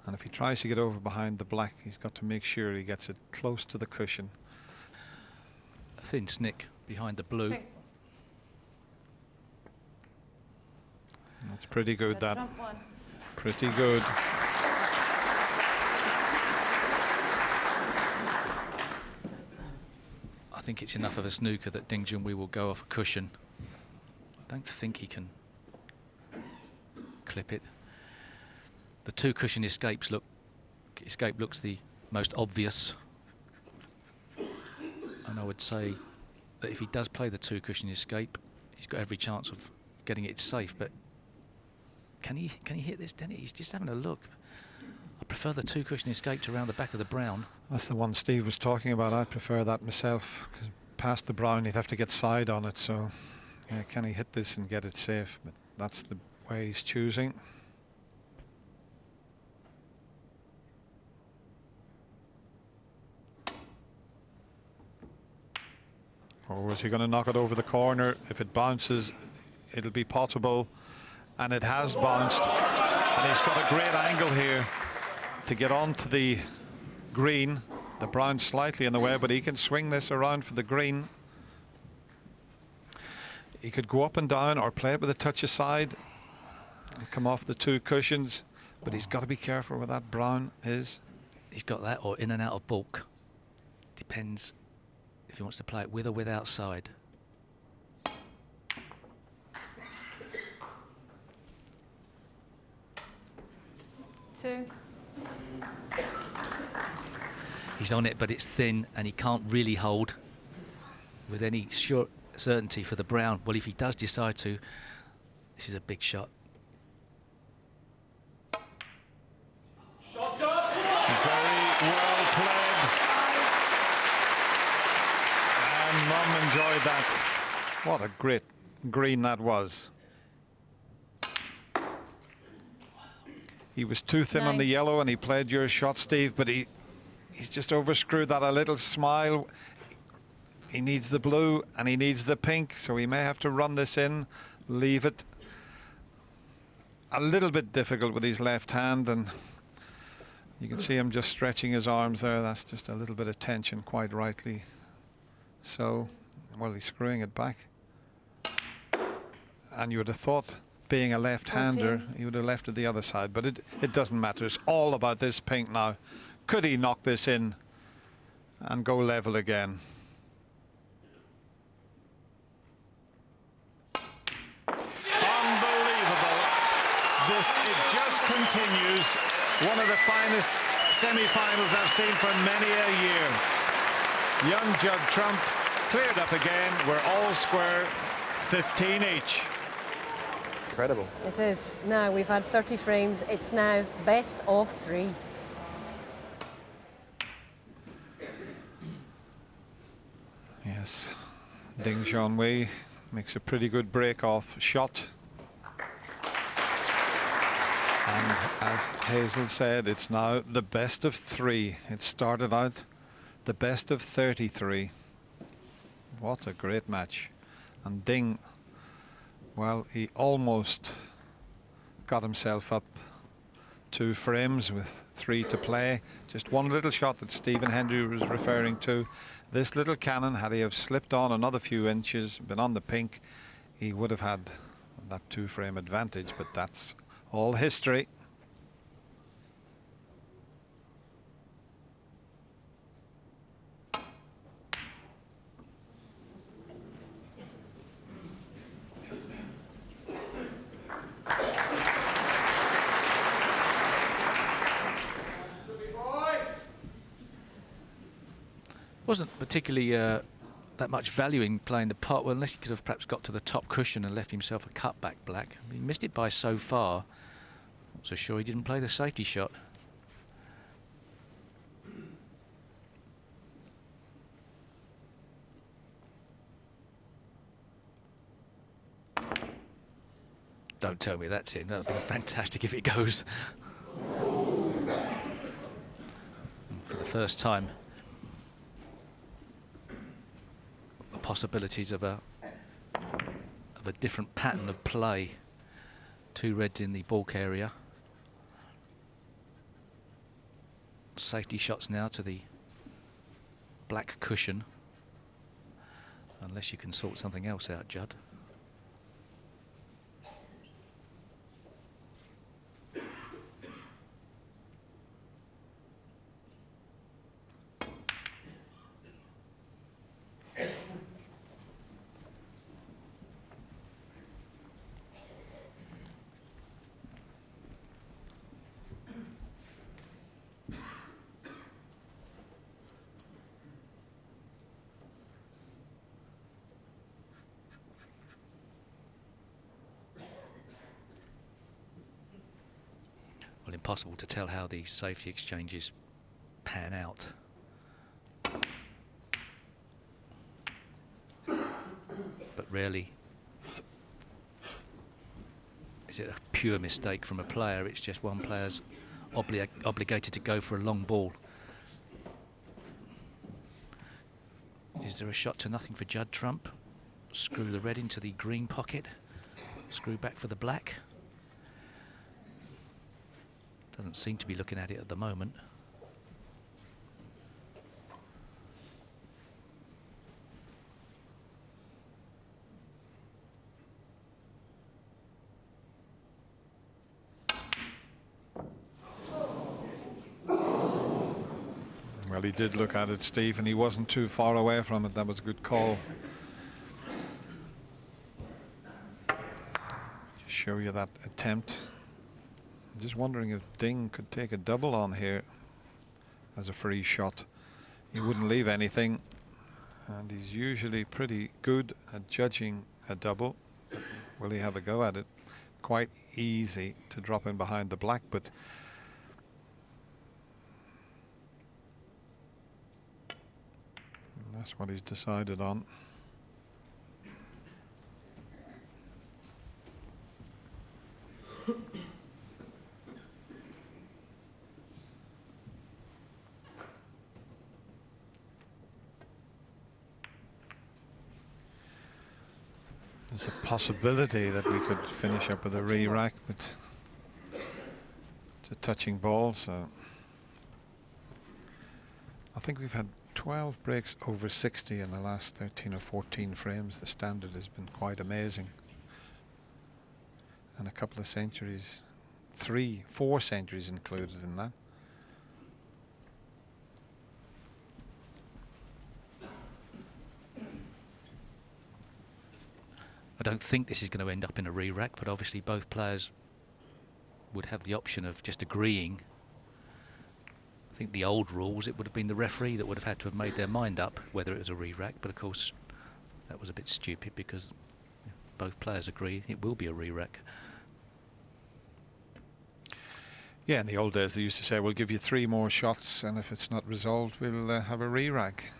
And if he tries to get over behind the black, he's got to make sure he gets it close to the cushion. A thin snick behind the blue. That's pretty good, that. Pretty good. I think it's enough of a snooker that Ding Junhui will go off a cushion. I don't think he can clip it. The two cushion escape looks the most obvious. And I would say that if he does play the two cushion escape, he's got every chance of getting it safe. But can he hit this, Denny? He's just having a look. I prefer the two cushion escape to around the back of the brown. That's the one Steve was talking about. I prefer that myself. 'Cause past the brown, he'd have to get side on it. So, yeah, can he hit this and get it safe? But that's the way he's choosing. Or is he going to knock it over the corner? If it bounces, it'll be potable. And it has bounced. And he's got a great angle here to get onto the green. The brown slightly in the way, but he can swing this around for the green. He could go up and down or play it with a touch aside and come off the two cushions. But he's got to be careful where that brown is. He's got that or in and out of bulk. Depends if he wants to play it with or without side. Two. He's on it, but it's thin and he can't really hold with any certainty for the brown. Well, if he does decide to, this is a big shot. enjoyed that. What a great green that was. He was too thin on the yellow and he played your shot, Steve, but he's just overscrewed that a little. Smile. He needs the blue and he needs the pink, so he may have to run this in, leave it. A little bit difficult with his left hand, and you can see him just stretching his arms there. That's just a little bit of tension, quite rightly. So, well, he's screwing it back. And you would have thought, being a left-hander, he would have left it the other side, but it doesn't matter. It's all about this pink now. Could he knock this in and go level again? Unbelievable. It just continues. One of the finest semi-finals I've seen for many a year. Young Judd Trump cleared up again. We're all square, 15 each. Incredible. It is. Now we've had 30 frames. It's now best of 3. Yes. Ding Junhui makes a pretty good break-off shot. And as Hazel said, it's now the best of 3. It started out the best of 33. What a great match. And Ding, well, he almost got himself up 2 frames with 3 to play. Just one little shot that Stephen Hendry was referring to. This little cannon, had he have slipped on another few inches, been on the pink, he would have had that 2-frame advantage, but that's all history. Wasn't particularly that much value in playing the pot, well, unless he could have perhaps got to the top cushion and left himself a cutback black. He missed it by so far. Not so sure he didn't play the safety shot. Don't tell me that's it. That'd be fantastic if it goes. For the first time, the possibilities of a different pattern of play. 2 reds in the balk area. Safety shots now to the black cushion. Unless you can sort something else out, Judd. Well, impossible to tell how these safety exchanges pan out. But rarely is it a pure mistake from a player. It's just one player's obligated to go for a long ball. Is there a shot to nothing for Judd Trump? Screw the red into the green pocket. Screw back for the black. Doesn't seem to be looking at it at the moment. Well, he did look at it, Steve, and he wasn't too far away from it. That was a good call. Show you that attempt. I'm just wondering if Ding could take a double on here as a free shot. He wouldn't leave anything, and he's usually pretty good at judging a double. Will he have a go at it? Quite easy to drop in behind the black, but that's what he's decided on. There's a possibility that we could finish up with a re-rack, but it's a touching ball, so I think we've had 12 breaks over 60 in the last 13 or 14 frames. The standard has been quite amazing. And a couple of centuries, 4 centuries included in that. I don't think this is going to end up in a re-rack, but obviously both players would have the option of just agreeing. I think the old rules, it would have been the referee that would have had to have made their mind up whether it was a re-rack, but of course that was a bit stupid because both players agree it will be a re-rack. Yeah, in the old days they used to say, we'll give you 3 more shots, and if it's not resolved, we'll have a re-rack.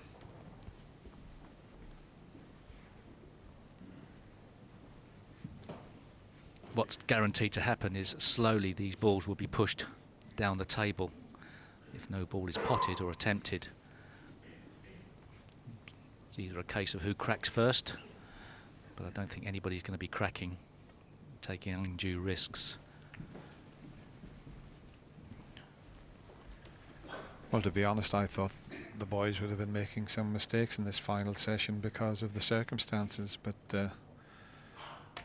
What's guaranteed to happen is slowly these balls will be pushed down the table if no ball is potted or attempted. It's either a case of who cracks first, but I don't think anybody's going to be cracking, taking undue risks. Well, to be honest, I thought the boys would have been making some mistakes in this final session because of the circumstances, but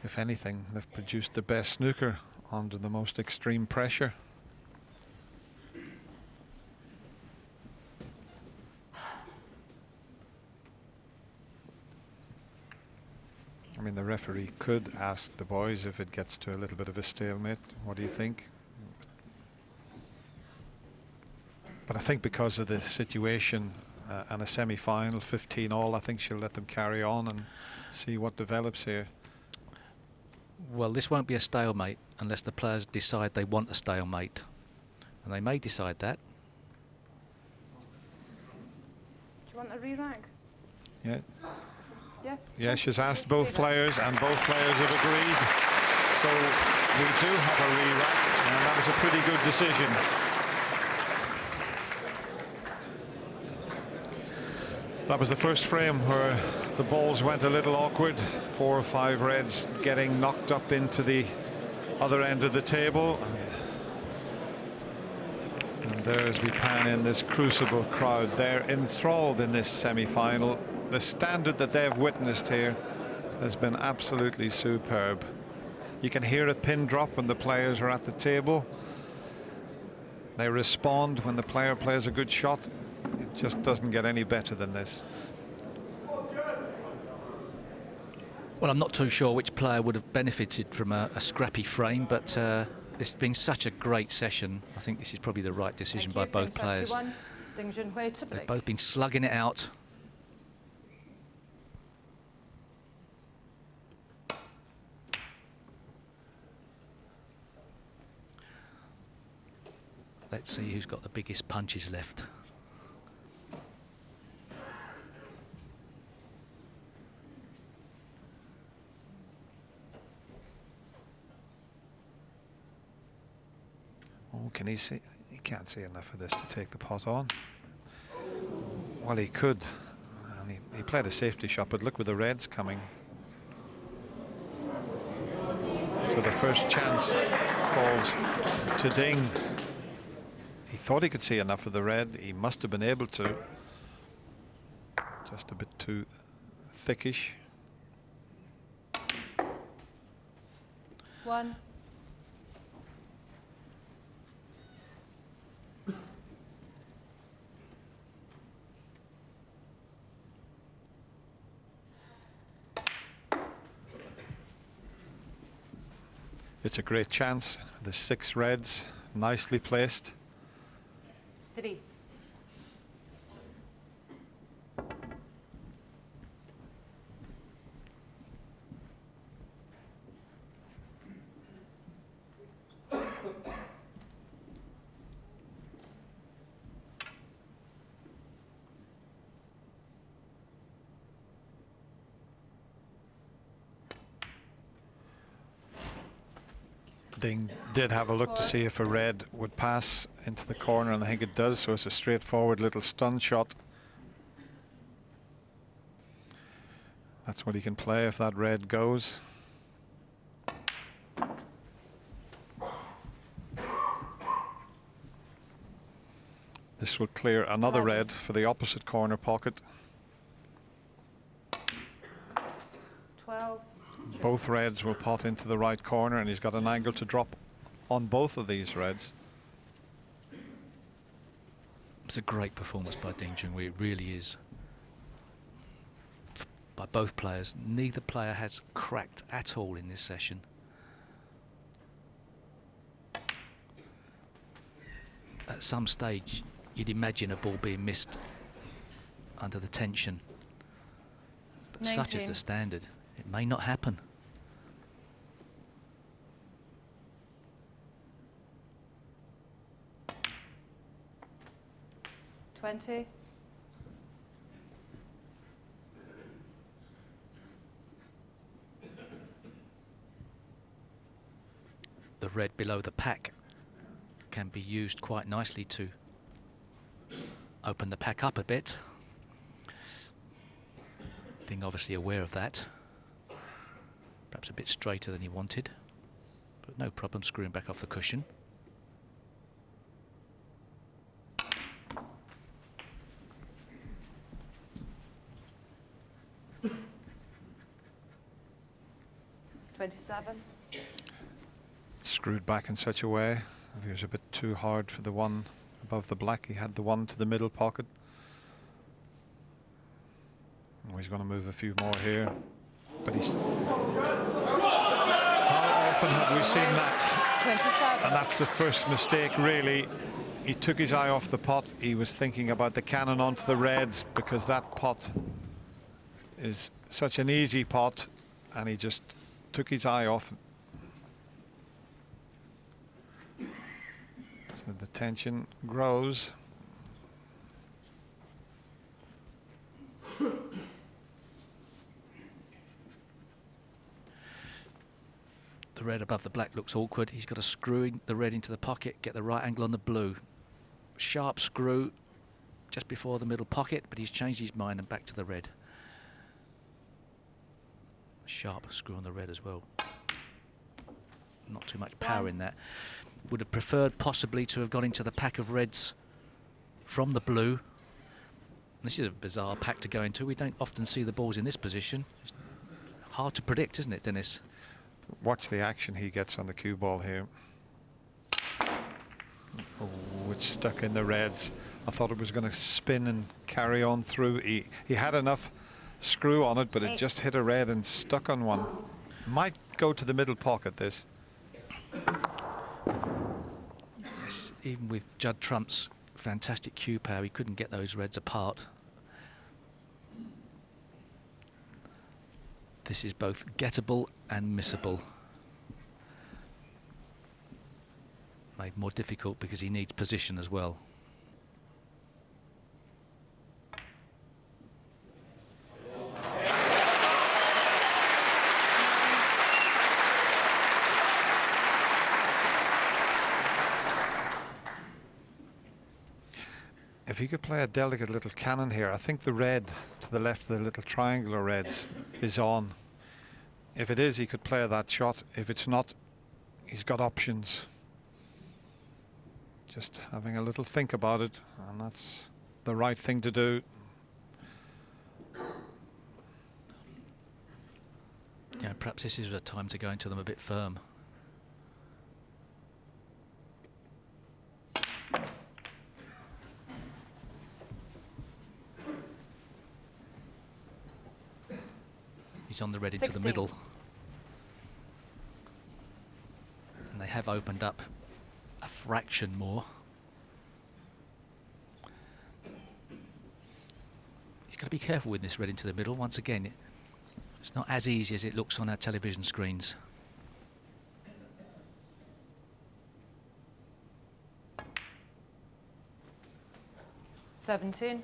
if anything, they've produced the best snooker under the most extreme pressure. I mean, the referee could ask the boys if it gets to a little bit of a stalemate, what do you think? But I think because of the situation and a semi-final, 15 all, I think she'll let them carry on and see what develops here. Well, this won't be a stalemate unless the players decide they want a stalemate. And they may decide that. Do you want a re-rack? Yeah. Yeah. Yeah, she's asked both players and both players have agreed. So we do have a re-rack, and that was a pretty good decision. That was the first frame where the balls went a little awkward. 4 or 5 reds getting knocked up into the other end of the table. And there, as we pan in, this Crucible crowd, they're enthralled in this semi-final. The standard that they've witnessed here has been absolutely superb. You can hear a pin drop when the players are at the table. They respond when the player plays a good shot. It just doesn't get any better than this. Well, I'm not too sure which player would have benefited from a scrappy frame, but it's been such a great session. I think this is probably the right decision by both players. They've both been slugging it out. Let's see who's got the biggest punches left. Oh, can he see? He can't see enough of this to take the pot on. Well, he could. And he played a safety shot, but look with the reds coming. So the first chance falls to Ding. He thought he could see enough of the red. He must have been able to. Just a bit too thickish. 1. It's a great chance. The 6 reds, nicely placed. 3. Ding did have a look to see if a red would pass into the corner, and I think it does, so it's a straightforward little stun shot. That's what he can play if that red goes. This will clear another red for the opposite corner pocket. 12. Both reds will pot into the right corner, and he's got an angle to drop on both of these reds. It's a great performance by Ding Junhui. It really is. By both players. Neither player has cracked at all in this session. At some stage, you'd imagine a ball being missed under the tension. But 19. such is the standard. It may not happen. $20. The red below the pack can be used quite nicely to open the pack up a bit. Ding obviously aware of that. Perhaps a bit straighter than he wanted, but no problem screwing back off the cushion. $27. Screwed back in such a way. If he was a bit too hard for the one above the black, he had the one to the middle pocket. Oh, he's going to move a few more here. But he's... How often have we seen that? 27. And that's the first mistake, really. He took his eye off the pot. He was thinking about the cannon onto the reds, because that pot is such an easy pot, and he just took his eye off. So the tension grows. The red above the black looks awkward. He's got to screw the red into the pocket, get the right angle on the blue. Sharp screw just before the middle pocket, but he's changed his mind and back to the red. Sharp screw on the red as well. Not too much power in that. Would have preferred possibly to have got into the pack of reds from the blue. This is a bizarre pack to go into. We don't often see the balls in this position. It's hard to predict, isn't it, Dennis? Watch the action he gets on the cue ball here. Oh, it's stuck in the reds. I thought it was going to spin and carry on through. He had enough screw on it, but it just hit a red and stuck on one. Might go to the middle pocket, this. Yes, even with Judd Trump's fantastic cue power, he couldn't get those reds apart. This is both gettable and missable. Made more difficult because he needs position as well. If he could play a delicate little cannon here, I think the red to the left of the little triangular reds is on. If it is, he could play that shot. If it's not, he's got options. Just having a little think about it, and that's the right thing to do. Yeah, perhaps this is a time to go into them a bit firm. He's on the red into the middle. And they have opened up a fraction more. He's got to be careful with this red into the middle. Once again, it's not as easy as it looks on our television screens. $17.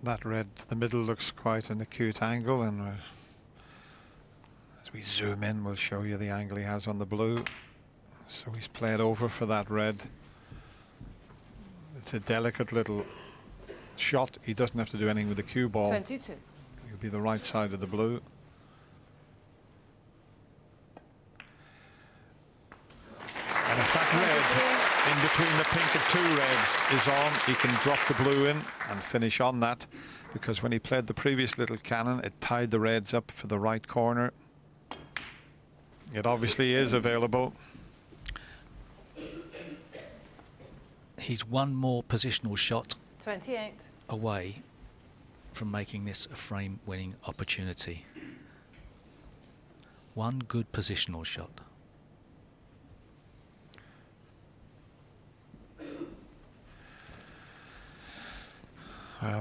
That red to the middle looks quite an acute angle, and as we zoom in, we'll show you the angle he has on the blue. So he's played over for that red. It's a delicate little shot. He doesn't have to do anything with the cue ball. 22. He'll be the right side of the blue. And if that red in between the pink of 2 reds is on, he can drop the blue in and finish on that, because when he played the previous little cannon, it tied the reds up for the right corner. It obviously is available. He's one more positional shot 28. away from making this a frame-winning opportunity. One good positional shot.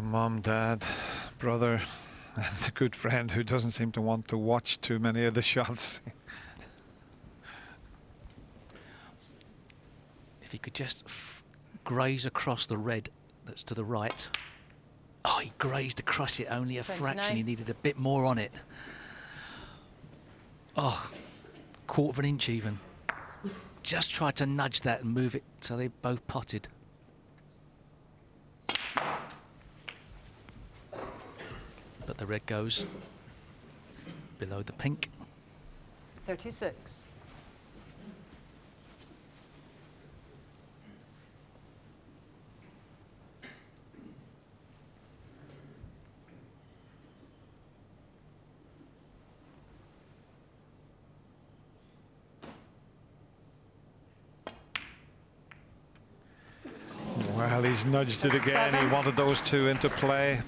Mom, Dad, brother, and a good friend who doesn't seem to want to watch too many of the shots. If he could just graze across the red that's to the right. Oh, he grazed across it only a 29. fraction. He needed a bit more on it. Oh, quarter of an inch even. Just tried to nudge that and move it so they both potted. But the red goes below the pink. 36. Well, he's nudged it again. He wanted those 2 into play.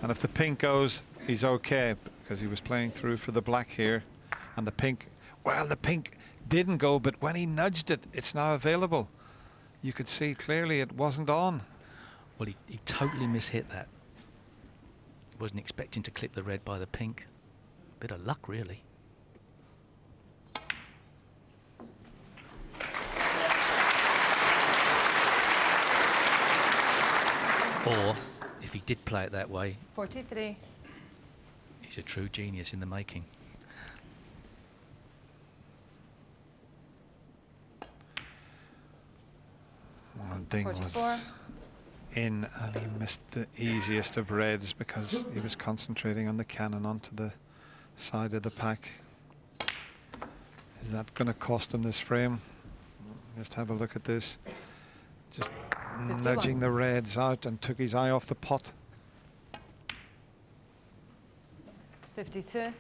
And if the pink goes, he's okay, because he was playing through for the black here. And the pink, well, the pink didn't go, but when he nudged it, it's now available. You could see clearly it wasn't on. Well, he totally mishit that. Wasn't expecting to clip the red by the pink. Bit of luck, really. Or, if he did play it that way, 43. he's a true genius in the making. Well, Ding 44. was in, and he missed the easiest of reds because he was concentrating on the cannon onto the side of the pack. Is that going to cost him this frame? Just have a look at this. Just 51. nudging the reds out and took his eye off the pot. 52.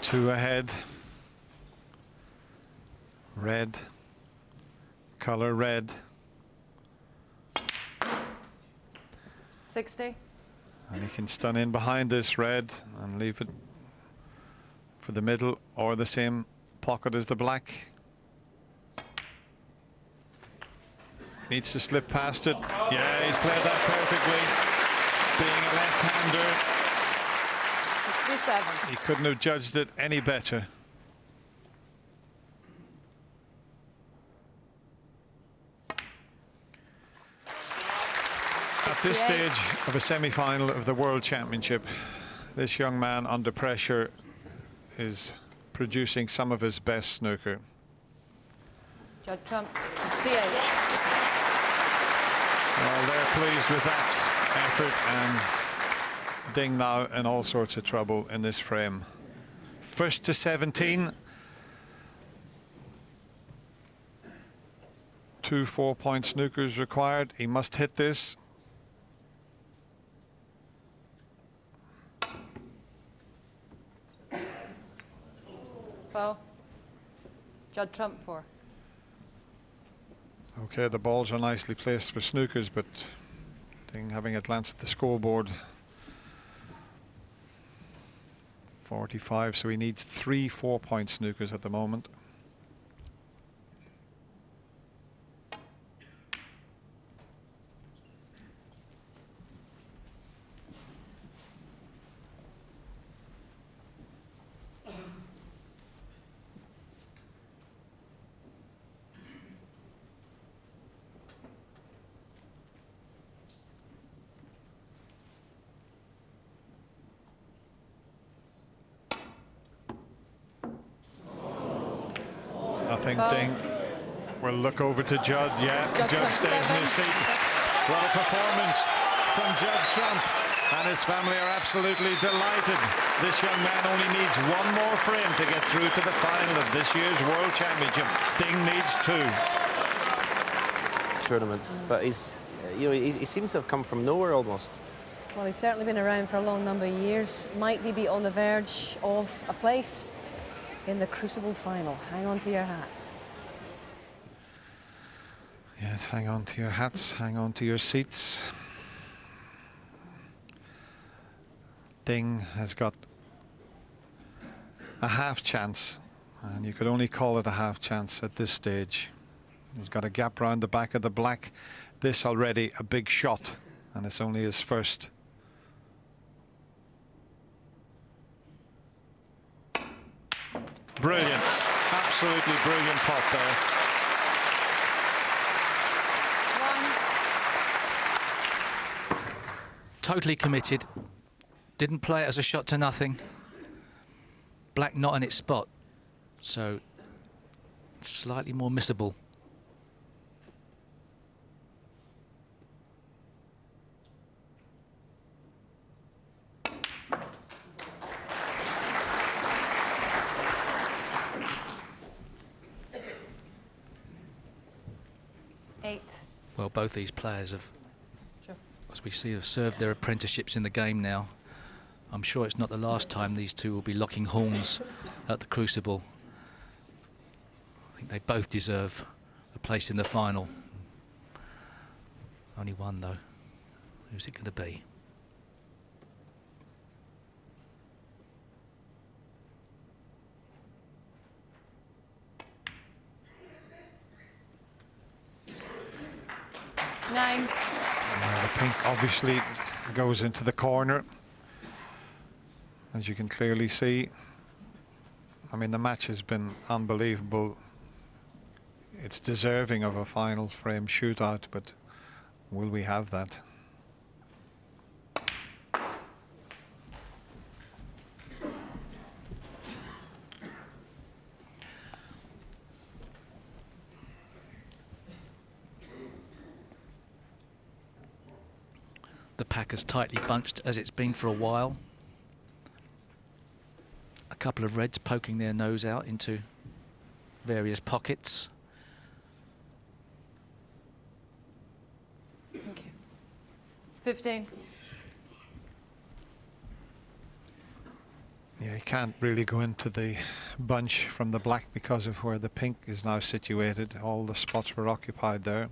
Two ahead. Red. Color red. 60. And he can stun in behind this red and leave it for the middle or the same pocket as the black. Needs to slip past it. Yeah, he's played that perfectly. Being a left-hander, 67. he couldn't have judged it any better. At this stage of a semi-final of the World Championship, this young man under pressure is producing some of his best snooker. Judd Trump, 68. Well, they're pleased with that effort, and Ding now in all sorts of trouble in this frame. First to 17. 2 4-point snookers required. He must hit this. Foul. Judd Trump, 4. Okay, the balls are nicely placed for snookers, but Ding having a glance at the scoreboard. 45, so he needs 3 4-point snookers at the moment. think Ding will look over to Judd. Yeah, Judd stays in his seat. What a performance from Judd Trump. And his family are absolutely delighted. This young man only needs one more frame to get through to the final of this year's World Championship. Ding needs 2. Tournaments, but he's, you know, he seems to have come from nowhere almost. Well, he's certainly been around for a long number of years. Might he be on the verge of a place in the Crucible final? Hang on to your hats. Yes, hang on to your hats, hang on to your seats. Ding has got a half chance, and you could only call it a half chance at this stage. He's got a gap round the back of the black. This already a big shot, and it's only his first. Brilliant, absolutely brilliant pot there. Totally committed. Didn't play it as a shot to nothing. Black not in its spot, so slightly more missable. Well, both these players have, as we see, have served their apprenticeships in the game now. I'm sure it's not the last time these two will be locking horns at the Crucible. I think they both deserve a place in the final. Only one, though. Who's it going to be? Nine. The pink obviously goes into the corner, as you can clearly see. I mean, the match has been unbelievable. It's deserving of a final frame shootout, but will we have that? The pack is tightly bunched as it's been for a while. A couple of reds poking their nose out into various pockets. Thank you. 15. Yeah, you can't really go into the bunch from the black because of where the pink is now situated. All the spots were occupied there.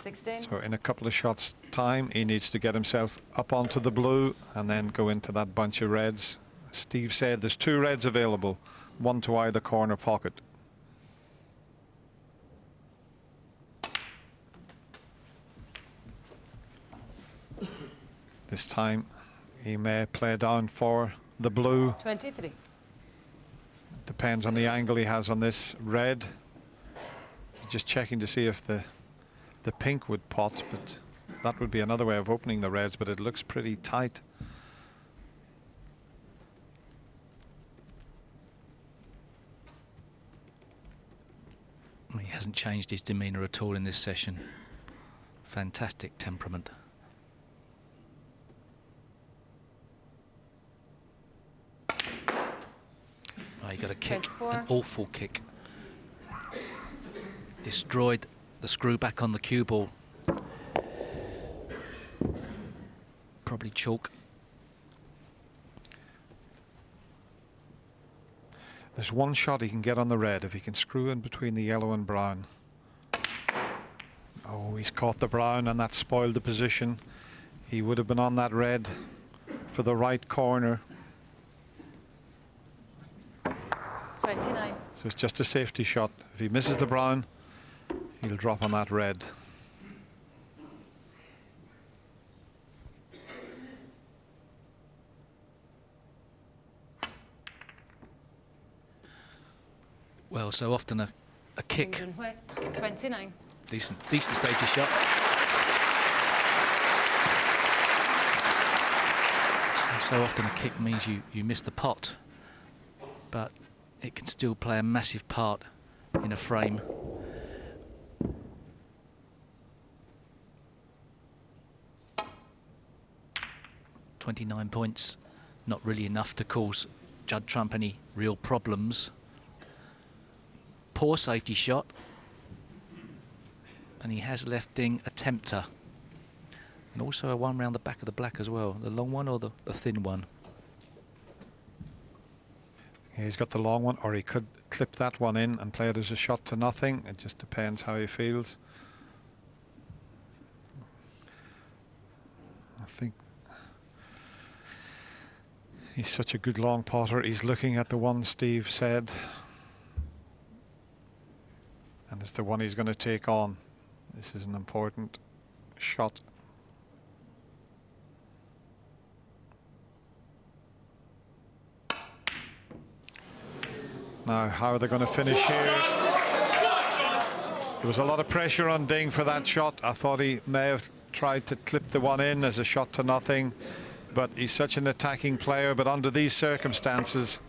So in a couple of shots time, he needs to get himself up onto the blue and then go into that bunch of reds. Steve said there's 2 reds available, one to either corner pocket. This time he may play down for the blue. 23. Depends on the angle he has on this red. Just checking to see if the pink would pot, but that would be another way of opening the reds, but it looks pretty tight. He hasn't changed his demeanour at all in this session. Fantastic temperament. Oh, he got a kick, 24. An awful kick. Destroyed the screw back on the cue ball. Probably chalk. There's one shot he can get on the red if he can screw in between the yellow and brown. Oh, he's caught the brown and that spoiled the position. He would have been on that red for the right corner. 29. So it's just a safety shot. If he misses the brown, he'll drop on that red. Well, so often a kick. Junhui. 29. Decent safety shot. So often a kick means you miss the pot, but it can still play a massive part in a frame. .29 points, not really enough to cause Judd Trump any real problems. Poor safety shot, and he has left Ding a tempter, and also a one round the back of the black as well. The long one or the thin one? Yeah, he's got the long one, or he could clip that one in and play it as a shot to nothing. It just depends how he feels. I think he's such a good long potter. He's looking at the one Steve said, and it's the one he's going to take on. This is an important shot. Now, how are they going to finish here? There was a lot of pressure on Ding for that shot. I thought he may have tried to clip the one in as a shot to nothing, but he's such an attacking player. But under these circumstances,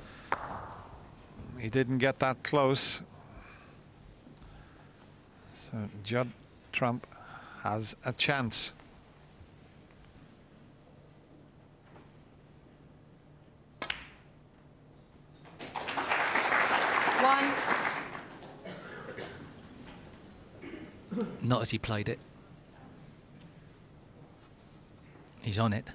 he didn't get that close. So Judd Trump has a chance. One. Not as he played it. He's on it.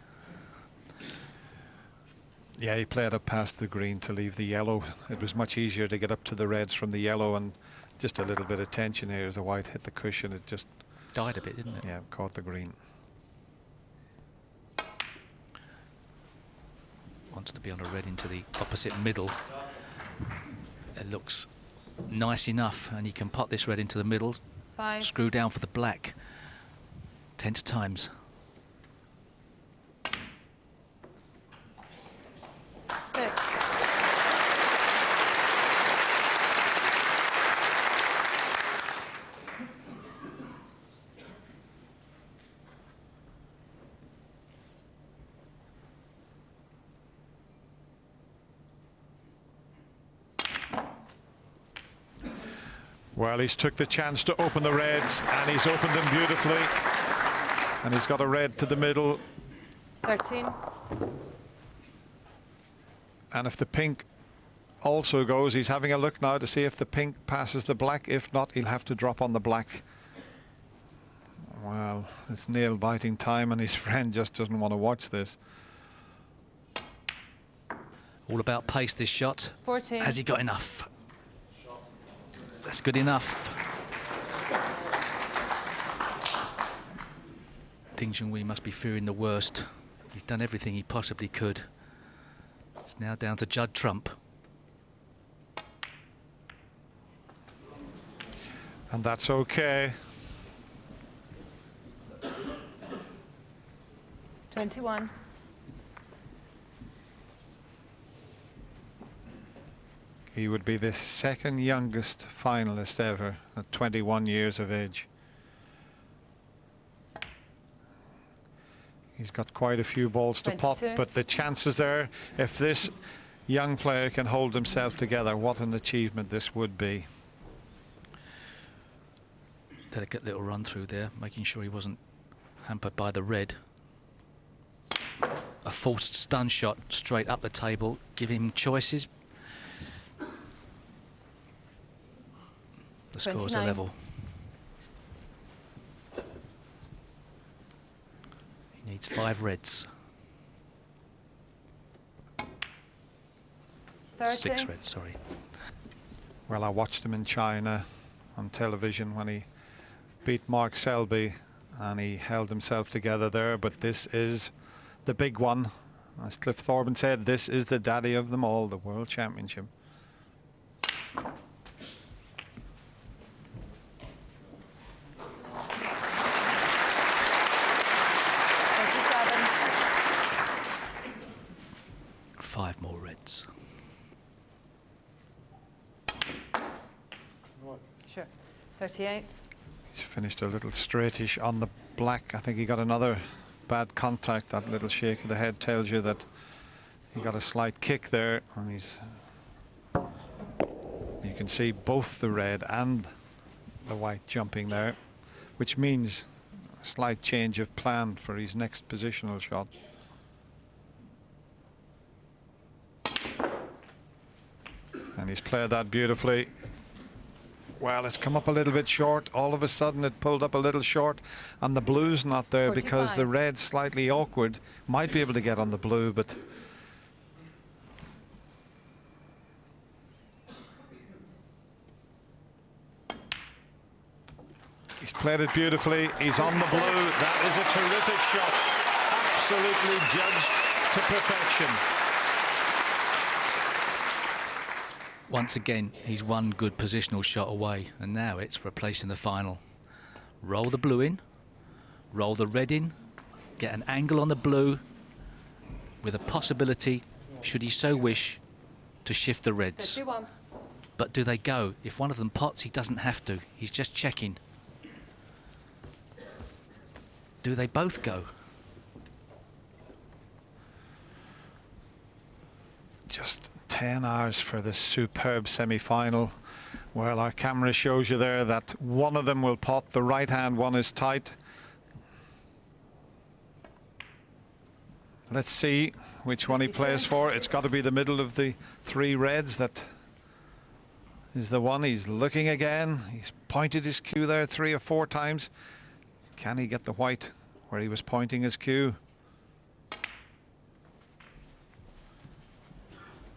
Yeah, he played it past the green to leave the yellow. It was much easier to get up to the reds from the yellow, and just a little bit of tension here as the white hit the cushion. It just died a bit, didn't it? Yeah, caught the green. Wants to be on a red into the opposite middle. It looks nice enough, and he can pot this red into the middle. 5. Screw down for the black. Tense times. 6. Well, he's took the chance to open the reds, and he's opened them beautifully. And he's got a red to the middle. 13. And if the pink also goes, he's having a look now to see if the pink passes the black. If not, he'll have to drop on the black. Well, it's nail-biting time, and his friend just doesn't want to watch this. All about pace, this shot. 14. Has he got enough? That's good enough. Ding Junhui must be fearing the worst. He's done everything he possibly could. It's now down to Judd Trump. And that's okay. 21. He would be the second youngest finalist ever at 21 years of age. He's got quite a few balls to 22. pot, but the chances there, if this young player can hold himself together, what an achievement this would be. Delicate little run through there, making sure he wasn't hampered by the red. A forced stun shot straight up the table, give him choices. The scores are 29. level. He needs 5 reds. 30. 6 reds, sorry. Well, I watched him in China on television when he beat Mark Selby, and he held himself together there, but this is the big one. As Cliff Thorburn said, this is the daddy of them all, the World Championship. Five more reds. Sure. 38. He's finished a little straightish on the black. I think he got another bad contact. That little shake of the head tells you that He got a slight kick there, and you can see both the red and the white jumping there, which means a slight change of plan for his next positional shot. And he's played that beautifully. Well, it's come up a little bit short. All of a sudden it pulled up a little short, and the blue's not there 45. because the red's slightly awkward. Might be able to get on the blue, but he's played it beautifully. He's on the blue. That is a terrific shot. Absolutely judged to perfection. Once again, he's one good positional shot away, and now it's replacing the final. Roll the blue in, roll the red in, get an angle on the blue with a possibility, should he so wish, to shift the reds. 51. But do they go? If one of them pots, he doesn't have to. He's just checking. Do they both go? Just 10 hours for this superb semi-final. Well, our camera shows you there that one of them will pot. The right hand one is tight. Let's see which one he plays for. It's got to be the middle of the three reds. That is the one. He's looking again. He's pointed his cue there 3 or 4 times. Can he get the white where he was pointing his cue?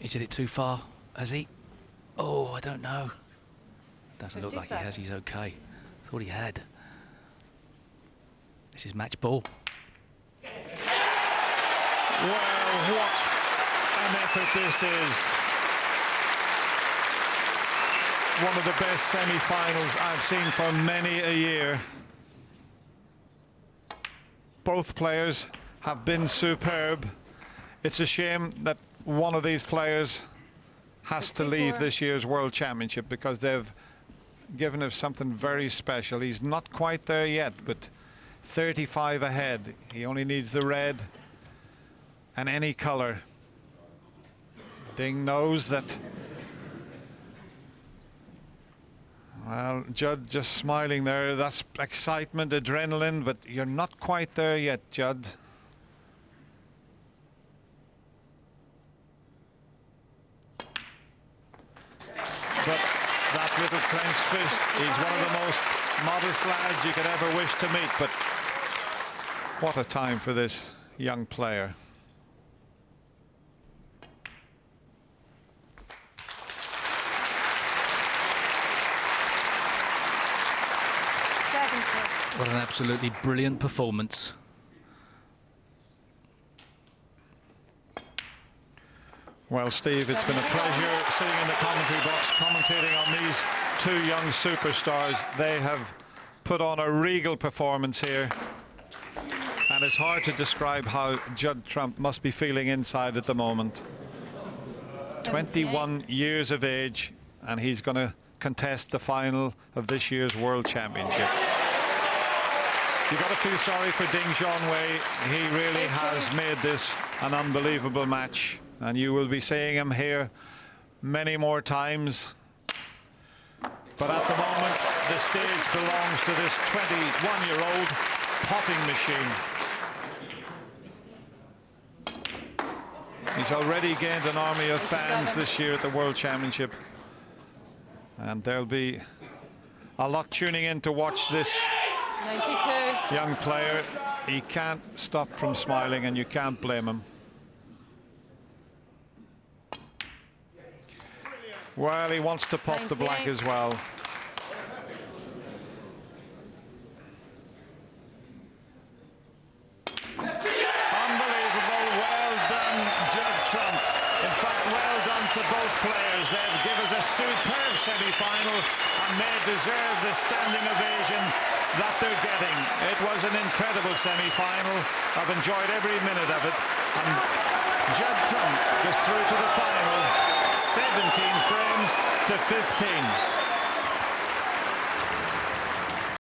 Is it too far? Has he? Oh, I don't know. Doesn't look like he has. He's okay. Thought he had. This is match ball. Well, what an effort this is. One of the best semi-finals I've seen for many a year. Both players have been superb. It's a shame that one of these players has to leave this year's World Championship because they've given us something very special. He's not quite there yet, but 35 ahead. He only needs the red and any color. Ding knows that. Well, Judd just smiling there. That's excitement, adrenaline, but you're not quite there yet, Judd. But that little clenched fist, he's one of the most modest lads you could ever wish to meet. But what a time for this young player. What an absolutely brilliant performance. Well, Steve, it's been a pleasure sitting in the commentary box commentating on these two young superstars. They have put on a regal performance here. And it's hard to describe how Judd Trump must be feeling inside at the moment. 21 years of age, and he's going to contest the final of this year's World Championship. You've got to feel sorry for Ding Junhui. He really has made this an unbelievable match, and you will be seeing him here many more times. But at the moment, the stage belongs to this 21-year-old potting machine. He's already gained an army of fans this year at the World Championship, and there'll be a lot tuning in to watch this 92. young player. He can't stop from smiling, and you can't blame him. Well, he wants to pop the black as well. Unbelievable. Well done, Judd Trump. In fact, well done to both players. They've given us a superb semi-final, and they deserve the standing ovation that they're getting. It was an incredible semi-final. I've enjoyed every minute of it. And Judd Trump goes through to the final, 17 frames to 15.